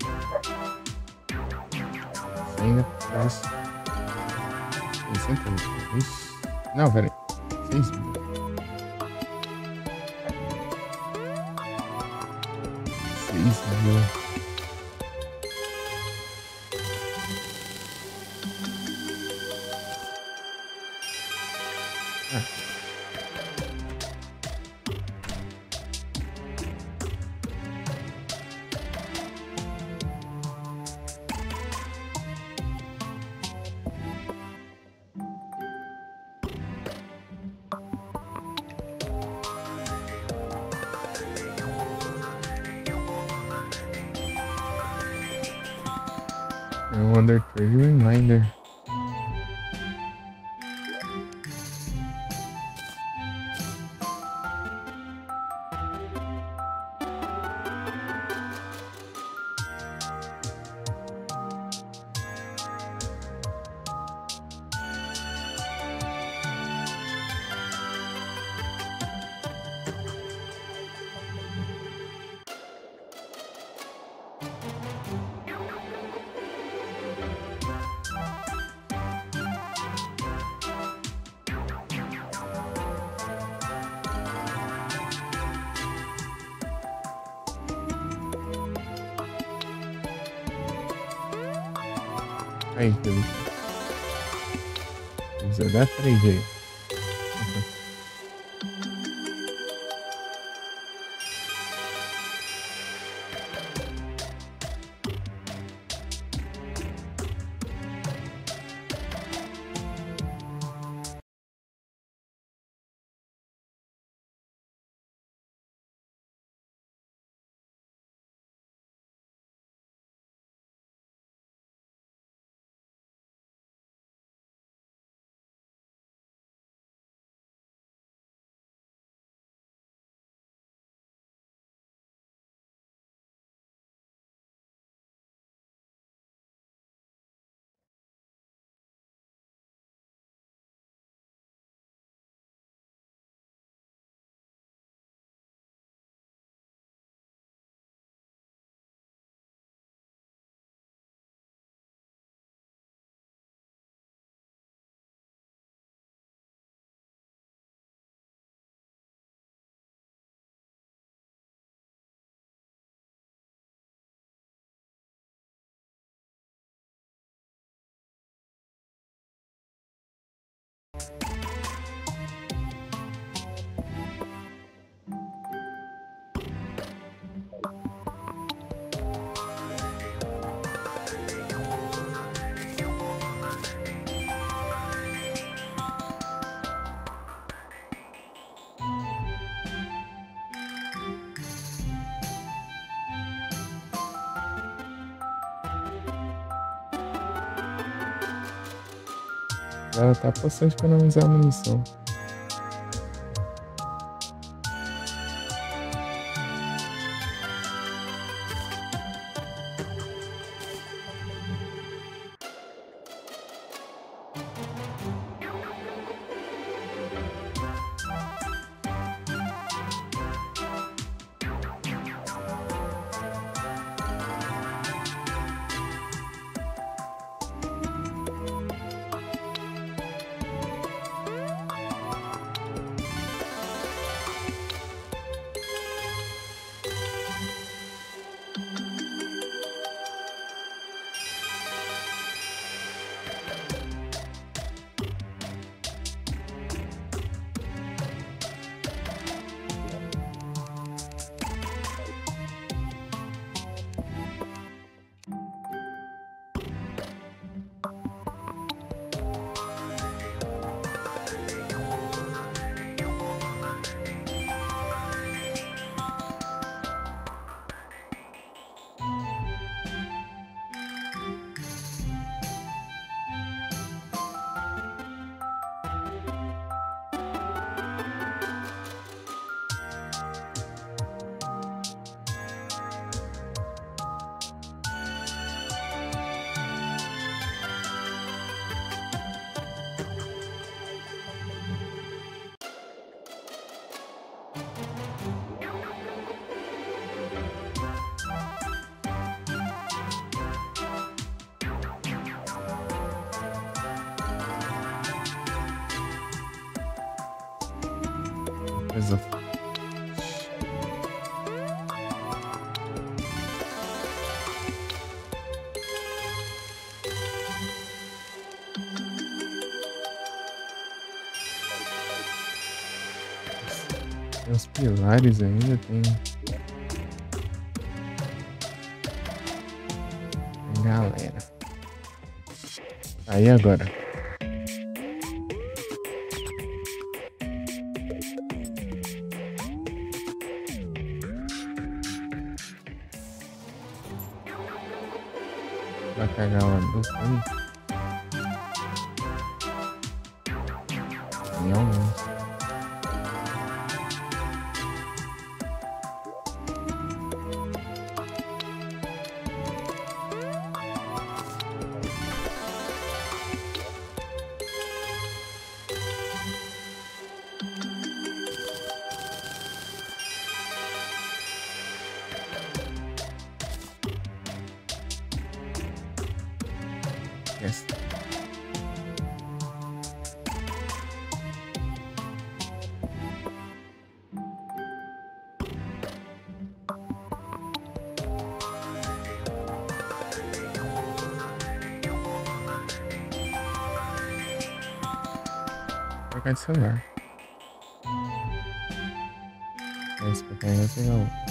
Ainda faz 60. Ixi. Não, peraí. 6 mil. 6 mil. Under Trade Reminder. Aí, Felipe. Precisa dar 3 aí. Ela tá passando de economizar a munição. Coisa. Tem os pilares ainda, tem galera. Aí agora. Vai cagar uma dupla aí? Realmente. Yes. Trocar de celular. Esse pra carregar vai pegar outro.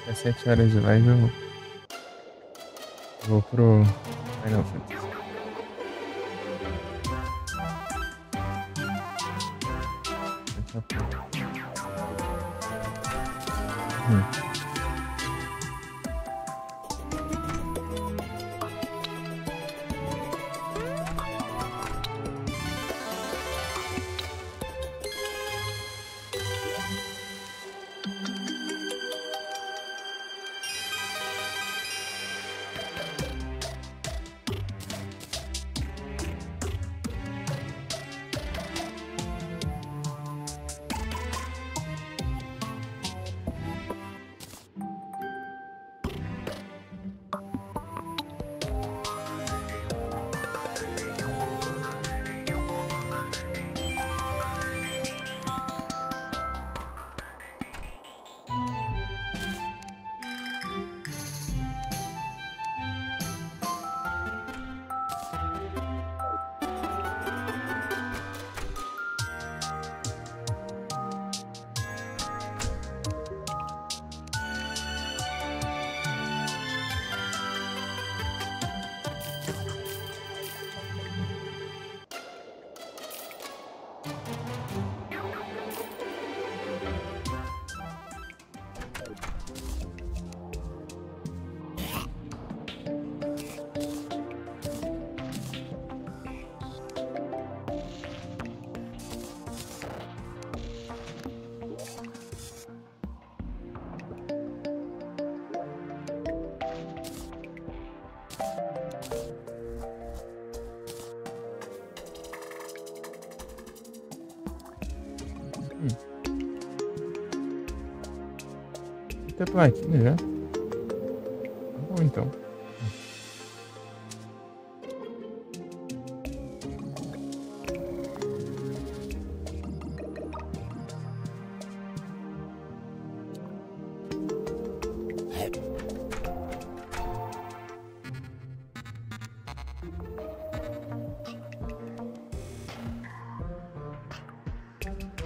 Às 7 horas de live eu vou pro Final Fantasy. Daqui a pouco. ter platina já. Tá bom então.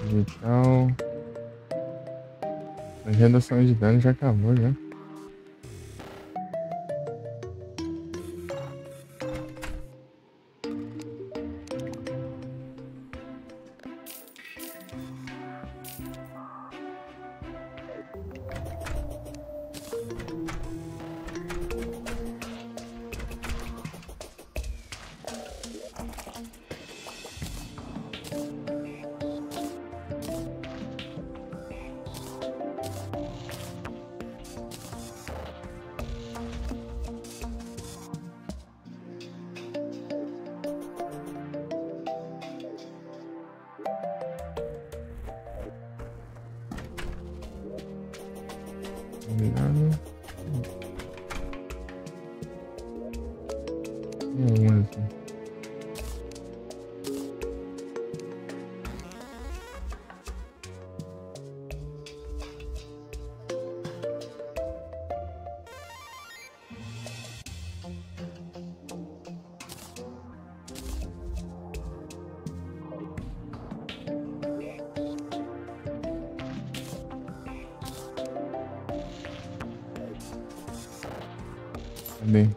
Então, a redução de dano já acabou já. Combinado. Tem algumas aqui. Cadê?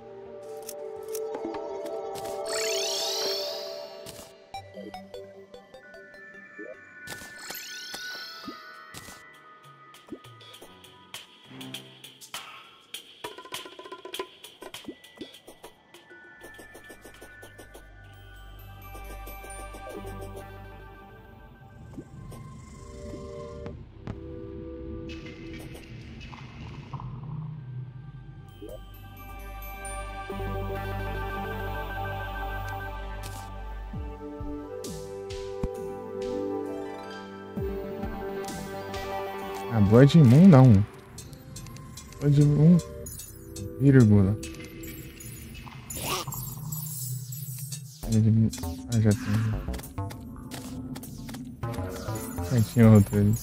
A Blood Moon não. Blood Moon, vírgula. Ah, já tem. Já tinha outro ali.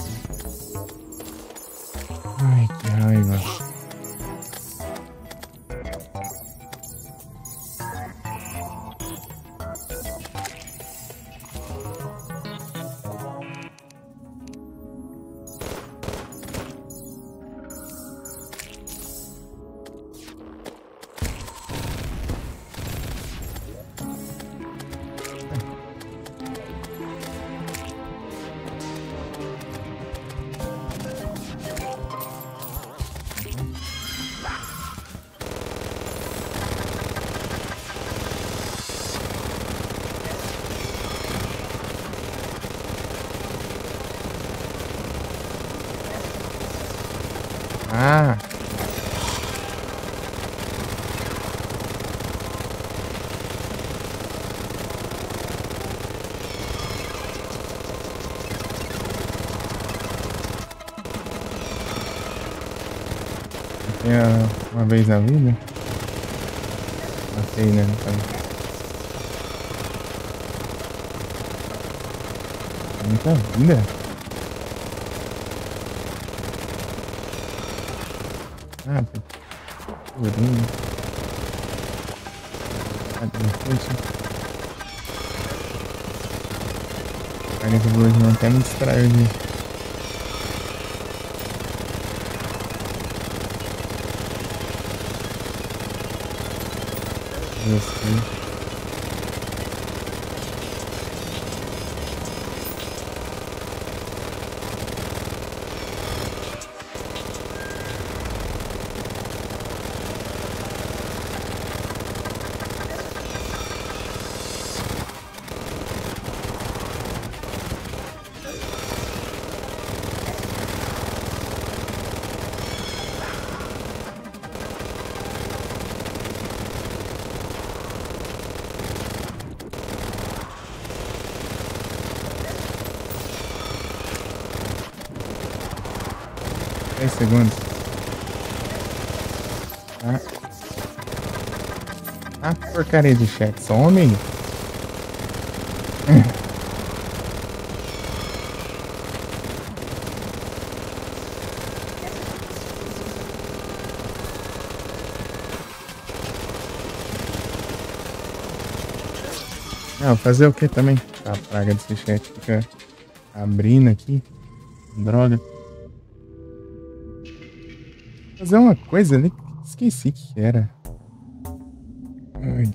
Ai, que raiva. Ah! Tem uma vez na vida? Passei, né? Muita vida. Ah, purinho. Cara, que Blood não até me distraiu ali. Gostei. Segundos. Ah, porcaria de chat, some. Não, fazer o que também? A praga desse chat fica abrindo aqui. Droga. Fazer uma coisa ali que esqueci que era. Ai.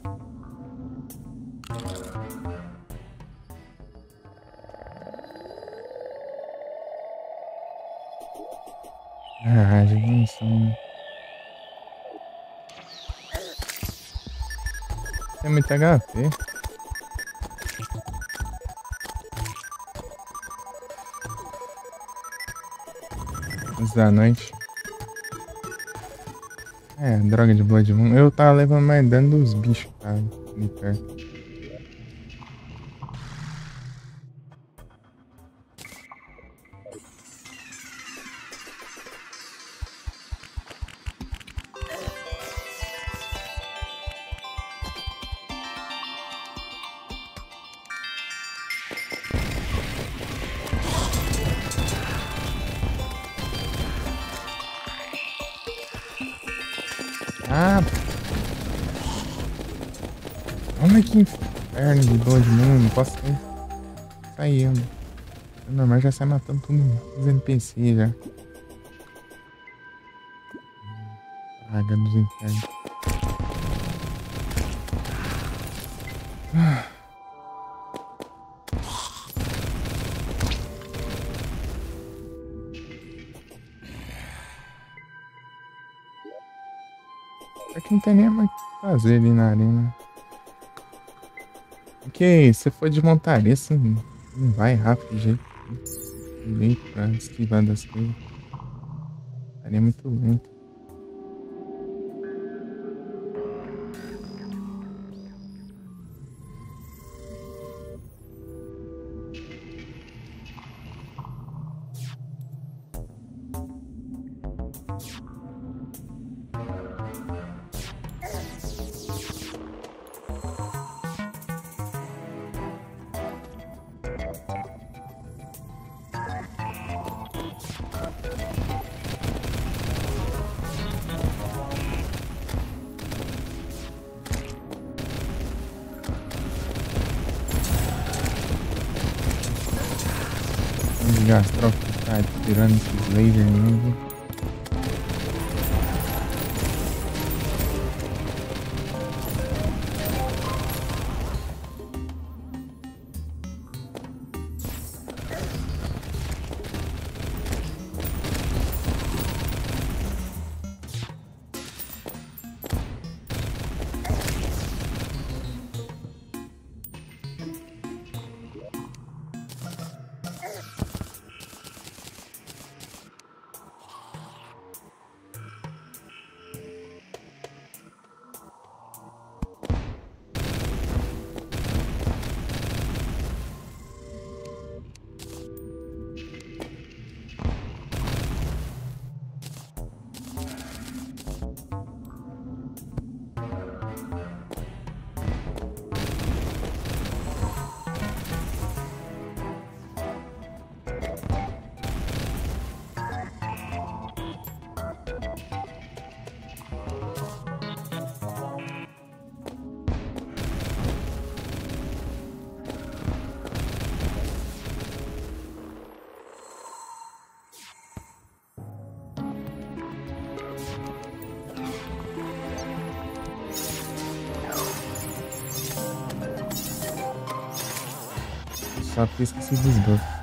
Ah, já não são. Tem muito HP. 11 da noite. É, droga de Blood Moon. Eu tava levando mais dano dos bichos que estavam ali perto. Ah! Olha que inferno de Blood Moon. Não posso nem sair. É normal, já sai matando tudo os NPC já. Praga dos infernos. É que não tem nem mais o que fazer ali na arena. Porque se for de montaria, você não vai rápido de jeito. Nem pra esquivar das coisas. Estaria muito lento. Vamos gastar o que tá tirando esses lasers mesmo. Só porque esqueci dos buffs.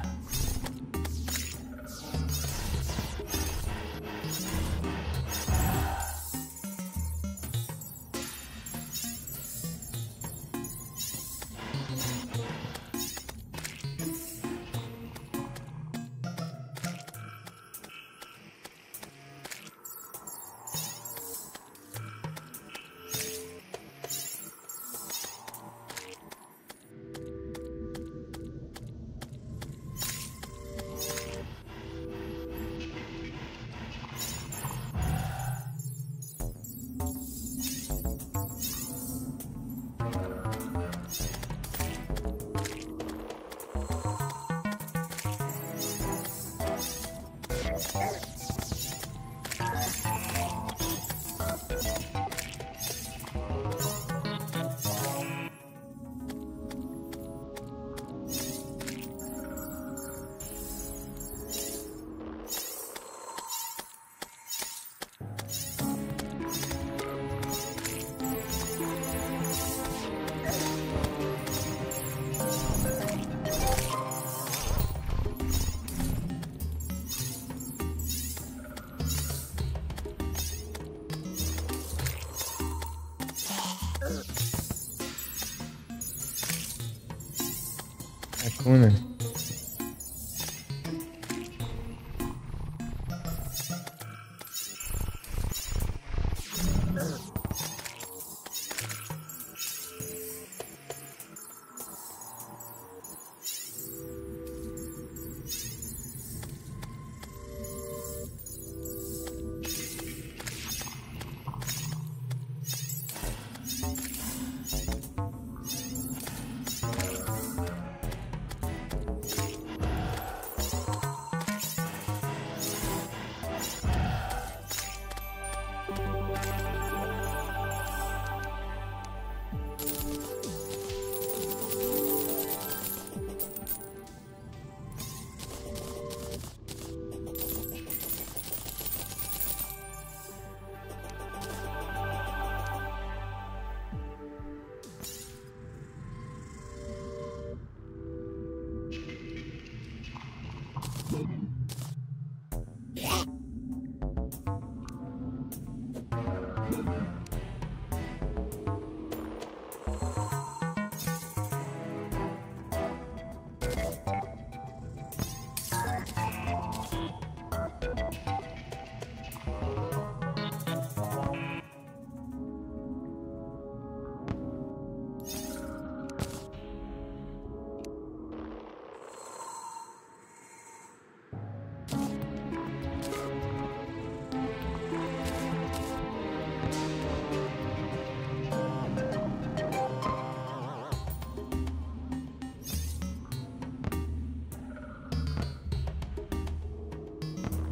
Cuna.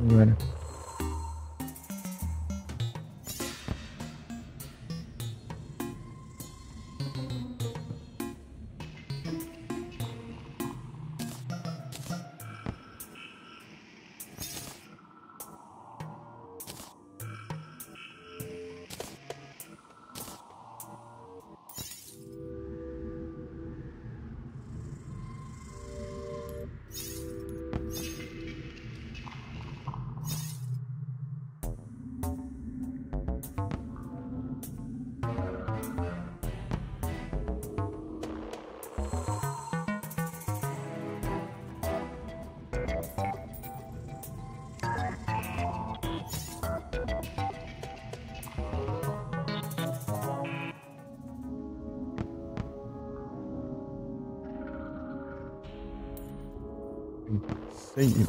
Agora. Feio.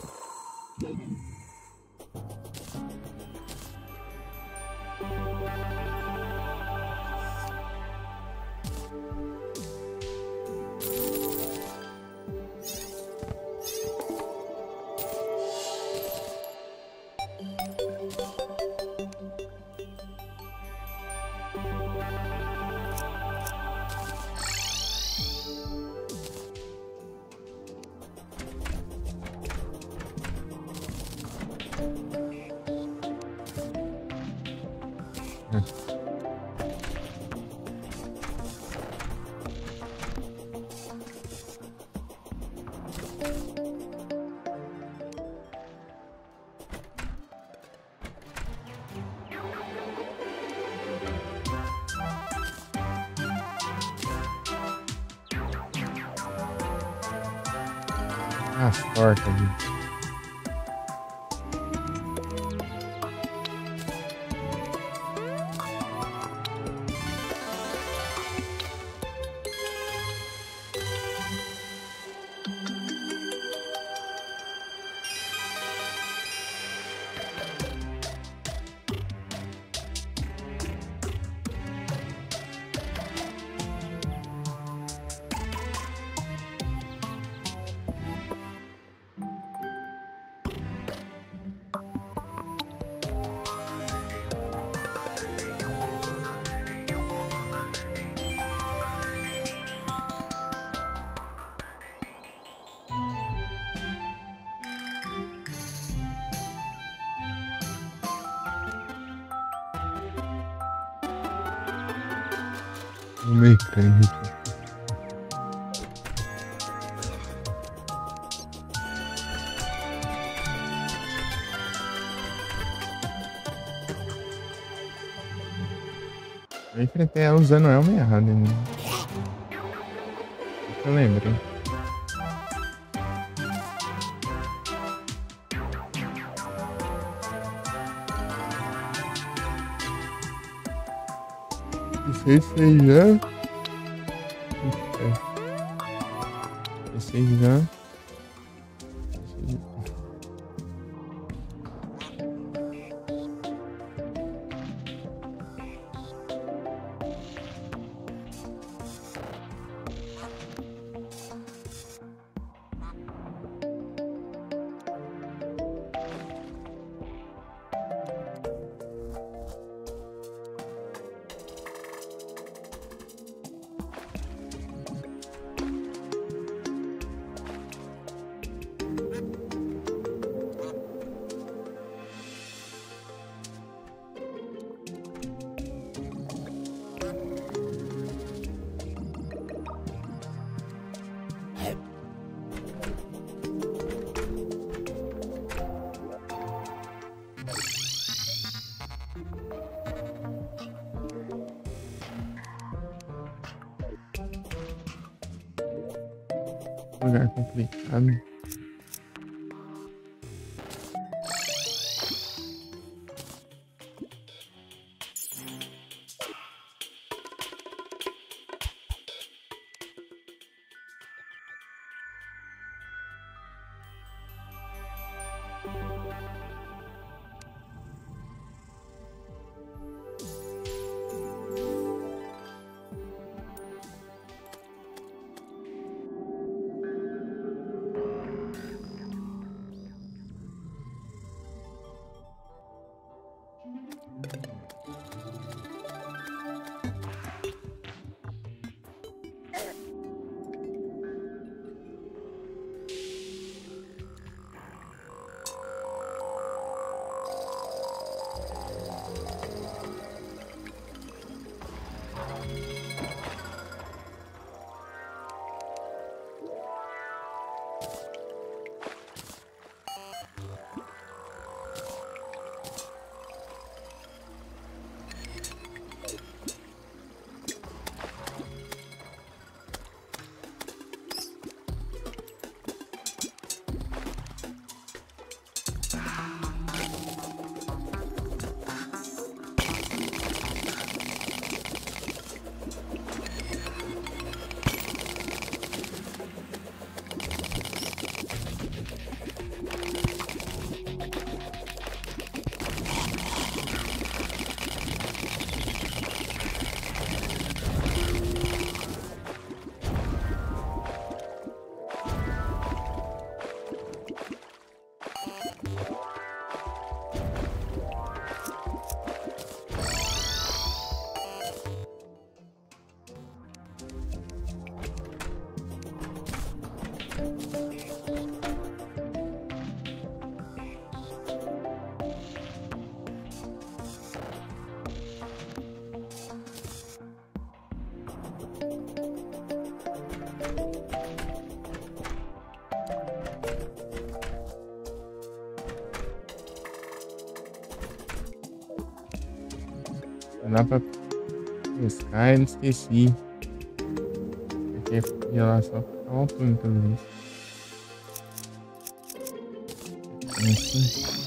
Ah, porta ali. O mecânico. Eu enfrentei ela usando elmo errado, né? Eu lembrei. 16 já. 16 já. Lugar complicado. Dá pra pescar, eu esqueci. Porque ia lá só ficar uma altura pelo visto. Assim.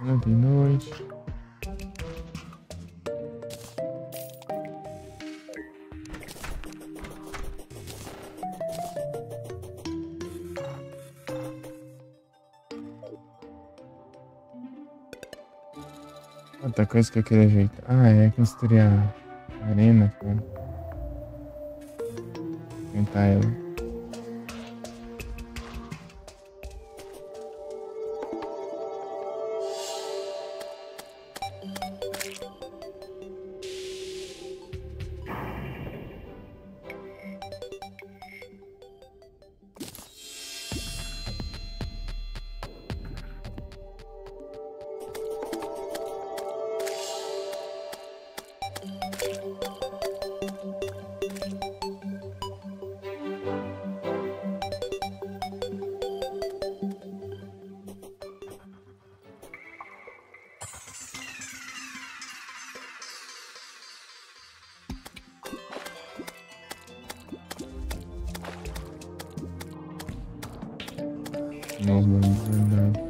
92. Outra coisa que eu queria ajeitar. Ah, é construir a arena, cara. Tentar ela. Não, verdade.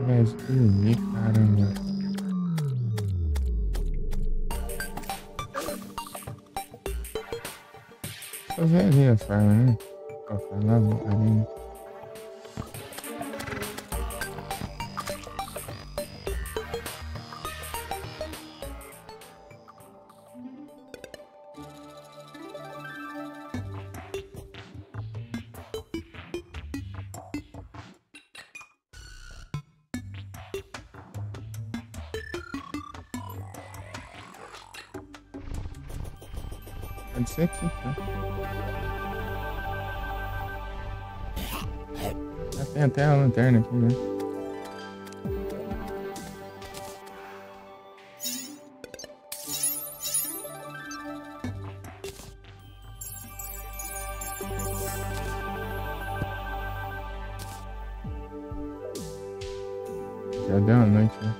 Mas que caramba. Fazer ali a farma, né? Pra falar ali. Pode ser aqui, tá? Já tem até a lanterna aqui, né? Já deu a noite, né?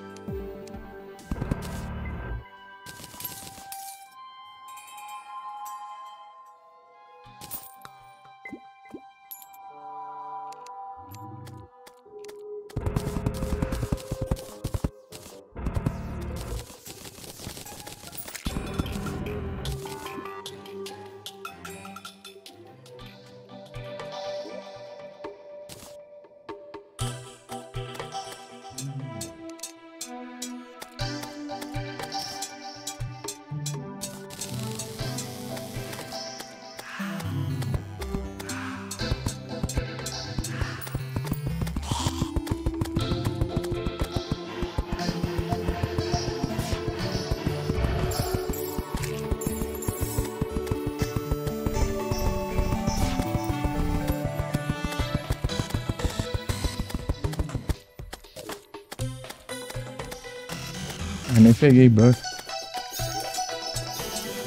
Ah, nem peguei buff.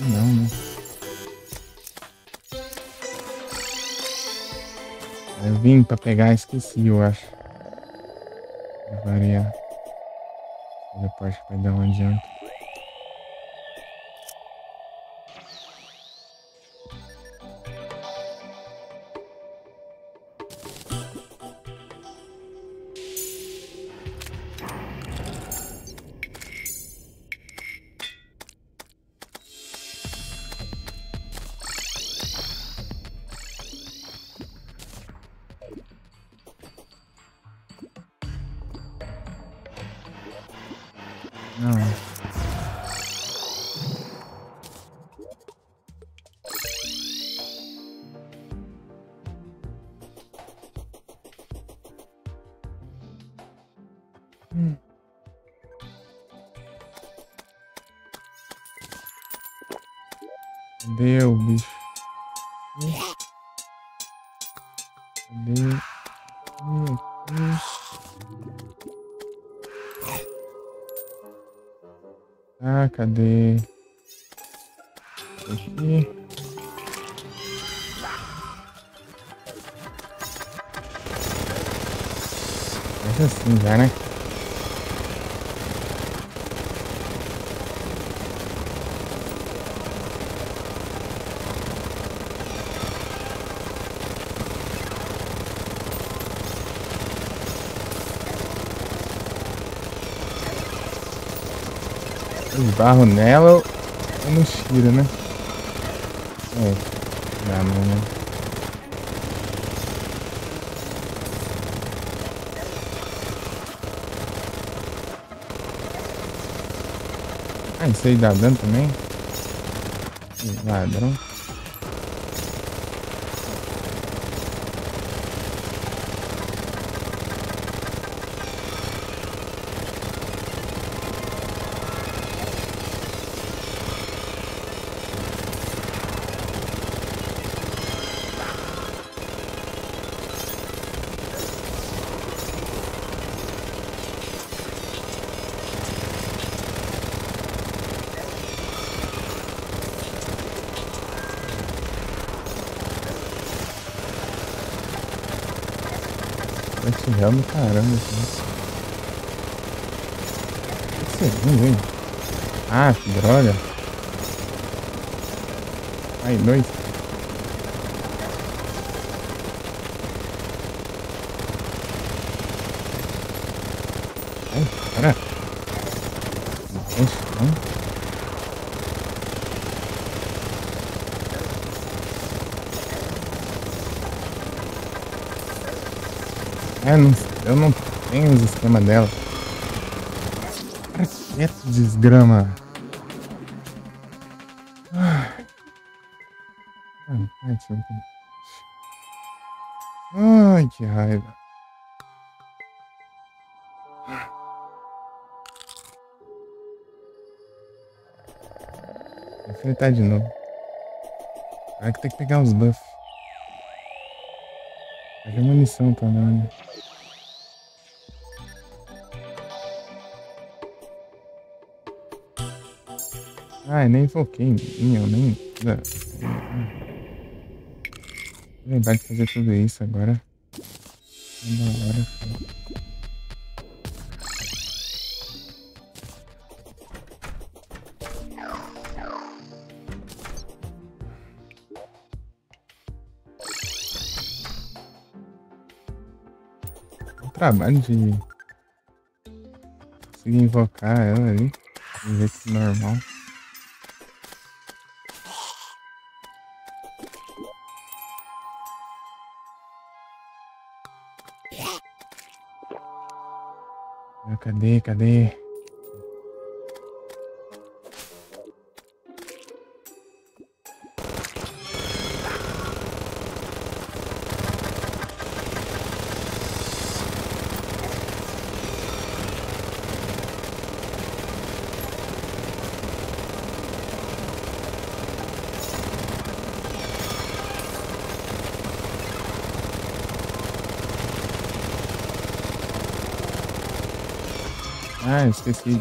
Não, né? Eu vim pra pegar, esqueci, eu acho. Vou variar. Depois vai dar um adianto. Não. Cadê o bicho? Cadê? Ah, cadê? Aqui. Essa assim já, né? Esbarro nela ou no Shira, né? Dá, né? Ah, isso aí dá dano também? Ladrão. Esse réu do caramba, assim. O que você vem? Ah, que droga. Ai, dois. Ai, para. Não. Eu não tenho os esquemas dela. Para quieto, desgrama. Ai, que raiva. Vou enfrentar de novo. Vai que tem que pegar os buffs. Pega munição também, né? Ai, nem foquei em mim, eu nem. Vou lembrar de fazer tudo isso agora. Da hora. O trabalho de conseguir invocar ela ali do jeito normal. Cadê? Ah, esqueci.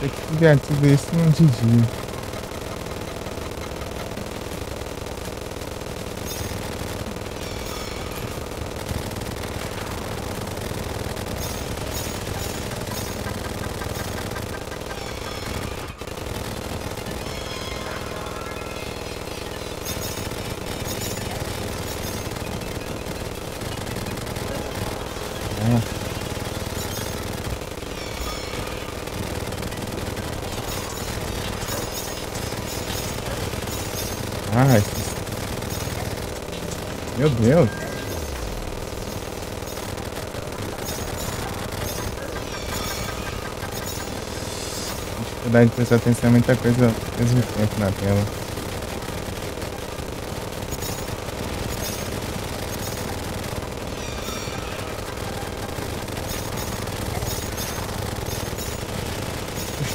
Tem que enviar tudo isso num dia. Ah, esses... Meu Deus. dificuldade de prestar atenção em muita coisa ao mesmo tempo na tela.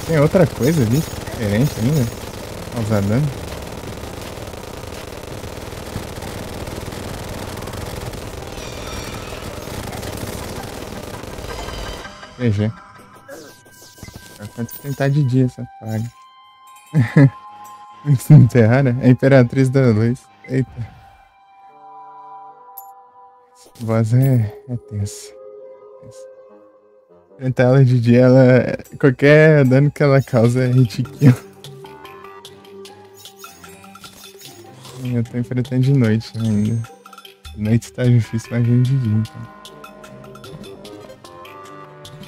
Tem outra coisa ali, diferente ainda. Causar dano. GG. Quanto tentar de dia essa praga. Se enterrar, né? A Imperatriz da Luz. Eita. Esse boss é tenso. Enfrentar ela de dia, qualquer dano que ela causa é hit kill. Eu tô enfrentando de noite ainda. De noite tá difícil, mas de dia, então.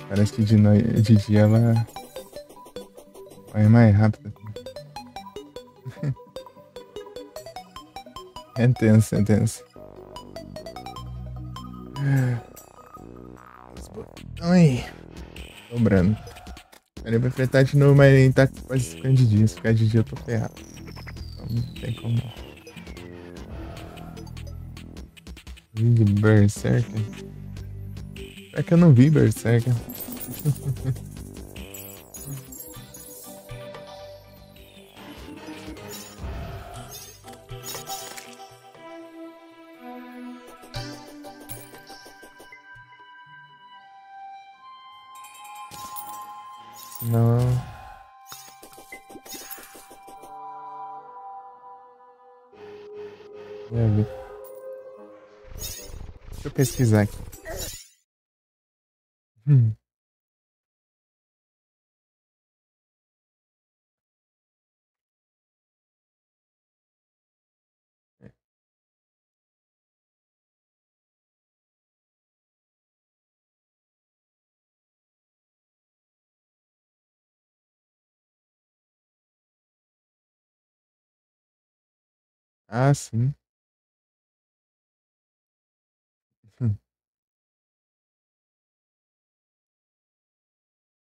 Parece que de dia ela vai mais rápido. É tenso, é tenso. Ai. Sobrando. Ele vai enfrentar de novo, mas ele tá quase ficando de dia. Se ficar de dia eu tô ferrado. Então não tem como. Vi Berserker. É que eu não vi Berserker. Não. Deixa eu pesquisar aqui. Ah, sim.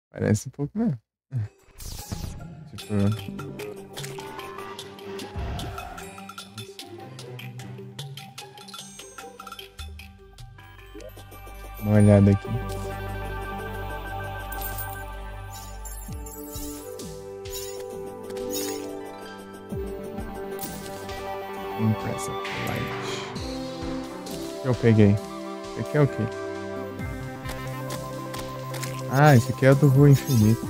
Parece um pouco mesmo. Tipo. Uma olhada aqui. Impressa Light. O que eu peguei? Esse aqui é o quê? Ah, esse aqui é o do Rua Infinito.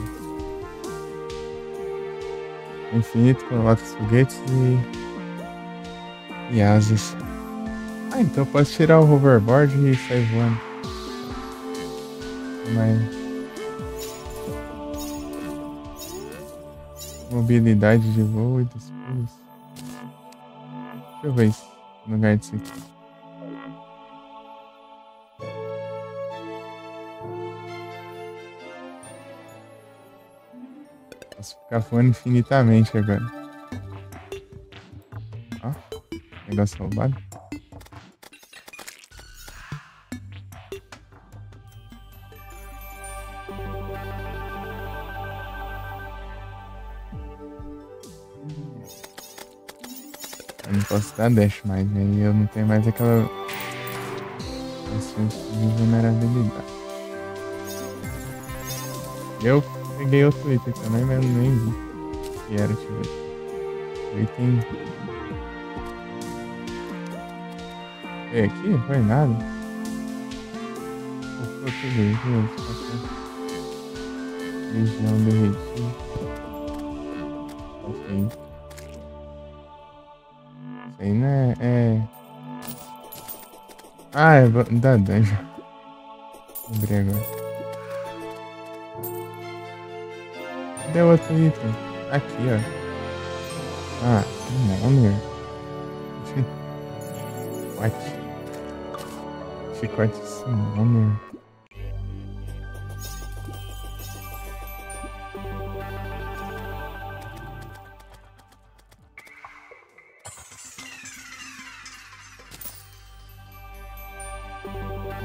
Infinito coloca os foguetes e asas. Ah, então eu posso tirar o hoverboard e sair voando. Mas... mobilidade de voo e dos pulos. Deixa eu ver esse lugar disso aqui. Posso ficar voando infinitamente agora. Ó, negócio roubado. Eu não posso dar dash mais, aí eu não tenho mais aquela de vulnerabilidade. Eu peguei outro item também, mas eu nem vi o que era, deixa eu ver. O item... é aqui? Não foi nada. Foi tudo isso, região derretida. Ok. Isso aí não é... Ah, é da dungeon. Lembrei agora. Cadê o outro item? Aqui, ó. Ah, Summoner. What? Chicote Summoner.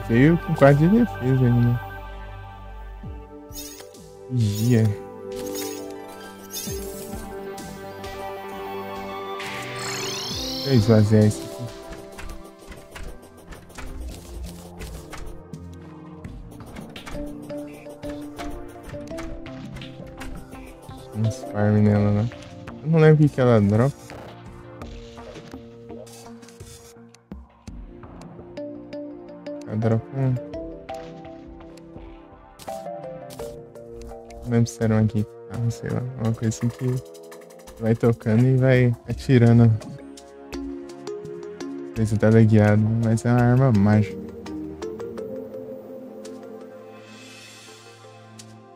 Veio com 4 de defesa ainda. Vigia. Deixa eu esvaziar isso aqui. Uns farm nela lá. Eu não lembro o que ela dropa. Ela dropa um. Não lembro se era uma guitarra, sei lá. Uma coisa assim que vai tocando e vai atirando. Coisa teleguiado, mas é uma arma mágica.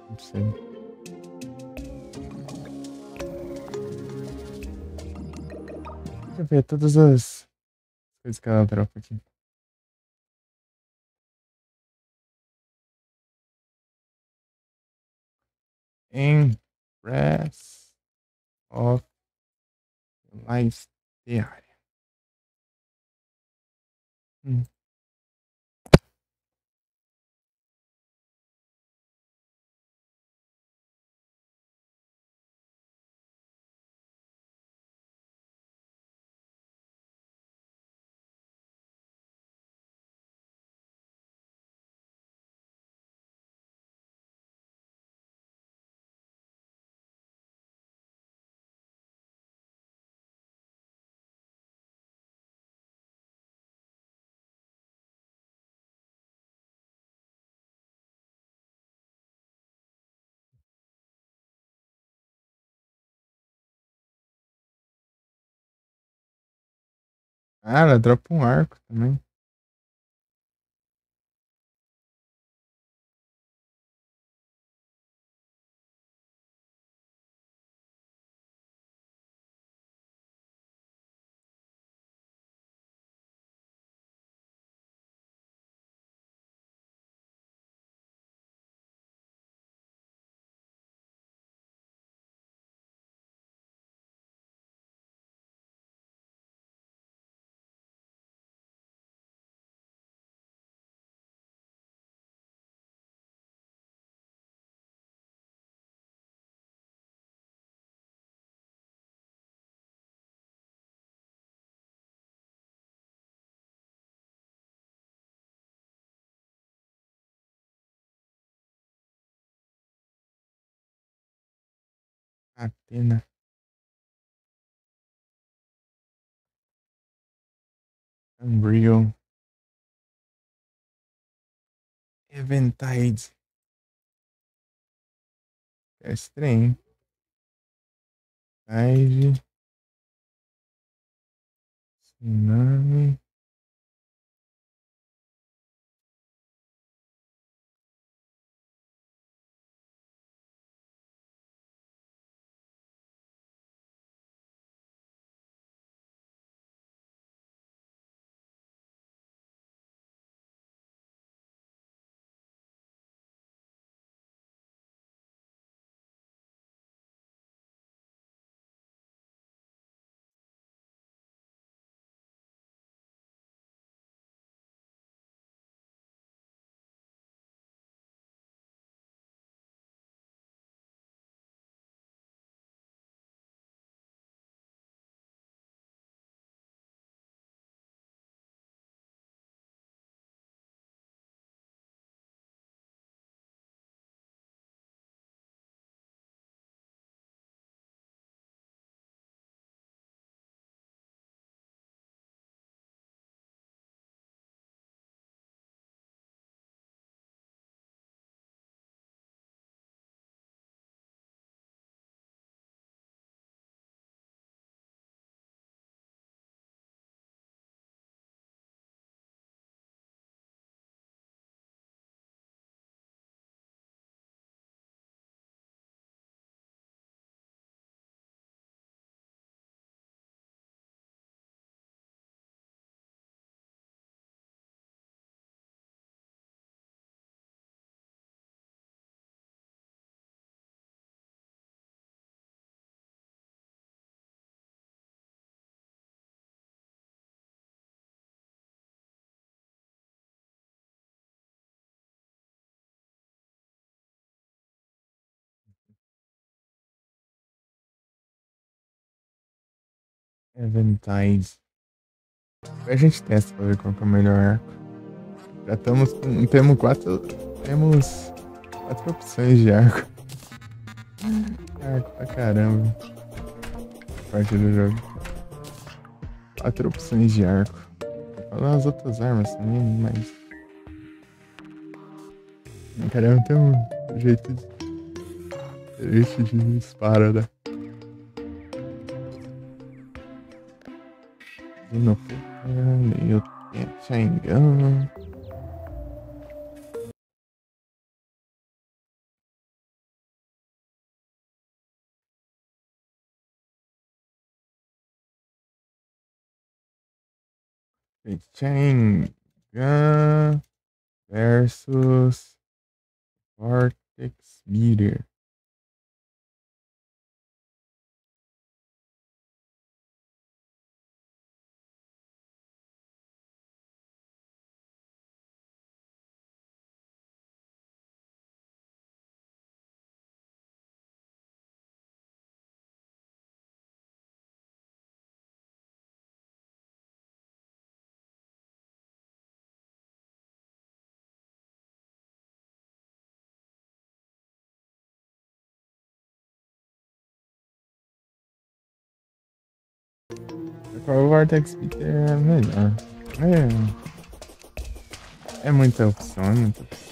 Não sei. Deixa eu ver todas as coisas que ela dropa aqui. Empress of Life Theory. Hum. Ah, ela dropa um arco também. Atena. Unreal. Eventide. É estranho. Tide. Tsunami. Eventide. A gente testa pra ver qual que é o melhor arco. Já estamos com. Temos quatro. Temos 4 opções de arco. Arco pra caramba. Parte do jogo. 4 opções de arco. Falar as outras armas também, mas. Caramba, tem um jeito diferente de disparo, né? Eu tenho Sharingan. Sharingan versus Vortex Meteor. Qual o Vortex Meteor é melhor? É muita opção, é muita opção.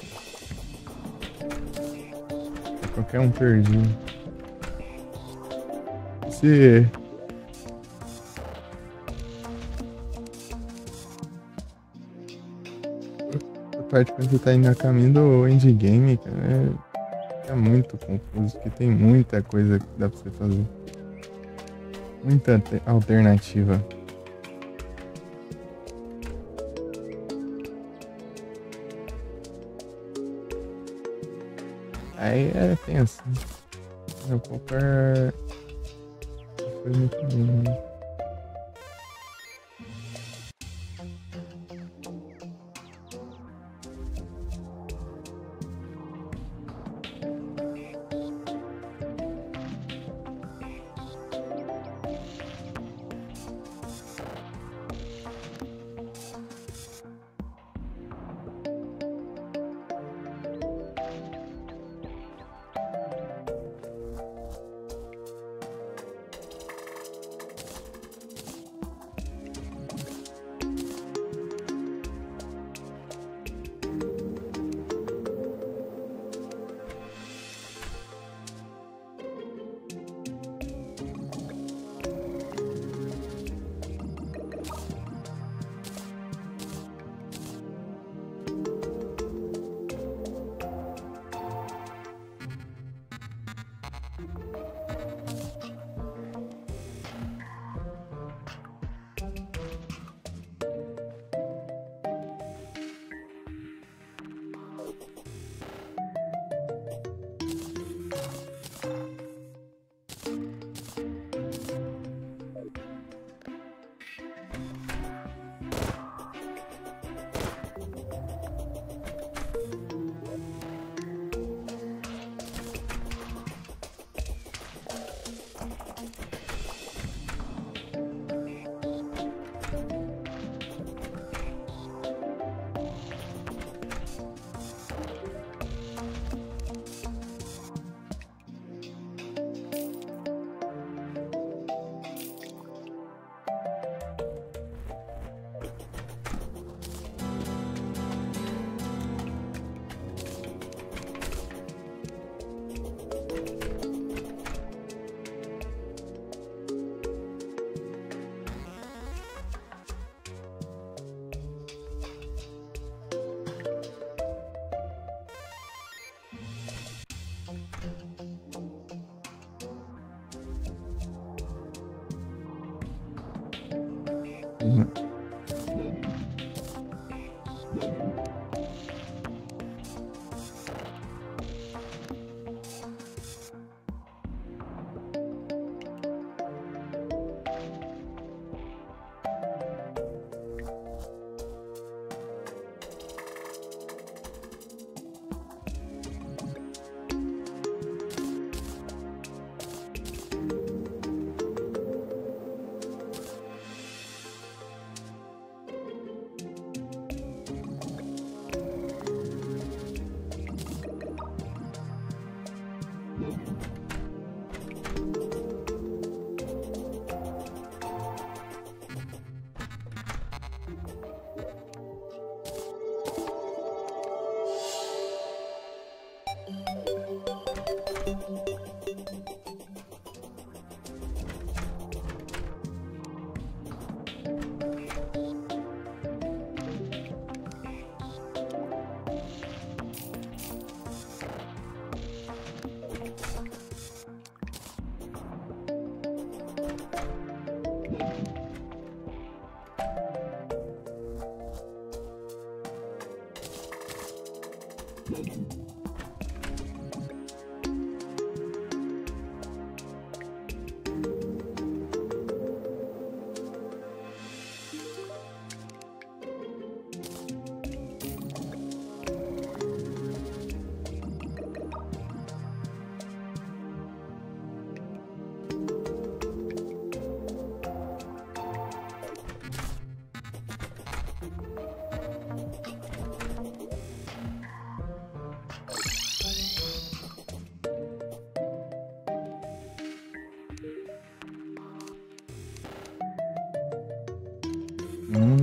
É qualquer um perdido. Se a parte quando você tá indo a caminho do endgame, cara, é muito confuso, porque tem muita coisa que dá pra você fazer. Muita alternativa. Aí é tenso. O Popper foi muito bem, né?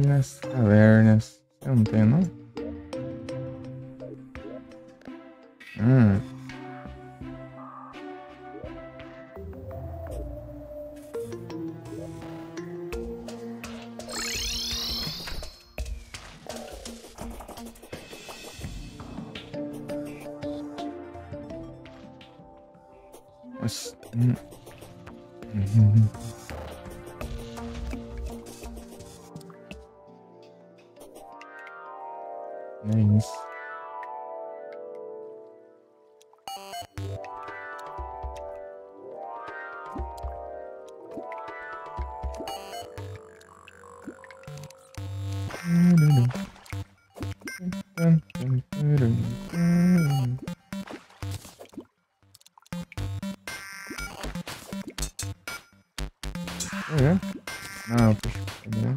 Nas cavernas. Eu não tenho, não? Nossa. É isso. É? Não, o peixe pedra.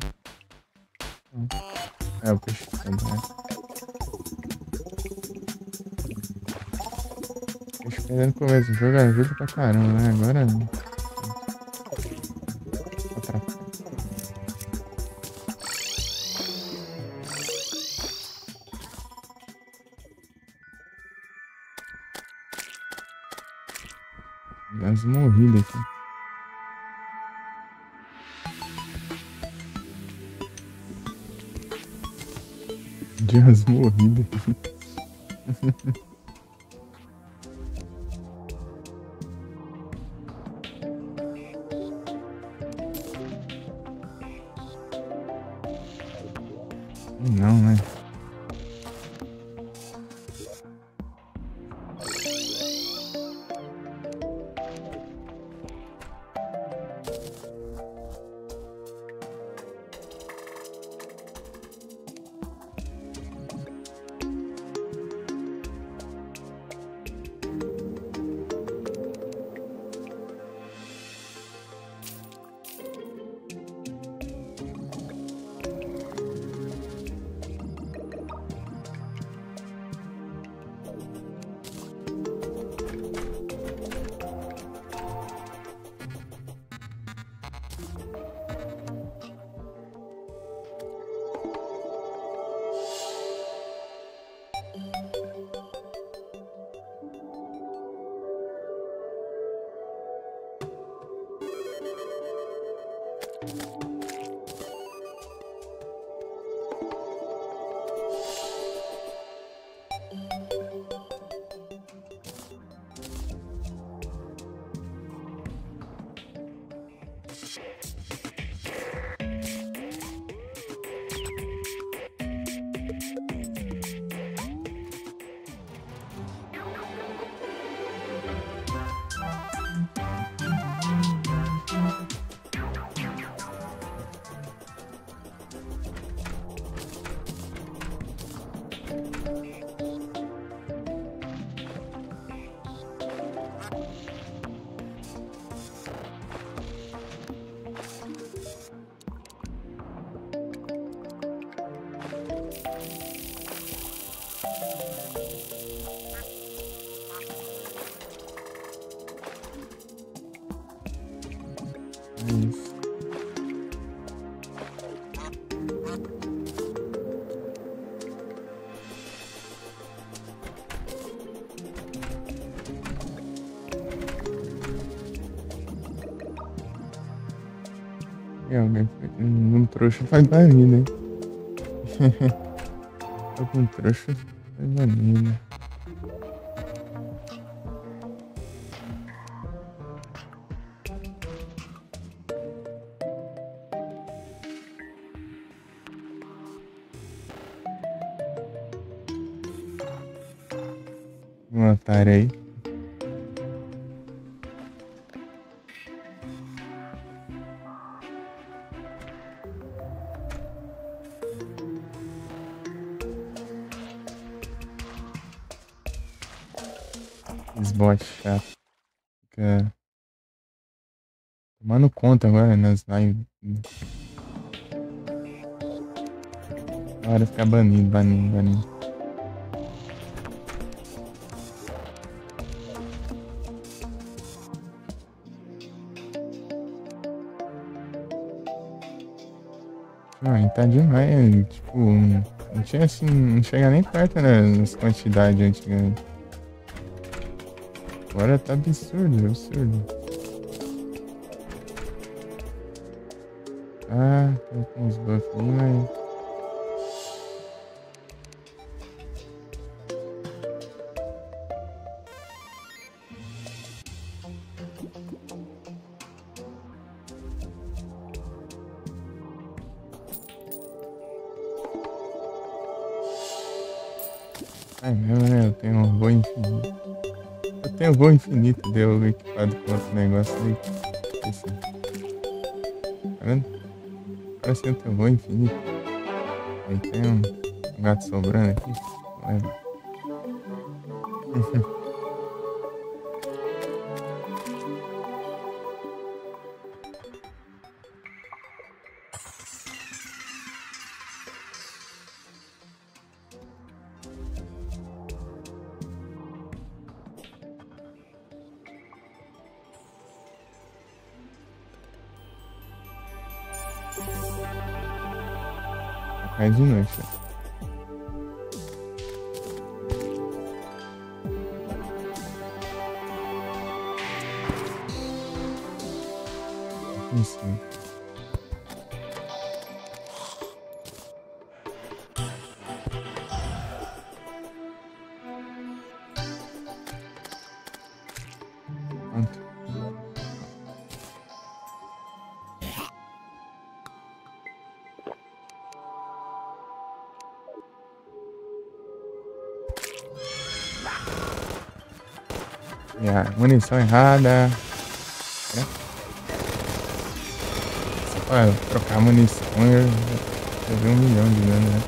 É o peixe pedra. Peixe pedra no começo do jogo ajuda pra caramba, né? Agora. Quase morrido aqui. Quase morrido aqui. Não, né? Isso. E alguém um trouxa faz banida, hein? Algum trouxa faz banida. Um otário aí. Esse bot chato. Fica tomando conta agora nas lives. Na hora de ficar banido, banido. Não, tá demais. Tipo, não tinha assim, não chega nem perto, né, nas quantidades antigamente. Agora tá absurdo, absurdo. Ah, tô com uns buffs ali, mas... Ai, mesmo, né? Eu tenho um voo infinito. Eu tenho voo infinito, deu equipado com outro negócio aí. Esqueci. Tá vendo? Agora sim eu tenho voo infinito. Aí tem um gato sobrando aqui. Leva. Cai de noite, ó. Isso. Pronto. Munição errada. Só pra trocar munição eu vi 1 milhão de dano, né?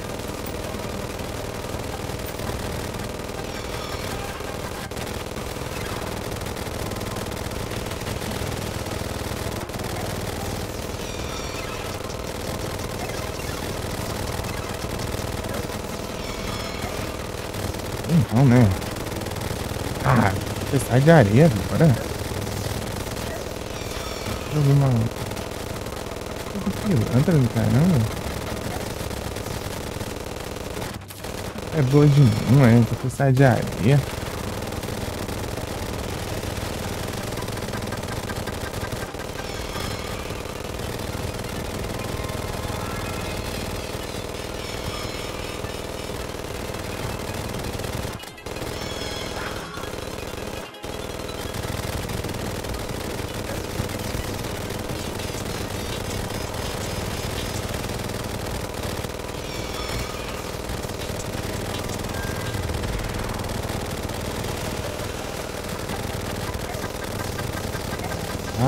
Não, né? Ah, você sai de areia agora? Eu vi uma... Pilantra do caramba. É boa de não é? Você sai de areia.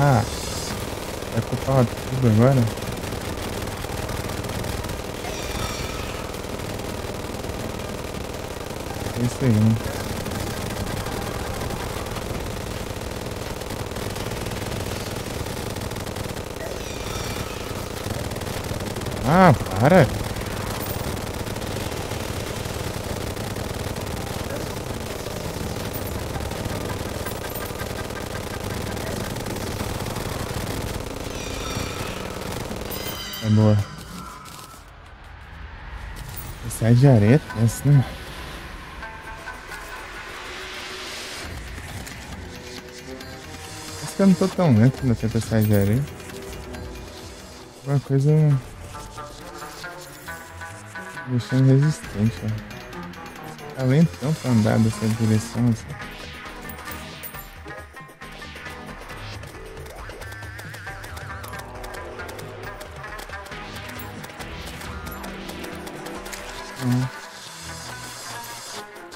Ah, vai culpar tudo agora? É isso aí. Ah, para! É boa. Sai de areia, essa, né? Acho que eu não tô tão lento na tempestade de areia. Uma coisa... deixando resistente, ó. Tá lentão pra andar dessa direção, assim.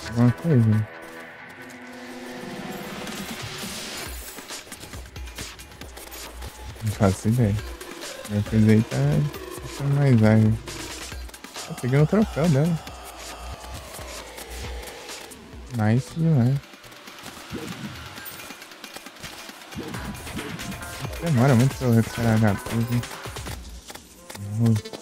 Alguma coisa. Não faço ideia. Minha coisa aí tá ficando mais ágil. Tô pegando o troféu dela. Nice demais. Demora muito pra eu recuperar HP. Nossa.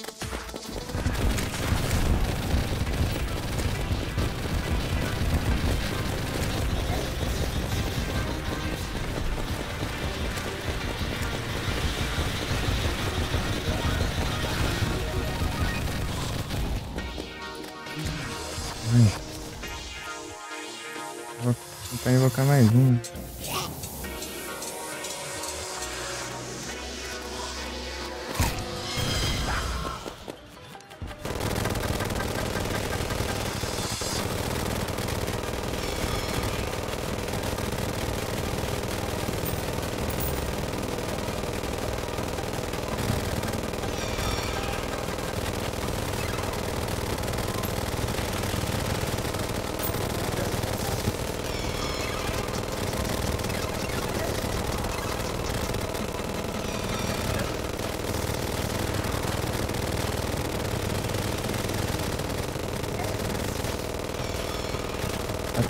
Vou tentar invocar mais um.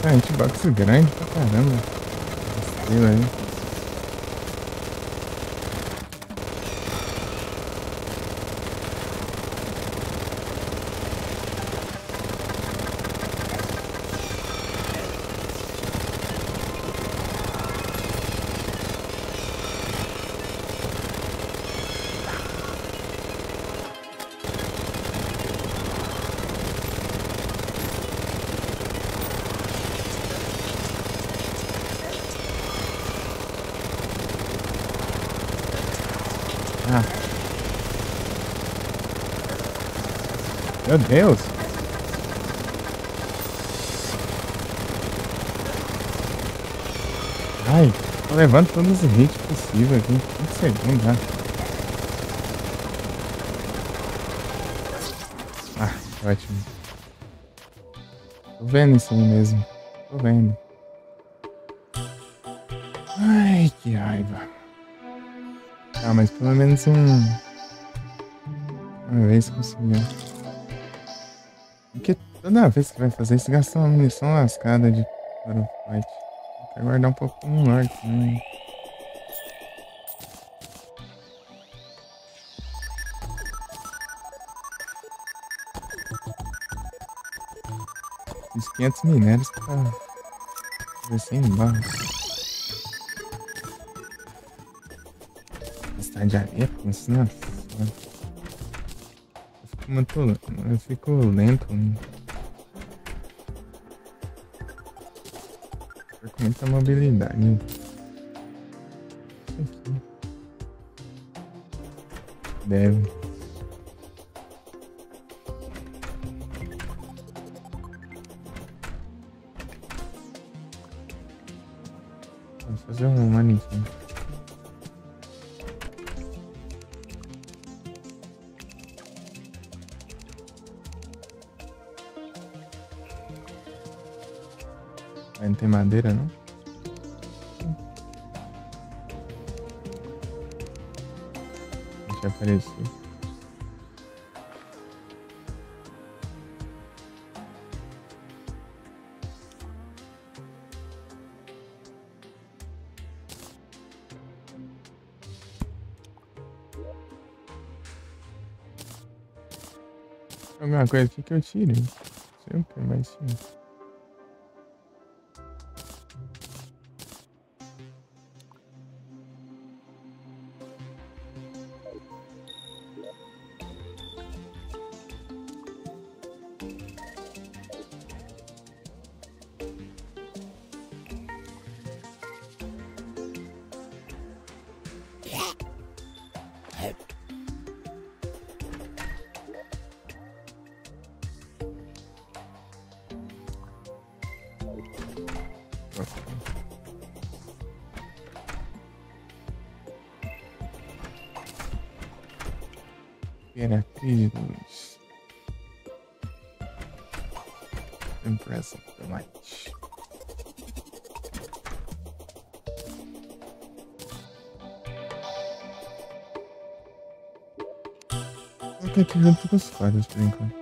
Cara, hitbox grande pra caramba. Estrela aí. Ah. Meu Deus. Ai, tô levando todos os hits possíveis aqui. 5 segundos já. Ah, ótimo. Tô vendo isso aí mesmo. Tô vendo. Ai, que raiva. Ah, mas pelo menos uma vez conseguiu. Porque toda vez que vai fazer isso, gasta uma munição lascada de para o fight. Quer guardar um pouco no norte também. Fiz 500 minérios pra ver 100 barras. Gastar de areia com isso, nossa. Eu fico lento. Com muita mobilidade. Isso aqui. Deve. Vamos fazer um manequim. Aí não tem madeira, não? Deixa aparecer. Alguma coisa aqui que eu tire. Não sei o que mais sim. Imperatriz. Empress of the Light. ficar aqui junto com os quadros por enquanto.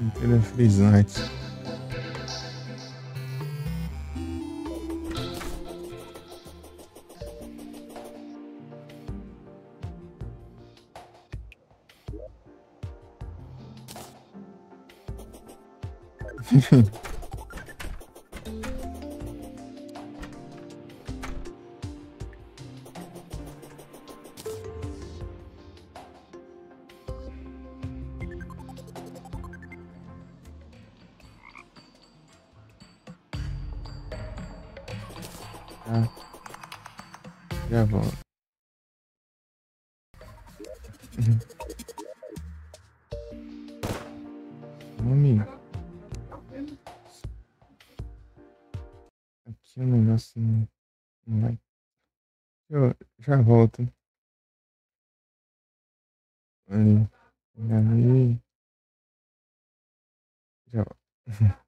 Inteira frisante. Tá, já volto. Amigo, aqui o negócio não vai. Eu já volto. Ali, ali, já volto.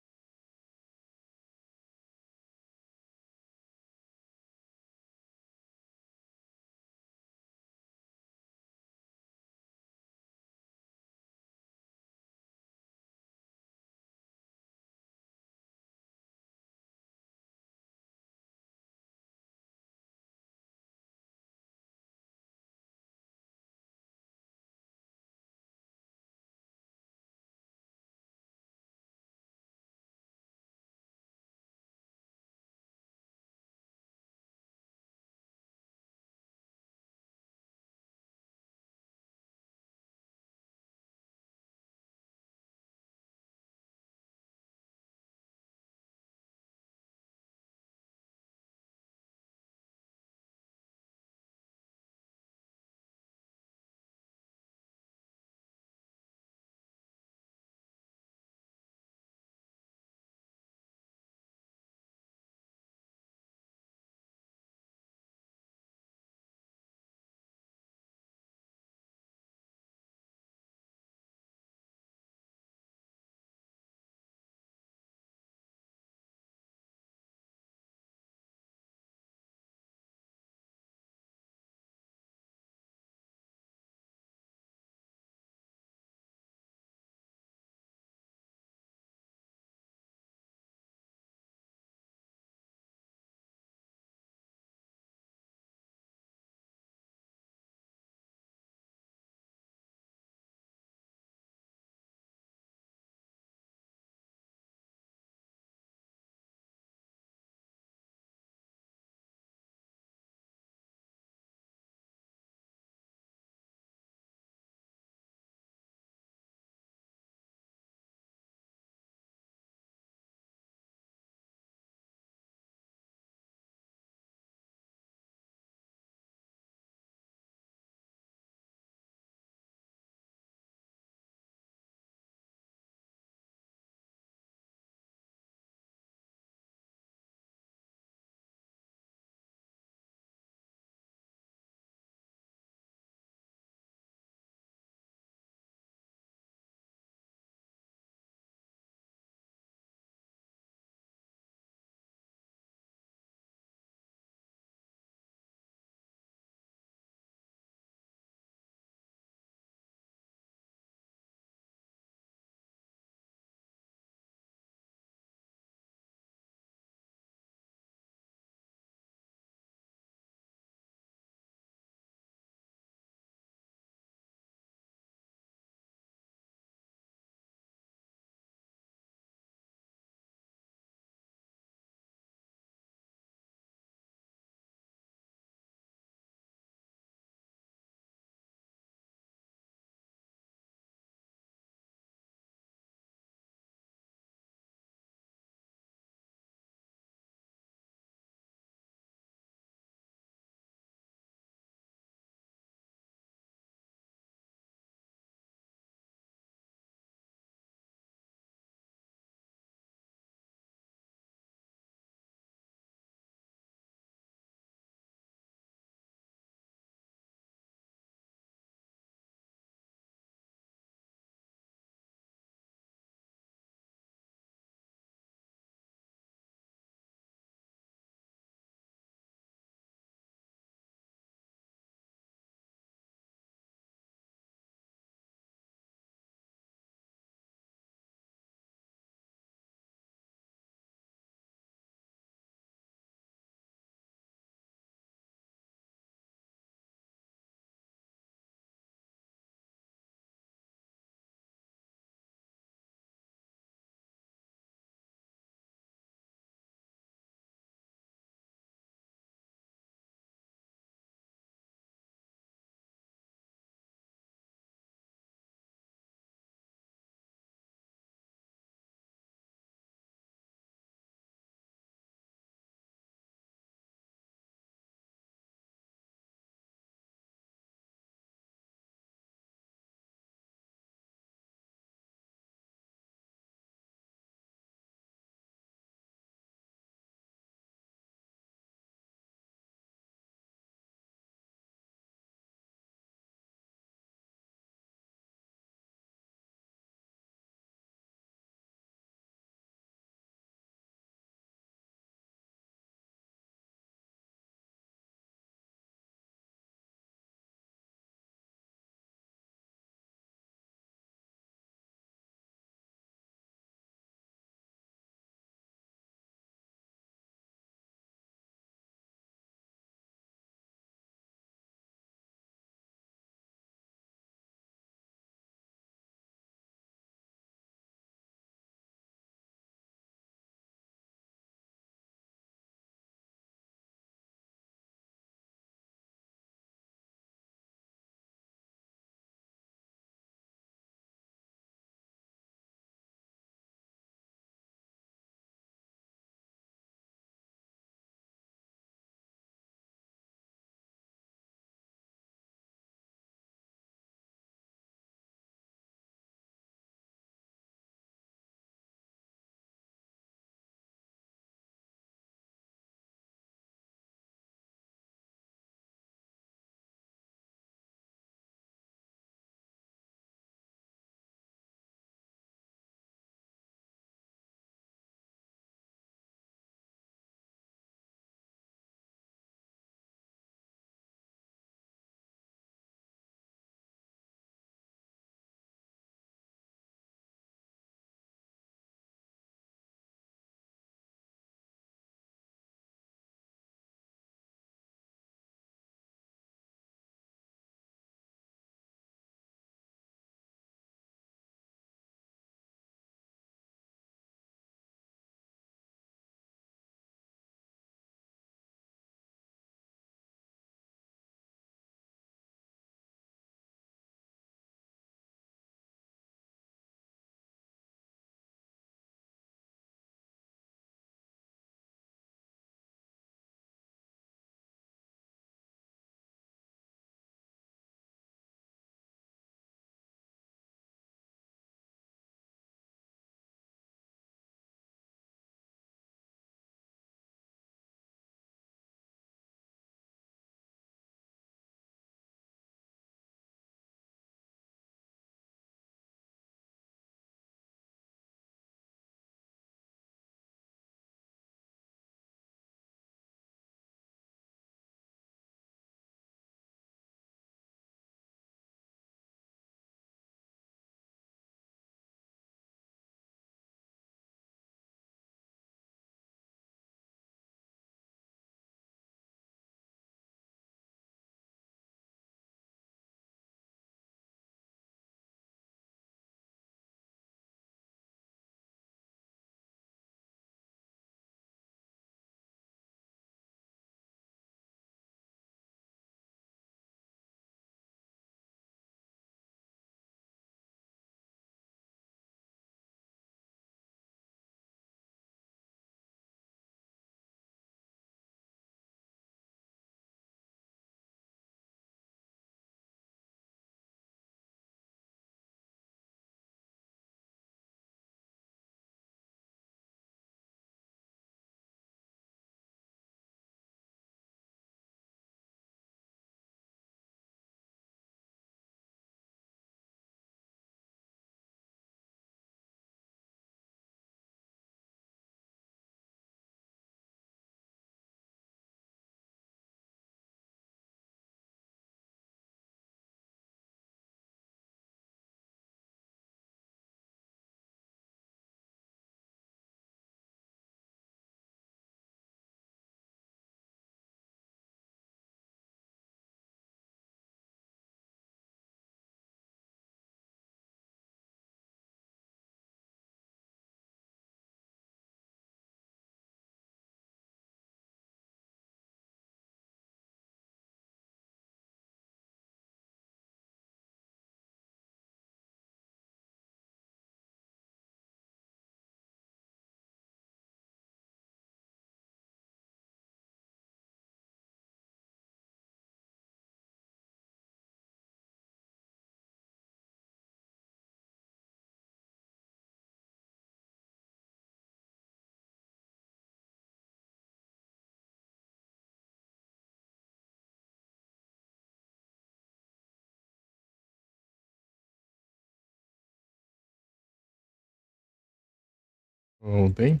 Voltei?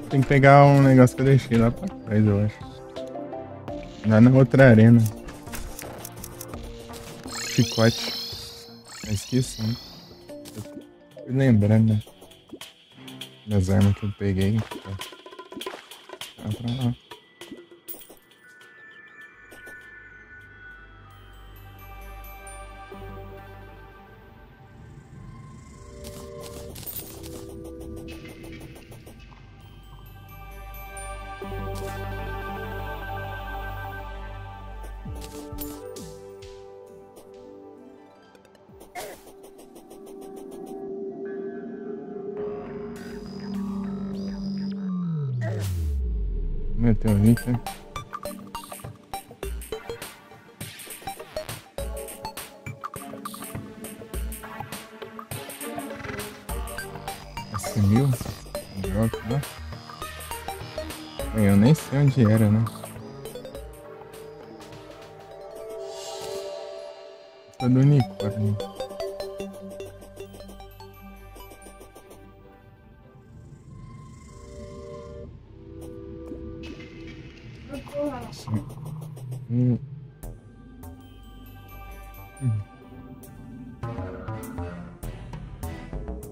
Tem que pegar um negócio que eu deixei lá pra trás, eu acho. Lá na outra arena. Chicote. Eu esqueci. Eu fui lembrando, né? Das armas que eu peguei. Tá pra lá. Meteorita. Sumiu? Drop, né? Eu nem sei onde era, né? Tô do unicórnio.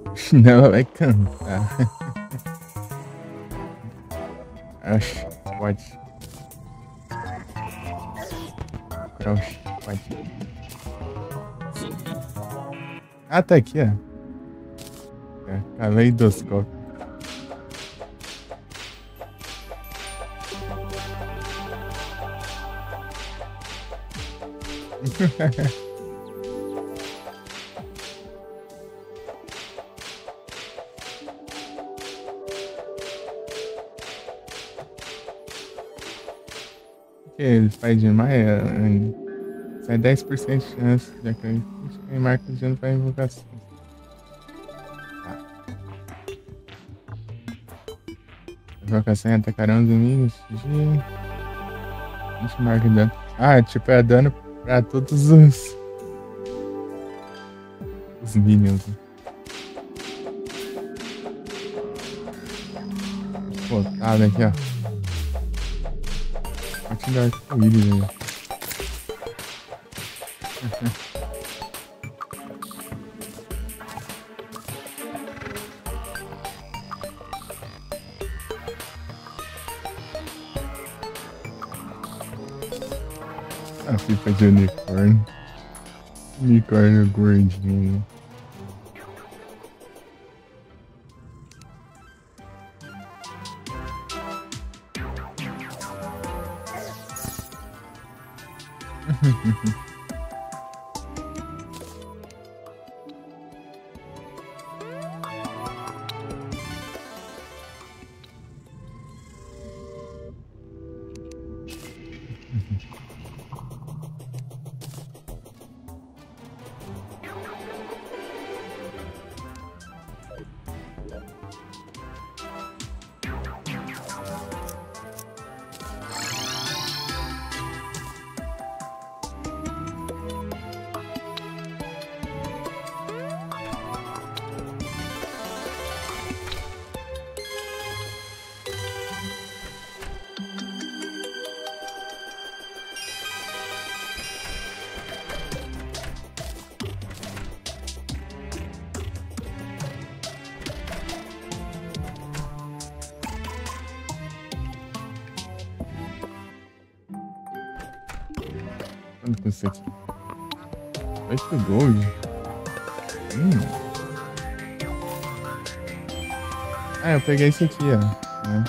O chinelo vai cantar. Acho, pode. Crouch, pode. Ah, tá aqui, ó. Caleidoscópio. Ele faz demais, sai 10% de chance de acreditar em marcas de ano para invocação. Tá. Invocação e atacarão os inimigos. Deixa marca de dano. Ah, tipo, é dano pra todos os minions. Pô, tá daqui, ó. Vou te dar arco-íris, velho. A pipa de unicórnio. Unicórnio gordinho. Quanto custa aqui? 8 gold. Ah, eu peguei esse aqui, ó. Né?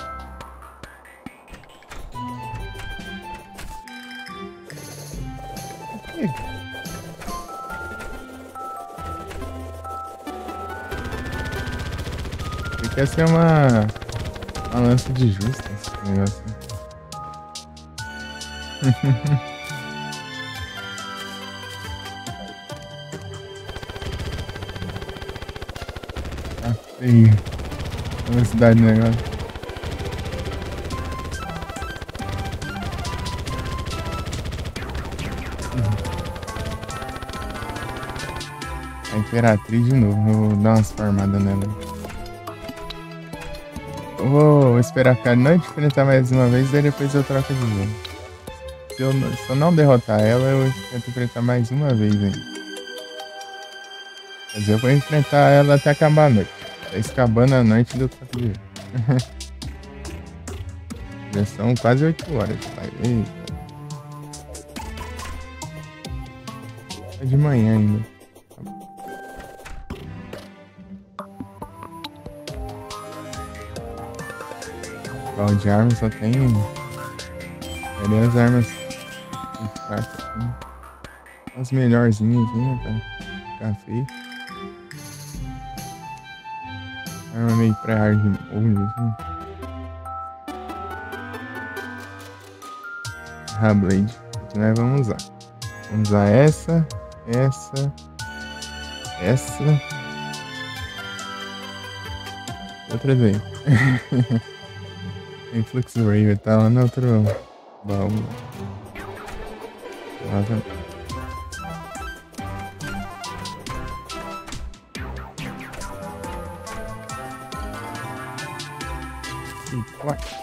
Aqui quer ser uma lança de justa, esse negócio. Feio. A velocidade do negócio. A Imperatriz de novo. Vou dar umas farmadas nela. Eu vou esperar ficar noite, enfrentar mais uma vez, daí depois eu troco de jogo. Se eu não derrotar ela, eu tento enfrentar mais uma vez ainda. Mas eu vou enfrentar ela até acabar a noite. Tá acabando a noite do troco de jogo. Já são quase 8 horas. Eita. É de manhã ainda. Qual de arma só tem. Cadê as armas fracas? As melhorzinhas aqui, né? Pra ficar feio. Arma meio pré-hard mode assim. Blade. Que nós vamos usar. Vamos usar essa. Outra vez. Influx Rave tá lá no outro baú. Lá tá. What?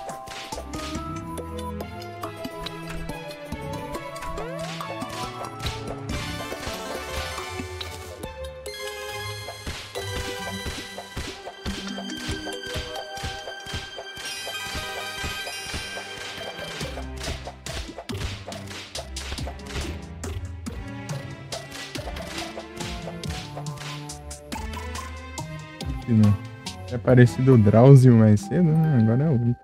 Não. É parecido o Drauzio mais cedo, né? Agora é o Wii.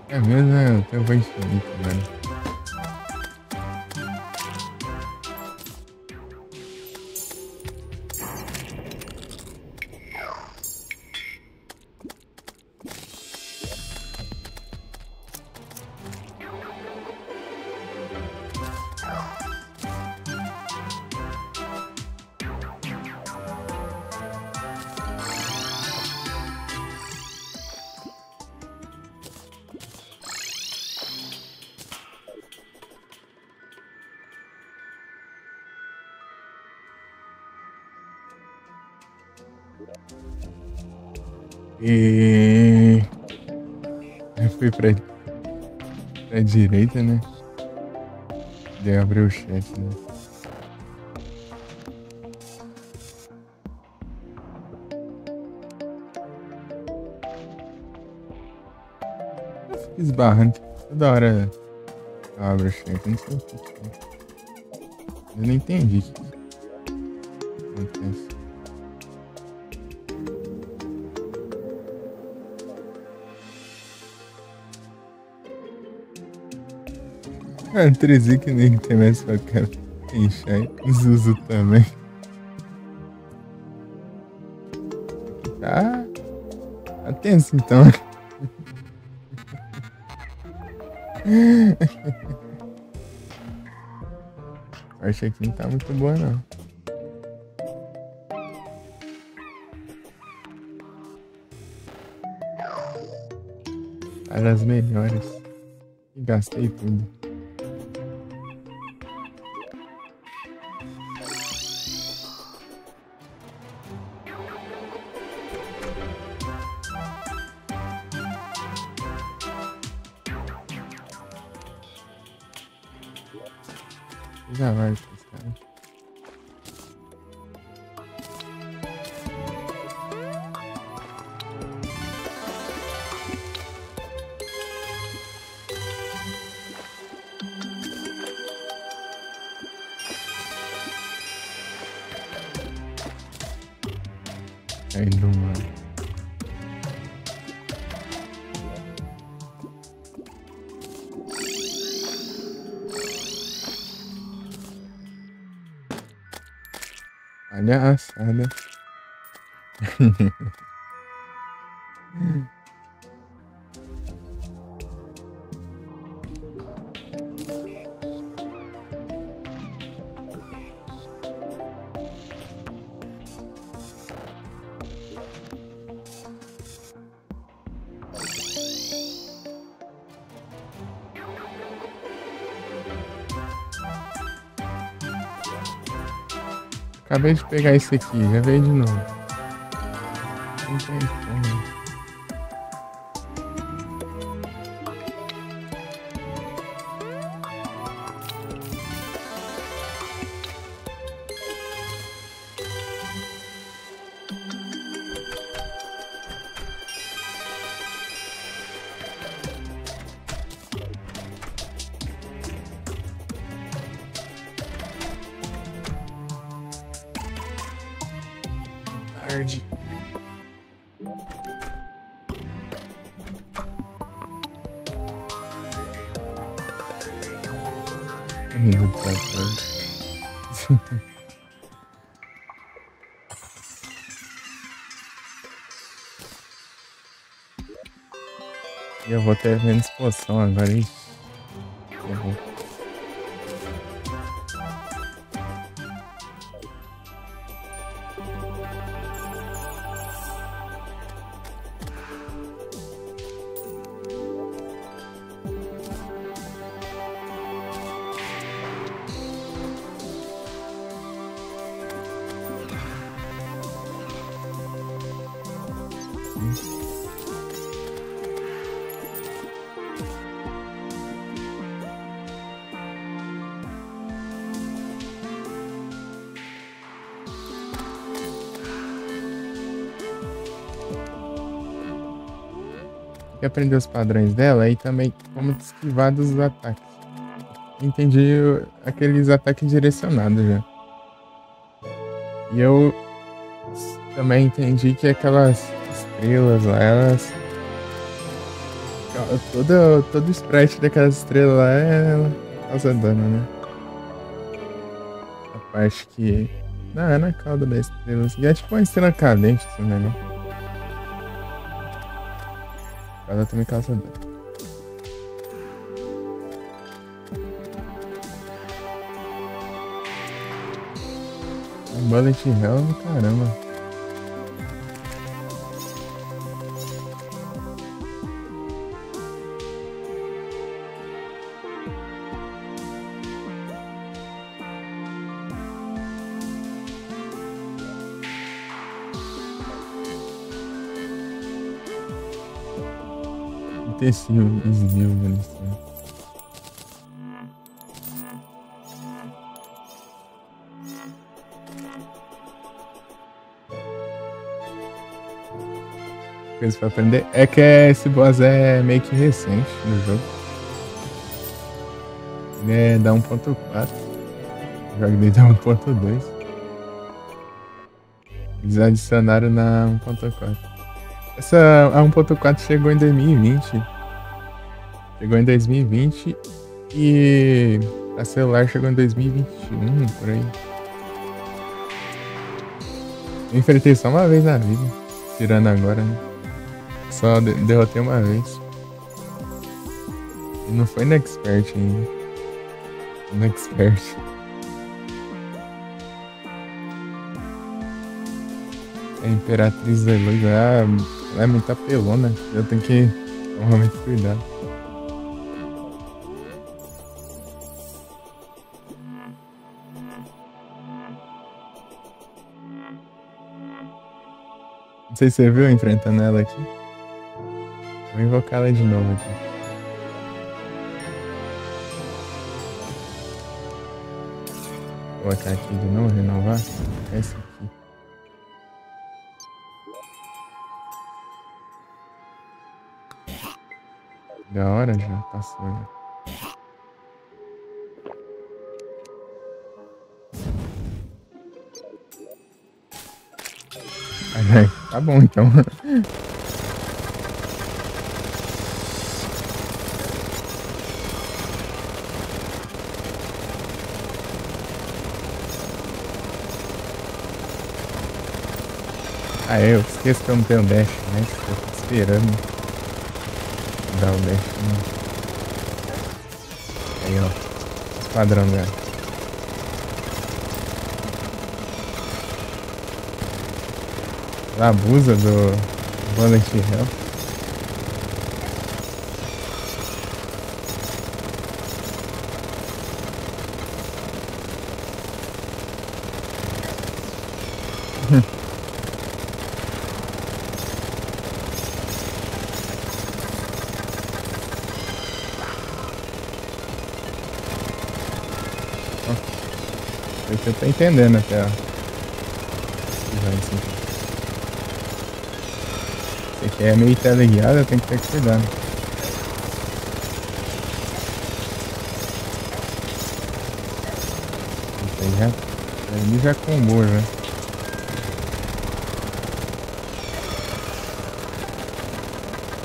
É mesmo, né? Eu tenho voz infinita, velho. E eu fui pra direita, né? Daí abriu o chat, né? Eu fico esbarrando toda hora. Eu abro o chat, não sei o que é. Eu não entendi o que acontece. Ah, Trizic nem tem mais pra cá. Enxai. Zuzu também. Tá tenso então. A parte aqui não tá muito boa não. Para as melhores. E gastei tudo. Já vai com os caras. Aí do mar. Olha a assada. Acabei de pegar esse aqui, já veio de novo. Não tem como. Tarde. Indo pra trás. E eu vou ter menos poção agora, hein? Eu vou. Que aprender os padrões dela e também como esquivar dos ataques. Entendi aqueles ataques direcionados já. E eu também entendi que aquelas estrelas lá, elas. Todo o sprite daquelas estrelas lá ela causa dano, né? A parte que. Não, é na cauda da estrela. E é tipo uma estrela cadente, assim, né? Ela também causa dano. Um bullet hell do caramba. Tecido, desvio, munição. Coisa pra aprender é que esse boss é meio que recente no jogo. Ele é da 1.4. O jogo dele é 1.2. Eles adicionaram na 1.4. Essa a 1.4 chegou em 2020. Chegou em 2020 e a celular chegou em 2021, por aí. Eu enfrentei só uma vez na vida, tirando agora, né? Só derrotei uma vez. E não foi no Expert ainda. No Expert. A Imperatriz da Luz, ela é muito apelona. Eu tenho que tomar muito cuidado. Não sei se você viu enfrentando ela aqui. Vou invocar ela de novo aqui. Vou colocar aqui de novo, renovar. Esse aqui. Da hora já passou. Já. Ai, ai. Tá bom, então. Ah, eu esqueço que eu não tenho dash, mas eu tô esperando dar o dash. Aí, ó. Os padrão dela. Ela abusa do bullet hell. Eu tô entendendo até, ó. Esse aqui é meio teleguiado, tem que ter cuidado. Ele já combou, né?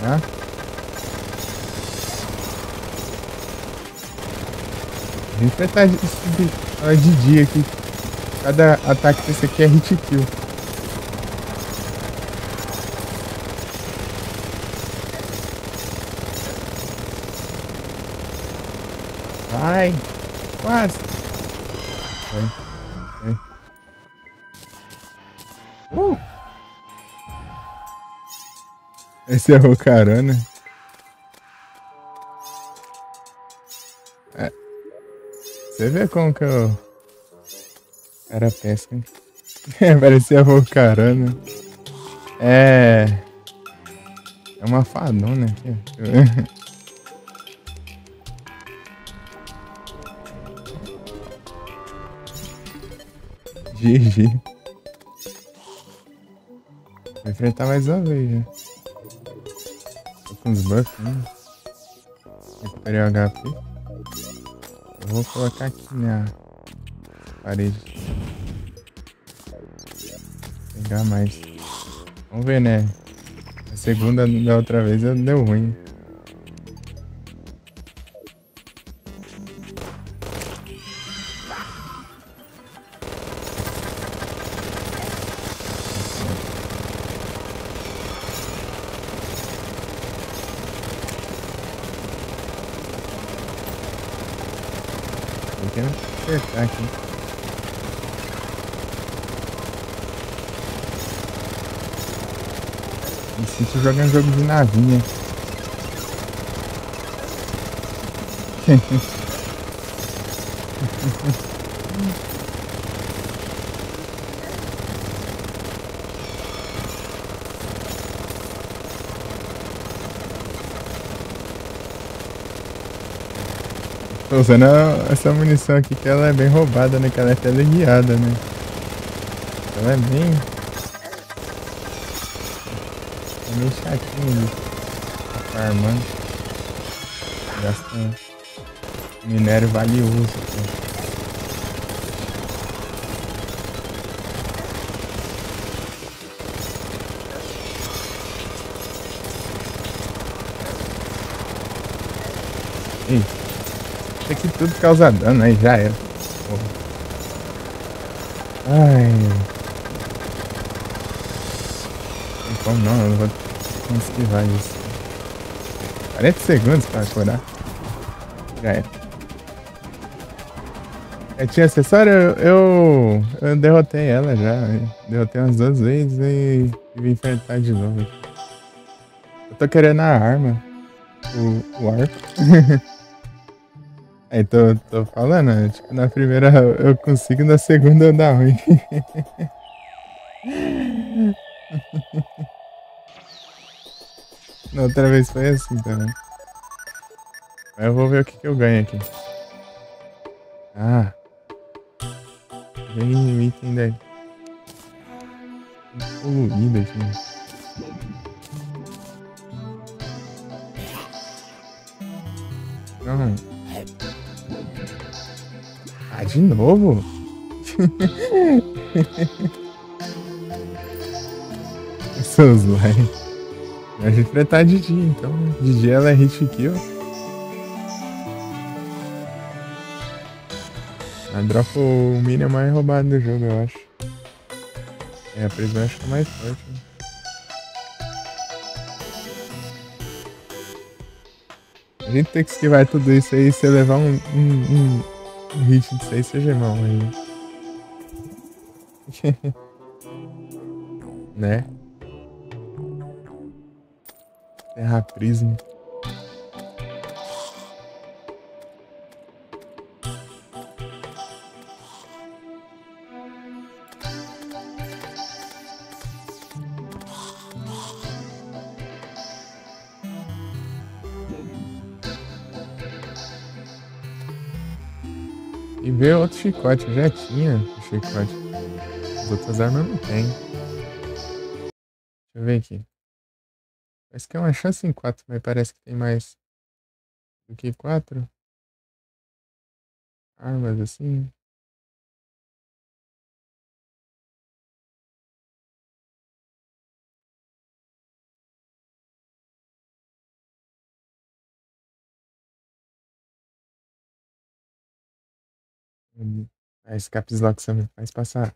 Tá? A gente vai estar de dia aqui. Cada ataque desse aqui é hit kill. Vai! Quase! Vai. Esse é o carona. É. Você vê como que eu... Era pesca, hein? Parecia Volcarana. É uma fadona aqui. GG. Vou enfrentar mais uma vez já. Tô com os buffs ainda. Recuperei o HP. Eu vou colocar aqui na parede. Pegar mais. Vamos ver, né? A segunda da outra vez deu ruim. Tem que acertar aqui. Me sinto jogando jogo de navinha. Tô usando essa munição aqui que ela é bem roubada, né? Que ela é teleguiada, né? Ela é bem... É meio chatinho ali. Tá farmando. Gasta minério valioso aqui. Ih, isso aqui tudo causa dano, aí já era. Porra. Ai. Não tem como não, eu não vou esquivar isso. 40 segundos pra curar. Já era. Eu tinha acessório, eu derrotei ela já. Derrotei umas 2 vezes e vim enfrentar de novo. Eu tô querendo a arma. O arco. Aí tô falando, né? Tipo, na primeira eu consigo, na segunda dá ruim. Na outra vez foi assim também. Mas eu vou ver o que eu ganho aqui. Ah. Ganhei um item daí. Poluído aqui. Não. Ah, de novo? Seus likes. A gente enfrentar a Didi, então. Didi ela é hit kill. A dropa o minion mais roubado do jogo, eu acho. É, a prisão acho que é mais forte. Né? A gente tem que esquivar tudo isso aí. Se levar um hit disso aí, seja mal aí. Né? Terra prisma. E ver outro chicote. Eu já tinha o chicote. As outras armas não tem. Deixa eu ver aqui. Parece que é uma chance em 4, mas parece que tem mais do que 4 armas assim. Esse caps lock você me faz passar.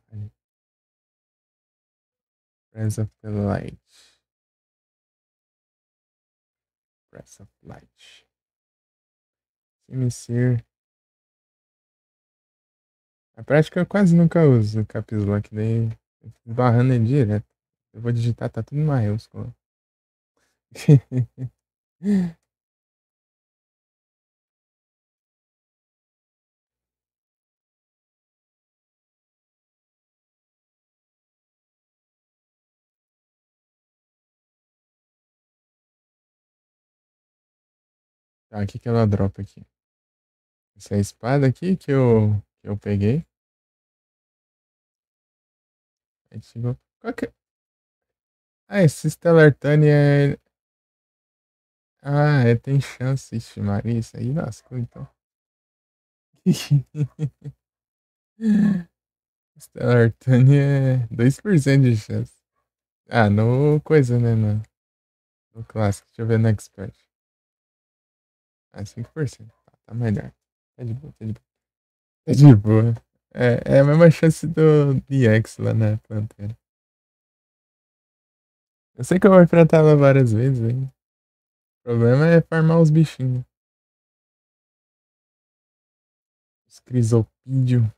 Press of the light. Press of light. Simisir. A prática eu quase nunca uso o caps lock, daí eu fico barrando ele direto. Eu vou digitar, tá tudo em maiúsculo. Tá, o que que ela dropa aqui? Essa é a espada aqui que eu peguei. Aí chegou. Qual que é? Ah, esse Stellar Tani é. Ah, é, tem chance. Ixi, Maria, isso aí lascou então. Stellar Tani é 2% de chance. Ah, no coisa, né? No clássico. Deixa eu ver no expert. Ah, 5%. Tá melhor. Tá de boa, tá de boa. Tá de boa. É a mesma chance do DX lá na Pantera. Eu sei que eu vou enfrentar ela várias vezes, hein? O problema é farmar os bichinhos. Os crisopídio.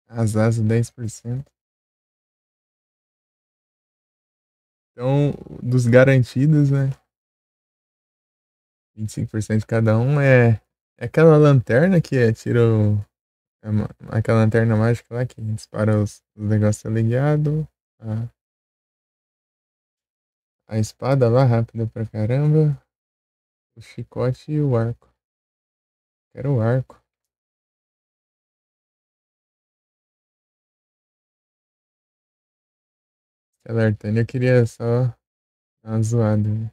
As asas 10%. Então, dos garantidos, né? 25% de cada um é aquela lanterna que tira aquela lanterna mágica lá que dispara os negócios ligados. A espada lá, rápida pra caramba. O chicote e o arco. Quero o arco. Alertando, eu queria só dar uma zoada, né?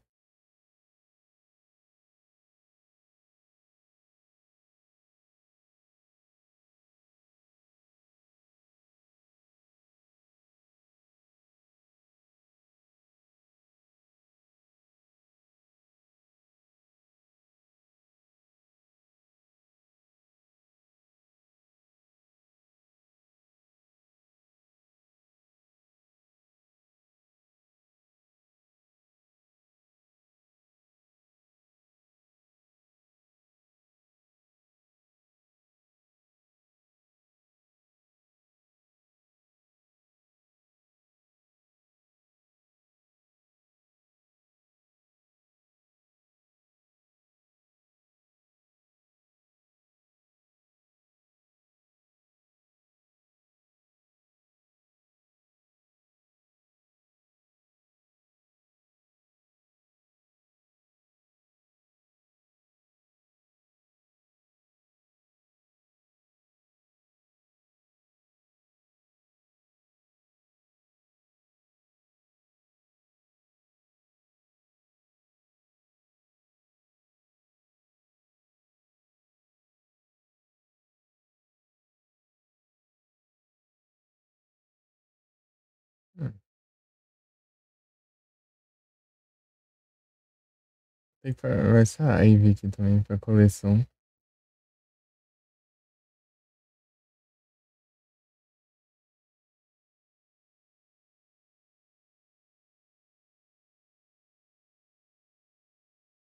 Tem que fazer essa Ivy aqui também pra coleção.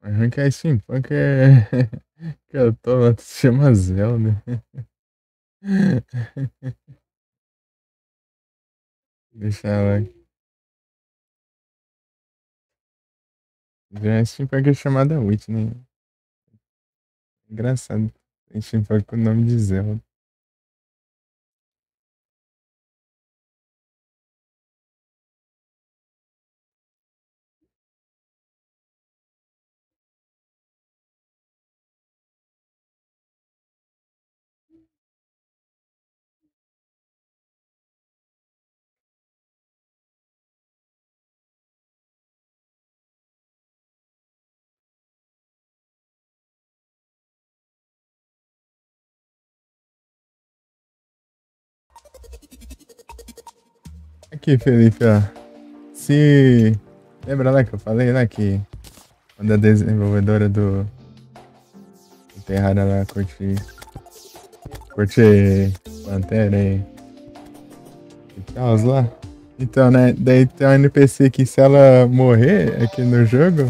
Arrancar Steampunk é. Que eu tô lá, se chama Zelda. Deixa ela. Já Steampunk é chamada Whitney. Engraçado. Tem Steampunk com o nome de Zelda. Aqui, Felipe, ó. Se. Lembra lá que eu falei lá que quando a desenvolvedora do Terraria lá curte Pantera e tal lá? Então, né? Daí tem uma NPC que se ela morrer aqui no jogo,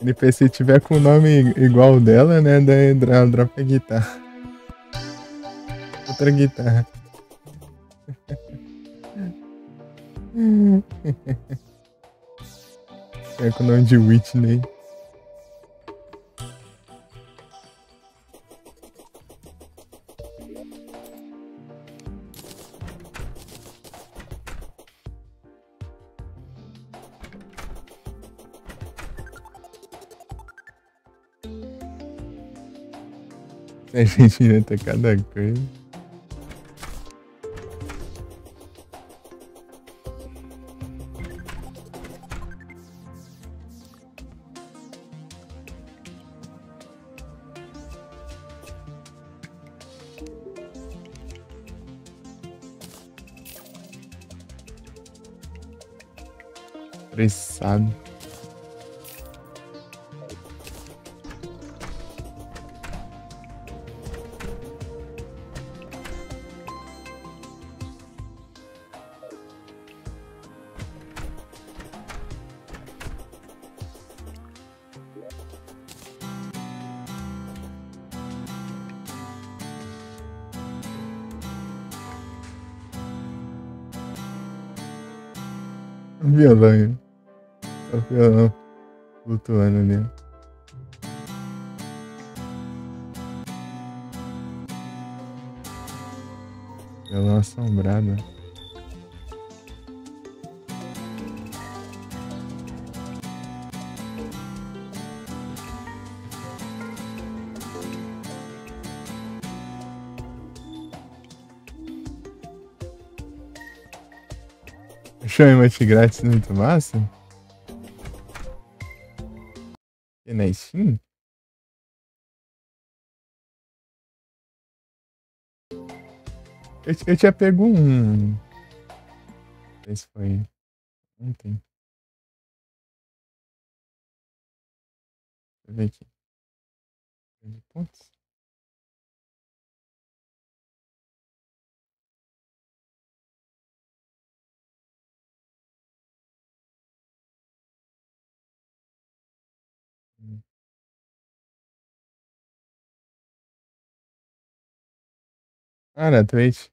NPC tiver com o nome igual o dela, né? Daí ela dropa a guitarra. Outra guitarra. É com o nome de Whitney. A gente inventa cada coisa. Apressado. Violão. O violão flutuando ali. Violão assombrado. Achou o emote grátis muito massa? E na Steam? Eu tinha pego um. Não sei se foi ontem. Deixa eu ver aqui. Pontos. Ah, na Twitch.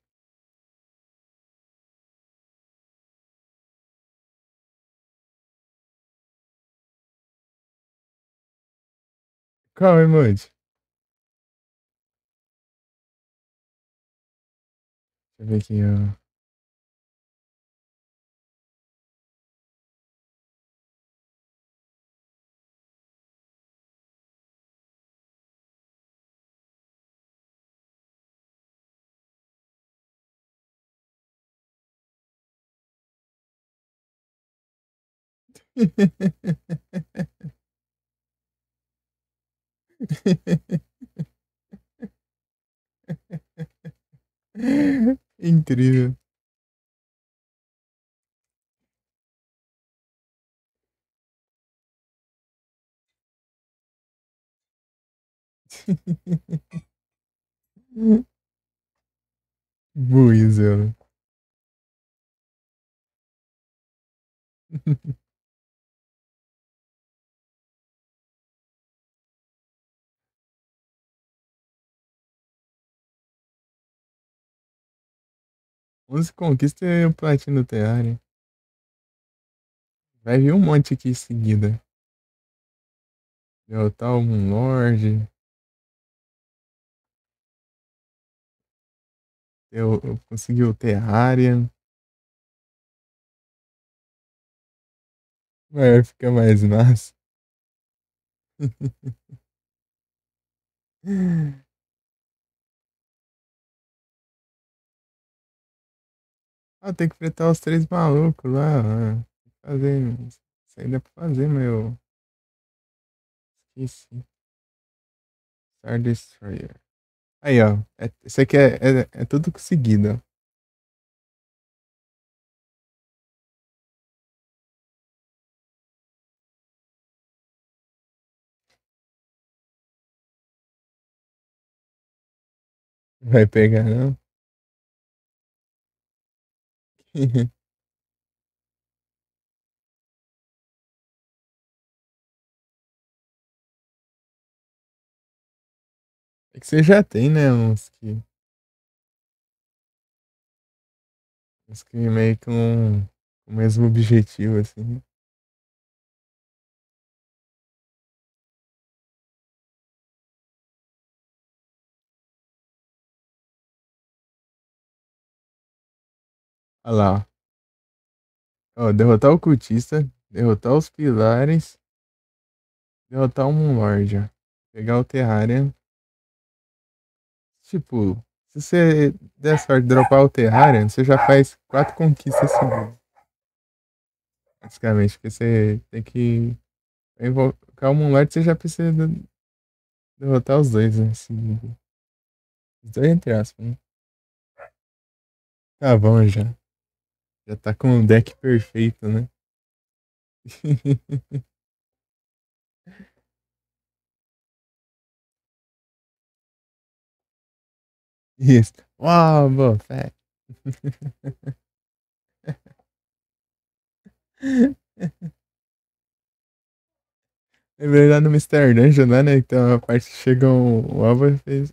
Qual emote? Deixa eu ver aqui, ó. Incrível. Buizão. Onze conquistas e o platino Terraria. Vai vir um monte aqui em seguida. Derrotar o Moonlord. Eu consegui o Terraria. Vai ficar mais massa. Ah, tem que enfrentar os três malucos lá. Fazer. Isso aí dá pra fazer, meu. Esqueci. Star Destroyer. Aí, ó. Esse aqui é tudo seguido, ó. Vai pegar, não? É que você já tem, né? Uns que meio que o mesmo objetivo, assim. Olha lá, ó. Ó, derrotar o cultista, derrotar os pilares, derrotar o Moonlord, ó. Pegar o Terraria. Tipo, se você der sorte de dropar o Terraria, você já faz quatro conquistas seguidas. Basicamente, porque você tem que invocar o Moonlord, você já precisa derrotar os dois, né? Os dois entre aspas, né? Tá bom já. Já tá com o deck perfeito, né? Isso. Uau, boa fé. Lembrei lá no Mister Dungeon, lá, né? Então a parte que chega um Wobbuffet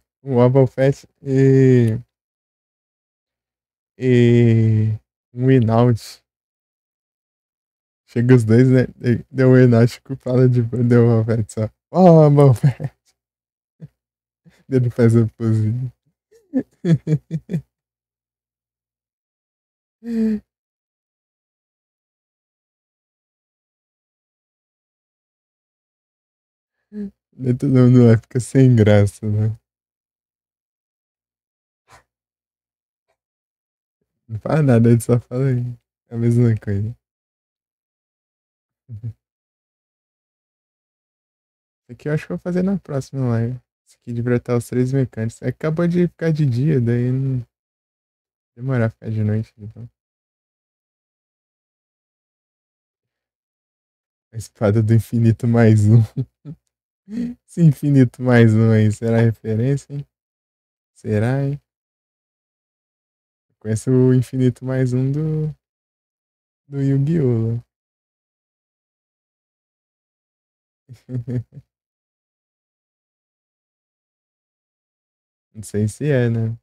e um Winout. Chega os dois, né? Deu um Winout com fala de deu uma Wobbuffet só. Wobbuffet. Ele faz a pose. Todo mundo vai ficar sem graça, né? Não fala nada, ele só fala a mesma coisa. Isso aqui eu acho que eu vou fazer na próxima live. Isso aqui de brotar os três mecânicos. Acabou de ficar de dia, daí não demorar a ficar de noite. Então. A espada do infinito mais um. Esse infinito mais um aí, será referência, hein? Será, hein? Eu conheço o infinito mais um do Yu-Gi-Oh! Não sei se é, né?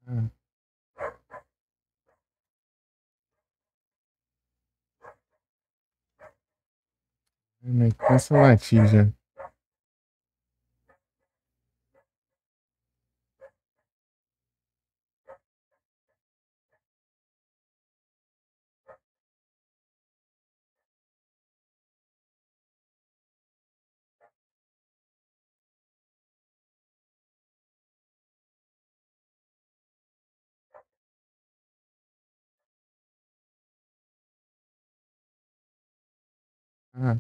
Ah, mas começa a latir já. Ah,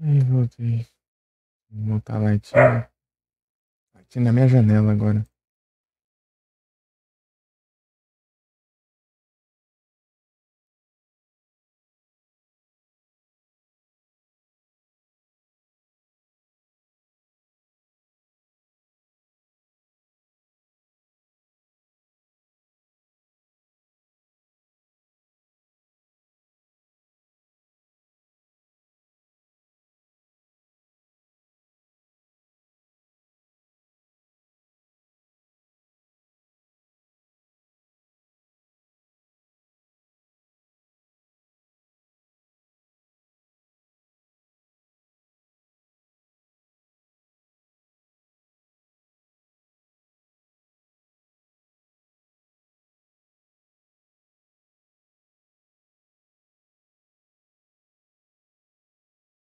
Aí voltei. Vou botar latinha. Latinha na minha janela agora.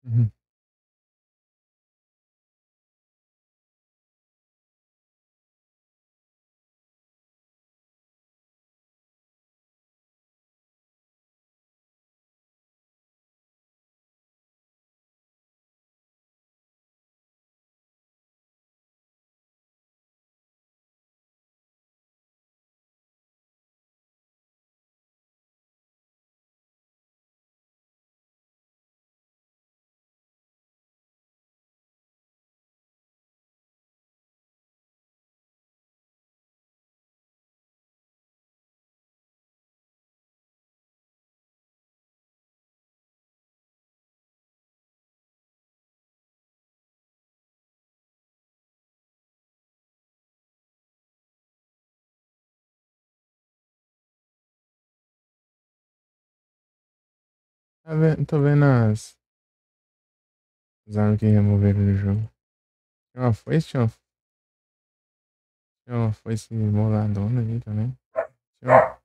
Uhum. Tô vendo as armas que removeram do jogo. Tinha uma foice moladona ali também. Tinha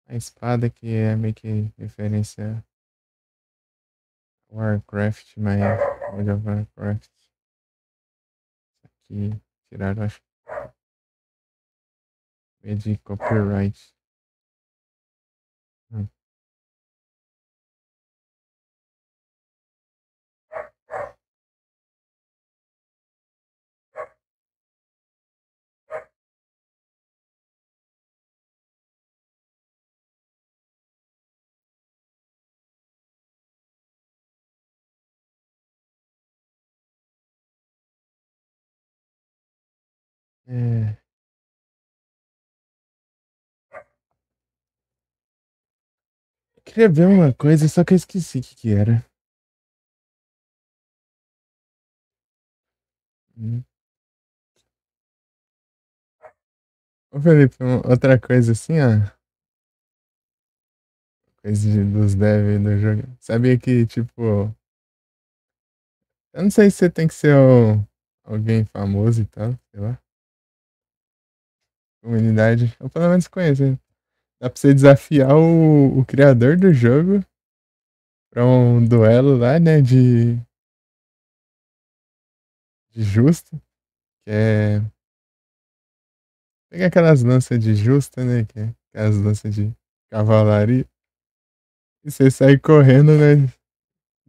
a espada que é meio que referência a Warcraft, mas World of Warcraft. Aqui tiraram, acho, meio de copyright. Hum. É, queria ver uma coisa, só que eu esqueci o que era. Hum. Ô Felipe, outra coisa assim, ó. Coisa dos devs do jogo. Sabia que, tipo, eu não sei se você tem que ser alguém famoso e tal, sei lá. Comunidade. Eu pelo menos conheço. Né? Dá pra você desafiar o criador do jogo pra um duelo lá, né? De justo. Que é. Pega aquelas lanças de justa, né? Que é aquelas lanças de cavalaria. E você sai correndo, né?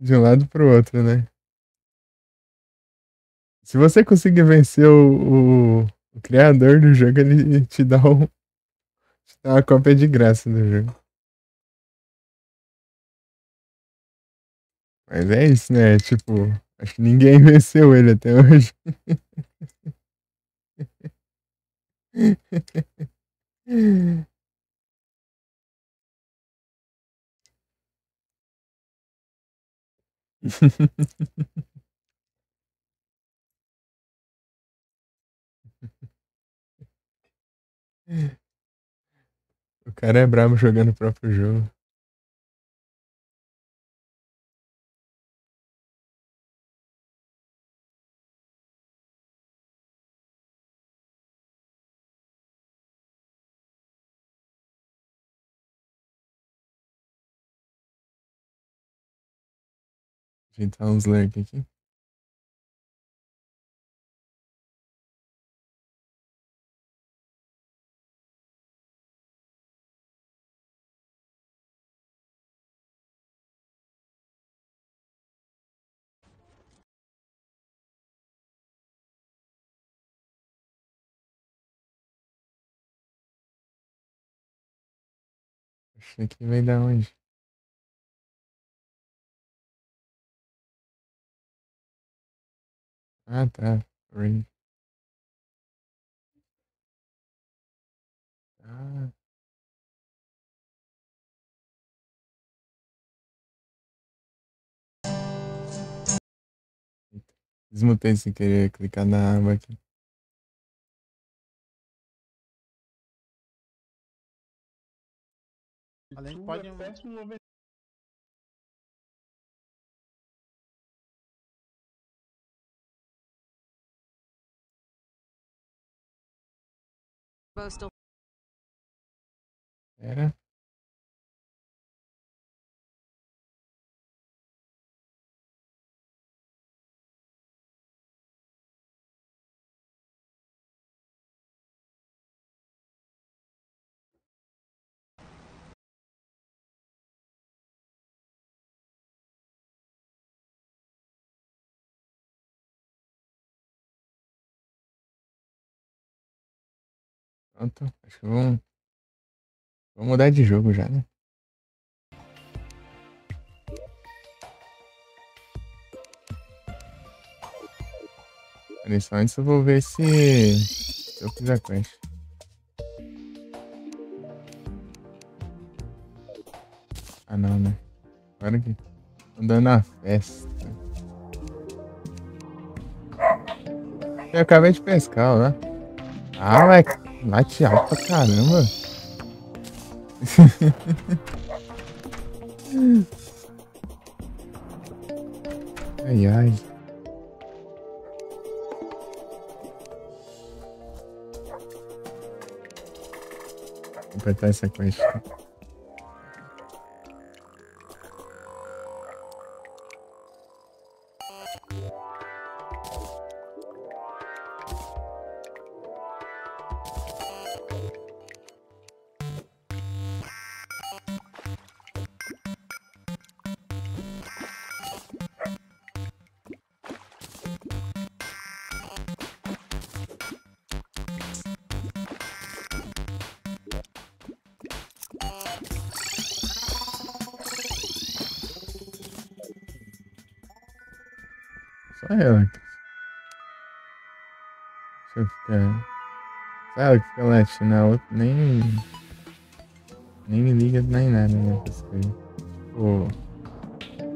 De um lado pro outro, né? Se você conseguir vencer o criador do jogo, ele te dá uma cópia de graça do jogo. Mas é isso, né? Tipo, acho que ninguém venceu ele até hoje. O cara é brabo jogando o próprio jogo. Ajeitar uns lurk aqui. Isso aqui vai dar onde? Ah, tá. Raid. Ah, desmutei sem querer clicar na aba aqui. Além que pode. Postal. Era? Pronto. Acho que vamos mudar de jogo já, né? Peraí, só antes eu vou ver se eu fiz a quest. Ah, não, né? Agora que tô dando a festa. Eu acabei de pescar, ó. Ah, vai late alto pra caramba. Ai, ai. Vou completar essa quest. Só ela. Deixa eu ficar. Só ela que fica latindo, a outra nem liga nem nada, né? Essas coisas. Pô.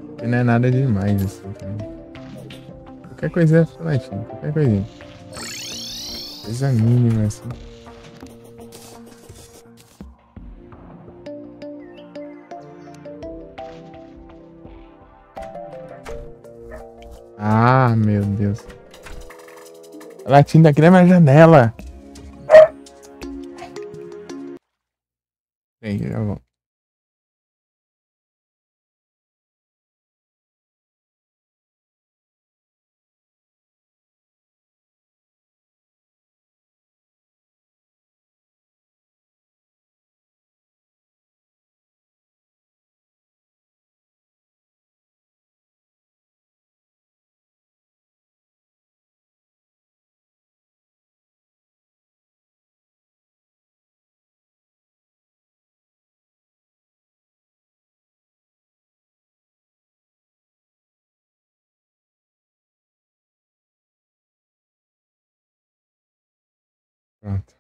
Porque não é nada demais assim, cara. Qualquer coisa fica latindo, qualquer coisinha. Coisa mínima assim. Ah, meu Deus. Tá latindo aqui na minha janela. Peraí, já vou. Pronto.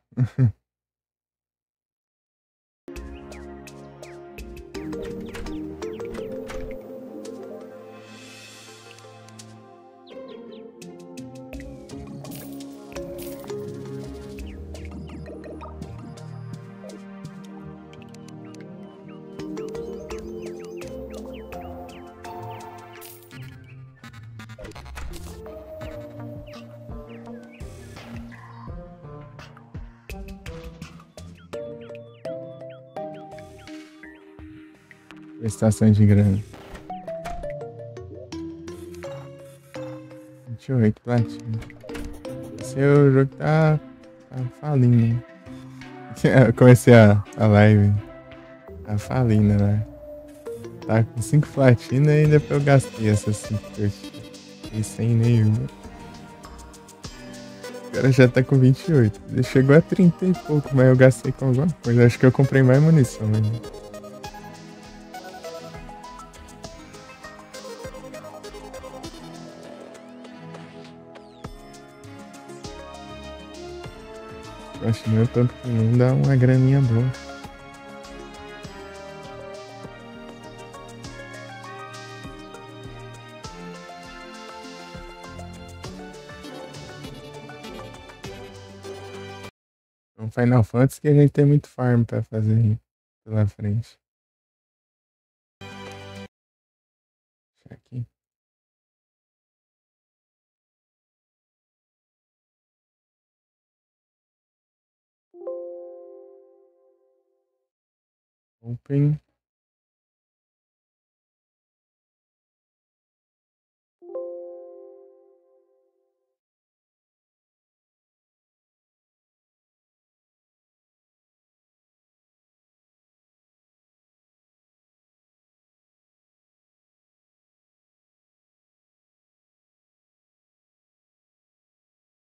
Prestação de grana. 28 platina. Esse é o jogo que tá falindo. Eu comecei a live. Tá falindo, né? Tá com 5 platinas e depois eu gastei essas 5 que eu fiquei sem nenhuma. O cara já tá com 28. Ele chegou a 30 e pouco, mas eu gastei com alguma coisa. Acho que eu comprei mais munição, né? Eu acho que não é tanto que não dá uma graninha boa. No Final Fantasy que a gente tem muito farm pra fazer aí pela frente. Deixa aqui. Open.